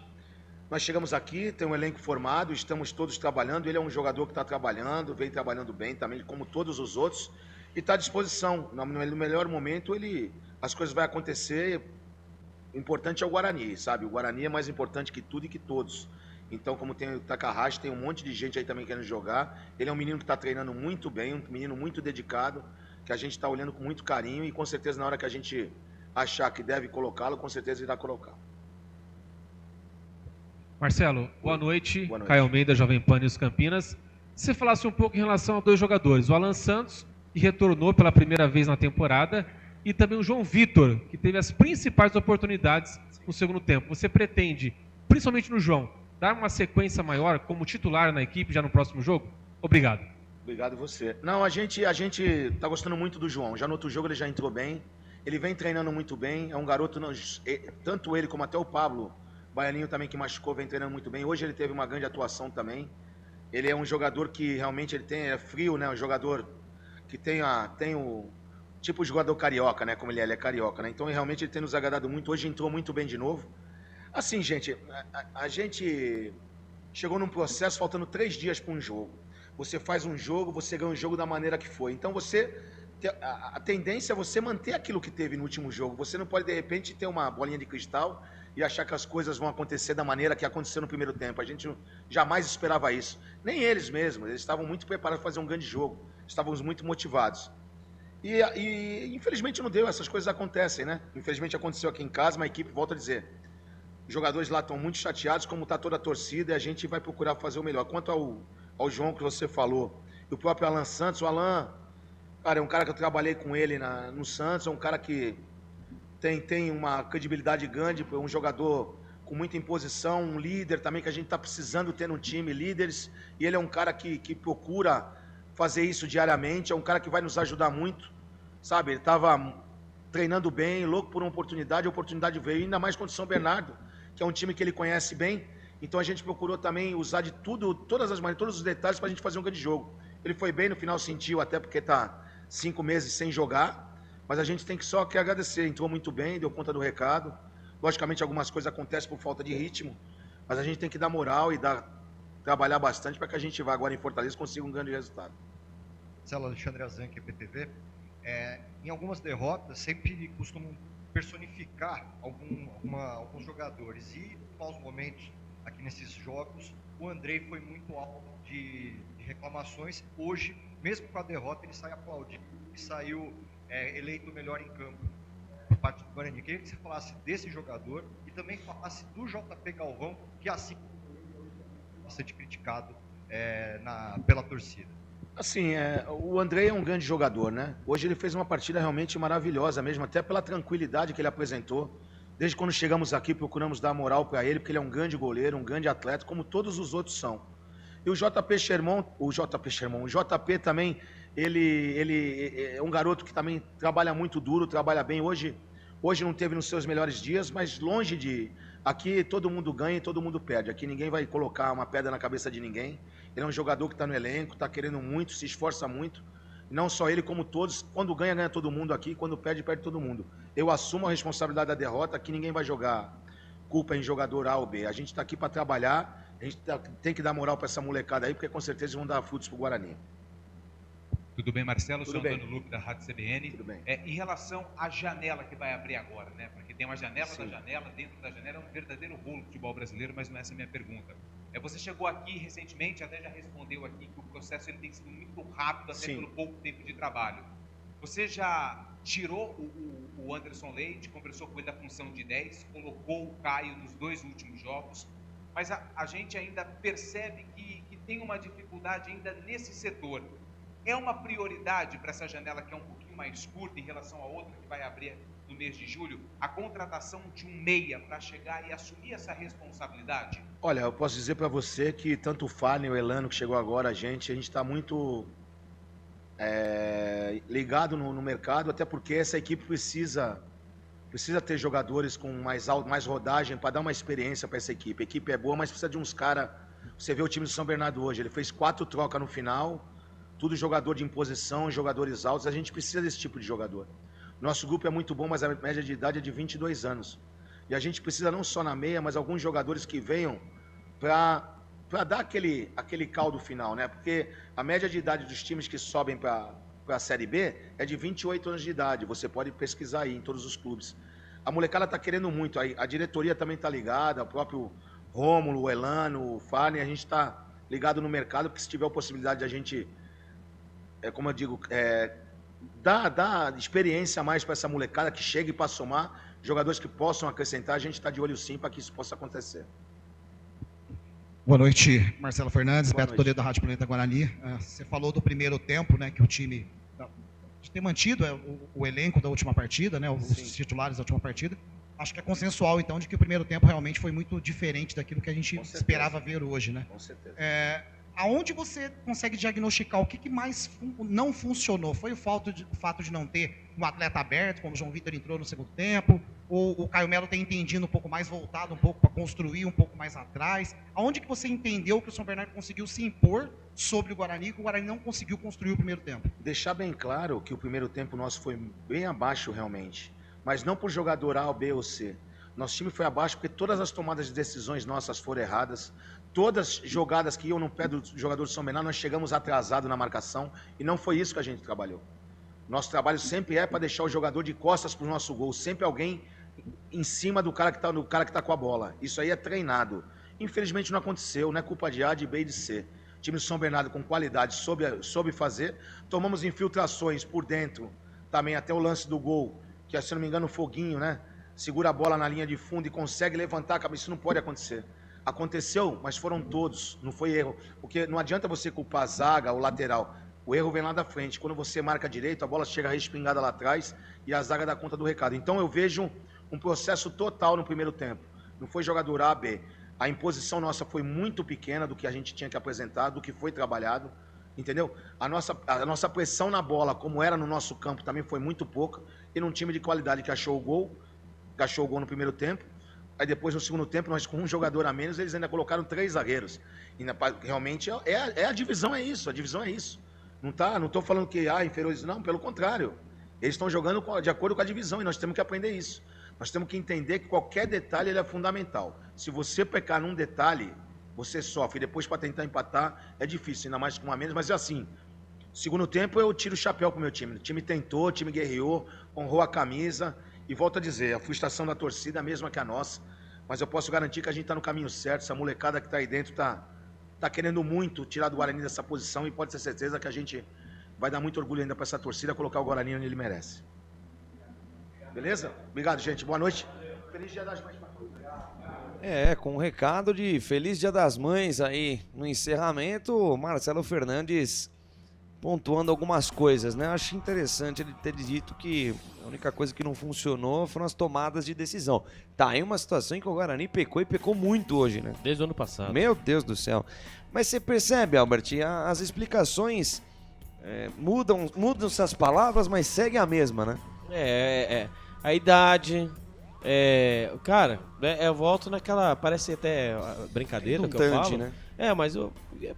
nós chegamos aqui, tem um elenco formado, estamos todos trabalhando. Ele é um jogador que está trabalhando, vem trabalhando bem também, como todos os outros, e está à disposição. No melhor momento, as coisas vão acontecer. O importante é o Guarani, sabe? O Guarani é mais importante que tudo e que todos. Então, como tem o Takahashi, tem um monte de gente aí também querendo jogar. Ele é um menino que está treinando muito bem, um menino muito dedicado, que a gente está olhando com muito carinho e com certeza na hora que a gente achar que deve colocá-lo, com certeza ele vai colocar. Marcelo, boa noite. Caio Almeida, Jovem Pan News Campinas. Se você falasse um pouco em relação a dois jogadores, o Alan Santos, que retornou pela primeira vez na temporada, e também o João Vitor, que teve as principais oportunidades no segundo tempo. Você pretende, principalmente no João, dar uma sequência maior como titular na equipe já no próximo jogo? Obrigado. Obrigado você. Não, a gente tá gostando muito do João. Já no outro jogo ele já entrou bem. Ele vem treinando muito bem. É um garoto, tanto ele como até o Pablo Baianinho também, que machucou, vem treinando muito bem. Hoje ele teve uma grande atuação também. Ele é um jogador que realmente é frio, né? Um jogador que tem o tipo jogador carioca, né? Como ele é carioca, né? Então realmente ele tem nos agradado muito. Hoje entrou muito bem de novo. Assim, gente, a gente chegou num processo faltando 3 dias para um jogo. Você faz um jogo, você ganha um jogo da maneira que foi. Então a tendência é você manter aquilo que teve no último jogo. Você não pode de repente ter uma bolinha de cristal e achar que as coisas vão acontecer da maneira que aconteceu no primeiro tempo. A gente jamais esperava isso. Nem eles mesmos. Eles estavam muito preparados para fazer um grande jogo. Estávamos muito motivados. E infelizmente não deu, essas coisas acontecem, né? Infelizmente aconteceu aqui em casa, mas a equipe, volta a dizer, os jogadores lá estão muito chateados, como está toda a torcida, e a gente vai procurar fazer o melhor. Quanto ao João que você falou, e o próprio Alan Santos, o Alan, cara, é um cara que eu trabalhei com ele no Santos, é um cara que tem uma credibilidade grande, um jogador com muita imposição, um líder também que a gente está precisando ter no time, líderes, e ele é um cara que procura fazer isso diariamente, é um cara que vai nos ajudar muito, sabe? Ele estava treinando bem, louco por uma oportunidade, a oportunidade veio, ainda mais contra o São Bernardo, que é um time que ele conhece bem, então a gente procurou também usar de tudo, todas as maneiras, todos os detalhes para a gente fazer um grande jogo. Ele foi bem, no final sentiu, até porque está 5 meses sem jogar, mas a gente tem que só agradecer, entrou muito bem, deu conta do recado, logicamente algumas coisas acontecem por falta de ritmo, mas a gente tem que dar moral e trabalhar bastante para que a gente vá agora em Fortaleza e consiga um grande resultado. Marcelo, Alexandre Azanque, PTV. Em algumas derrotas, sempre costumam personificar alguns jogadores. E, aos momentos, aqui nesses jogos, o Andrei foi muito alvo de reclamações. Hoje, mesmo com a derrota, ele sai aplaudido e saiu eleito o melhor em campo por parte do Guarani. Queria que você falasse desse jogador e também falasse do JP Galvão, que assim bastante criticado pela torcida. Assim, o Andrei é um grande jogador, né? Hoje ele fez uma partida realmente maravilhosa mesmo, até pela tranquilidade que ele apresentou. Desde quando chegamos aqui, procuramos dar moral para ele, porque ele é um grande goleiro, um grande atleta, como todos os outros são. E o JP também, ele é um garoto que também trabalha muito duro, trabalha bem. Hoje não teve nos seus melhores dias, mas longe de... Aqui todo mundo ganha e todo mundo perde. Aqui ninguém vai colocar uma pedra na cabeça de ninguém. Ele é um jogador que está no elenco, está querendo muito, se esforça muito. Não só ele, como todos. Quando ganha, ganha todo mundo aqui. Quando perde, perde todo mundo. Eu assumo a responsabilidade da derrota. Aqui ninguém vai jogar culpa em jogador A ou B. A gente está aqui para trabalhar. A gente tem que dar moral para essa molecada aí, porque com certeza vão dar frutos para o Guarani. Tudo bem, Marcelo? Tudo sou bem. Antônio Luque, da Rádio CBN. Tudo bem. Em relação à janela que vai abrir agora, né? Porque tem uma janela da janela, dentro da janela é um verdadeiro rolo do futebol brasileiro, mas não é essa a minha pergunta. Você chegou aqui recentemente, até já respondeu aqui que o processo ele tem sido muito rápido, até pelo pouco tempo de trabalho. Você já tirou o Anderson Leite, conversou com ele da função de 10, colocou o Caio nos 2 últimos jogos, mas a gente ainda percebe que tem uma dificuldade ainda nesse setor. É uma prioridade para essa janela que é um pouquinho mais curta em relação a outra que vai abrir no mês de julho, a contratação de um meia para chegar e assumir essa responsabilidade? Olha, eu posso dizer para você que tanto o Fábio e o Elano, que chegou agora, a gente está muito ligado no mercado, até porque essa equipe precisa ter jogadores com mais rodagem para dar uma experiência para essa equipe. A equipe é boa, mas precisa de uns caras. Você vê o time do São Bernardo hoje, ele fez 4 trocas no final, tudo jogador de imposição, jogadores altos. A gente precisa desse tipo de jogador. Nosso grupo é muito bom, mas a média de idade é de 22 anos. E a gente precisa não só na meia, mas alguns jogadores que venham para dar aquele caldo final, né? Porque a média de idade dos times que sobem para a Série B é de 28 anos de idade. Você pode pesquisar aí em todos os clubes. A molecada está querendo muito. A diretoria também está ligada, o próprio Rômulo, o Elano, o Farney, a gente está ligado no mercado, porque se tiver a possibilidade de a gente, como eu digo, dar experiência a mais para essa molecada que chegue para somar, jogadores que possam acrescentar, a gente está de olho sim para que isso possa acontecer. Boa noite, Marcelo Fernandes, Beto Toledo da Rádio Planeta Guarani. Você falou do primeiro tempo, né, que o time de ter mantido o elenco da última partida, né, os titulares da última partida. Acho que é consensual, então, de que o primeiro tempo realmente foi muito diferente daquilo que a gente esperava ver hoje, né? Com certeza. Aonde você consegue diagnosticar o que mais não funcionou? Foi o fato de não ter um atleta aberto, como o João Vitor entrou no segundo tempo, ou o Caio Melo ter entendido um pouco mais, voltado um pouco para construir um pouco mais atrás? Aonde que você entendeu que o São Bernardo conseguiu se impor sobre o Guarani e que o Guarani não conseguiu construir o primeiro tempo? Deixar bem claro que o primeiro tempo nosso foi bem abaixo realmente, mas não por jogador A, B ou C. Nosso time foi abaixo porque todas as tomadas de decisões nossas foram erradas. Todas jogadas que iam no pé do jogador do São Bernardo, nós chegamos atrasados na marcação e não foi isso que a gente trabalhou. Nosso trabalho sempre é para deixar o jogador de costas para o nosso gol, sempre alguém em cima do cara que está com a bola. Isso aí é treinado. Infelizmente não aconteceu, não é culpa de A, de B e de C. O time do São Bernardo com qualidade soube fazer. Tomamos infiltrações por dentro, também até o lance do gol, que se não me engano o Foguinho, né? Segura a bola na linha de fundo e consegue levantar a cabeça. Isso não pode acontecer. Aconteceu, mas foram todos, não foi erro. Porque não adianta você culpar a zaga, o lateral. O erro vem lá da frente. Quando você marca direito, a bola chega respingada lá atrás e a zaga dá conta do recado. Então eu vejo um processo total no primeiro tempo. Não foi jogador A, B. A imposição nossa foi muito pequena do que a gente tinha que apresentar, do que foi trabalhado. Entendeu? A nossa pressão na bola, como era no nosso campo, também foi muito pouca. E num time de qualidade que achou o gol no primeiro tempo. Aí depois, no segundo tempo, nós com um jogador a menos, eles ainda colocaram 3 zagueiros. E realmente a divisão é isso, Não estou falando que inferiores, não, pelo contrário. Eles estão jogando de acordo com a divisão e nós temos que aprender isso. Nós temos que entender que qualquer detalhe ele é fundamental. Se você pecar num detalhe, você sofre. E depois, para tentar empatar, é difícil, ainda mais com um a menos. Mas assim, segundo tempo, eu tiro o chapéu pro meu time. O time tentou, o time guerreou, honrou a camisa. E volto a dizer, a frustração da torcida é a mesma que a nossa, mas eu posso garantir que a gente está no caminho certo. Essa molecada que está aí dentro está querendo muito tirar do Guarani dessa posição e pode ter certeza que a gente vai dar muito orgulho ainda para essa torcida colocar o Guarani onde ele merece. Beleza? Obrigado, gente. Boa noite. Feliz Dia das Mães para todos. Com um recado de Feliz Dia das Mães aí no encerramento, Marcelo Fernandes pontuando algumas coisas, né? Acho interessante ele ter dito que a única coisa que não funcionou foram as tomadas de decisão. Tá aí uma situação em que o Guarani pecou e pecou muito hoje, né? Desde o ano passado. Meu Deus do céu. Mas você percebe, Albert, as explicações mudam-se as palavras, mas segue a mesma, né? A idade... cara, eu volto naquela... Parece até brincadeira que eu falo. Né? Mas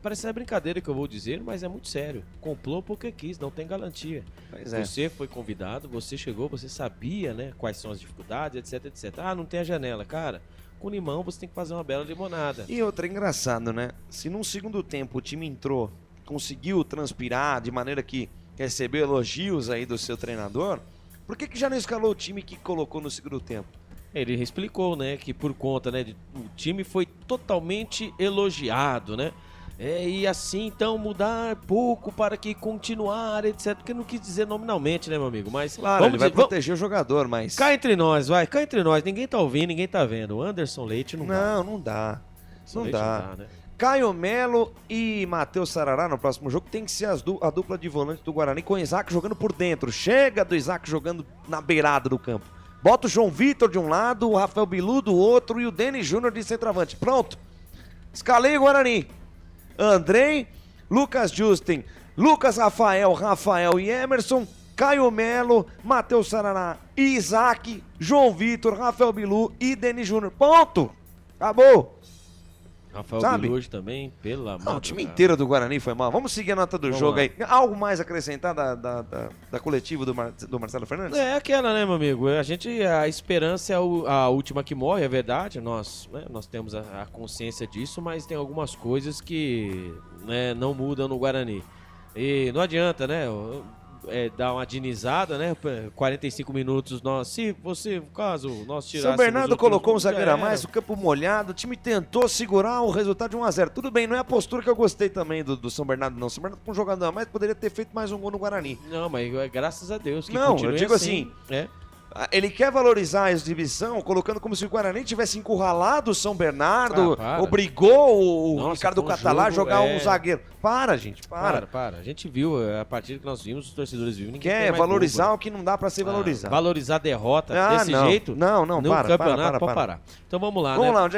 parece brincadeira que eu vou dizer, mas é muito sério. Comprou porque quis, não tem garantia. Você foi convidado, você chegou, você sabia, né, quais são as dificuldades, etc, etc. Não tem a janela. Cara, com limão você tem que fazer uma bela limonada. E outra, engraçado, né? Se num segundo tempo o time entrou, conseguiu transpirar de maneira que recebeu elogios aí do seu treinador, por que já não escalou o time que colocou no segundo tempo? Ele explicou, né, que por conta, né, o time foi totalmente elogiado, né? E assim, então, mudar pouco para que continuar, etc. Porque não quis dizer nominalmente, né, meu amigo? Mas claro, ele vai proteger o jogador, mas... Cá entre nós, cá entre nós. Ninguém tá ouvindo, ninguém tá vendo. O Anderson Leite não dá. Não dá. Não Leite dá. não dá, né? Caio Melo e Matheus Sarará no próximo jogo tem que ser a dupla de volante do Guarani com o Isaac jogando por dentro. Chega do Isaac jogando na beirada do campo. Bota o João Vitor de um lado, o Rafael Bilu do outro e o Denis Júnior de centroavante. Pronto. Escalei o Guarani. Andrei, Lucas Justin, Lucas Rafael e Emerson, Caio Melo, Matheus Sarará, Isaac, João Vitor, Rafael Bilu e Denis Júnior. Ponto. Acabou. Rafael Bilu hoje também, pelo amor. O time inteiro do Guarani foi mal. Vamos seguir a nota do jogo aí. Algo mais a acrescentar da coletiva do Marcelo Fernandes? É aquela, né, meu amigo? A esperança é a última que morre, é verdade. Nós temos a consciência disso, mas tem algumas coisas que, né, não mudam no Guarani. E não adianta, né? Dar uma dinizada, né? 45 minutos, caso nós tirássemos... São Bernardo colocou um zagueiro a mais, o campo molhado, o time tentou segurar o resultado de 1-0. Tudo bem, não é a postura que eu gostei também do São Bernardo, não. São Bernardo com um jogador a mais poderia ter feito mais um gol no Guarani. Não, mas graças a Deus que não, eu digo assim ele quer valorizar a exibição, colocando como se o Guarani tivesse encurralado o São Bernardo, obrigou o Ricardo Catalá a jogar um zagueiro. Para, gente, para. A gente viu, a partir que nós vimos, os torcedores viram. Quer valorizar o que não dá pra ser valorizado. Valorizar a derrota desse jeito? Não, no campeonato, pode parar. Então vamos lá, Vamos lá,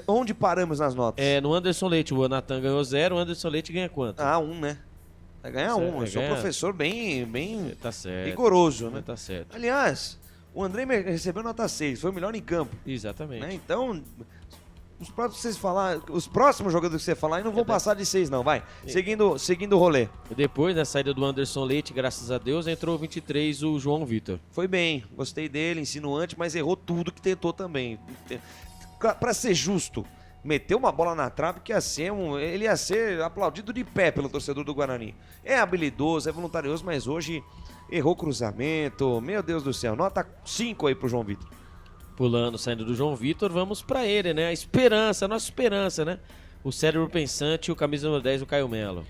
onde paramos nas notas? No Anderson Leite, o Natan ganhou 0, o Anderson Leite ganha quanto? 1, né? Vai ganhar 1, eu sou um professor bem tá certo, rigoroso, né? Tá certo. Aliás, o André recebeu nota 6, foi o melhor em campo. Exatamente. Né? Então, os próximos jogadores que você falar aí não vão passar de 6 não, vai. Seguindo o rolê. Depois, na saída do Anderson Leite, graças a Deus, entrou o 23, o João Vitor. Foi bem, gostei dele, insinuante, mas errou tudo que tentou também. Pra ser justo, meteu uma bola na trave que ele ia ser aplaudido de pé pelo torcedor do Guarani. É habilidoso, é voluntarioso, mas hoje errou cruzamento. Meu Deus do céu, nota 5 aí pro João Vitor. Pulando, saindo do João Vitor, vamos pra ele, né? A nossa esperança, né? O cérebro pensante e o camisa número 10, o Caio Melo.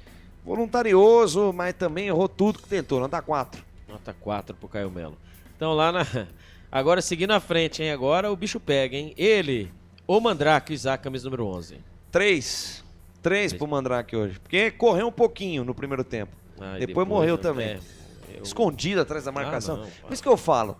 Voluntarioso, mas também errou tudo que tentou, nota 4. Nota 4 pro Caio Melo. Então lá agora seguindo à frente, hein? Agora o bicho pega, hein? Ele, o Mandrake, Isaac, camisa número 11. 3 pro Mandrake hoje, porque correu um pouquinho no primeiro tempo. Depois morreu também. Escondido atrás da marcação. Por isso que eu falo.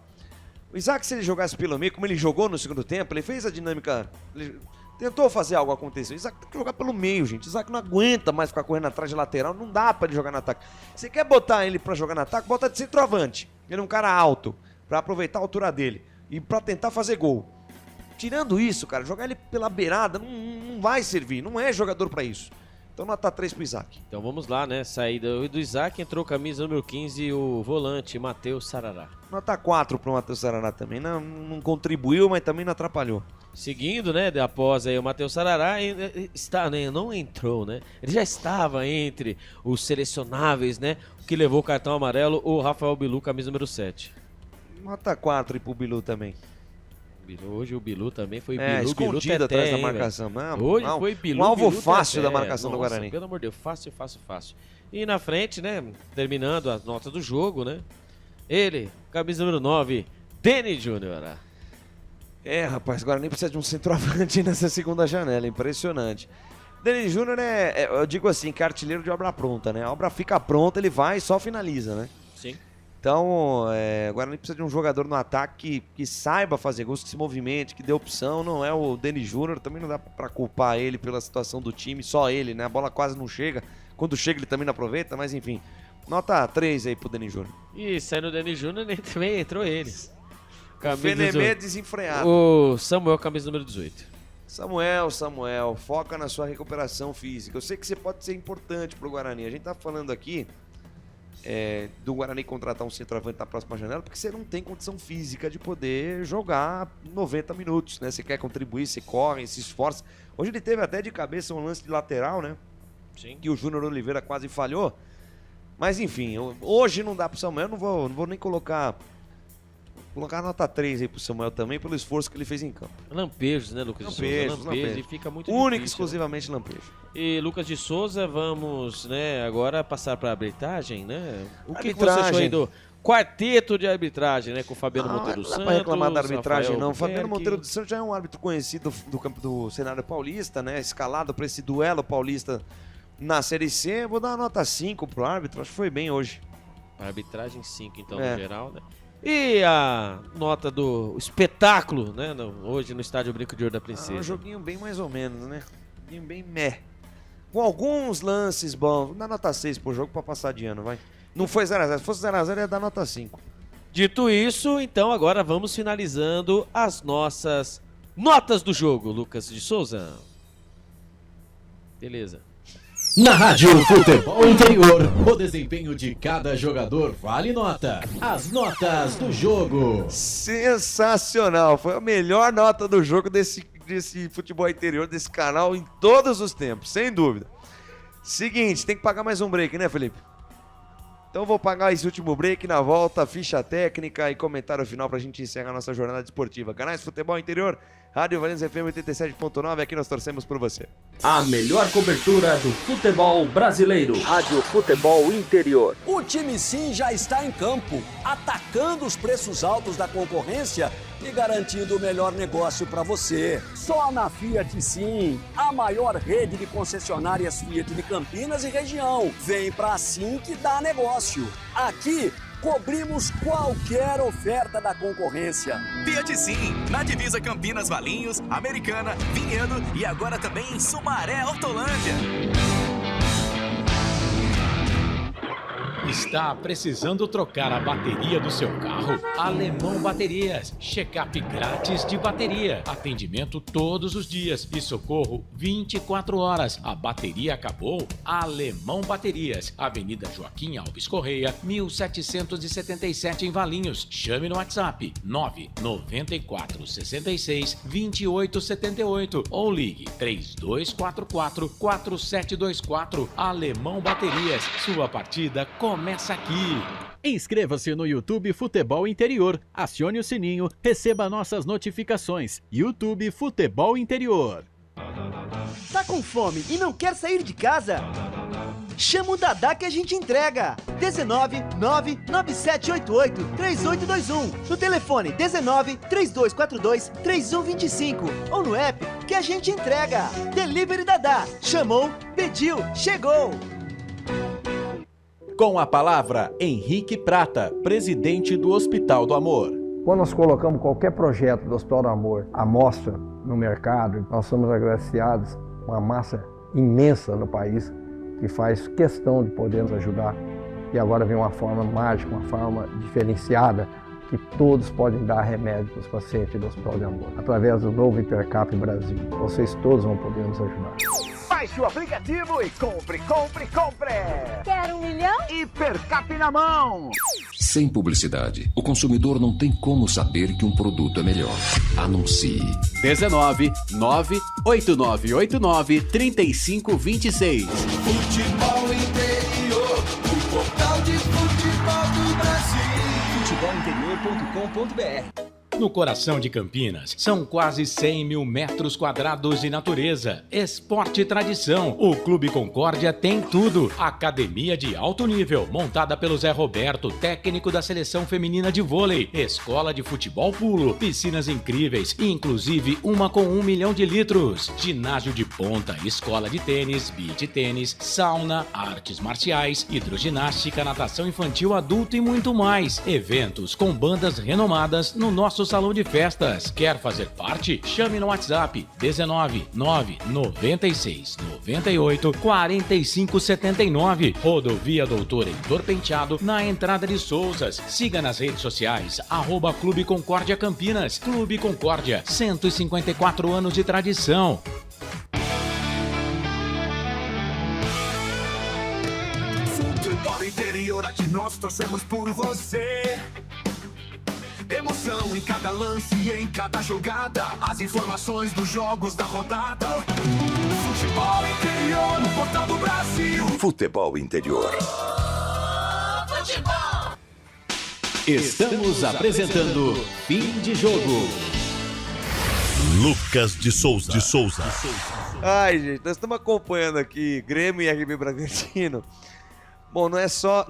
O Isaac, se ele jogasse pelo meio, como ele jogou no segundo tempo, ele fez a dinâmica. Ele tentou fazer algo acontecer. O Isaac tem que jogar pelo meio, gente. O Isaac não aguenta mais ficar correndo atrás de lateral. Não dá pra ele jogar no ataque. Você quer botar ele pra jogar no ataque, bota de centroavante. Ele é um cara alto, pra aproveitar a altura dele e pra tentar fazer gol. Tirando isso, cara, jogar ele pela beirada não vai servir. Não é jogador pra isso. Então nota 3 pro Isaac. Então vamos lá, né? Saída do Isaac, entrou camisa número 15, o volante, Matheus Sarará. Nota 4 pro Matheus Sarará também. Não contribuiu, mas também não atrapalhou. Seguindo, né? Após aí o Matheus Sarará, não entrou, né? Ele já estava entre os selecionáveis, né? O que levou o cartão amarelo, o Rafael Bilu, camisa número 7. Nota 4 pro Bilu também. Hoje o Bilu também foi escondido atrás da marcação. Hoje foi Bilu. Um alvo Bilu fácil da marcação do Guarani. Pelo amor de Deus, fácil. E na frente, né, terminando as notas do jogo, né, ele, camisa número 9, Denis Júnior. Rapaz, o Guarani precisa de um centroavante nessa segunda janela, impressionante. Denis Júnior eu digo assim, que é artilheiro de obra pronta, né, a obra fica pronta, ele vai e só finaliza, né. Sim. Então, o Guarani precisa de um jogador no ataque que saiba fazer gols, que se movimente, que dê opção. Não é o Denis Júnior, também não dá pra culpar ele pela situação do time, só ele, né? A bola quase não chega. Quando chega ele também não aproveita, mas enfim. Nota 3 aí pro Denis Júnior. E saindo o Denis Júnior, também entrou ele. Fenemê desenfreado. O Samuel, camisa número 18. Samuel, foca na sua recuperação física. Eu sei que você pode ser importante pro Guarani. A gente tá falando aqui do Guarani contratar um centroavante na próxima janela, porque você não tem condição física de poder jogar 90 minutos, né? Você quer contribuir, você corre, se esforça. Hoje ele teve até de cabeça um lance de lateral, né? Sim. Que o Júnior Oliveira quase falhou. Mas enfim, hoje não dá pro Samuel, não vou nem colocar colocar nota 3 aí pro Samuel também, pelo esforço que ele fez em campo. Lampejos, né, Lucas de Souza? Lampejos. E fica muito único, difícil, exclusivamente, né? Lampejo. E Lucas de Souza, vamos, né, agora passar para a arbitragem, né? O que você Arbitragem. achou aí do quarteto de arbitragem, né, com o Fabiano Monteiro dos Santos? Não dá pra reclamar da arbitragem, Rafael não. O Fabiano Buquerque. Monteiro dos Santos já é um árbitro conhecido do campo do cenário paulista, né? Escalado para esse duelo paulista na Série C. Vou dar uma nota 5 pro árbitro, acho que foi bem hoje. Arbitragem 5, então, no geral, né? E a nota do espetáculo, né? Hoje no estádio Brinco de Ouro da Princesa. Um joguinho bem mais ou menos, né? Um joguinho bem meh. Com alguns lances bons. Vou dar nota 6 pro jogo pra passar de ano, vai. Não foi 0x0. Se fosse 0x0, ia dar nota 5. Dito isso, então agora vamos finalizando as nossas notas do jogo, Lucas de Souza. Beleza. Na Rádio Futebol Interior, o desempenho de cada jogador vale nota. As notas do jogo. Sensacional. Foi a melhor nota do jogo desse futebol interior, desse canal, em todos os tempos, sem dúvida. Seguinte, tem que pagar mais um break, né, Felipe? Então vou pagar esse último break, na volta, ficha técnica e comentário final pra gente encerrar nossa jornada esportiva. Canais Futebol Interior, Rádio Valença FM 87.9, aqui nós torcemos por você. A melhor cobertura do futebol brasileiro. Rádio Futebol Interior. O time Sim já está em campo, atacando os preços altos da concorrência e garantindo o melhor negócio para você. Só na Fiat Sim, a maior rede de concessionárias Fiat de Campinas e região. Vem pra Sim que dá negócio. Aqui cobrimos qualquer oferta da concorrência. Fiat Sim, na divisa Campinas, Valinhos, Americana, Vinhedo e agora também em Sumaré, Hortolândia. Está precisando trocar a bateria do seu carro? Alemão Baterias. Check-up grátis de bateria. Atendimento todos os dias e socorro 24 horas. A bateria acabou? Alemão Baterias. Avenida Joaquim Alves Correia, 1777 em Valinhos. Chame no WhatsApp 994 66 28 78 ou ligue 3244 4724. Alemão Baterias. Sua partida começa aqui. Inscreva-se no YouTube Futebol Interior, acione o sininho, receba nossas notificações. YouTube Futebol Interior. Tá com fome e não quer sair de casa? Chama o Dadá que a gente entrega. 19 99788 3821. No telefone 19 3242 3125 ou no app que a gente entrega. Delivery Dadá. Chamou, pediu, chegou. Com a palavra, Henrique Prata, presidente do Hospital do Amor. Quando nós colocamos qualquer projeto do Hospital do Amor à mostra no mercado, nós somos agraciados com uma massa imensa no país que faz questão de poder nos ajudar. E agora vem uma forma mágica, uma forma diferenciada, que todos podem dar remédio para os pacientes do Hospital do Amor. Através do novo Hipercap Brasil, vocês todos vão poder nos ajudar. Baixe o aplicativo e compre, compre, compre! Quer 1 milhão? Hipercap na mão! Sem publicidade, o consumidor não tem como saber que um produto é melhor. Anuncie. 19 98989 3526. Futebol Interior, o portal de futebol do Brasil. Futebolinterior.com.br. No coração de Campinas, são quase 100 mil metros quadrados de natureza, esporte e tradição. O Clube Concórdia tem tudo. Academia de alto nível, montada pelo Zé Roberto, técnico da seleção feminina de vôlei. Escola de futebol pulo, piscinas incríveis, inclusive uma com 1 milhão de litros. Ginásio de ponta, escola de tênis, beach tênis, sauna, artes marciais, hidroginástica, natação infantil, adulto e muito mais. Eventos com bandas renomadas no nosso salão de festas. Quer fazer parte? Chame no WhatsApp 19 996 98 45 79. Rodovia Doutor Heitor Penteado, na entrada de Souzas. Siga nas redes sociais @Clube Concórdia Campinas. Clube Concórdia, 154 anos de tradição. Futebol Interior, aqui nós torcemos por você. Emoção em cada lance e em cada jogada. As informações dos jogos da rodada. Futebol Interior, no portal do Brasil. Futebol Interior. Futebol. Estamos apresentando Fim de Jogo. Lucas de Souza. Ai, gente, nós estamos acompanhando aqui Grêmio e RB Bragantino. Bom, não é só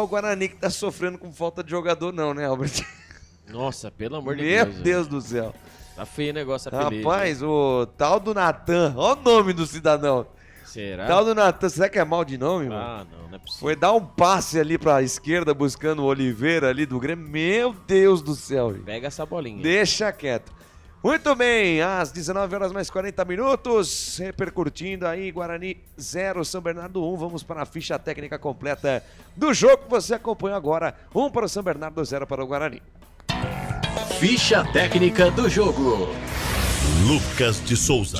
o Guarani que tá sofrendo com falta de jogador não, né, Albert? Nossa, pelo amor de Deus. Meu Deus do céu. Tá feio o negócio, a peleja. Rapaz, o tal do Natan, olha o nome do cidadão. Será? Tal do Natan, será que é mal de nome, mano? Ah, não é possível. Foi dar um passe ali pra esquerda buscando o Oliveira ali do Grêmio. Meu Deus do céu, gente. Pega essa bolinha. Deixa quieto. Muito bem, às 19 horas mais 40 minutos, repercutindo aí, Guarani 0, São Bernardo 1, vamos para a ficha técnica completa do jogo que você acompanha agora, 1 para o São Bernardo, 0 para o Guarani. Ficha técnica do jogo. Lucas de Souza.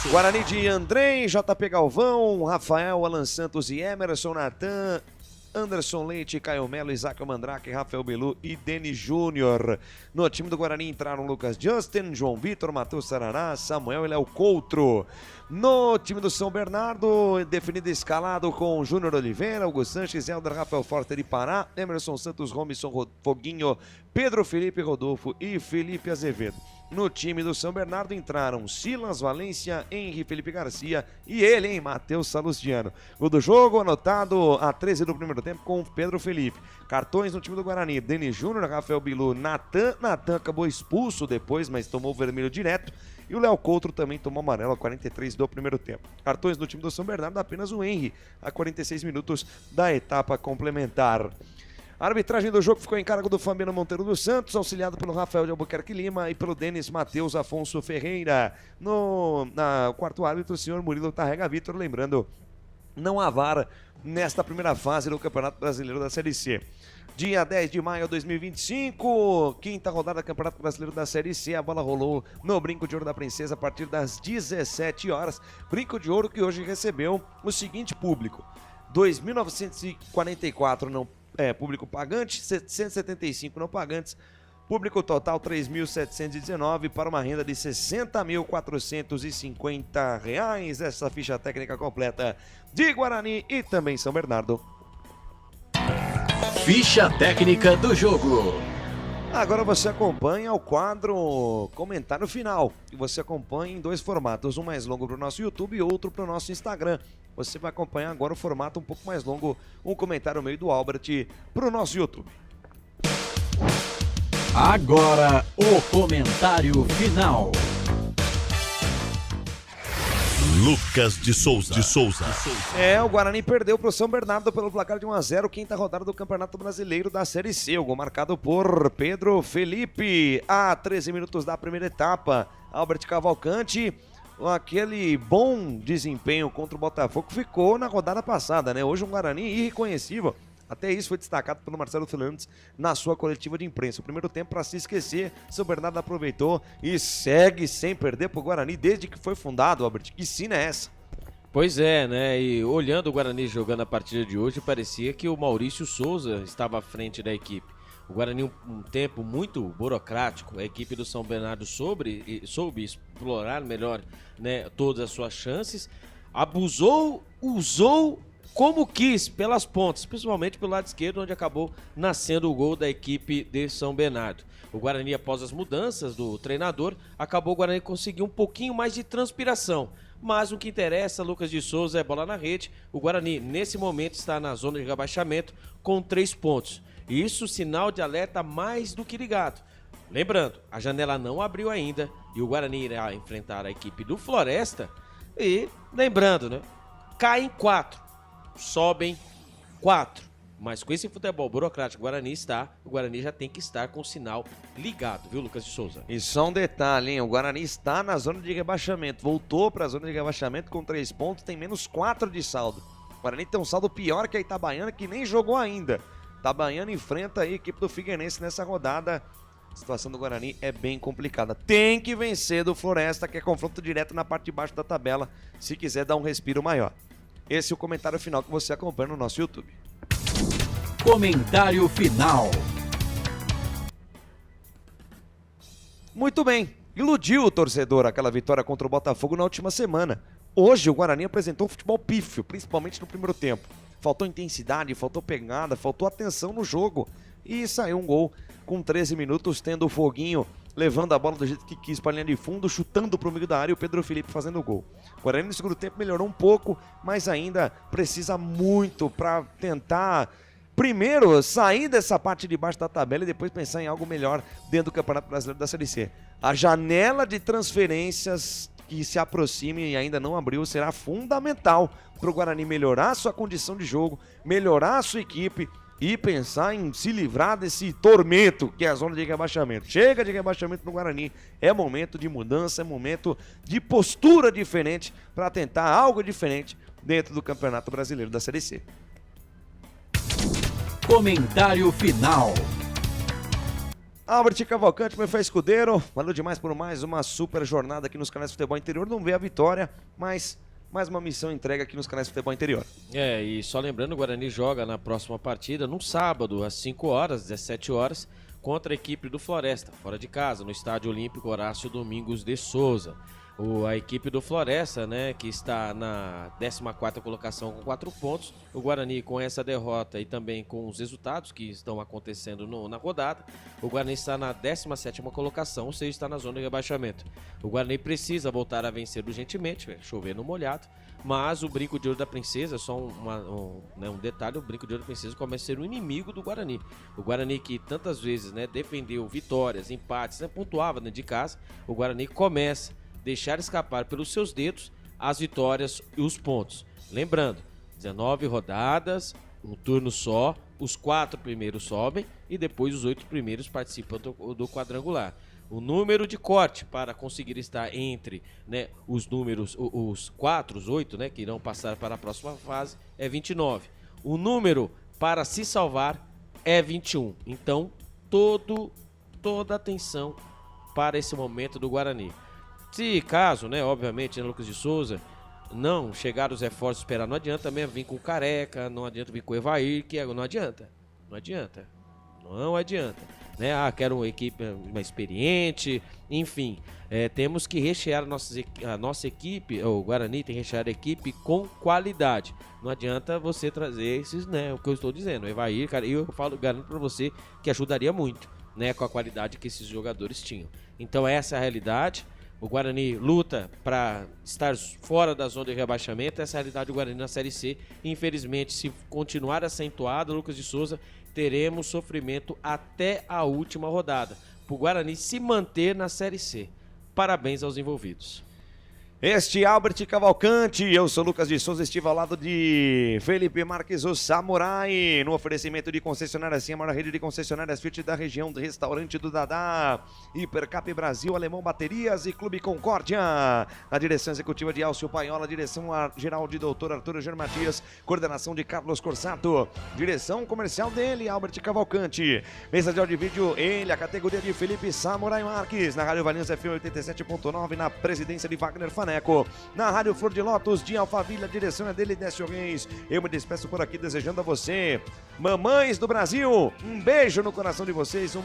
Guarani de Andrei, JP Galvão, Rafael, Alan Santos e Emerson, Natan, Anderson Leite, Caio Melo, Isaac Mandrake, Rafael Belu e Denis Júnior. No time do Guarani entraram Lucas Justin, João Vitor, Matheus Sarará, Samuel e Léo Coutro. No time do São Bernardo, definido e escalado com Júnior Oliveira, Hugo Sanches, Helder, Rafael Forster e Pará, Emerson Santos, Robinson Foguinho, Pedro Felipe Rodolfo e Felipe Azevedo. No time do São Bernardo entraram Silas Valência, Henri Felipe Garcia e ele, Matheus Salustiano. Gol do jogo anotado a 13 do primeiro tempo com Pedro Felipe. Cartões no time do Guarani, Denis Júnior, Rafael Bilu, Natan acabou expulso depois, mas tomou o vermelho direto. E o Léo Coutro também tomou amarelo a 43 do primeiro tempo. Cartões no time do São Bernardo, apenas o Henri a 46 minutos da etapa complementar. A arbitragem do jogo ficou em cargo do Fabiano Monteiro dos Santos, auxiliado pelo Rafael de Albuquerque Lima e pelo Denis Matheus Afonso Ferreira. No quarto árbitro, o senhor Murilo Tarrega Vitor, lembrando, não há VAR nesta primeira fase do Campeonato Brasileiro da Série C. Dia 10 de maio de 2025, quinta rodada do Campeonato Brasileiro da Série C, a bola rolou no Brinco de Ouro da Princesa a partir das 17 horas. Brinco de Ouro que hoje recebeu o seguinte público: 2.944 não público pagante, 775 não pagantes, público total 3.719 para uma renda de R$ 60.450. Essa ficha técnica completa de Guarani e também São Bernardo. Ficha técnica do jogo. Agora você acompanha o quadro comentário final, que você acompanha em dois formatos, um mais longo para o nosso YouTube e outro para o nosso Instagram. Você vai acompanhar agora o formato um pouco mais longo, um comentário meio do Albert para o nosso YouTube. Agora o comentário final. Lucas de Souza. O Guarani perdeu para o São Bernardo pelo placar de 1-0, quinta rodada do Campeonato Brasileiro da Série C. O gol marcado por Pedro Felipe, a 13 minutos da primeira etapa. Albert Cavalcante, aquele bom desempenho contra o Botafogo, ficou na rodada passada, né? Hoje um Guarani irreconhecível. Até isso foi destacado pelo Marcelo Fernandes na sua coletiva de imprensa. O primeiro tempo, para se esquecer, São Bernardo aproveitou e segue sem perder pro Guarani desde que foi fundado, Albert. Que sina é essa? Pois é, né? E olhando o Guarani jogando a partida de hoje, parecia que o Maurício Souza estava à frente da equipe. O Guarani, um tempo muito burocrático, a equipe do São Bernardo soube explorar melhor, né, todas as suas chances, usou como quis pelas pontas, principalmente pelo lado esquerdo, onde acabou nascendo o gol da equipe de São Bernardo. O Guarani, após as mudanças do treinador, acabou o Guarani conseguir um pouquinho mais de transpiração. Mas o que interessa, Lucas de Souza, é bola na rede. O Guarani, nesse momento, está na zona de rebaixamento com 3 pontos. Isso, sinal de alerta mais do que ligado. Lembrando, a janela não abriu ainda e o Guarani irá enfrentar a equipe do Floresta. E, lembrando, né, caem 4. Sobem 4, mas com esse futebol burocrático o Guarani já tem que estar com o sinal ligado, viu, Lucas de Souza? E só um detalhe, hein? O Guarani está na zona de rebaixamento, voltou para a zona de rebaixamento com 3 pontos, tem menos 4 de saldo. O Guarani tem um saldo pior que a Itabaiana, que nem jogou ainda. Itabaiana enfrenta a equipe do Figueirense nessa rodada. A situação do Guarani é bem complicada. Tem que vencer do Floresta, que é confronto direto na parte de baixo da tabela, se quiser dar um respiro maior. Esse é o comentário final que você acompanha no nosso YouTube. Comentário final. Muito bem. Iludiu o torcedor aquela vitória contra o Botafogo na última semana. Hoje o Guarani apresentou um futebol pífio, principalmente no primeiro tempo. Faltou intensidade, faltou pegada, faltou atenção no jogo. e saiu um gol com 13 minutos, tendo o Foguinho levando a bola do jeito que quis para a linha de fundo, chutando para o meio da área e o Pedro Felipe fazendo o gol. O Guarani no segundo tempo melhorou um pouco, mas ainda precisa muito para tentar, primeiro, sair dessa parte de baixo da tabela e depois pensar em algo melhor dentro do Campeonato Brasileiro da Série C. A janela de transferências que se aproxime e ainda não abriu será fundamental para o Guarani melhorar a sua condição de jogo, melhorar a sua equipe e pensar em se livrar desse tormento que é a zona de rebaixamento. Chega de rebaixamento no Guarani, é momento de mudança, é momento de postura diferente para tentar algo diferente dentro do Campeonato Brasileiro da Série C. Comentário final. Albert Cavalcante, meu fé escudeiro, valeu demais por mais uma super jornada aqui nos canais de futebol interior. Não vê a vitória, mas mais uma missão entregue aqui nos canais de futebol interior. E só lembrando, o Guarani joga na próxima partida, no sábado, às 5 horas, 17 horas, contra a equipe do Floresta, fora de casa, no Estádio Olímpico Horácio Domingos de Souza. A equipe do Floresta, né, que está na 14ª colocação com 4 pontos. O Guarani, com essa derrota e também com os resultados que estão acontecendo na rodada, o Guarani está na 17ª colocação, ou seja, está na zona de rebaixamento. O Guarani precisa voltar a vencer urgentemente, chover no molhado, mas o Brinco de Ouro da Princesa, só um detalhe, o Brinco de Ouro da Princesa começa a ser o inimigo do Guarani. O Guarani que tantas vezes, né, defendeu vitórias, empates, né, pontuava dentro de casa, o Guarani começa deixar escapar pelos seus dedos as vitórias e os pontos. Lembrando, 19 rodadas, um turno só, os 4 primeiros sobem e depois os 8 primeiros participam do quadrangular. O número de corte para conseguir estar entre, né, os números, os 4, os 8, né, que irão passar para a próxima fase é 29. O número para se salvar é 21. Então, toda atenção para esse momento do Guarani. Se caso, né, obviamente, né, Lucas de Souza, não chegar os reforços esperar, não adianta mesmo vir com o Careca, não adianta vir com o Evair, que não adianta. Né? Quero uma equipe mais experiente, enfim, temos que rechear a nossa equipe, o Guarani tem que rechear a equipe com qualidade. Não adianta você trazer esses, né, o que eu estou dizendo, o Evair, cara, eu garanto para você que ajudaria muito, né, com a qualidade que esses jogadores tinham. Então essa é a realidade. O Guarani luta para estar fora da zona de rebaixamento. Essa é a realidade do Guarani na Série C. Infelizmente, se continuar acentuado, Lucas de Souza, teremos sofrimento até a última rodada, para o Guarani se manter na Série C. Parabéns aos envolvidos. Este é Albert Cavalcante, eu sou Lucas de Souza, estive ao lado de Felipe Marques, o Samurai, no oferecimento de concessionária Sim, a maior rede de concessionárias Fiat da região, do restaurante do Dadá, Hipercap Brasil, Alemão Baterias e Clube Concórdia. A direção executiva de Alcio Paiola, direção geral de Dr. Arthur Germatias, coordenação de Carlos Corsato, direção comercial dele, Albert Cavalcante. Mesa de áudio e vídeo, ele, a categoria de Felipe Samurai Marques, na Rádio Valinhos FM 87.9, na presidência de Wagner Faneco. Na Rádio Flor de Lótus de Alphaville, a direção é dele, Décio Reis. Eu me despeço por aqui desejando a você, mamães do Brasil, um beijo no coração de vocês, um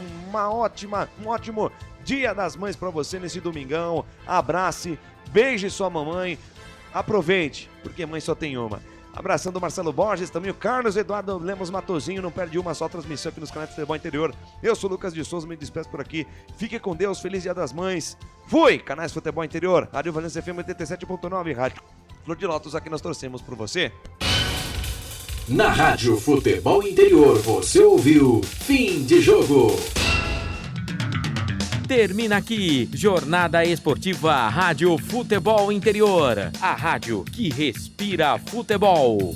ótimo Dia das Mães para você nesse domingão. Abrace, beije sua mamãe, aproveite, porque mãe só tem uma. Abraçando o Marcelo Borges, também o Carlos Eduardo Lemos Matozinho, não perde uma só transmissão aqui nos canais de futebol interior. Eu sou o Lucas de Souza, me despeço por aqui. Fique com Deus, feliz Dia das Mães. Fui! Canais de futebol interior, Rádio Valência FM 87.9, Rádio Flor de Lótus, aqui nós torcemos por você. Na Rádio Futebol Interior, você ouviu Fim de Jogo. Termina aqui, Jornada Esportiva Rádio Futebol Interior, a rádio que respira futebol.